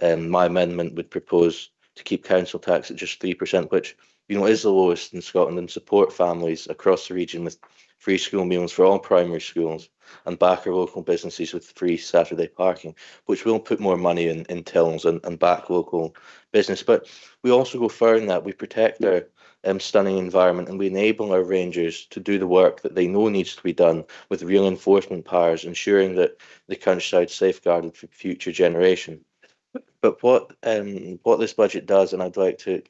my amendment would propose to keep council tax at just 3%, which is the lowest in Scotland, and support families across the region with free school meals for all primary schools, and back our local businesses with free Saturday parking, which will put more money in tills and back local business. But we also go further than that. We protect our stunning environment, and we enable our rangers to do the work that they know needs to be done with real enforcement powers, ensuring that the countryside is safeguarded for future generation. But what this budget does, and I'd like to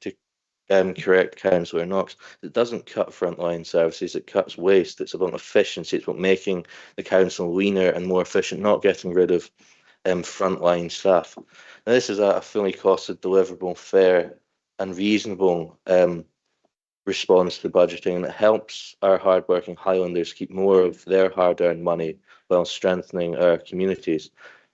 correct Councillor Knox, it doesn't cut frontline services, it cuts waste. It's about efficiency, it's about making the council leaner and more efficient, not getting rid of frontline staff. Now, this is a fully costed, deliverable, fair and reasonable response to budgeting, and it helps our hardworking Highlanders keep more of their hard-earned money while strengthening our communities.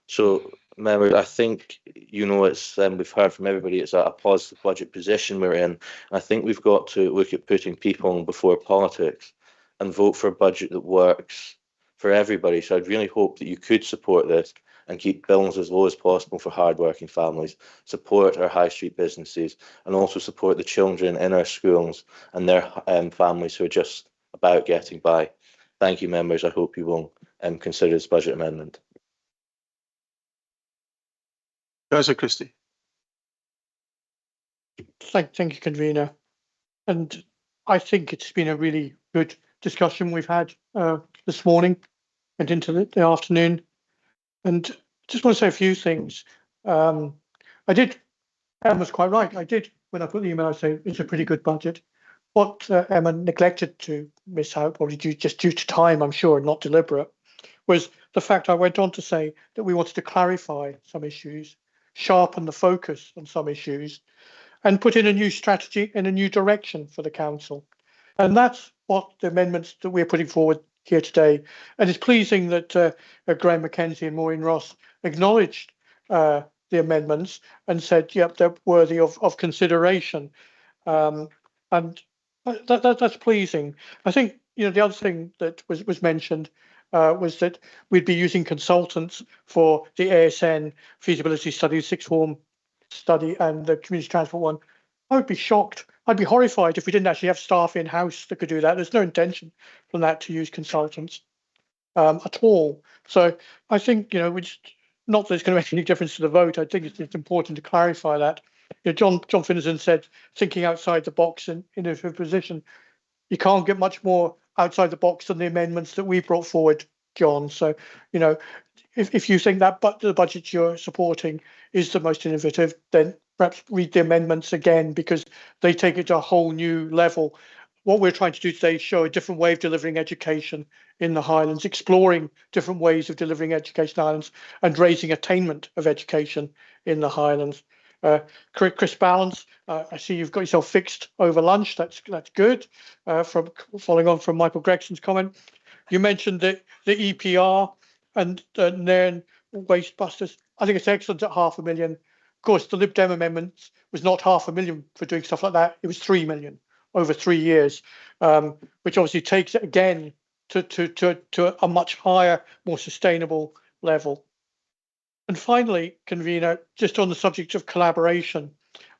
So, members, I think it's we've heard from everybody. It's a positive budget position we're in. I think we've got to look at putting people before politics and vote for a budget that works for everybody. So I'd really hope that you could support this and keep bills as low as possible for hardworking families, support our high street businesses, and also support the children in our schools and their families who are just about getting by. Thank you, members. I hope you will consider this budget amendment. Councillor Christie. Thank you, convener. And I think it's been a really good discussion we've had this morning. and into the afternoon. And just want to say a few things. Emma's quite right. I did, when I put the email, I say it's a pretty good budget. What Emma neglected to miss out, probably just due to time, I'm sure, not deliberate, was the fact I went on to say that we wanted to clarify some issues, sharpen the focus on some issues, and put in a new strategy and a new direction for the council. And that's what the amendments that we're putting forward here today. And it's pleasing that Graham Mackenzie and Maureen Ross acknowledged the amendments and said, yep, they're worthy of consideration. And that's pleasing. I think, you know, the other thing that was mentioned was that we'd be using consultants for the ASN feasibility study, sixth form study, and the community transport one. I would be shocked. I'd be horrified if we didn't actually have staff in-house that could do that. There's no intention from that to use consultants at all. So I think, you know, not that it's going to make any difference to the vote. I think it's important to clarify that. You know, John Finneran said, thinking outside the box in a position. You can't get much more outside the box than the amendments that we brought forward, John. So, you know, if you think that the budget you're supporting is the most innovative, then perhaps read the amendments again, because they take it to a whole new level. What we're trying to do today is show a different way of delivering education in the Highlands, exploring different ways of delivering education in the Highlands, and raising attainment of education in the Highlands. Chris Balance, I see you've got yourself fixed over lunch. That's good. From following on from Michael Gregson's comment, you mentioned the EPR and then Waste Busters. I think it's excellent at $500,000. Of course, the Lib Dem amendments was not $500,000 for doing stuff like that. It was $3 million over 3 years, which obviously takes it again to a much higher, more sustainable level. And finally, convener, just on the subject of collaboration,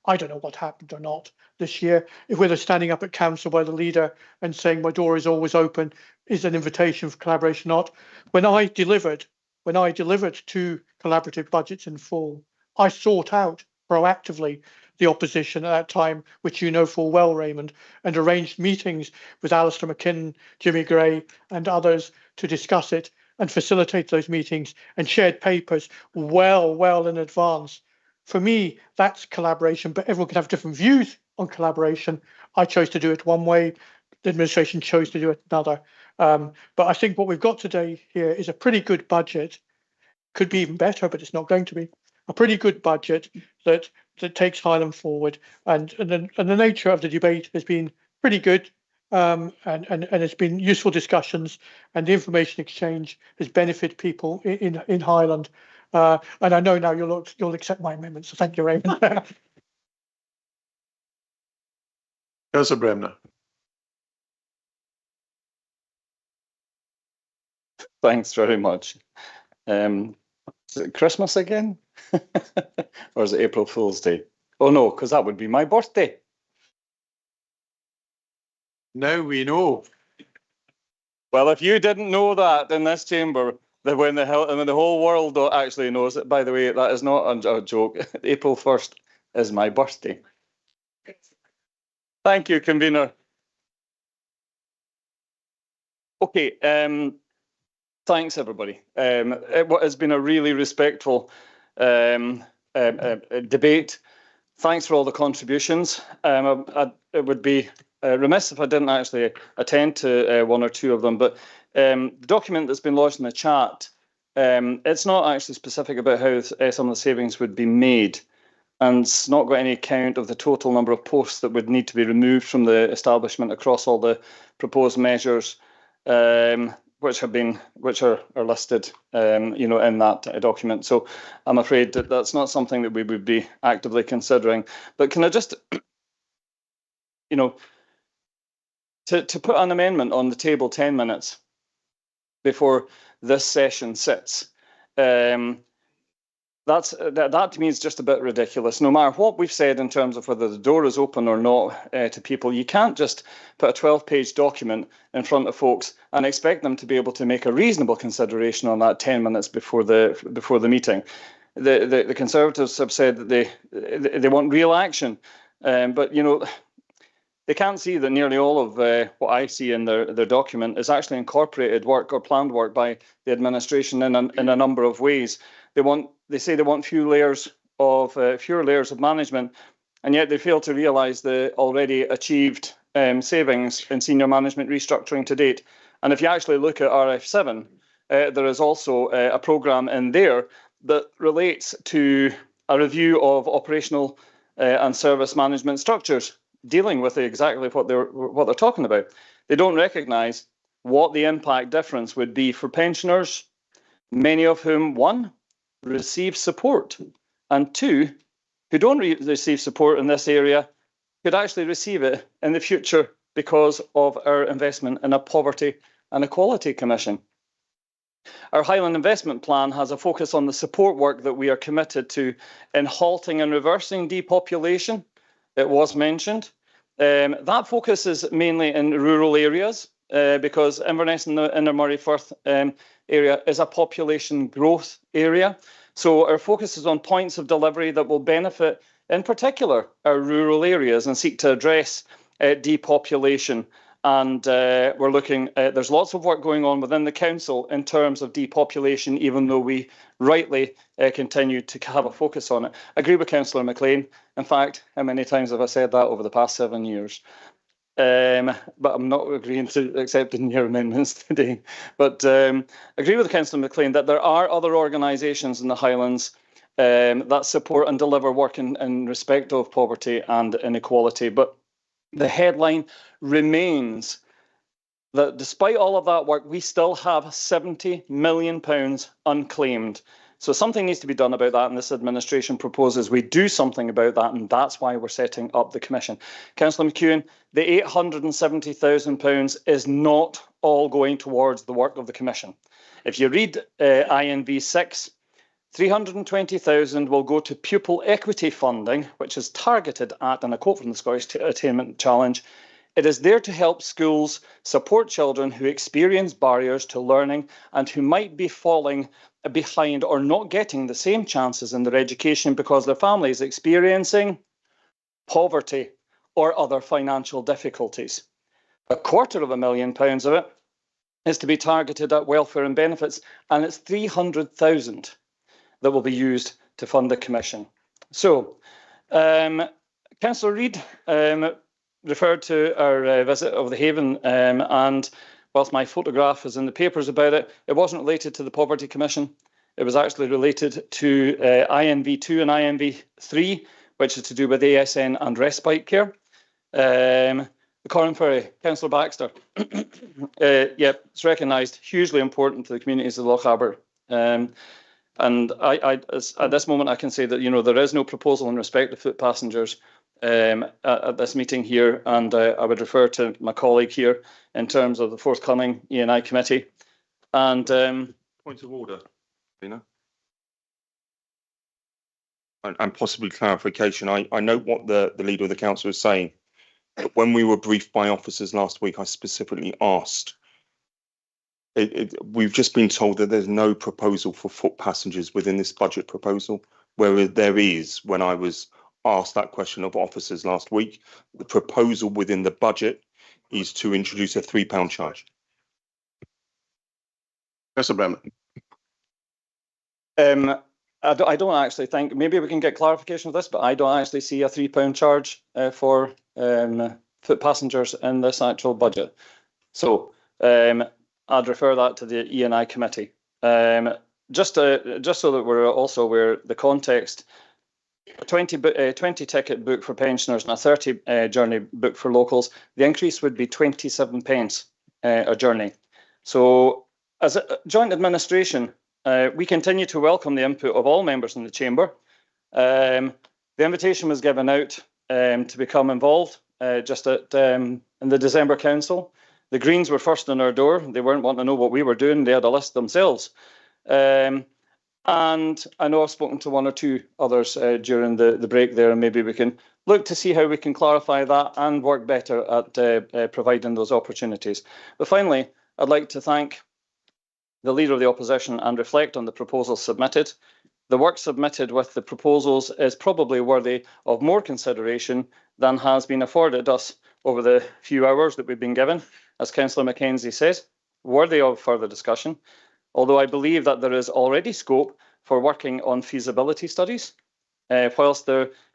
I don't know what happened or not this year. If whether standing up at council by the leader and saying my door is always open is an invitation for collaboration or not. When I delivered 2 collaborative budgets in full, I sought out proactively the opposition at that time, which you know full well, Raymond, and arranged meetings with Alistair McKinnon, Jimmy Gray and others to discuss it and facilitate those meetings, and shared papers well in advance. For me, that's collaboration, but everyone can have different views on collaboration. I chose to do it one way, the administration chose to do it another. But I think what we've got today here is a pretty good budget. Could be even better, but it's not going to be. A pretty good budget that takes Highland forward, and the nature of the debate has been pretty good. And it's been useful discussions, and the information exchange has benefited people in Highland. And I know now you'll accept my amendment. So thank you, Raymond. Councillor Bremner. Thanks very much. Is it Christmas again? Or is it April Fool's Day? Oh no, because that would be my birthday. Now we know. Well, if you didn't know that in this chamber, that when the whole world actually knows it, by the way, that is not a joke. April 1st is my birthday. Thank you, convener. Okay, thanks everybody. It has been a really respectful debate. Thanks for all the contributions. It would be remiss if I didn't actually attend to one or two of them, but the document that's been lodged in the chat, it's not actually specific about how some of the savings would be made, and it's not got any account of the total number of posts that would need to be removed from the establishment across all the proposed measures, which are listed, in that document. So I'm afraid that that's not something that we would be actively considering. But can I just, to put an amendment on the table 10 minutes before this session sits, that to me is just a bit ridiculous. No matter what we've said in terms of whether the door is open or not to people, you can't just put a 12-page document in front of folks and expect them to be able to make a reasonable consideration on that 10 minutes before the meeting. The Conservatives have said that they want real action, but they can't see that nearly all of what I see in their document is actually incorporated work or planned work by the administration in a number of ways. They say they want fewer layers of management, and yet they fail to realise the already achieved savings in senior management restructuring to date. And if you actually look at RF7, there is also a programme in there that relates to a review of operational and service management structures, dealing with exactly what they're talking about. They don't recognise what the impact difference would be for pensioners, many of whom, one, receive support, and two, who don't receive support in this area, could actually receive it in the future because of our investment in a poverty and equality commission. Our Highland investment plan has a focus on the support work that we are committed to in halting and reversing depopulation. It was mentioned. That focus is mainly in rural areas because Inverness and the Inner Murray Firth area is a population growth area. So our focus is on points of delivery that will benefit, in particular, our rural areas and seek to address depopulation. And we're looking, there's lots of work going on within the council in terms of depopulation, even though we rightly continue to have a focus on it. I agree with Councillor McLean. In fact, how many times have I said that over the past 7 years? But I'm not agreeing to accepting your amendments today. But I agree with Councillor McLean that there are other organisations in the Highlands that support and deliver work in respect of poverty and inequality. But the headline remains that despite all of that work, we still have £70 million unclaimed. So something needs to be done about that, and this administration proposes we do something about that, and that's why we're setting up the commission. Councillor McEwen, the £870,000 is not all going towards the work of the commission. If you read INV 6, 320,000 will go to pupil equity funding, which is targeted at, and I quote from the Scottish Attainment Challenge, it is there to help schools support children who experience barriers to learning and who might be falling behind or not getting the same chances in their education because their family is experiencing poverty or other financial difficulties. £250,000 of it is to be targeted at welfare and benefits, and it's 300,000 that will be used to fund the commission. So, Councillor Reid referred to our visit of the Haven, and whilst my photograph is in the papers about it, it wasn't related to the Poverty Commission. It was actually related to INV2 and INV3, which is to do with ASN and respite care. The Corran Ferry, Councillor Baxter. Yep, it's recognised, hugely important to the communities of Loch Aber. And at this moment, I can say that there is no proposal in respect of foot passengers at this meeting here, and I would refer to my colleague here in terms of the forthcoming E&I committee. And point of order, Lena, and possibly clarification. I note what the leader of the council is saying. But when we were briefed by officers last week, I specifically asked. We've just been told that there's no proposal for foot passengers within this budget proposal, whereas there is. When I was asked that question of officers last week, the proposal within the budget is to introduce a £3 charge. Mr. Brennan. I don't actually think, maybe we can get clarification of this, but I don't actually see a £3 charge for foot passengers in this actual budget. So I'd refer that to the E&I committee. Just so that we're also aware, the context, a 20 ticket book for pensioners and a 30 journey book for locals, the increase would be 27 pence a journey. So as a joint administration, we continue to welcome the input of all members in the chamber. The invitation was given out to become involved just in the December council. The Greens were first on our door. They weren't wanting to know what we were doing. They had a list themselves. And I know I've spoken to one or two others during the break there, and maybe we can look to see how we can clarify that and work better at providing those opportunities. But finally, I'd like to thank the Leader of the Opposition and reflect on the proposals submitted. The work submitted with the proposals is probably worthy of more consideration than has been afforded us over the few hours that we've been given, as Councillor Mackenzie says, worthy of further discussion, although I believe that there is already scope for working on feasibility studies. Whilst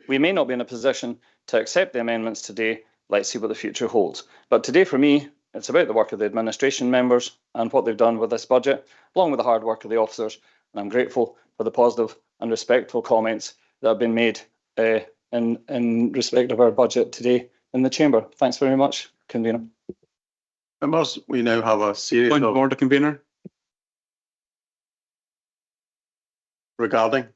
we may not be in a position to accept the amendments today, let's see what the future holds. But today for me, it's about the work of the administration members and what they've done with this budget, along with the hard work of the officers. And I'm grateful for the positive and respectful comments that have been made in respect of our budget today in the Chamber. Thanks very much, Convener. Members, we now have a series Point of order, Convener. Regarding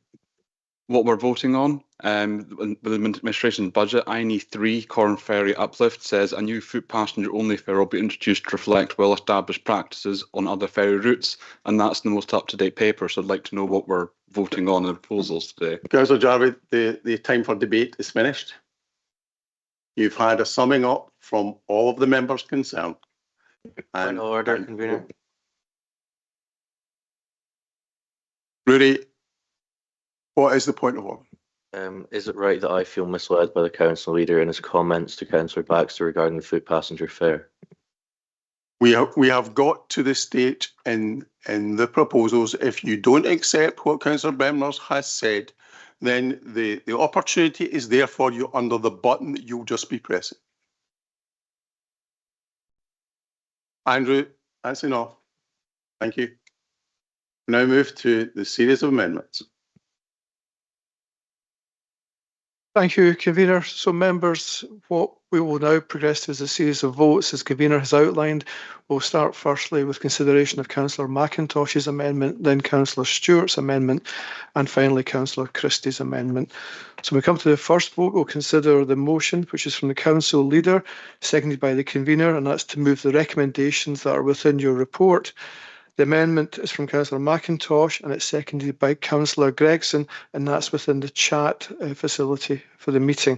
what we're voting on, with the administration's budget, INE 3 Corn Ferry Uplift says a new foot passenger only fare will be introduced to reflect well-established practices on other ferry routes, and that's the most up-to-date paper. So I'd like to know what we're voting on in the proposals today. Councillor Jarvie, the time for debate is finished. You've had a summing up from all of the members concerned. Point of order, Convener. Rudy, what is the point of order? Is it right that I feel misled by the council leader in his comments to Councillor Baxter regarding the foot passenger fare? We have got to the stage in the proposals. If you don't accept what Councillor Bemners has said, then the opportunity is there for you under the button that you'll just be pressing. Andrew, that's enough. Thank you. We now move to the series of amendments. Thank you, Convener. So, members, what we will now progress to is a series of votes, as Convener has outlined. We'll start firstly with consideration of Councillor McIntosh's amendment, then Councillor Stewart's amendment, and finally Councillor Christie's amendment. So, when we come to the first vote, we'll consider the motion, which is from the council leader, seconded by the Convener, and that's to move the recommendations that are within your report. The amendment is from Councillor McIntosh and it's seconded by Councillor Gregson, and that's within the chat facility for the meeting.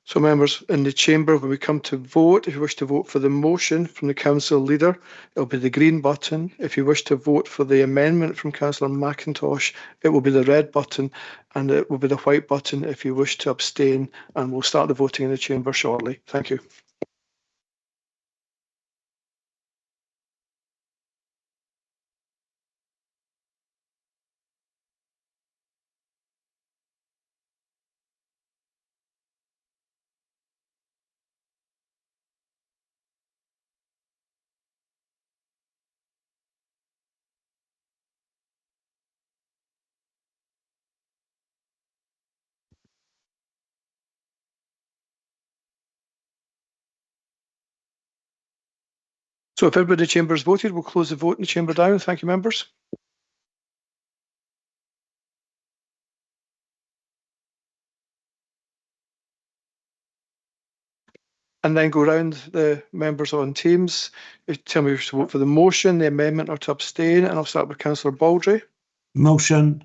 So members in the chamber, when we come to vote, if you wish to vote for the motion from the council leader, it'll be the green button. If you wish to vote for the amendment from Councillor McIntosh, it will be the red button, and it will be the white button if you wish to abstain, and we'll start the voting in the chamber shortly. Thank you. So if everybody in the chamber has voted, we'll close the vote in the chamber down. Thank you, members. And then go round the members on teams. You tell me if you vote for the motion, the amendment, or to abstain. And I'll start with Councillor Baldry. Motion.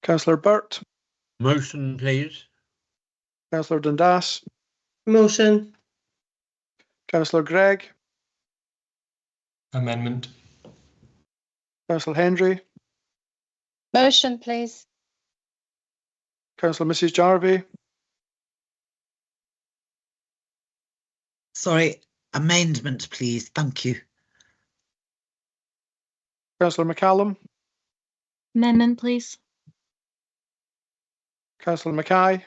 Councillor Burt. Motion, please. Councillor Dundas. Motion. Councillor Gregg. Amendment. Councillor Hendry. Motion, please. Councillor Mrs Jarvie. Sorry, amendment, please. Thank you. Councillor McCallum. Amendment, please. Councillor Mackay.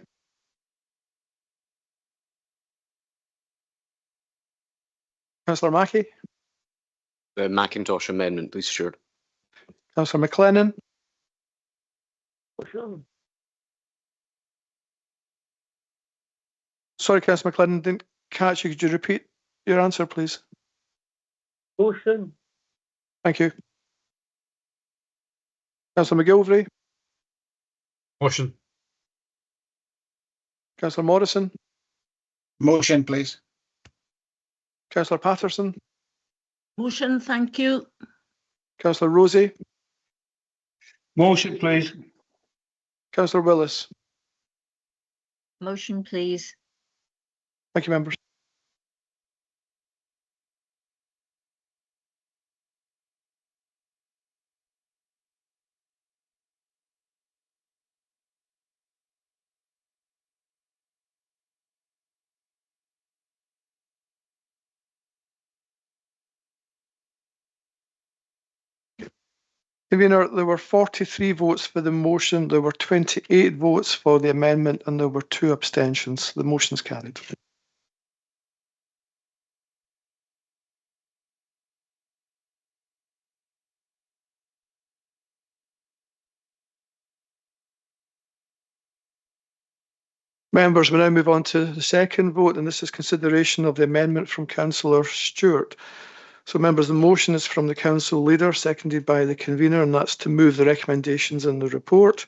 Councillor Mackey. The Macintosh amendment, please, Stuart. Councillor McLennan. Sorry, Councillor McLennan, didn't catch you. Could you repeat your answer, please? Motion. Thank you. Councillor McGilvray. Motion. Councillor Morrison. Motion, please. Councillor Patterson. Motion, thank you. Councillor Rosie. Motion, please. Councillor Willis. Motion, please. Thank you, members. Convener, there were 43 votes for the motion, there were 28 votes for the amendment, and there were 2 abstentions. The motion is carried. Members, we now move on to the second vote, and this is consideration of the amendment from Councillor Stewart. So, members, the motion is from the council leader, seconded by the convener, and that's to move the recommendations in the report.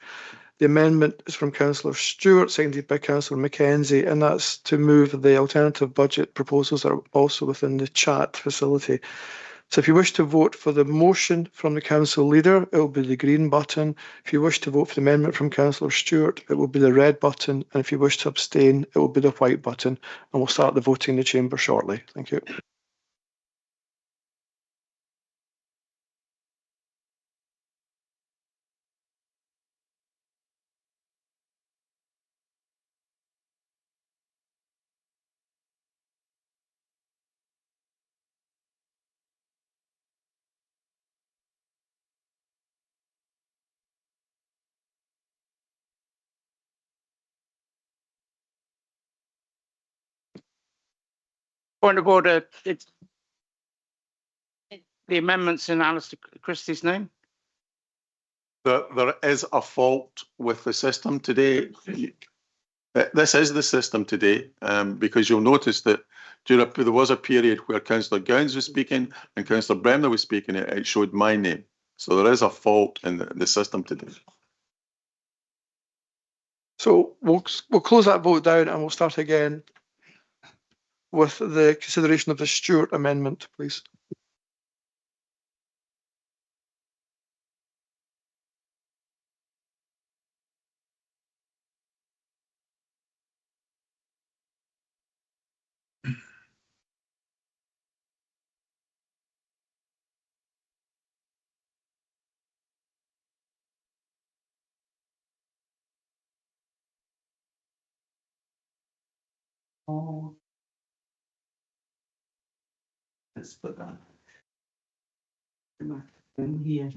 The amendment is from Councillor Stewart, seconded by Councillor Mackenzie, and that's to move the alternative budget proposals that are also within the chat facility. So if you wish to vote for the motion from the council leader, it will be the green button. If you wish to vote for the amendment from Councillor Stewart, it will be the red button. And if you wish to abstain, it will be the white button. And we'll start the voting in the chamber shortly. Thank you. Point of order. It's the amendments in Alistair Christie's name. There is a fault with the system today. This is the system today, because you'll notice that there was a period where Councillor Gowns was speaking and Councillor Bremner was speaking, it showed my name. So there is a fault in the system today. So we'll close that vote down and we'll start again with the consideration of the Stewart amendment, please. Oh. Let's put that in here.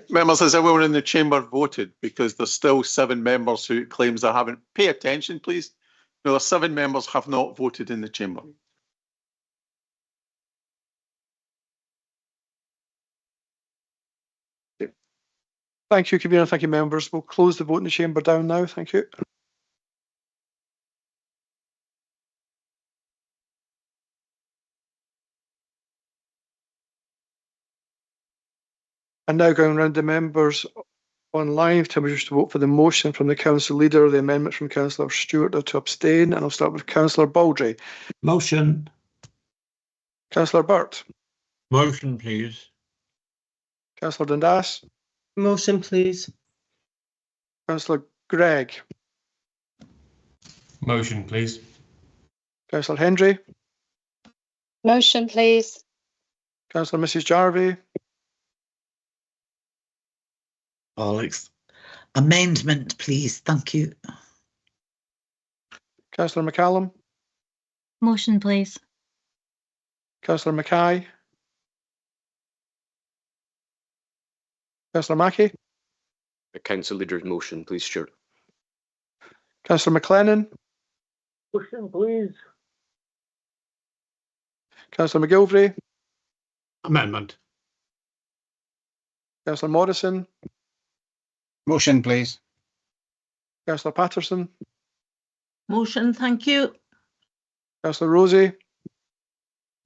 Members, has everyone in the chamber voted? Because there's still 7 members who claims they haven't. Pay attention, please. No, there's 7 members have not voted in the chamber. Thank you, convener. Thank you, members. We'll close the vote in the chamber down now. Thank you. And now going around the members online, to wish to vote for the motion from the council leader, the amendment from Councillor Stewart, or to abstain. And I'll start with Councillor Baldry. Motion. Councillor Burt. Motion, please. Councillor Dundas. Motion, please. Councillor Gregg. Motion, please. Councillor Hendry. Motion, please. Councillor Mrs. Jarvie. Alex. Amendment, please. Thank you. Councillor McCallum. Motion, please. Councillor Mackay. Councillor Mackey. The council leader's motion, please, Stuart. Councillor McLennan. Motion, please. Councillor McGilvray. Amendment. Councillor Morrison. Motion, please. Councillor Patterson. Motion, thank you. Councillor Rosie.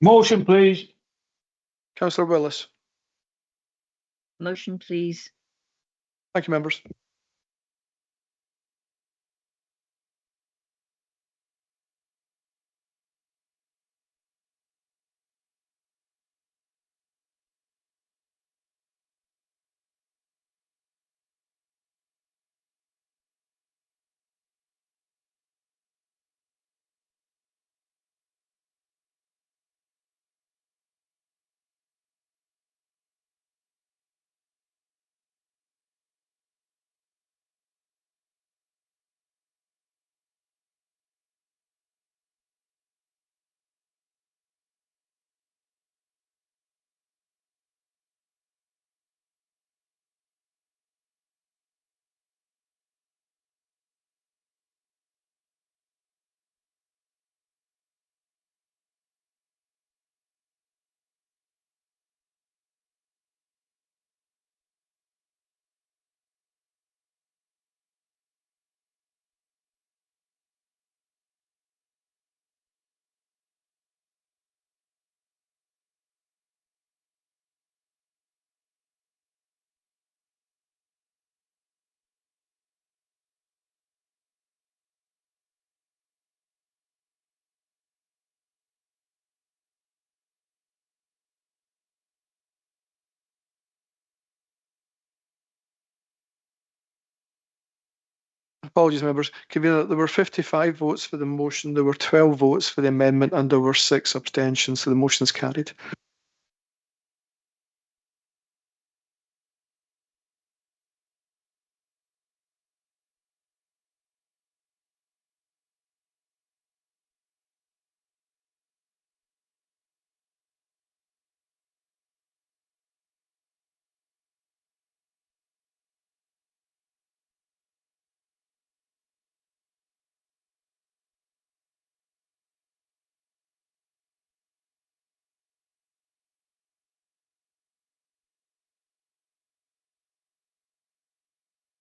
Motion, please. Councillor Willis. Motion, please. Thank you, members. Apologies, members. Convener, there were 55 votes for the motion, there were 12 votes for the amendment, and there were 6 abstentions, so the motion is carried.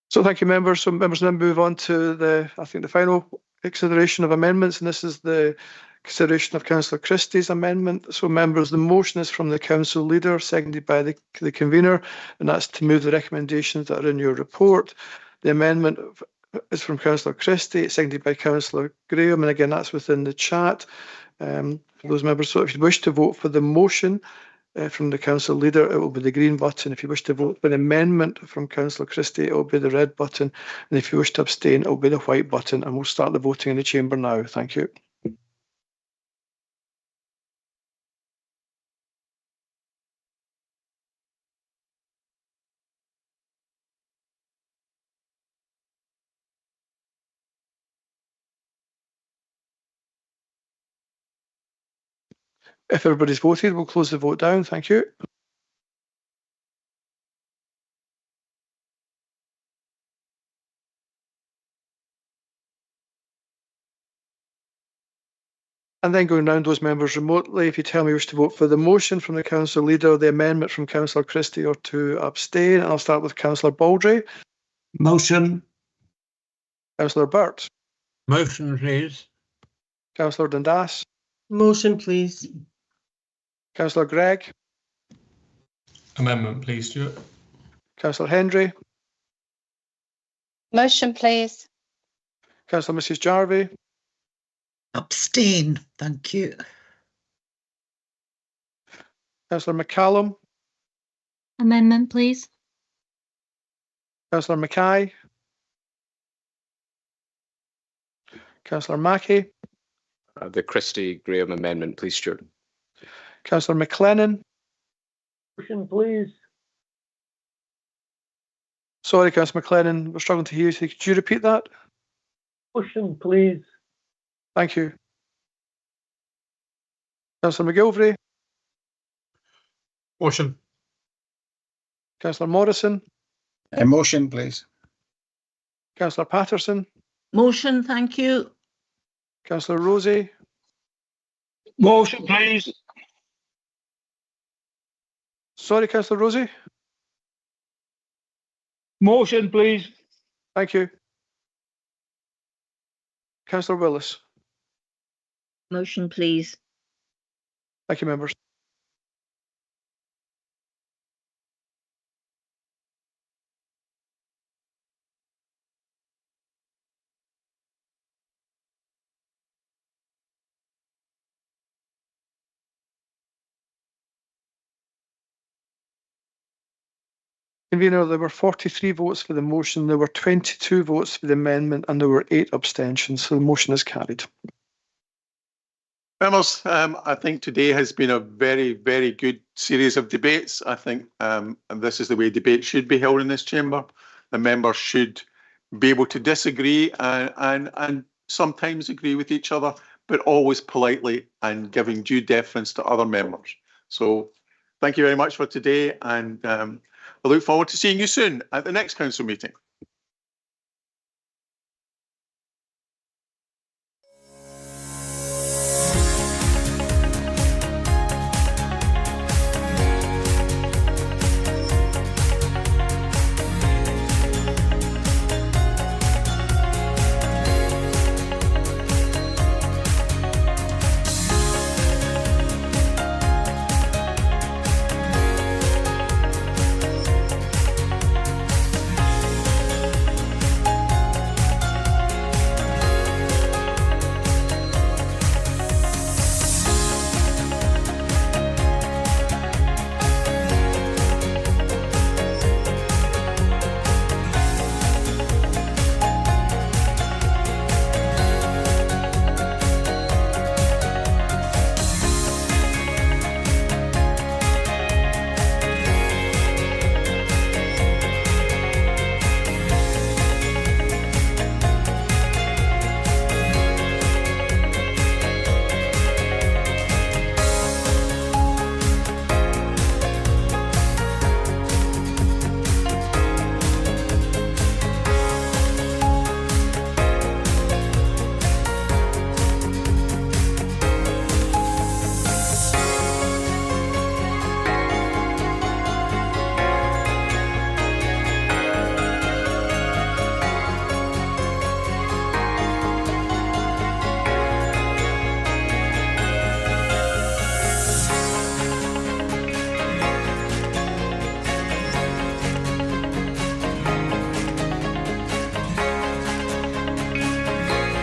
So thank you, members. So members now move on to the final consideration of amendments, and this is the consideration of Councillor Christie's amendment. So members, the motion is from the council leader, seconded by the convener, and that's to move the recommendations that are in your report. The amendment is from Councillor Christie, seconded by Councillor Graham, and again, that's within the chat for those members. So if you wish to vote for the motion, from the council leader, it will be the green button. If you wish to vote for an amendment from Councillor Christie, it will be the red button. And if you wish to abstain, it will be the white button. And we'll start the voting in the chamber now. Thank you. If everybody's voted, we'll close the vote down. Thank you. And then going round those members remotely, if you tell me you wish to vote for the motion from the council leader, the amendment from Councillor Christie, or to abstain. And I'll start with Councillor Baldry. Motion. Councillor Burt. Motion, please. Councillor Dundas. Motion, please. Councillor Gregg. Amendment, please, Stuart. Councillor Hendry. Motion, please. Councillor Mrs Jarvie. Abstain, thank you. Councillor McCallum. Amendment, please. Councillor Mackay. Councillor Mackey. The Christie Graham amendment, please, Stuart. Councillor McLennan. Motion, please. Sorry, Councillor McLennan, we're struggling to hear you. Could you repeat that? Motion, please. Thank you. Councillor McGilvray. Motion. Councillor Morrison. Motion, please. Councillor Patterson. Motion, thank you. Councillor Rosie. Motion, please. Sorry, Councillor Rosie. Motion, please. Thank you. Councillor Willis. Motion, please. Thank you, members. Convener, there were 43 votes for the motion, there were 22 votes for the amendment, and there were 8 abstentions, so the motion is carried. Members, I think today has been a very, very good series of debates. I think and this is the way debate should be held in this chamber. The members should be able to disagree and sometimes agree with each other, but always politely and giving due deference to other members. So thank you very much for today, and I look forward to seeing you soon at the next council meeting.